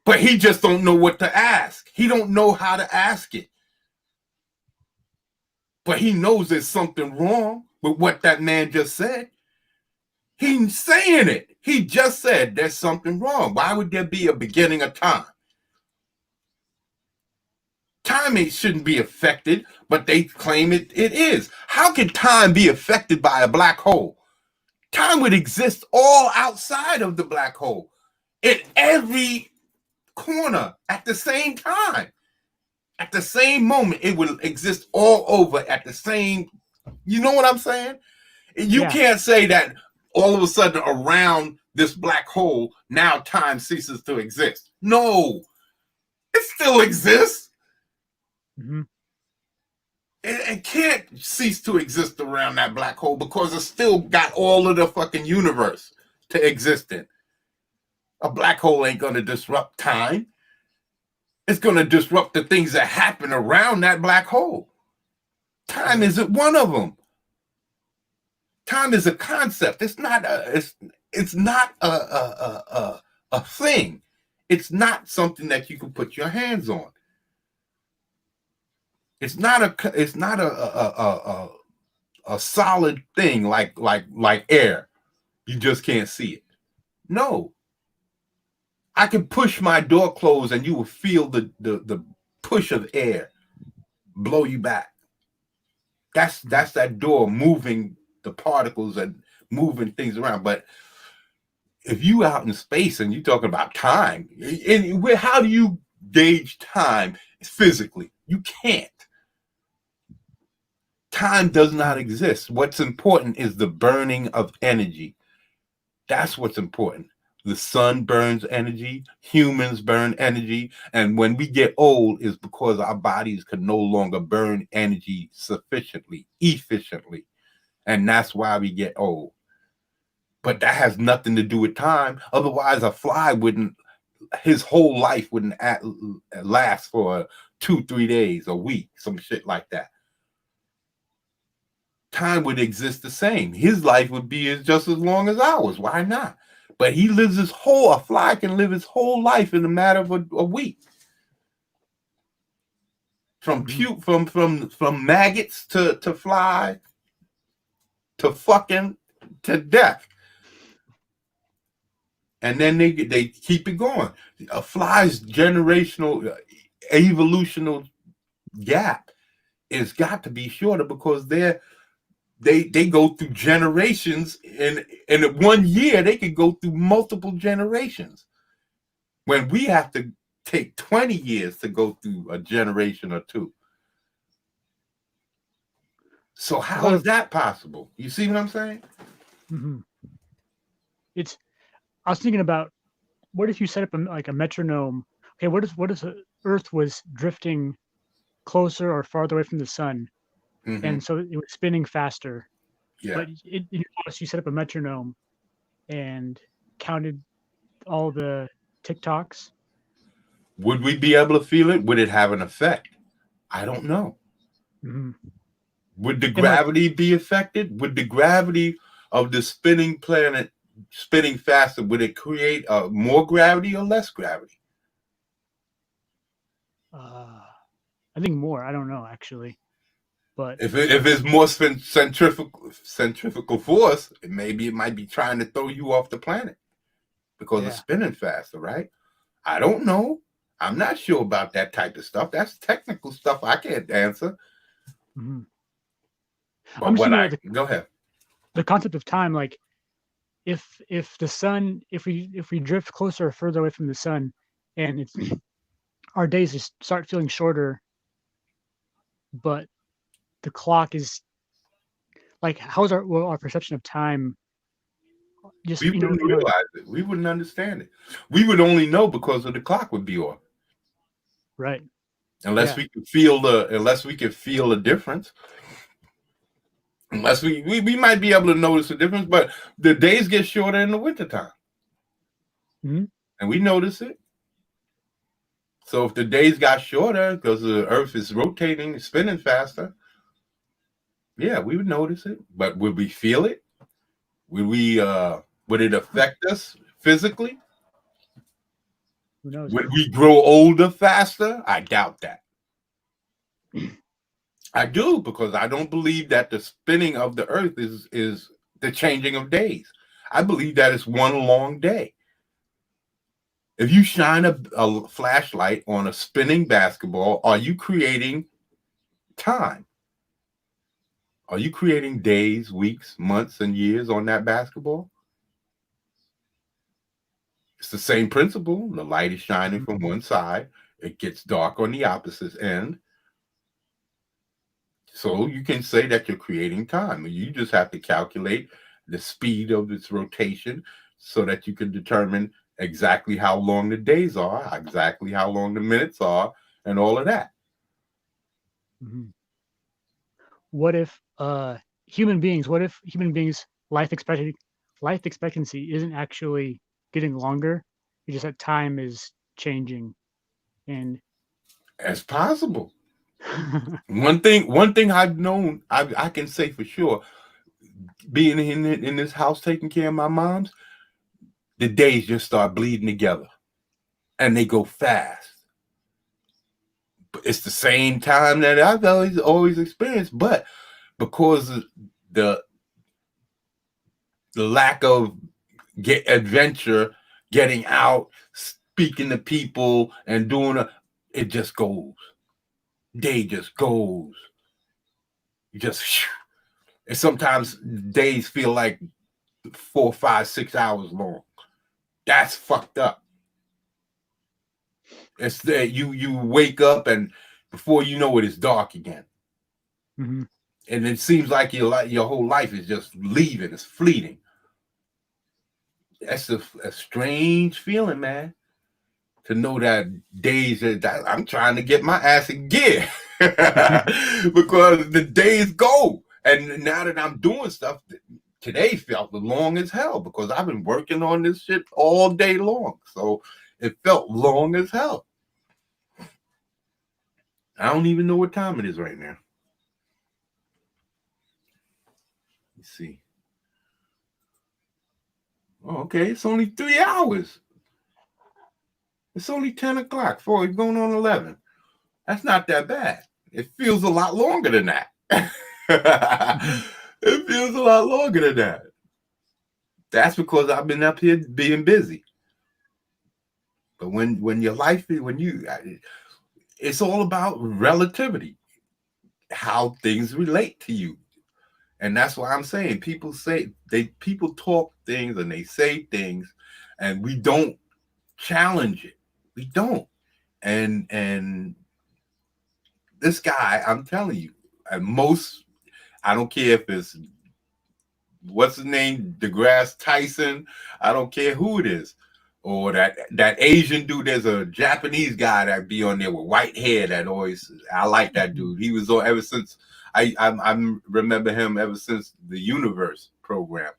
But he just don't know what to ask. He don't know how to ask it. but he knows there's something wrong with what that man just said. He's saying it. He just said there's something wrong. Why would there be a beginning of time? Time shouldn't be affected, but they claim it is. How can time be affected by a black hole? Time would exist all outside of the black hole, in every corner at the same time. At the same moment, it will exist all over at the same, you know what I'm saying? You can't say that all of a sudden around this black hole, now time ceases to exist. No, it still exists. Mm-hmm. It can't cease to exist around that black hole because it's still got all of the fucking universe to exist in. A black hole ain't going to disrupt time. It's going to disrupt the things that happen around that black hole. Time isn't one of them. Time is a concept. It's not a thing. It's not something that you can put your hands on. It's not a solid thing like air. You just can't see it. No. I can push my door closed and you will feel the push of air blow you back. That's that door moving the particles and moving things around. But if you out in space and you talking about time, and how do you gauge time physically? You can't. Time does not exist. What's important is the burning of energy. That's what's important. The sun burns energy, humans burn energy, and when we get old is because our bodies can no longer burn energy sufficiently, efficiently, and that's why we get old. But that has nothing to do with time. Otherwise, a fly his whole life wouldn't last for 2-3 days, a week, some shit like that. Time would exist the same. His life would be just as long as ours. Why not? But he lives a fly can live his whole life in a matter of a week. From maggots to fly to fucking to death. And then they keep it going. A fly's generational evolutional gap has got to be shorter because they go through generations, and in 1 year they could go through multiple generations. When we have to take 20 years to go through a generation or two. So how is that possible? You see what I'm saying? Mm-hmm. I was thinking about, what if you set up a metronome? Okay, what if Earth was drifting closer or farther away from the sun, and so it was spinning faster. Yeah. But in your house, you set up a metronome and counted all the tick-tocks. Would we be able to feel it? Would it have an effect? I don't know. Mm-hmm. Would the gravity be affected? Would the gravity of the spinning planet spinning faster, would it create more gravity or less gravity? I think more. I don't know, actually. But if it's more centrifugal force, maybe it might be trying to throw you off the planet because it's spinning faster, right? I don't know. I'm not sure about that type of stuff. That's technical stuff I can't answer. Mm-hmm. But go ahead. The concept of time, like if the sun, if we drift closer or further away from the sun, and it's our days just start feeling shorter, but the clock is like, how's our perception of time? Just we wouldn't realize it. We wouldn't understand it. We would only know because of the clock would be off. Right. Unless we could feel the difference. Unless we might be able to notice the difference, but the days get shorter in the wintertime. Mm-hmm. And we notice it. So if the days got shorter because the earth is rotating, spinning faster, yeah, we would notice it. But would we feel it? Would it affect us physically? Who knows? Would we grow older faster? I doubt that. I do, because I don't believe that the spinning of the earth is the changing of days. I believe that it's one long day. If you shine a flashlight on a spinning basketball, are you creating time? Are you creating days, weeks, months, and years on that basketball? It's the same principle. The light is shining from one side. It gets dark on the opposite end. So you can say that you're creating time. You just have to calculate the speed of its rotation so that you can determine exactly how long the days are, exactly how long the minutes are, and all of that. Mm-hmm. What if human beings life expectancy isn't actually getting longer? It's just that time is changing, and As possible. One thing I've known, I can say for sure, being in this house taking care of my mom's, the days just start bleeding together, and they go fast. But it's the same time that I've always experienced, but because of the lack of adventure, getting out, speaking to people, and doing it just goes. Day just goes. Just, and sometimes days feel like 4, 5, 6 hours long. That's fucked up. It's that you wake up and before you know it, it's dark again. Mm-hmm. And it seems like your whole life is just leaving. It's fleeting. That's a strange feeling, man. To know that days I'm trying to get my ass in gear because the days go. And now that I'm doing stuff, today felt long as hell because I've been working on this shit all day long. So it felt long as hell. I don't even know what time it is right now. Let's see. Oh, okay, it's only 3 hours. It's only 10 o'clock. It's going on 11. That's not that bad. It feels a lot longer than that. It feels a lot longer than that. That's because I've been up here being busy. But when your life, it's all about relativity, how things relate to you. And that's why I'm saying people talk things and they say things and we don't challenge it. We don't. And this guy, I'm telling you, I don't care if it's what's his name, DeGrasse Tyson, I don't care who it is, or that Asian dude. There's a Japanese guy that be on there with white hair that always, I like that dude. He was on ever since I remember him ever since the Universe program,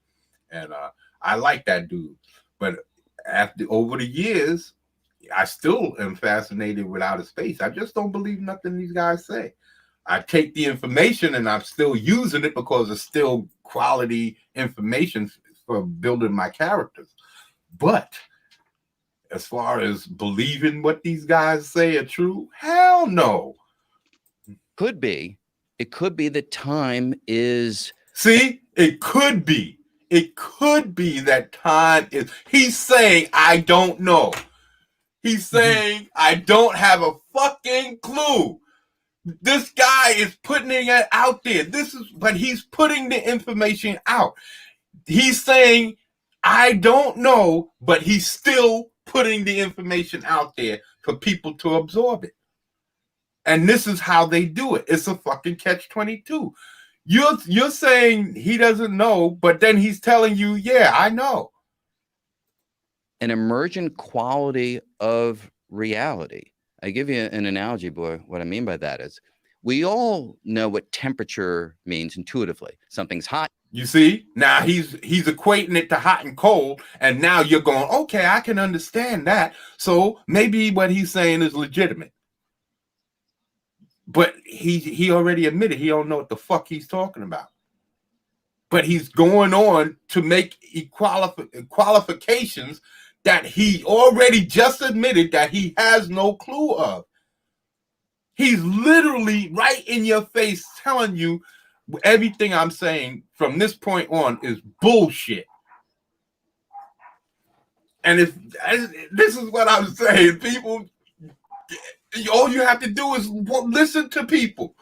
and I like that dude. But over the years, I still am fascinated with outer space. I just don't believe nothing these guys say. I take the information and I'm still using it because it's still quality information for building my characters. But as far as believing what these guys say are true, hell no. Could be. It could be that time is. See, it could be. It could be that time is. He's saying, I don't know. He's saying, I don't have a fucking clue. This guy is putting it out there. But he's putting the information out. He's saying, I don't know, but he's still putting the information out there for people to absorb it. And this is how they do it. It's a fucking catch-22. You're saying he doesn't know, but then he's telling you, yeah, I know. An emergent quality of reality. I give you an analogy, boy. What I mean by that is we all know what temperature means intuitively. Something's hot. You see, now he's equating it to hot and cold, and now you're going, okay, I can understand that. So maybe what he's saying is legitimate. But he already admitted he don't know what the fuck he's talking about. But he's going on to make qualifications that he already just admitted that he has no clue of. He's literally right in your face telling you everything I'm saying from this point on is bullshit. And if this is what I'm saying, people, all you have to do is listen to people.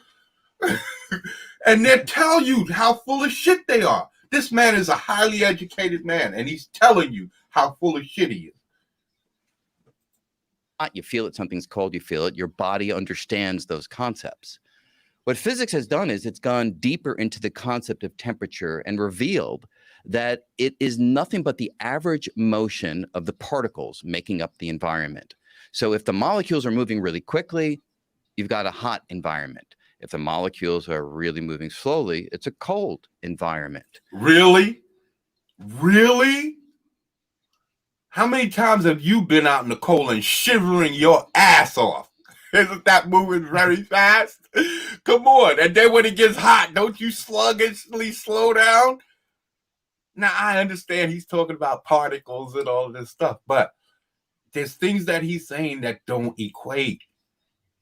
And they'll tell you how full of shit they are. This man is a highly educated man, and he's telling you how full of shit he is. You feel it, something's cold, you feel it. Your body understands those concepts. What physics has done is it's gone deeper into the concept of temperature and revealed that it is nothing but the average motion of the particles making up the environment. So if the molecules are moving really quickly, you've got a hot environment. If the molecules are really moving slowly, it's a cold environment. Really? Really? How many times have you been out in the cold and shivering your ass off? Isn't that moving very fast? Come on. And then when it gets hot, don't you sluggishly slow down? Now, I understand he's talking about particles and all this stuff, but there's things that he's saying that don't equate.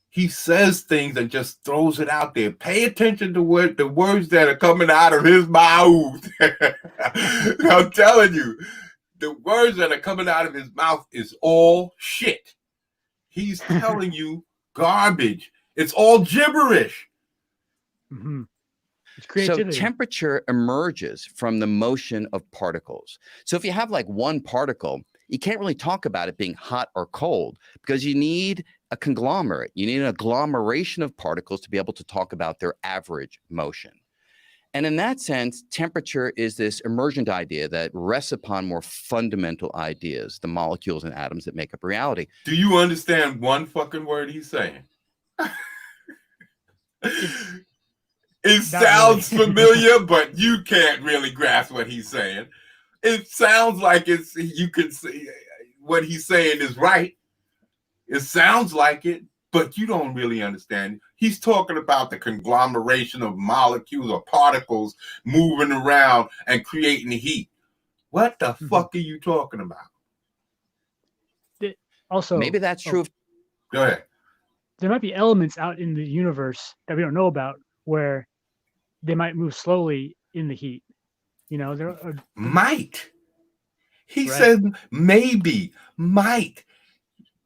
He says things and just throws it out there. Pay attention to what the words that are coming out of his mouth. I'm telling you, the words that are coming out of his mouth is all shit. He's telling you garbage. It's all gibberish. Mm-hmm. So temperature emerges from the motion of particles. So if you have like one particle, you can't really talk about it being hot or cold because you need a conglomerate. You need an agglomeration of particles to be able to talk about their average motion. And in that sense, temperature is this emergent idea that rests upon more fundamental ideas, the molecules and atoms that make up reality. Do you understand one fucking word he's saying? It sounds familiar, but you can't really grasp what he's saying. It sounds like you can see what he's saying is right. It sounds like it, but you don't really understand. He's talking about the conglomeration of molecules or particles moving around and creating heat. What the fuck are you talking about? Also, maybe that's true. Go ahead. There might be elements out in the universe that we don't know about where they might move slowly in the heat. You know, there are, might. He said maybe, might.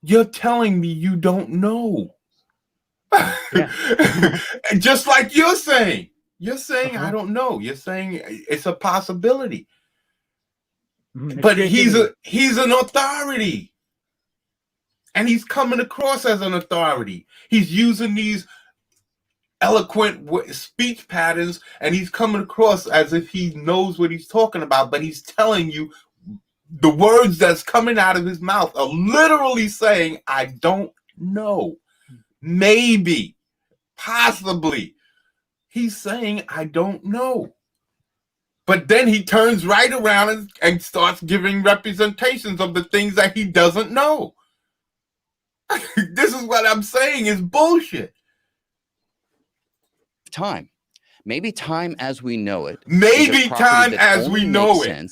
You're telling me you don't know. Just like you're saying. You're saying, I don't know. You're saying it's a possibility. But he's an authority. And he's coming across as an authority. He's using these eloquent speech patterns, and he's coming across as if he knows what he's talking about, but he's telling you the words that's coming out of his mouth are literally saying, I don't know. Maybe. Possibly. He's saying, I don't know. But then he turns right around and starts giving representations of the things that he doesn't know. This is what I'm saying is bullshit. Time. Maybe time as we know it. Maybe time as we know it.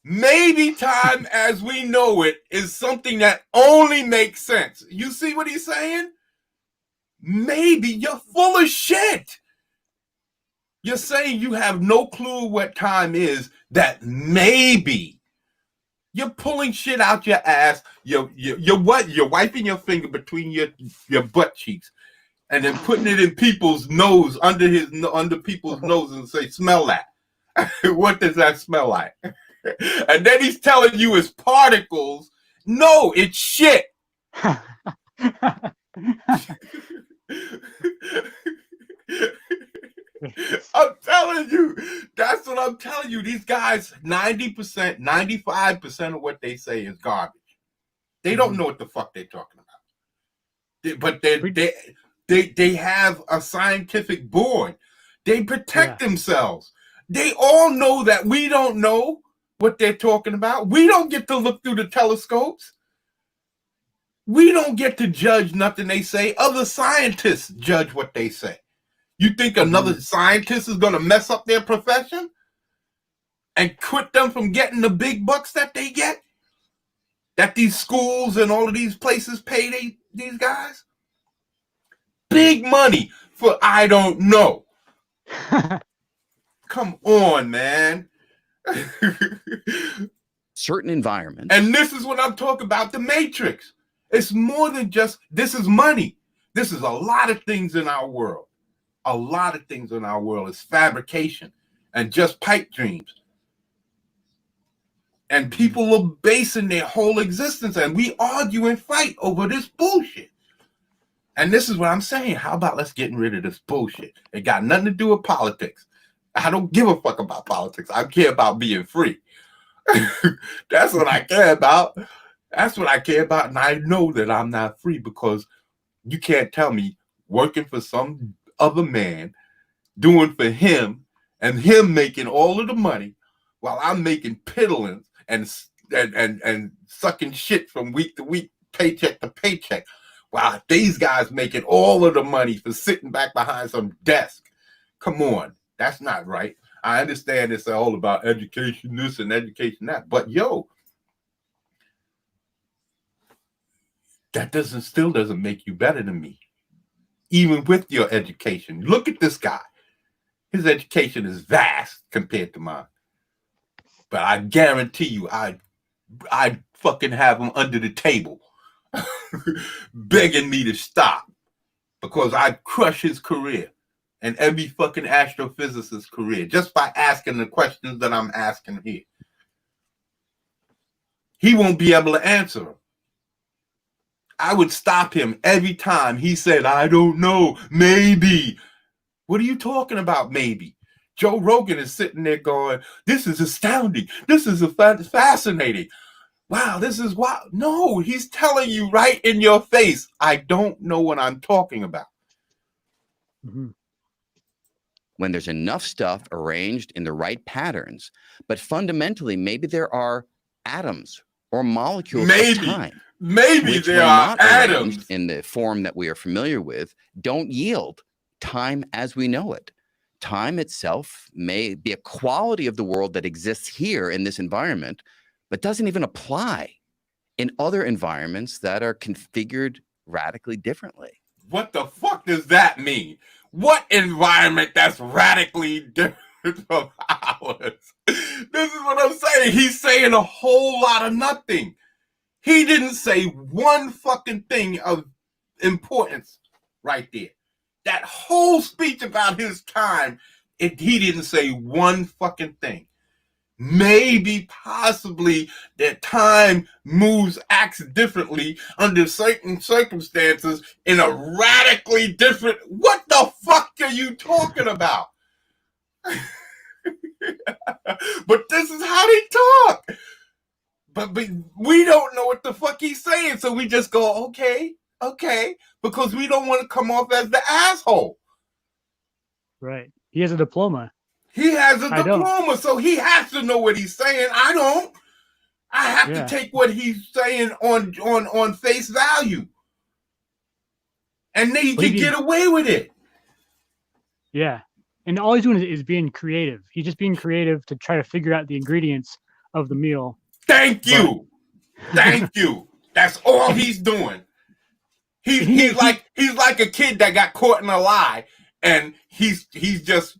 Maybe time as we know it is something that only makes sense. You see what he's saying? Maybe you're full of shit. You're saying you have no clue what time is, that maybe. You're pulling shit out your ass. You're wiping your finger between your butt cheeks and then putting it in people's nose, under people's noses, and say, smell that. What does that smell like? And then he's telling you it's particles. No, it's shit. I'm telling you, that's what I'm telling you. These guys, 90%, 95% of what they say is garbage. They don't know what the fuck they're talking about. But they have a scientific board. They protect themselves. They all know that we don't know what they're talking about. We don't get to look through the telescopes. We don't get to judge nothing they say. Other scientists judge what they say. You think another scientist is going to mess up their profession and quit them from getting the big bucks that they get? That these schools and all of these places pay these guys? big money for I don't know. Come on, man. Certain environments. And this is what I'm talking about, the Matrix. It's more than just, this is money. This is a lot of things in our world. A lot of things in our world is fabrication and just pipe dreams. And people are basing their whole existence, and we argue and fight over this bullshit. And this is what I'm saying. How about let's get rid of this bullshit? It got nothing to do with politics. I don't give a fuck about politics. I care about being free. That's what I care about. That's what I care about. And I know that I'm not free because you can't tell me working for some other man, doing for him, and him making all of the money while I'm making piddlings and sucking shit from week to week, paycheck to paycheck. Wow, these guys making all of the money for sitting back behind some desk. Come on, that's not right. I understand it's all about education this and education that, but yo, that still doesn't make you better than me, even with your education. Look at this guy. His education is vast compared to mine. But I guarantee you, I fucking have him under the table begging me to stop because I'd crush his career and every fucking astrophysicist's career just by asking the questions that I'm asking here. He won't be able to answer them. I would stop him every time he said, I don't know, maybe. What are you talking about, maybe? Joe Rogan is sitting there going, this is astounding. This is fascinating. Wow, this is wild. No, he's telling you right in your face, I don't know what I'm talking about. Mm-hmm. When there's enough stuff arranged in the right patterns, but fundamentally, maybe there are atoms or molecules of time. Maybe which, there are not atoms in the form that we are familiar with, don't yield time as we know it. Time itself may be a quality of the world that exists here in this environment, but doesn't even apply in other environments that are configured radically differently. What the fuck does that mean? What environment that's radically different from ours? This is what I'm saying. He's saying a whole lot of nothing. He didn't say one fucking thing of importance right there. That whole speech about his time, he didn't say one fucking thing. Maybe, possibly, that time acts differently under certain circumstances in a radically different... What the fuck are you talking about? But this is how they talk. But we don't know what the fuck he's saying, so we just go, okay, because we don't want to come off as the asshole. Right. He has a diploma. He has a diploma, so he has to know what he's saying. I don't. I have to take what he's saying on face value. And then he can get away with it. Yeah. And all he's doing is being creative. He's just being creative to try to figure out the ingredients of the meal. Thank you. Thank you. That's all he's doing. He's like a kid that got caught in a lie, and he's just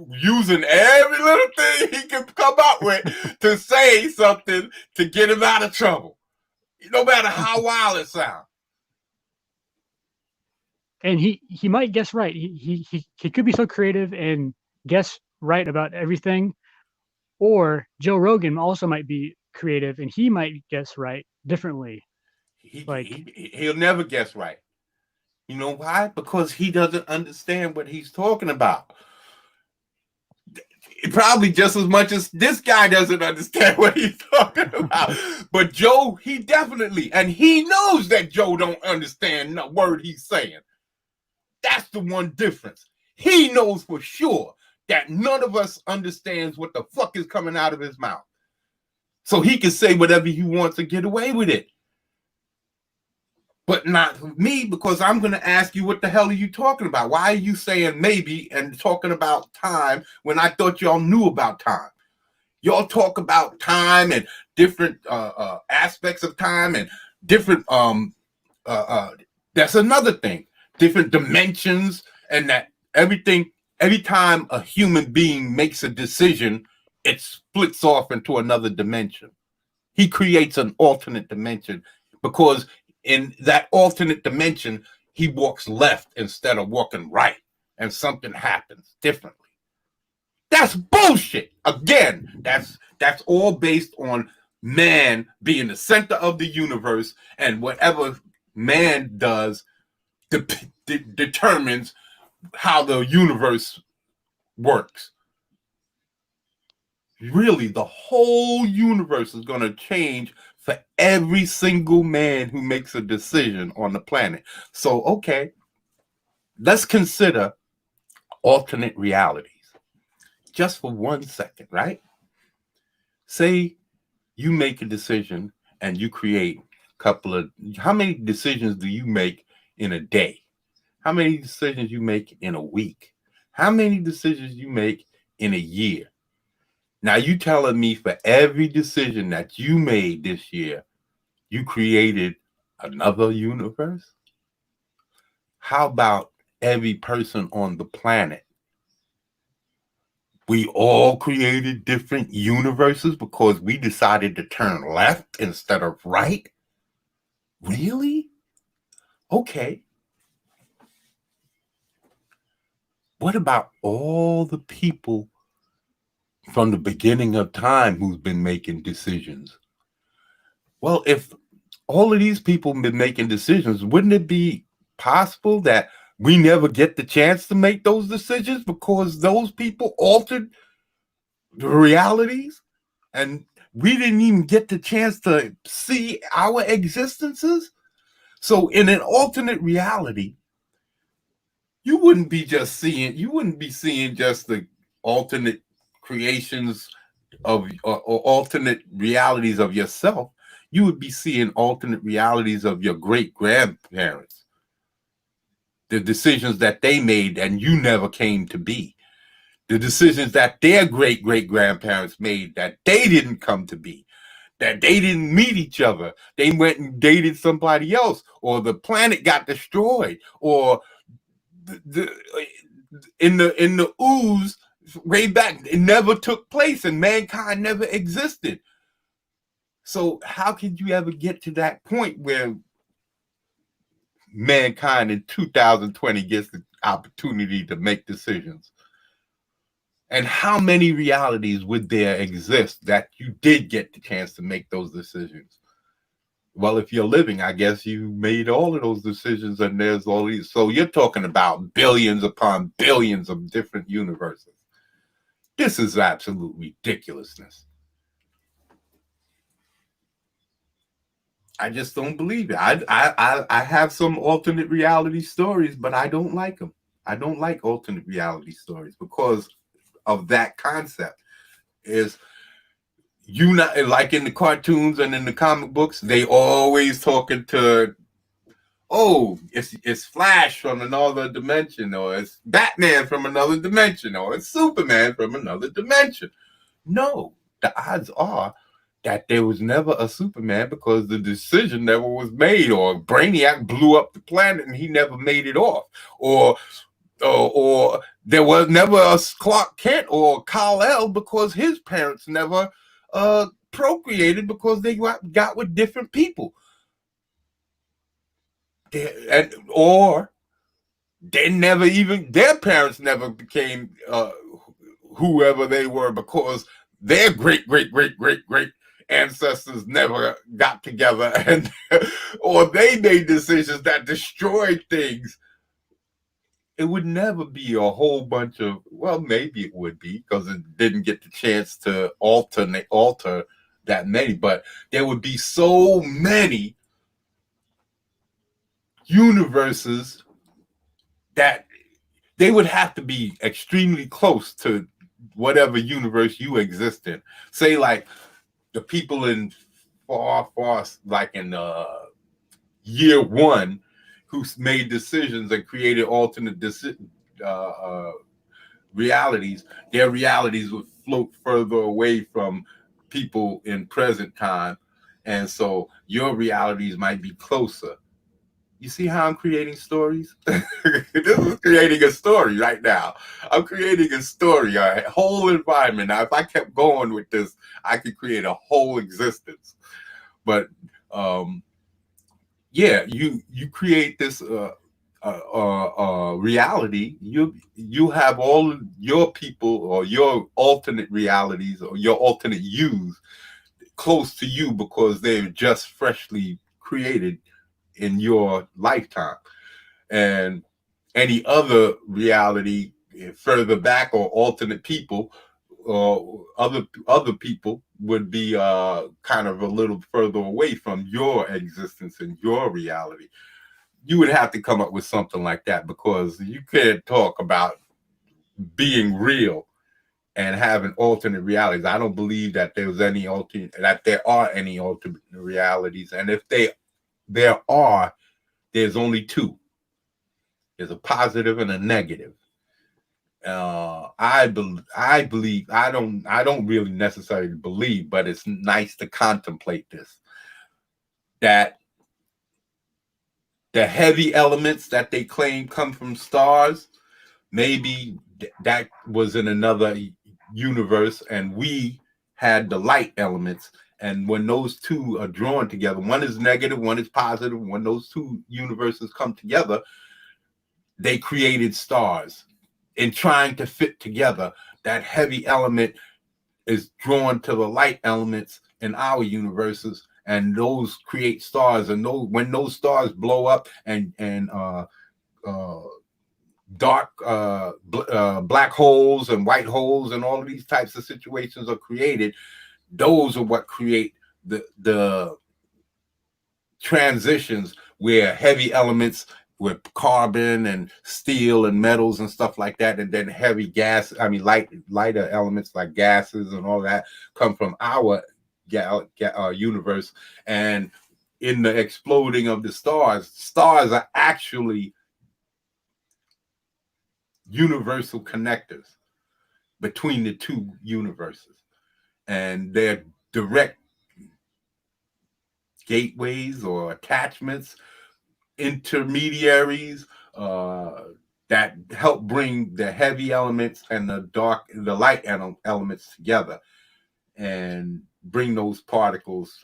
using every little thing he can come up with to say something to get him out of trouble, no matter how wild it sounds. And he might guess right. He could be so creative and guess right about everything. Or Joe Rogan also might be creative and he might guess right differently. He'll never guess right. You know why? Because he doesn't understand what he's talking about. Probably just as much as this guy doesn't understand what he's talking about. But Joe, he definitely, and he knows that Joe don't understand the word he's saying. That's the one difference. He knows for sure that none of us understands what the fuck is coming out of his mouth. So he can say whatever he wants to get away with it. But not me, because I'm going to ask you, what the hell are you talking about? Why are you saying maybe and talking about time when I thought y'all knew about time? Y'all talk about time and different aspects of time and different, that's another thing. different dimensions, and that everything, every time a human being makes a decision, it splits off into another dimension. He creates an alternate dimension because in that alternate dimension, he walks left instead of walking right, and something happens differently. That's bullshit. Again, that's all based on man being the center of the universe, and whatever man does determines how the universe works. Really, the whole universe is going to change for every single man who makes a decision on the planet. So, okay, let's consider alternate realities just for 1 second, right? Say you make a decision and you create a couple of, how many decisions do you make in a day? How many decisions you make in a week? How many decisions you make in a year? Now you telling me for every decision that you made this year, you created another universe? How about every person on the planet? We all created different universes because we decided to turn left instead of right? Really? Okay. What about all the people from the beginning of time who's been making decisions? Well, if all of these people have been making decisions, wouldn't it be possible that we never get the chance to make those decisions because those people altered the realities and we didn't even get the chance to see our existences? So in an alternate reality, you wouldn't be seeing just the alternate creations of or alternate realities of yourself. You would be seeing alternate realities of your great grandparents, the decisions that they made and you never came to be, the decisions that their great grandparents made that they didn't come to be, that they didn't meet each other, they went and dated somebody else, or the planet got destroyed, or in the ooze way back, it never took place and mankind never existed. So how could you ever get to that point where mankind in 2020 gets the opportunity to make decisions? And how many realities would there exist that you did get the chance to make those decisions? Well, if you're living, I guess you made all of those decisions, and there's all these. So you're talking about billions upon billions of different universes. This is absolute ridiculousness. I just don't believe it. I have some alternate reality stories, but I don't like them. I don't like alternate reality stories because of that concept. Is you not like in the cartoons and in the comic books, they always talking to, oh, it's Flash from another dimension, or it's Batman from another dimension, or it's Superman from another dimension. No, the odds are that there was never a Superman because the decision never was made, or Brainiac blew up the planet and he never made it off, or there was never a Clark Kent or Kal-El because his parents never procreated because they got with different people. Or they never even, their parents never became whoever they were because their great ancestors never got together, and or they made decisions that destroyed things. It would never be a whole bunch of, well, maybe it would be because it didn't get the chance to alter that many, but there would be so many universes that they would have to be extremely close to whatever universe you exist in. Say like the people in far, like in year one, who made decisions and created alternate realities, their realities would float further away from people in present time. And so your realities might be closer You see how I'm creating stories? This is creating a story right now. I'm creating a story, a whole environment. Now, if I kept going with this, I could create a whole existence. But yeah, you create this reality. You have all your people or your alternate realities or your alternate yous close to you because they're just freshly created in your lifetime. And any other reality further back or alternate people or other people would be kind of a little further away from your existence and your reality. You would have to come up with something like that, because you can't talk about being real and having alternate realities. I don't believe that there are any alternate realities, and if there are, there's only two. There's a positive and a negative. I believe I don't really necessarily believe, but it's nice to contemplate this, that the heavy elements that they claim come from stars, maybe that was in another universe, and we had the light elements. And when those two are drawn together, one is negative, one is positive. When those two universes come together, they created stars. In trying to fit together, that heavy element is drawn to the light elements in our universes, and those create stars. And when those stars blow up and dark black holes and white holes and all of these types of situations are created, those are what create the transitions where heavy elements with carbon and steel and metals and stuff like that, and then heavy gas, lighter elements like gases and all that come from our universe. And in the exploding of the stars are actually universal connectors between the two universes, and they're direct gateways or attachments, intermediaries that help bring the heavy elements and the light elements together and bring those particles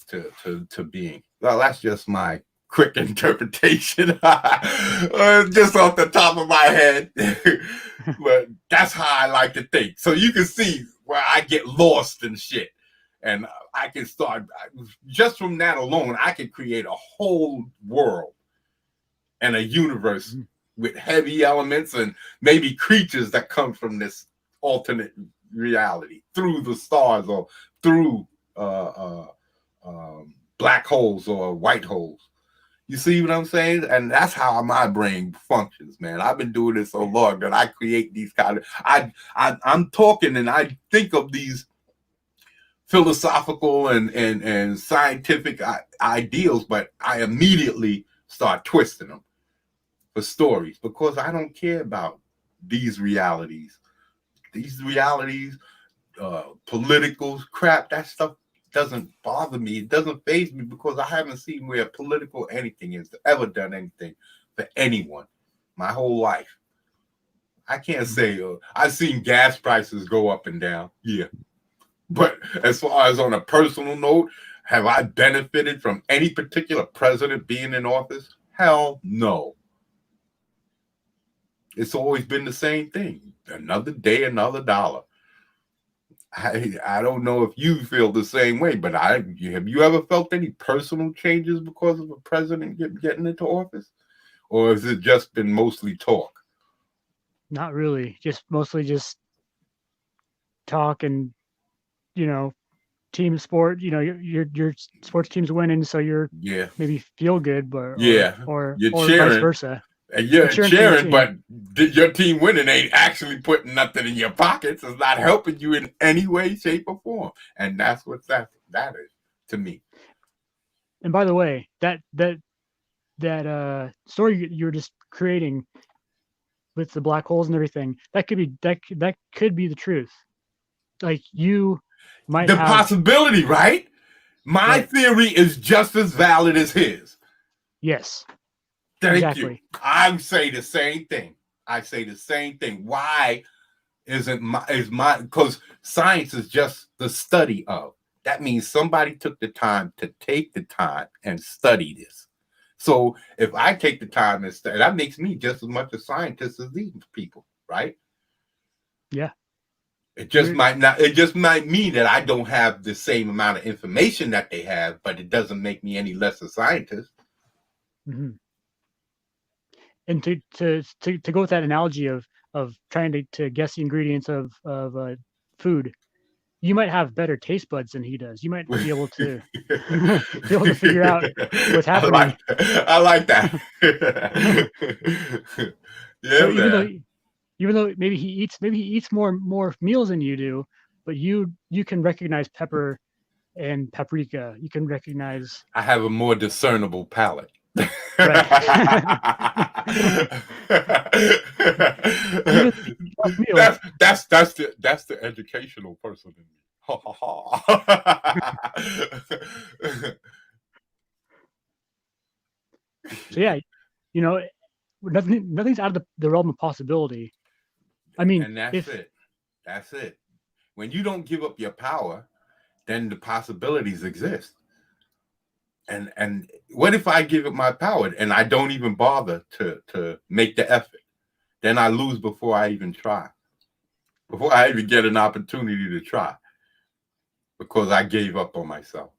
to being. Well, that's just my quick interpretation, just off the top of my head. But that's how I like to think. So you can see where I get lost in shit. And I can start, just from that alone, I can create a whole world and a universe with heavy elements and maybe creatures that come from this alternate reality through the stars or through black holes or white holes. You see what I'm saying? And that's how my brain functions, man. I've been doing this so long that I create these kind of, I'm talking and I think of these philosophical and scientific ideals, but I immediately start twisting them for stories, because I don't care about these realities. These realities, political crap, that stuff doesn't bother me. It doesn't faze me, because I haven't seen where political anything has ever done anything for anyone my whole life. I can't say I've seen gas prices go up and down. Yeah. But as far as on a personal note, have I benefited from any particular president being in office? Hell no. It's always been the same thing. Another day, another dollar. I don't know if you feel the same way, but have you ever felt any personal changes because of a president getting into office? Or has it just been mostly talk? Not really. Just mostly just talk and, team sport. Your sports team's winning, so you're maybe feel good, but or vice versa. And you're cheering, but your team winning ain't actually putting nothing in your pockets. It's not helping you in any way, shape, or form. And that's what that is to me. And by the way, that story you were just creating with the black holes and everything, that could be the truth. Like, you might the have possibility, right? My theory is just as valid as his. Yes. Thank you. I say the same thing. Why isn't my because science is just the study of. That means somebody took the time to take the time and study this. So if I take the time and study, that makes me just as much a scientist as these people, right? Yeah. It just might not. It just might mean that I don't have the same amount of information that they have, but it doesn't make me any less a scientist. Mm-hmm. And to go with that analogy of trying to guess the ingredients of food, you might have better taste buds than he does. You might be able to figure out what's happening. I like that. Yeah, so man. even though maybe he eats more meals than you do, but you can recognize pepper and paprika. You can recognize. I have a more discernible palate. Right. That's the educational person in me. Ha ha ha. So yeah, nothing's out of the realm of possibility. I mean, and that's it. When you don't give up your power, then the possibilities exist. And what if I give up my power and I don't even bother to make the effort? Then I lose before I even try. Before I even get an opportunity to try. Because I gave up on myself.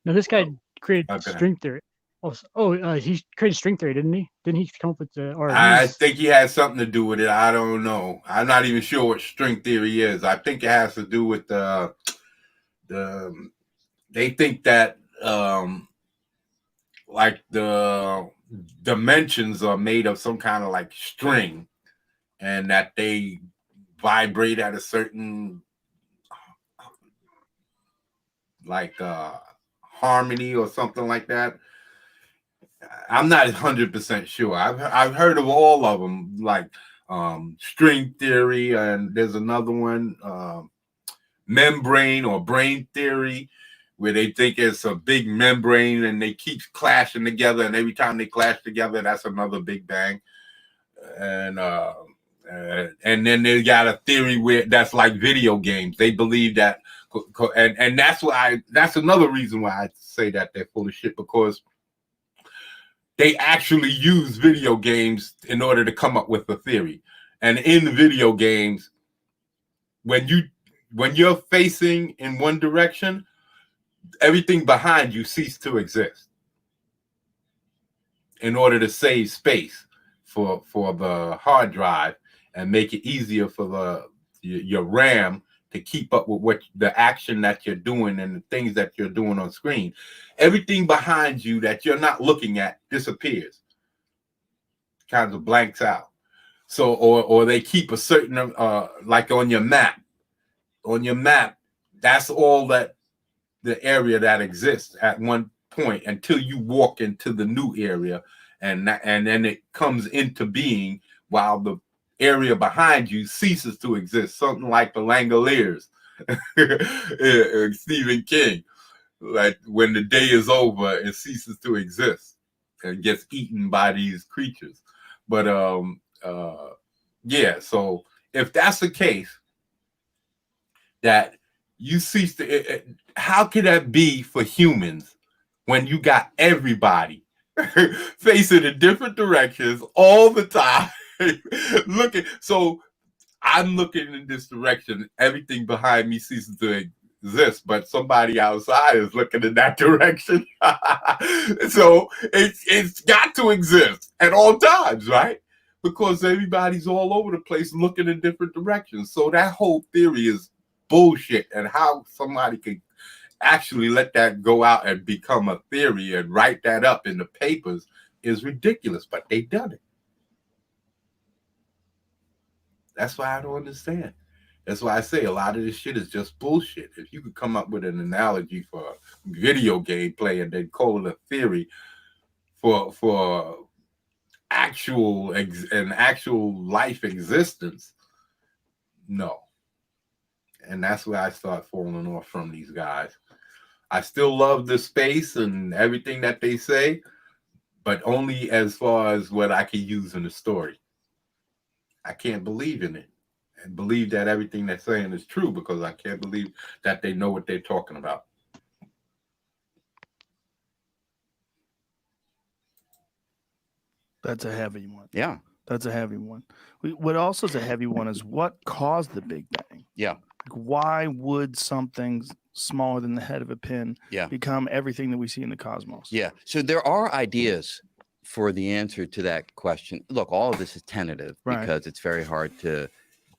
Now this guy created string theory. He created string theory, didn't he? Didn't he come up with the? I think he had something to do with it. I don't know. I'm not even sure what string theory is. I think it has to do with they think that like the dimensions are made of some kind of like string, and that they vibrate at a certain like harmony or something like that. I'm not 100% sure. I've heard of all of them, like string theory, and there's another one, membrane or brain theory, where they think it's a big membrane and they keep clashing together, and every time they clash together, that's another Big Bang. And then they got a theory where that's like video games. They believe that, and that's another reason why I say that they're full of shit, because they actually use video games in order to come up with a theory. And in the video games, when you're facing in one direction, everything behind you ceases to exist in order to save space for the hard drive and make it easier for your RAM to keep up with what the action that you're doing and the things that you're doing on screen. Everything behind you that you're not looking at disappears, kind of blanks out. So, or they keep a certain like on your map. On your map, that's all that the area that exists at one point until you walk into the new area, and then it comes into being while the area behind you ceases to exist. Something like the Langoliers, Stephen King, like when the day is over, it ceases to exist and gets eaten by these creatures. But yeah, so if that's the case, that you cease to, how could that be for humans when you got everybody facing in different directions all the time? Looking, so I'm looking in this direction, everything behind me ceases to exist, but somebody outside is looking in that direction. So it's got to exist at all times, right? Because everybody's all over the place looking in different directions. So that whole theory is bullshit. And how somebody could actually let that go out and become a theory and write that up in the papers is ridiculous, but they done it. That's why I don't understand. That's why I say a lot of this shit is just bullshit. If you could come up with an analogy for a video game play and then call it a theory for an actual life existence, no. And that's where I start falling off from these guys. I still love the space and everything that they say, but only as far as what I can use in the story. I can't believe in it and believe that everything they're saying is true, because I can't believe that they know what they're talking about. That's a heavy one. Yeah. That's a heavy one. What also is a heavy one is what caused the Big Bang? Yeah. Like, why would something smaller than the head of a pin become everything that we see in the cosmos? Yeah. So there are ideas for the answer to that question. Look, all of this is tentative because it's very hard to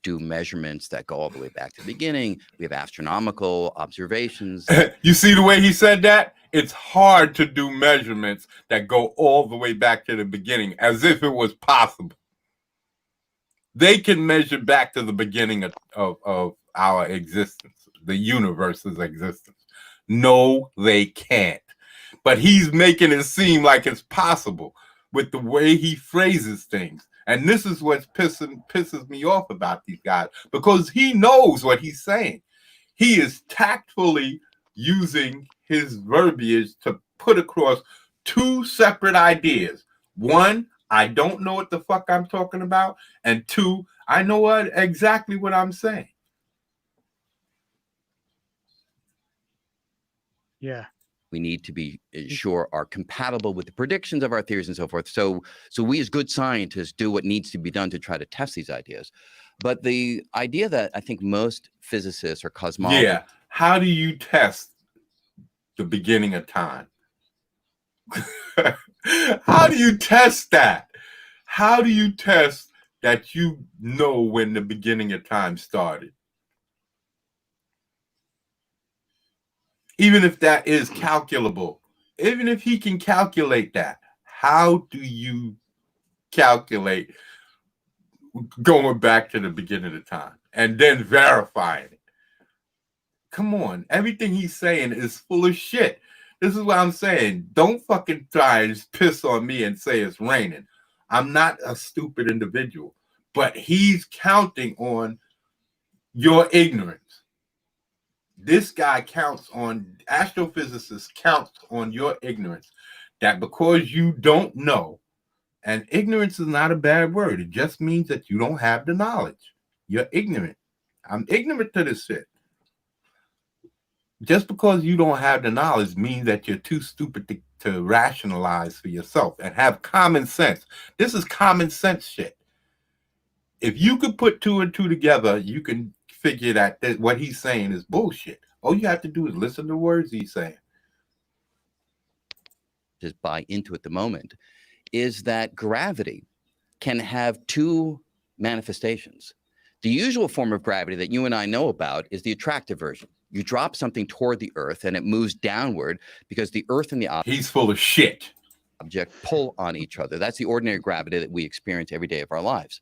do measurements that go all the way back to the beginning. We have astronomical observations. You see the way he said that? It's hard to do measurements that go all the way back to the beginning, as if it was possible. They can measure back to the beginning of our existence, the universe's existence. No, they can't. But he's making it seem like it's possible with the way he phrases things. And this is what pisses me off about these guys, because he knows what he's saying. He is tactfully using his verbiage to put across two separate ideas. One, I don't know what the fuck I'm talking about. And two, I know exactly what I'm saying. Yeah. We need to be sure are compatible with the predictions of our theories and so forth. So we as good scientists do what needs to be done to try to test these ideas. But the idea that I think most physicists or cosmologists... Yeah. How do you test the beginning of time? How do you test that? How do you test that you know when the beginning of time started? Even if that is calculable, even if he can calculate that, how do you calculate going back to the beginning of time and then verifying it? Come on, everything he's saying is full of shit. This is what I'm saying. Don't fucking try and just piss on me and say it's raining. I'm not a stupid individual, but he's counting on your ignorance. This guy astrophysicists counts on your ignorance, that because you don't know, and ignorance is not a bad word. It just means that you don't have the knowledge. You're ignorant. I'm ignorant to this shit. Just because you don't have the knowledge means that you're too stupid to rationalize for yourself and have common sense. This is common sense shit. If you could put two and two together, you can figure that what he's saying is bullshit. All you have to do is listen to the words he's saying. Just buy into at the moment is that gravity can have two manifestations. The usual form of gravity that you and I know about is the attractive version. You drop something toward the earth and it moves downward because the earth and the he's full of shit. Object pull on each other. That's the ordinary gravity that we experience every day of our lives.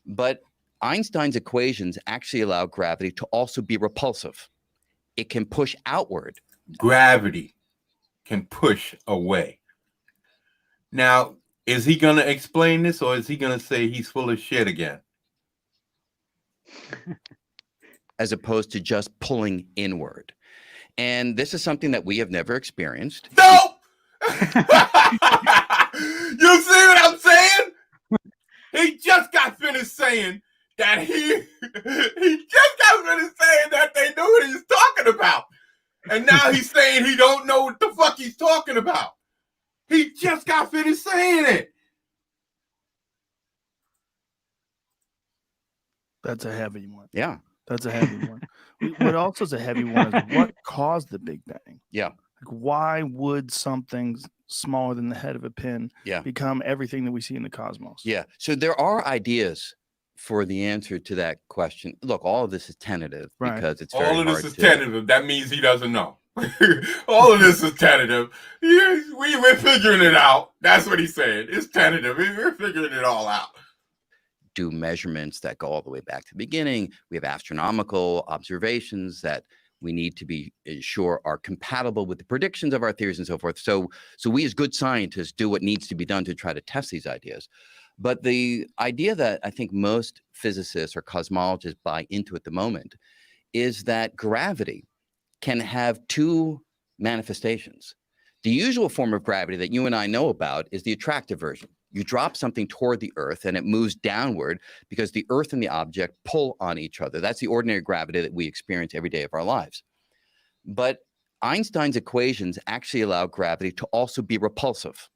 But Einstein's equations actually allow gravity to also be repulsive. It can push outward. Gravity can push away. Now, is he going to explain this, or is he going to say he's full of shit again? As opposed to just pulling inward. And this is something that we have never experienced. No! You see what I'm saying? He just got finished saying that he just got finished saying that they knew what he was talking about. And now he's saying he don't know what the fuck he's talking about. He just got finished saying it. That's a heavy one. Yeah. That's a heavy one. What also is a heavy one is what caused the Big Bang? Yeah. Like, why would something smaller than the head of a pin become everything that we see in the cosmos? Yeah. So there are ideas for the answer to that question. Look, all of this is tentative because it's very hard. All of this is tentative. That means he doesn't know. All of this is tentative. We're figuring it out. That's what he's saying. It's tentative. We're figuring it all out. Do measurements that go all the way back to the beginning. We have astronomical observations that We need to be sure are compatible with the predictions of our theories and so forth. So we as good scientists do what needs to be done to try to test these ideas. But the idea that I think most physicists or cosmologists buy into at the moment is that gravity can have two manifestations. The usual form of gravity that you and I know about is the attractive version. You drop something toward the Earth and it moves downward because the Earth and the object pull on each other. That's the ordinary gravity that we experience every day of our lives. But Einstein's equations actually allow gravity to also be repulsive.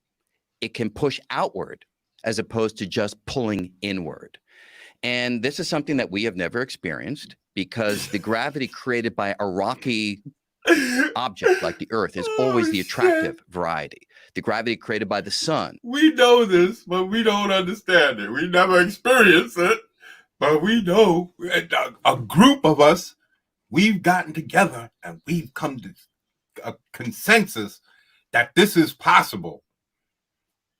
It can push outward as opposed to just pulling inward. And this is something that we have never experienced because the gravity created by a rocky object like the Earth is always the attractive variety. The gravity created by the sun. We know this, but we don't understand it. We never experienced it, but we know. A group of us, we've gotten together and we've come to a consensus that this is possible.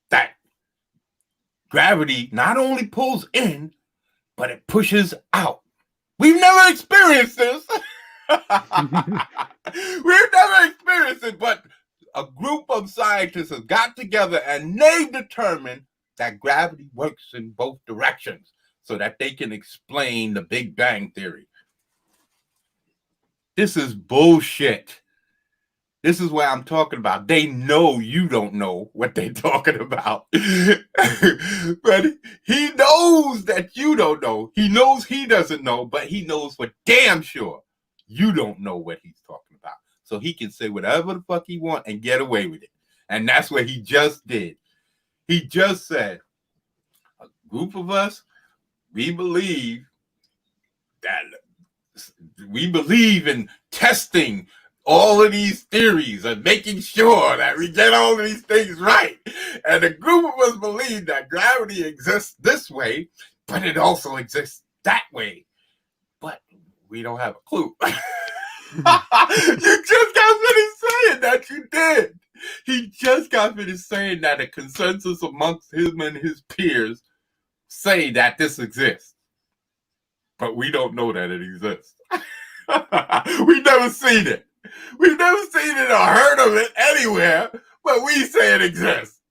That gravity not only pulls in, but it pushes out. We've never experienced this. We've never experienced it, but a group of scientists have got together and they've determined that gravity works in both directions so that they can explain the Big Bang Theory. This is bullshit. This is what I'm talking about. They know you don't know what they're talking about. But he knows that you don't know. He knows he doesn't know, but he knows for damn sure you don't know what he's talking about. So he can say whatever the fuck he wants and get away with it. And that's what he just did. He just said, a group of us, we believe in testing all of these theories and making sure that we get all of these things right. And a group of us believe that gravity exists this way, but it also exists that way. But we don't have a clue. You just got finished saying that you did. He just got finished saying that a consensus amongst him and his peers say that this exists. But we don't know that it exists. We've never seen it. We've never seen it or heard of it anywhere, but we say it exists.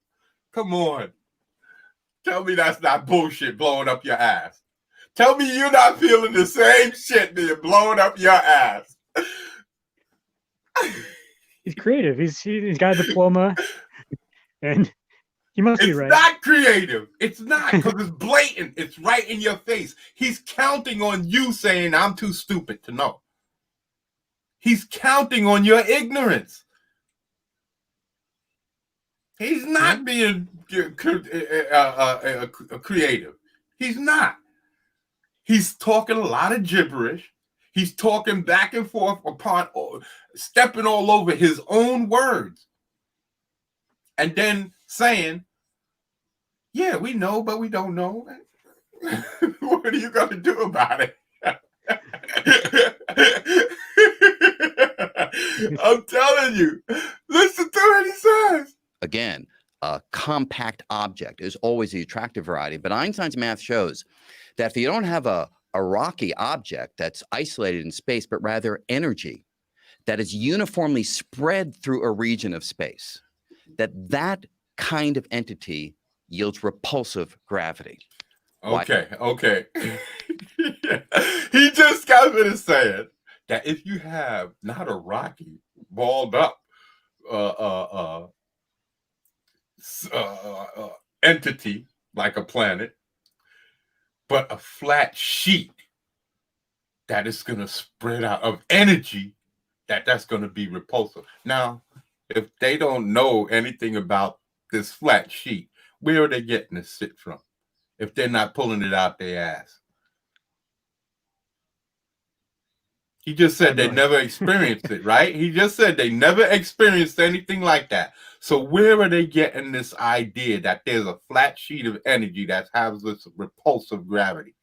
Come on. Tell me that's not bullshit blowing up your ass. Tell me you're not feeling the same shit being blowing up your ass. He's creative. He's got a diploma, and he must be right. It's not creative. It's not, because it's blatant. It's right in your face. He's counting on you saying, I'm too stupid to know. He's counting on your ignorance. He's not being creative. He's not. He's talking a lot of gibberish. He's talking back and forth upon, stepping all over his own words. And then saying, yeah, we know, but we don't know. What are you going to do about it? I'm telling you, listen to what he says. Again, a compact object is always the attractive variety, but Einstein's math shows that if you don't have a rocky object that's isolated in space, but rather energy that is uniformly spread through a region of space, that kind of entity yields repulsive gravity. Okay. He just got me to say that if you have not a rocky, balled up entity like a planet, but a flat sheet that is going to spread out of energy, that's going to be repulsive. Now, if they don't know anything about this flat sheet, where are they getting this shit from? If they're not pulling it out their ass. He just said they never experienced it, right? He just said they never experienced anything like that. So where are they getting this idea that there's a flat sheet of energy that has this repulsive gravity?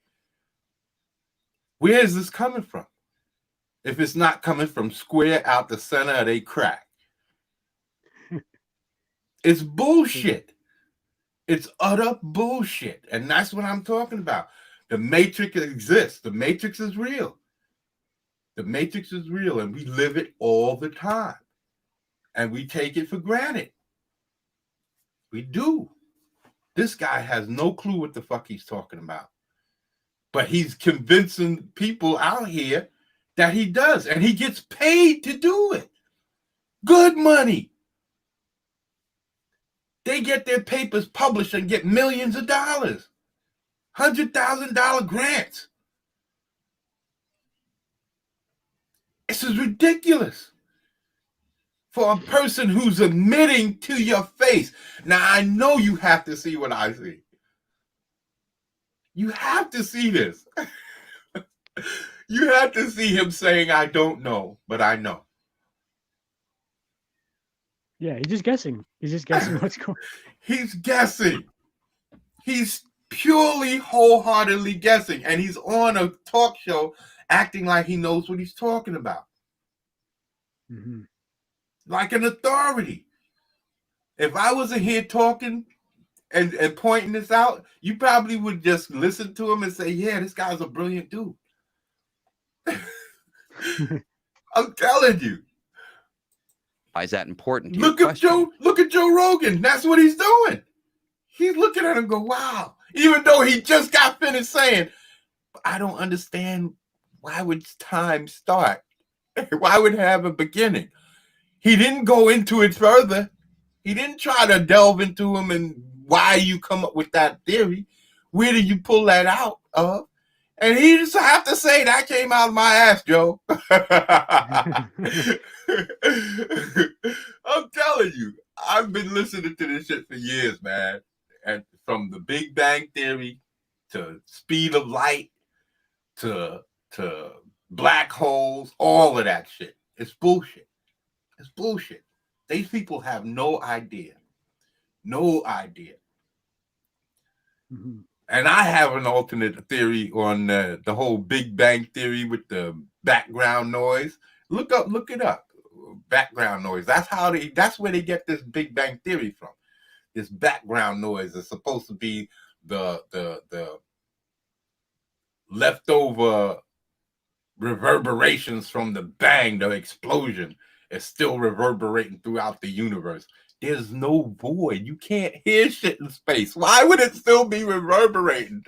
Where is this coming from? If it's not coming from square out the center of a crack. It's bullshit. It's utter bullshit. And that's what I'm talking about. The Matrix exists. The Matrix is real. The Matrix is real, and we live it all the time. And we take it for granted. We do. This guy has no clue what the fuck he's talking about. But he's convincing people out here that he does. And he gets paid to do it. Good money. They get their papers published and get millions of dollars. $100,000 grants. This is ridiculous. For a person who's admitting to your face. Now, I know you have to see what I see. You have to see this. You have to see him saying, I don't know, but I know. Yeah, he's just guessing. He's just guessing what's going on. He's guessing. He's purely, wholeheartedly guessing. And he's on a talk show acting like he knows what he's talking about. Mm-hmm. Like an authority. If I wasn't here talking and pointing this out, you probably would just listen to him and say, yeah, this guy's a brilliant dude. I'm telling you. Why is that important? Look at Joe Rogan. That's what he's doing. He's looking at him and go, wow. Even though he just got finished saying, I don't understand, why would time start? Why would it have a beginning? He didn't go into it further. He didn't try to delve into him and why you come up with that theory. Where did you pull that out of? And he just have to say, that came out of my ass, Joe. I'm telling you, I've been listening to this shit for years, man. And from the Big Bang Theory to speed of light to black holes, all of that shit. It's bullshit. It's bullshit. These people have no idea. No idea. Mm-hmm. And I have an alternate theory on the whole Big Bang Theory with the background noise. Look it up. Background noise. That's where they get this Big Bang Theory from. This background noise is supposed to be the leftover reverberations from the bang, the explosion is still reverberating throughout the universe. There's no void. You can't hear shit in space. Why would it still be reverberating?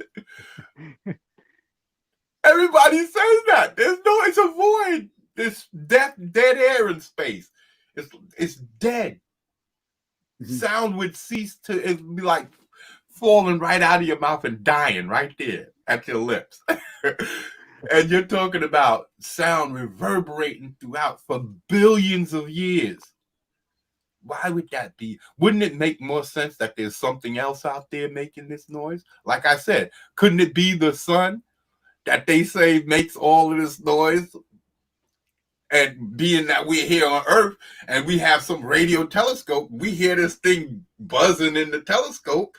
Everybody says that. It's a void. There's dead air in space. It's dead. Mm-hmm. Sound would cease to, it'd be like falling right out of your mouth and dying right there at your lips. And you're talking about sound reverberating throughout for billions of years. Why would that be? Wouldn't it make more sense that there's something else out there making this noise? Like I said, couldn't it be the sun that they say makes all of this noise? And being that we're here on Earth and we have some radio telescope, we hear this thing buzzing in the telescope,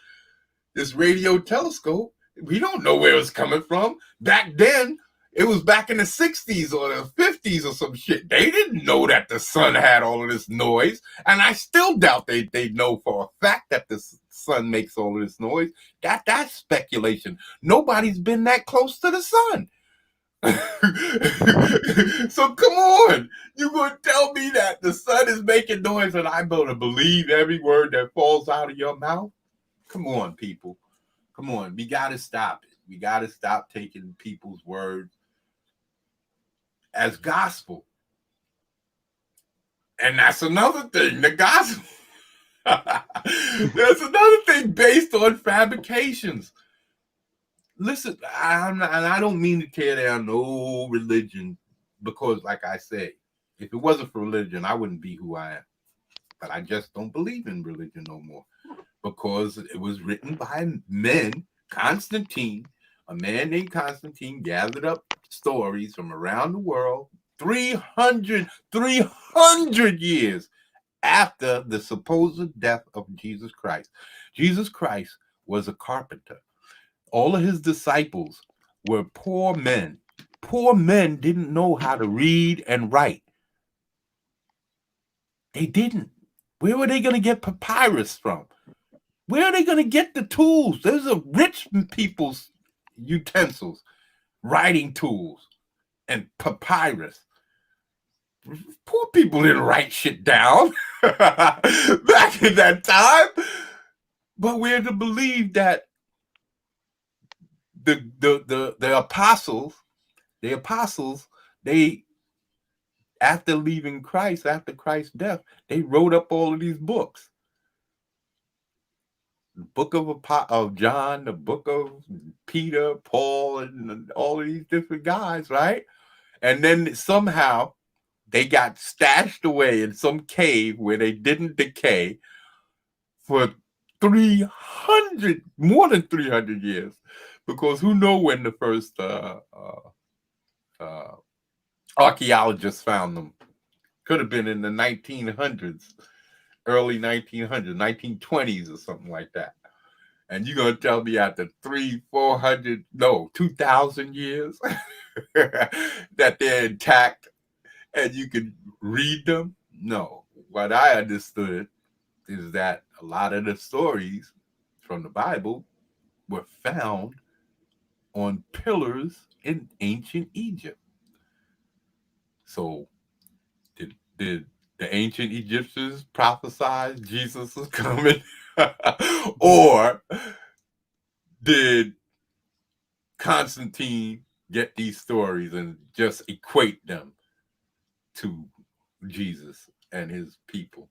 this radio telescope. We don't know where it's coming from. Back then, it was back in the 60s or the 50s or some shit. They didn't know that the sun had all of this noise. And I still doubt they know for a fact that the sun makes all of this noise. That's speculation. Nobody's been that close to the sun. So come on. You're going to tell me that the sun is making noise and I'm going to believe every word that falls out of your mouth? Come on, people. Come on. We got to stop it. We got to stop taking people's words as gospel. And that's another thing, the gospel. That's another thing based on fabrications. Listen, I don't mean to tear down no religion because, like I said, if it wasn't for religion, I wouldn't be who I am. But I just don't believe in religion no more because it was written by men. Constantine, a man named Constantine, gathered up stories from around the world 300 years after the supposed death of Jesus Christ. Jesus Christ was a carpenter. All of his disciples were poor men. Poor men didn't know how to read and write. They didn't. Where were they going to get papyrus from? Where are they going to get the tools? Those are rich people's utensils, writing tools. and papyrus. Poor people didn't write shit down back in that time. But we're to believe that the apostles, they, after leaving Christ, after Christ's death, they wrote up all of these books. The book of John, the book of Peter, Paul, and all of these different guys, right? And then somehow they got stashed away in some cave where they didn't decay for more than 300 years, because who knows when the first archaeologists found them. Could have been in the 1900s, early 1900s, 1920s or something like that. And you're going to tell me after 2,000 years that they're intact and you can read them? No. What I understood is that a lot of the stories from the Bible were found on pillars in ancient Egypt. So did the ancient Egyptians prophesy Jesus was coming? Or did Constantine get these stories and just equate them to Jesus and his people?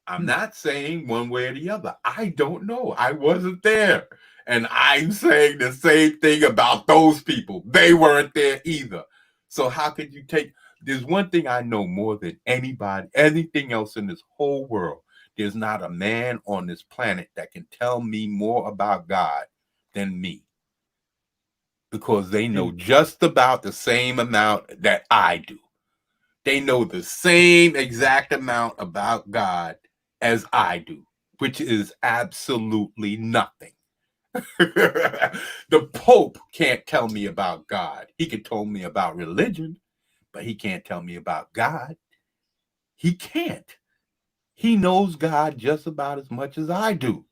I'm not saying one way or the other. I don't know. I wasn't there. And I'm saying the same thing about those people. They weren't there either. So how could you take... There's one thing I know more than anybody, anything else in this whole world. There's not a man on this planet that can tell me more about God than me. Because they know just about the same amount that I do. They know the same exact amount about God as I do, which is absolutely nothing. The Pope can't tell me about God. He can tell me about religion, but he can't tell me about God. He can't. He knows God just about as much as I do.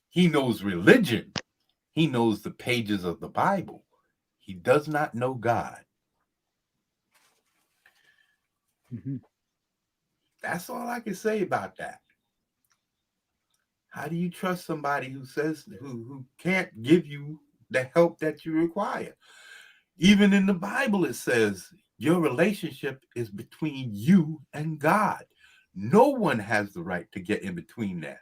He knows religion. He knows the pages of the Bible. He does not know God. Mm-hmm. That's all I can say about that. How do you trust somebody who says who can't give you the help that you require? Even in the Bible, it says your relationship is between you and God. No one has the right to get in between that.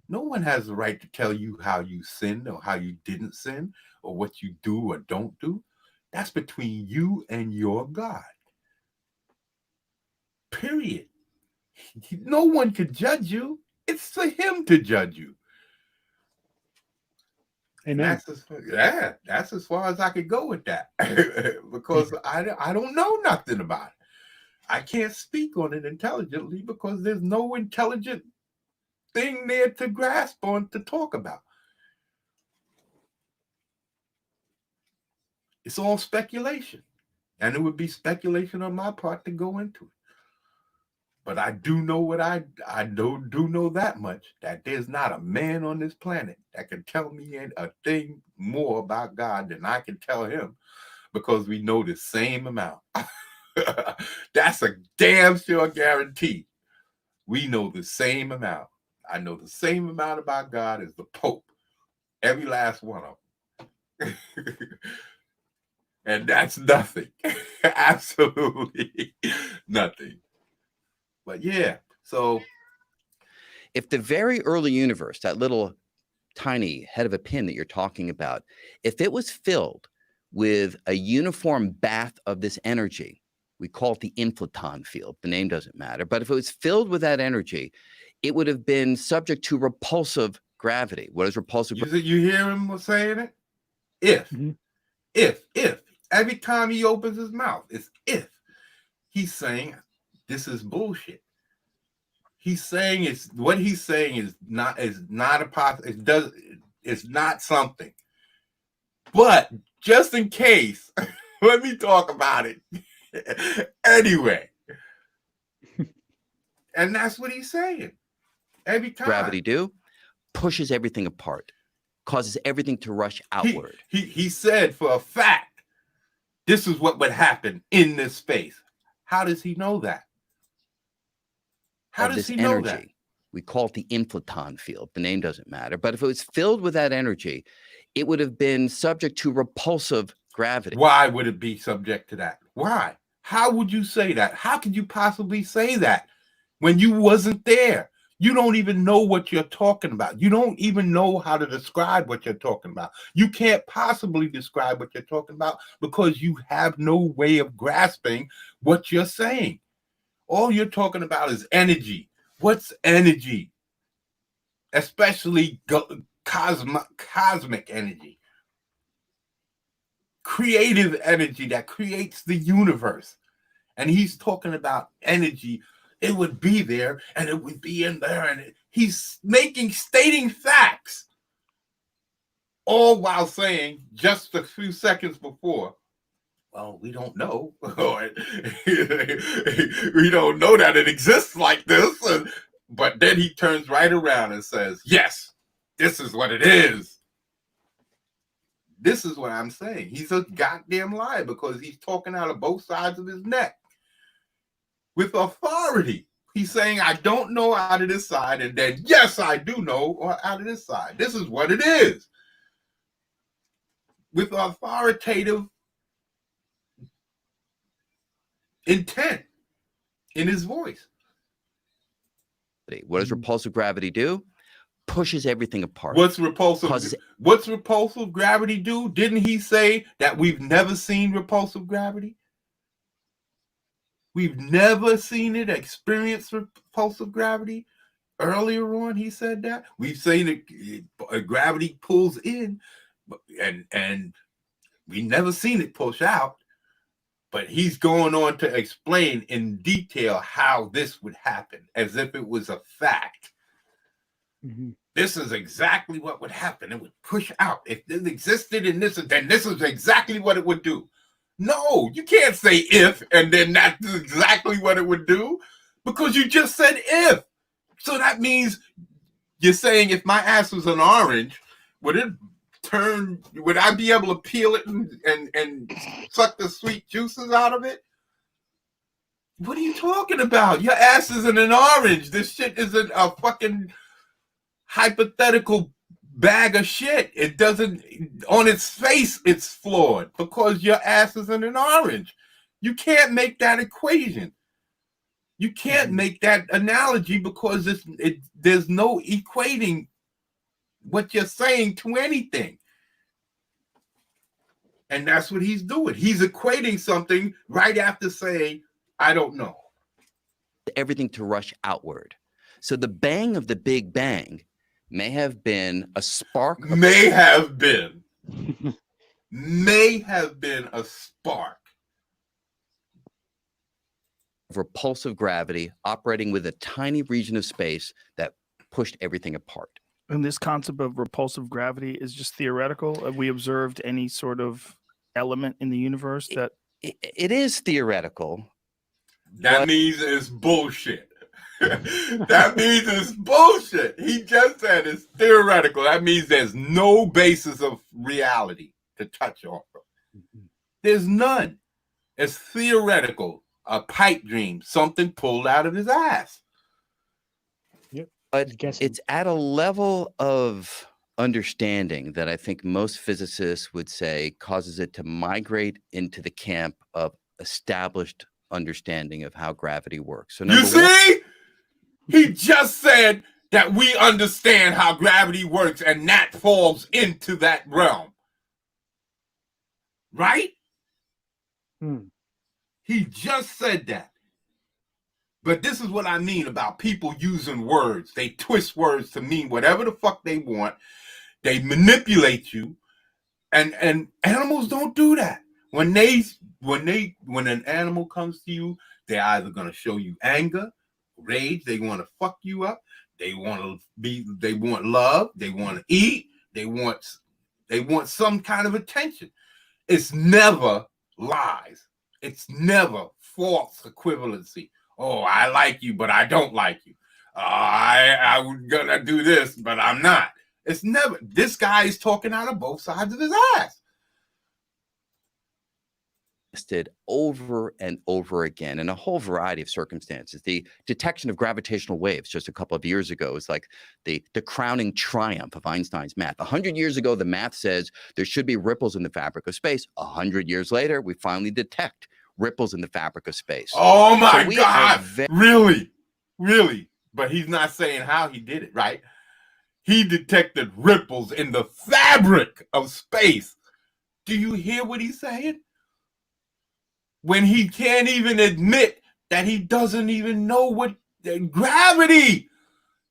No one has the right to tell you how you sinned or how you didn't sin or what you do or don't do. That's between you and your God. Period. No one could judge you. It's for him to judge you. Amen. That's as far as I could go with that. Because I don't know nothing about it. I can't speak on it intelligently because there's no intelligent thing there to grasp on to talk about. It's all speculation. And it would be speculation on my part to go into it. But I do know what I do know that much, that there's not a man on this planet that can tell me a thing more about God than I can tell him, because we know the same amount. That's a damn sure guarantee. We know the same amount. I know the same amount about God as the Pope. Every last one of them. And that's nothing. Absolutely nothing. But yeah, so if the very early universe, that little tiny head of a pin that you're talking about, if it was filled with a uniform bath of this energy, we call it the inflaton field. The name doesn't matter. But if it was filled with that energy, it would have been subject to repulsive gravity. What is repulsive gravity? You hear him saying it? If. Every time he opens his mouth, it's if. He's saying this is bullshit. He's saying it's not a possible. It's not something. But just in case, let me talk about it anyway. And that's what he's saying. Every time gravity pushes everything apart. causes everything to rush outward. He said for a fact, this is what would happen in this space. How does he know that? How does he know that? We call it the inflaton field. The name doesn't matter. But if it was filled with that energy, it would have been subject to repulsive gravity. Why would it be subject to that? Why? How would you say that? How could you possibly say that when you wasn't there? You don't even know what you're talking about. You don't even know how to describe what you're talking about. You can't possibly describe what you're talking about because you have no way of grasping what you're saying. All you're talking about is energy. What's energy? Especially cosmic energy. Creative energy that creates the universe. And he's talking about energy. It would be there and it would be in there. And he's stating facts. All while saying just a few seconds before, well, we don't know. We don't know that it exists like this. But then he turns right around and says, yes, this is what it is. This is what I'm saying. He's a goddamn liar because he's talking out of both sides of his neck. With authority. He's saying, I don't know out of this side. And then, yes, I do know out of this side. This is what it is. With authoritative intent in his voice. What does repulsive gravity do? Pushes everything apart. What's repulsive gravity do? Didn't he say that we've never seen repulsive gravity? We've never seen it experience repulsive gravity. Earlier on, he said that. We've seen it, gravity pulls in, and we never seen it push out. But he's going on to explain in detail how this would happen, as if it was a fact. Mm-hmm. This is exactly what would happen. It would push out. If it existed in this, then this is exactly what it would do. No, you can't say if, and then that's exactly what it would do, because you just said if. So that means you're saying if my ass was an orange, would I be able to peel it and suck the sweet juices out of it? What are you talking about? Your ass isn't an orange. This shit isn't a fucking hypothetical bag of shit. It doesn't, on its face, it's flawed because your ass isn't an orange. You can't make that equation. You can't make that analogy because there's no equating what you're saying to anything. And that's what he's doing. He's equating something right after saying, I don't know. Everything to rush outward. So the bang of the Big Bang may have been a spark. May have been a spark. Of repulsive gravity operating with a tiny region of space that pushed everything apart. And this concept of repulsive gravity is just theoretical. Have we observed any sort of element in the universe that... It is theoretical. That means it's bullshit. That means it's bullshit. He just said it's theoretical. That means there's no basis of reality to touch off of. There's none. It's theoretical. A pipe dream, something pulled out of his ass. Yep. But it's at a level of understanding that I think most physicists would say causes it to migrate into the camp of established understanding of how gravity works. So you see? He just said that we understand how gravity works, and that falls into that realm. Right? He just said that. But this is what I mean about people using words. They twist words to mean whatever the fuck they want. They manipulate you. And animals don't do that. When an animal comes to you, they're either going to show you anger, rage, they want to fuck you up, they want love, they want to eat, they want some kind of attention. It's never lies. It's never false equivalency. Oh, I like you, but I don't like you. I'm gonna do this, but I'm not. It's never. This guy is talking out of both sides of his ass. Over and over again in a whole variety of circumstances. The detection of gravitational waves just a couple of years ago is like the crowning triumph of Einstein's math. 100 years ago, the math says there should be ripples in the fabric of space. 100 years later, we finally detect ripples in the fabric of space. Oh my God! Really? But he's not saying how he did it, right? He detected ripples in the fabric of space. Do you hear what he's saying? When he can't even admit that he doesn't even know what gravity,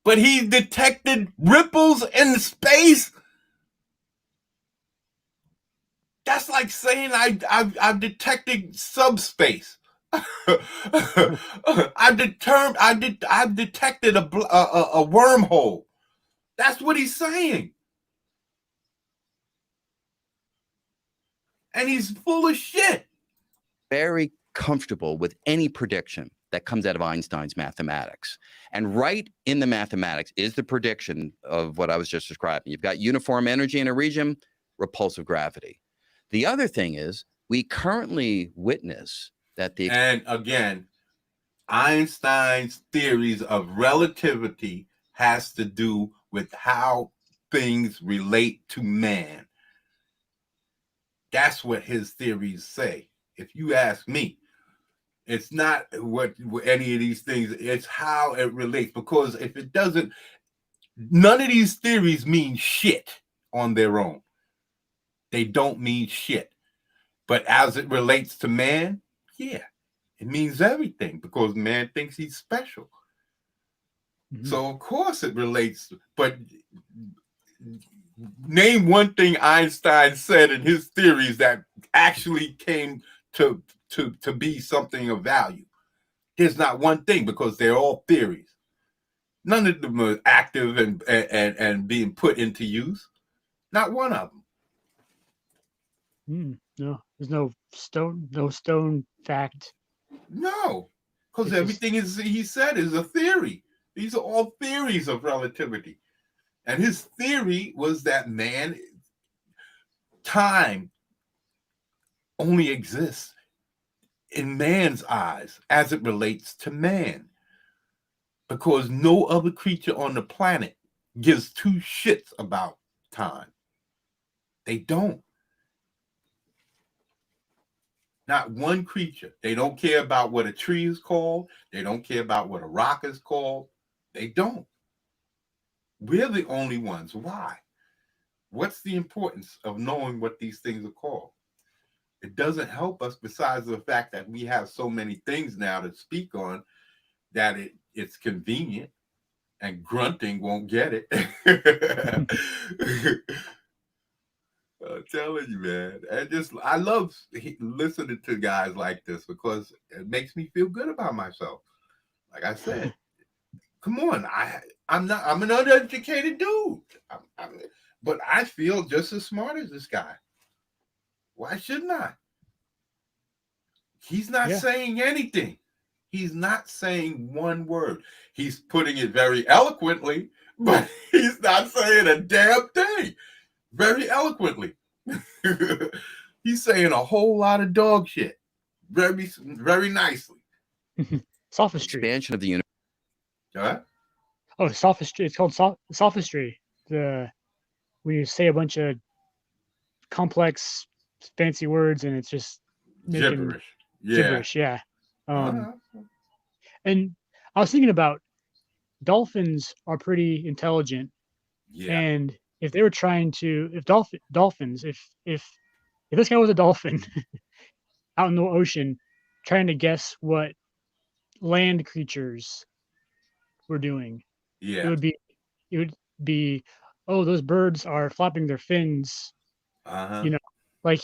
but he detected ripples in space. That's like saying I've detected subspace. I've detected a wormhole. That's what he's saying. And he's full of shit. Very comfortable with any prediction that comes out of Einstein's mathematics. And right in the mathematics is the prediction of what I was just describing. You've got uniform energy in a region, repulsive gravity. The other thing is we currently witness that the... And again, Einstein's theories of relativity has to do with how things relate to man. That's what his theories say. If you ask me, it's not what any of these things, it's how it relates. Because if it doesn't, none of these theories mean shit on their own. They don't mean shit. But as it relates to man, yeah, it means everything because man thinks he's special. Mm-hmm. So of course it relates, but name one thing Einstein said in his theories that actually came to be something of value. There's not one thing because they're all theories. None of them are active and being put into use. Not one of them. No, there's no stone fact. No, because everything he said is a theory. These are all theories of relativity. And his theory was that time only exists in man's eyes as it relates to man. Because no other creature on the planet gives two shits about time. They don't. Not one creature. They don't care about what a tree is called. They don't care about what a rock is called. They don't. We're the only ones. Why? What's the importance of knowing what these things are called? It doesn't help us besides the fact that we have so many things now to speak on that it's convenient and grunting won't get it. I'm telling you, man. I love listening to guys like this because it makes me feel good about myself. Like I said, come on, I'm an uneducated dude, but I feel just as smart as this guy. Why shouldn't I? He's not saying anything. He's not saying one word. He's putting it very eloquently, but he's not saying a damn thing. Very eloquently. He's saying a whole lot of dog shit. Very, very nicely. Sophistry. Expansion of the universe. What? Oh, sophistry. It's called sophistry. When you say a bunch of complex, fancy words and it's just gibberish. Gibberish, yeah. And I was thinking about dolphins are pretty intelligent. Yeah. And if they were trying to, if dolphins, if this guy was a dolphin out in the ocean trying to guess what land creatures were doing, it would be, oh, those birds are flapping their fins. You know, like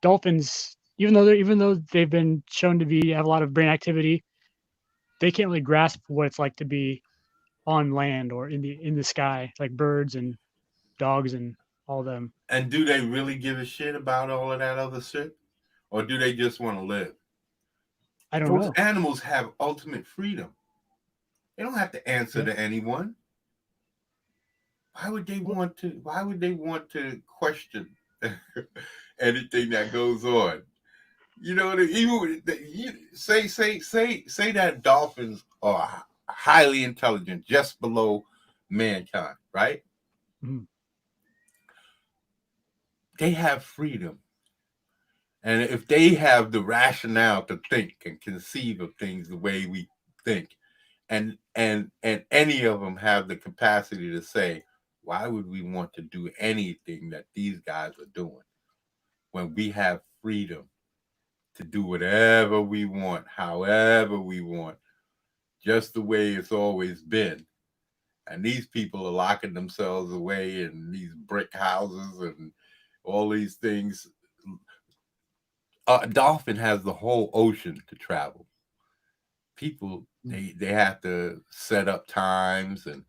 dolphins, even though they've been shown to have a lot of brain activity, they can't really grasp what it's like to be on land or in the sky, like birds and dogs and all them. And do they really give a shit about all of that other shit? Or do they just want to live? I don't know. Those animals have ultimate freedom. They don't have to answer to anyone. Why would they want to? Why would they want to question anything that goes on? You know, say that dolphins are highly intelligent, just below mankind, right? Mhm. They have freedom, and if they have the rationale to think and conceive of things the way we think, and any of them have the capacity to say, why would we want to do anything that these guys are doing when we have freedom to do whatever we want, however we want, just the way it's always been? And these people are locking themselves away in these brick houses and all these things. A dolphin has the whole ocean to travel. People, they have to set up times and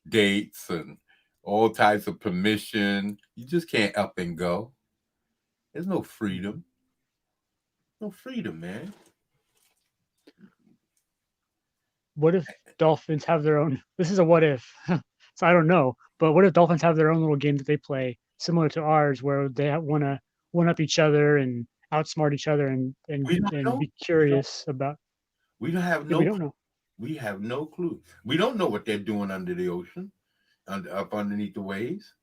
dates and all types of permission. You just can't up and go. There's no freedom. No freedom, man. What if dolphins have their own? This is a what if, so I don't know. But what if dolphins have their own little game that they play, similar to ours, where they want to one up each other and outsmart each other and We don't know. be curious about? We don't have Yeah, no. we don't know. We have no clue. We don't know what they're doing under the ocean, up underneath the waves.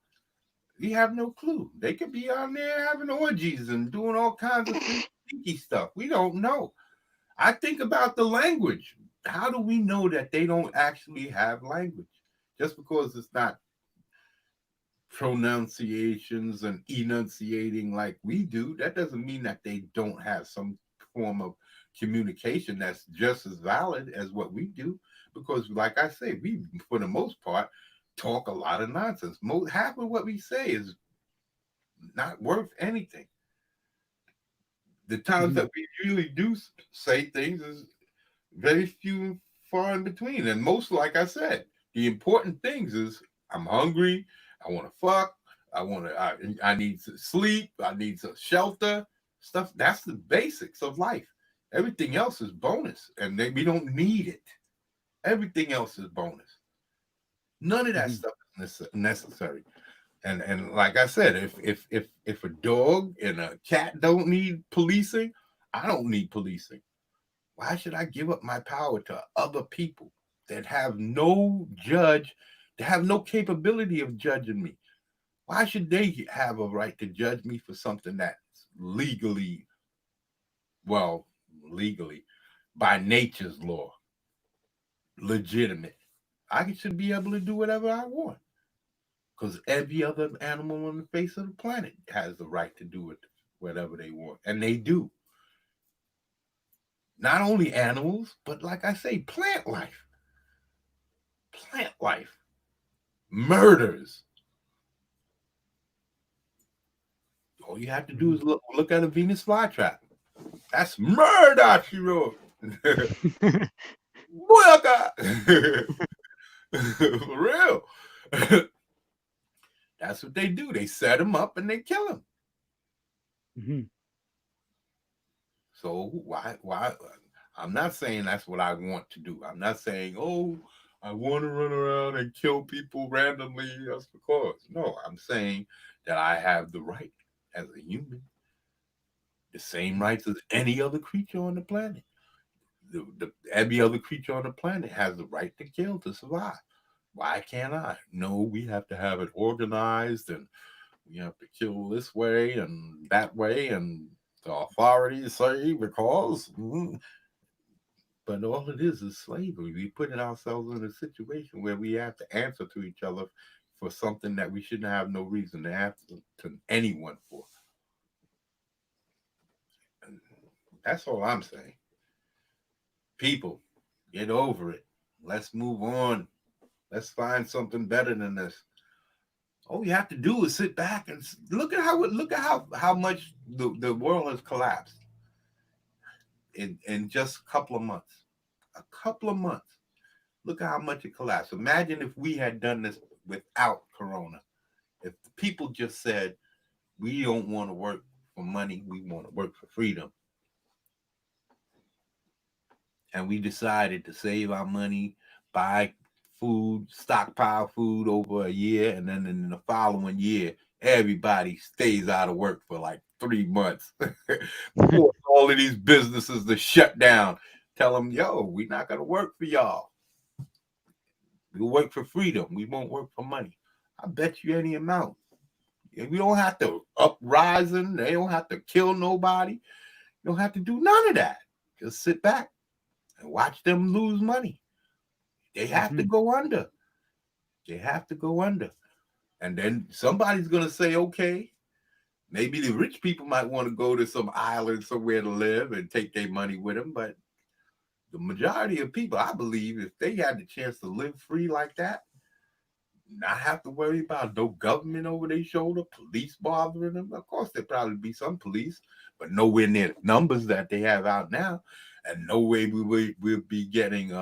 We have no clue. They could be on there having orgies and doing all kinds of freaky stuff. We don't know. I think about the language. How do we know that they don't actually have language? Just because it's not pronunciations and enunciating like we do, that doesn't mean that they don't have some form of communication that's just as valid as what we do. Because, like I say, we, for the most part, talk a lot of nonsense. Half of what we say is not worth anything. The times that we really do say things is very few and far in between. And most, like I said, the important things is I'm hungry, I want to fuck, I need to sleep, I need some shelter, stuff. That's the basics of life. Everything else is bonus, and we don't need it. Everything else is bonus. None of that stuff is necessary. And like I said, if a dog and a cat don't need policing, I don't need policing. Why should I give up my power to other people that have no judge, that have no capability of judging me? Why should they have a right to judge me for something that's legally, by nature's law, legitimate? I should be able to do whatever I want, because every other animal on the face of the planet has the right to do it, whatever they want, and they do. Not only animals, but like I say, plant life. Plant life. Murders. All you have to do is look at a Venus flytrap. That's murder, she wrote. For real. That's what they do. They set them up and they kill them. Mm-hmm. So why? I'm not saying that's what I want to do. I'm not saying, oh, I want to run around and kill people randomly just because. No, I'm saying that I have the right as a human, the same rights as any other creature on the planet. Every other creature on the planet has the right to kill to survive. Why can't I? No, we have to have it organized, and we have to kill this way and that way, and the authorities say because. But all it is slavery. We putting ourselves in a situation where we have to answer to each other for something that we shouldn't have no reason to answer to anyone for. And that's all I'm saying. People, get over it. Let's move on. Let's find something better than this. All you have to do is sit back and look at how much the world has collapsed in just a couple of months. A couple of months. Look at how much it collapsed. Imagine if we had done this without Corona. If the people just said, we don't want to work for money, we want to work for freedom. And we decided to save our money, buy food, stockpile food over a year, and then in the following year, everybody stays out of work for like 3 months. Force all of these businesses to shut down. Tell them, yo, we're not gonna work for y'all. We'll work for freedom. We won't work for money. I bet you any amount. We don't have to uprising. They don't have to kill nobody. You don't have to do none of that. Just sit back and watch them lose money. They have to go under. They have to go under. And then somebody's going to say, okay, maybe the rich people might want to go to some island somewhere to live and take their money with them. But the majority of people, I believe, if they had the chance to live free like that, not have to worry about no government over their shoulder, police bothering them. Of course, there'll probably be some police, but nowhere near the numbers that they have out now. And no way we'll be getting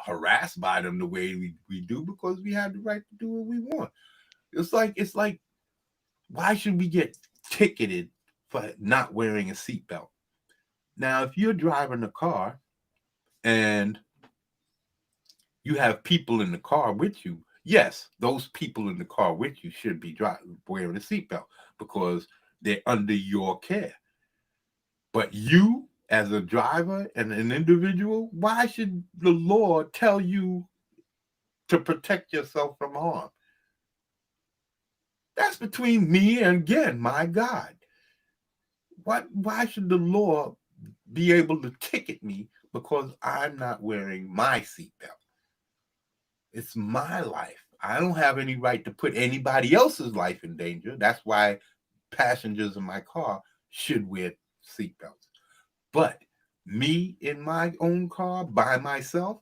harassed by them the way we do, because we have the right to do what we want. It's like, why should we get ticketed for not wearing a seatbelt? Now, if you're driving a car and you have people in the car with you, yes, those people in the car with you should be wearing a seatbelt because they're under your care. But you, as a driver and an individual, why should the law tell you to protect yourself from harm? That's between me and, again, my God. Why should the law be able to ticket me because I'm not wearing my seatbelt? It's my life. I don't have any right to put anybody else's life in danger. That's why passengers in my car should wear seatbelts. But me in my own car by myself,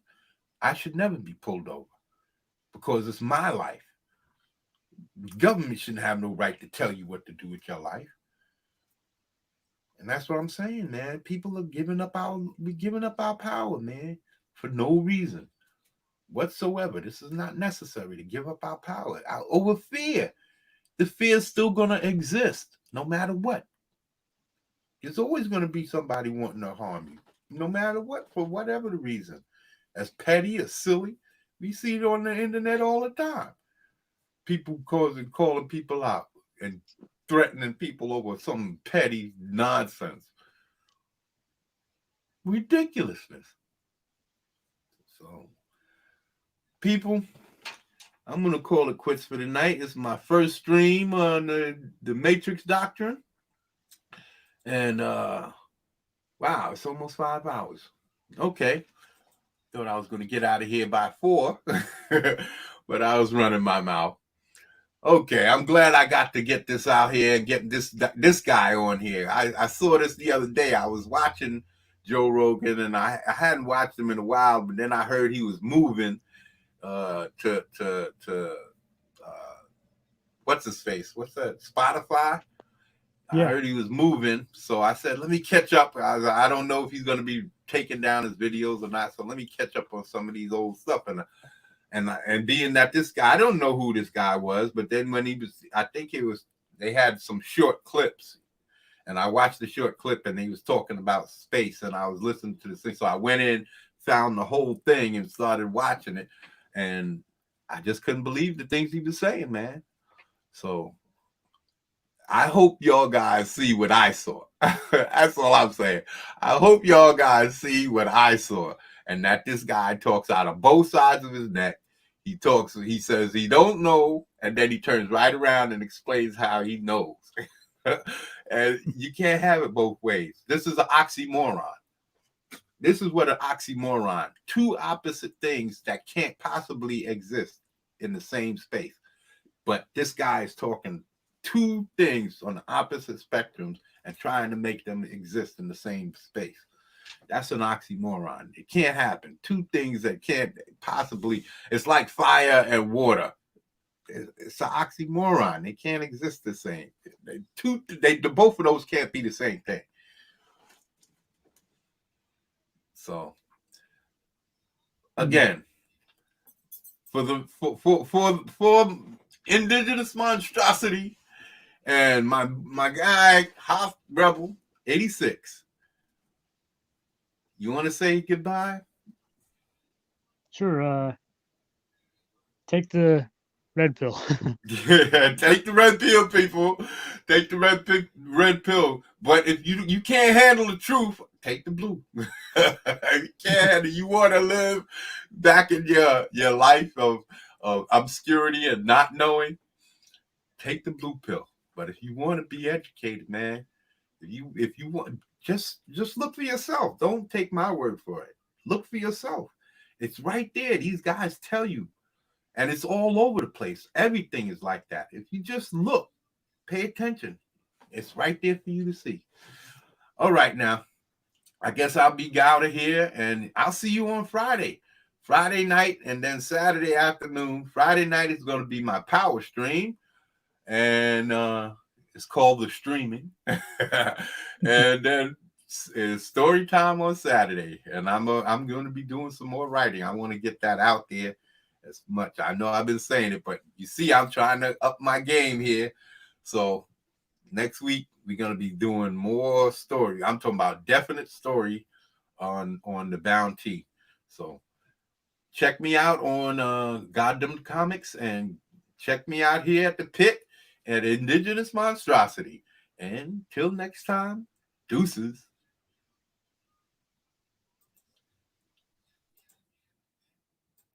I should never be pulled over because it's my life. The government shouldn't have no right to tell you what to do with your life. And that's what I'm saying, man. People are giving up our power, man, for no reason whatsoever. This is not necessary to give up our power over fear. The fear is still going to exist no matter what. There's always going to be somebody wanting to harm you, no matter what, for whatever the reason. As petty, as silly. We see it on the internet all the time. People calling people out and threatening people over some petty nonsense. Ridiculousness. So, people, I'm going to call it quits for tonight. It's my first stream on the MATRIX Doctrine. And, wow, it's almost 5 hours. Okay. Thought I was going to get out of here by 4, but I was running my mouth. Okay, I'm glad I got to get this out here and get this guy on here. I saw this the other day. I was watching Joe Rogan, and I hadn't watched him in a while, but then I heard he was moving to what's his face? What's that? Spotify? Yeah. I heard he was moving, so I said, let me catch up. I don't know if he's going to be taking down his videos or not, so let me catch up on some of these old stuff. And being that this guy, I don't know who this guy was, but then when he was, I think they had some short clips, and I watched the short clip, and he was talking about space, and I was listening to this thing. So I went in, found the whole thing, and started watching it, and I just couldn't believe the things he was saying, man. So I hope y'all guys see what I saw. That's all I'm saying. I hope y'all guys see what I saw, and that this guy talks out of both sides of his neck. He says he don't know, and then he turns right around and explains how he knows. And you can't have it both ways. This is an oxymoron. This is what an oxymoron. Two opposite things that can't possibly exist in the same space. But this guy is talking two things on the opposite spectrums and trying to make them exist in the same space. That's an oxymoron. It can't happen. Two things that can't possibly, it's like fire and water. It's an oxymoron. They can't exist the same. Both of those can't be the same thing. So again, for indigenous monstrosity and my guy Hoff Rebel 86. You want to say goodbye? Sure. Take the red pill. Yeah, take the red pill, people. Take the red pill. But if you can't handle the truth, take the blue. You can't handle. You want to live back in your life of obscurity and not knowing, take the blue pill. But if you want to be educated, man, if you want, just look for yourself. Don't take my word for it. Look for yourself. It's right there. These guys tell you. And it's all over the place. Everything is like that. If you just look, pay attention, it's right there for you to see. All right, now, I guess I'll be out of here, and I'll see you on Friday night, and then Saturday afternoon. Friday night is going to be my power stream, and it's called The Streaming. And then it's story time on Saturday, and I'm going to be doing some more writing. I want to get that out there as much. I know I've been saying it, but you see, I'm trying to up my game here. So next week we're gonna be doing more story. I'm talking about definite story on the Bounty. So check me out on Goddamn Comics, and check me out here at the Pit at Indigenous Monstrosity. And till next time, deuces.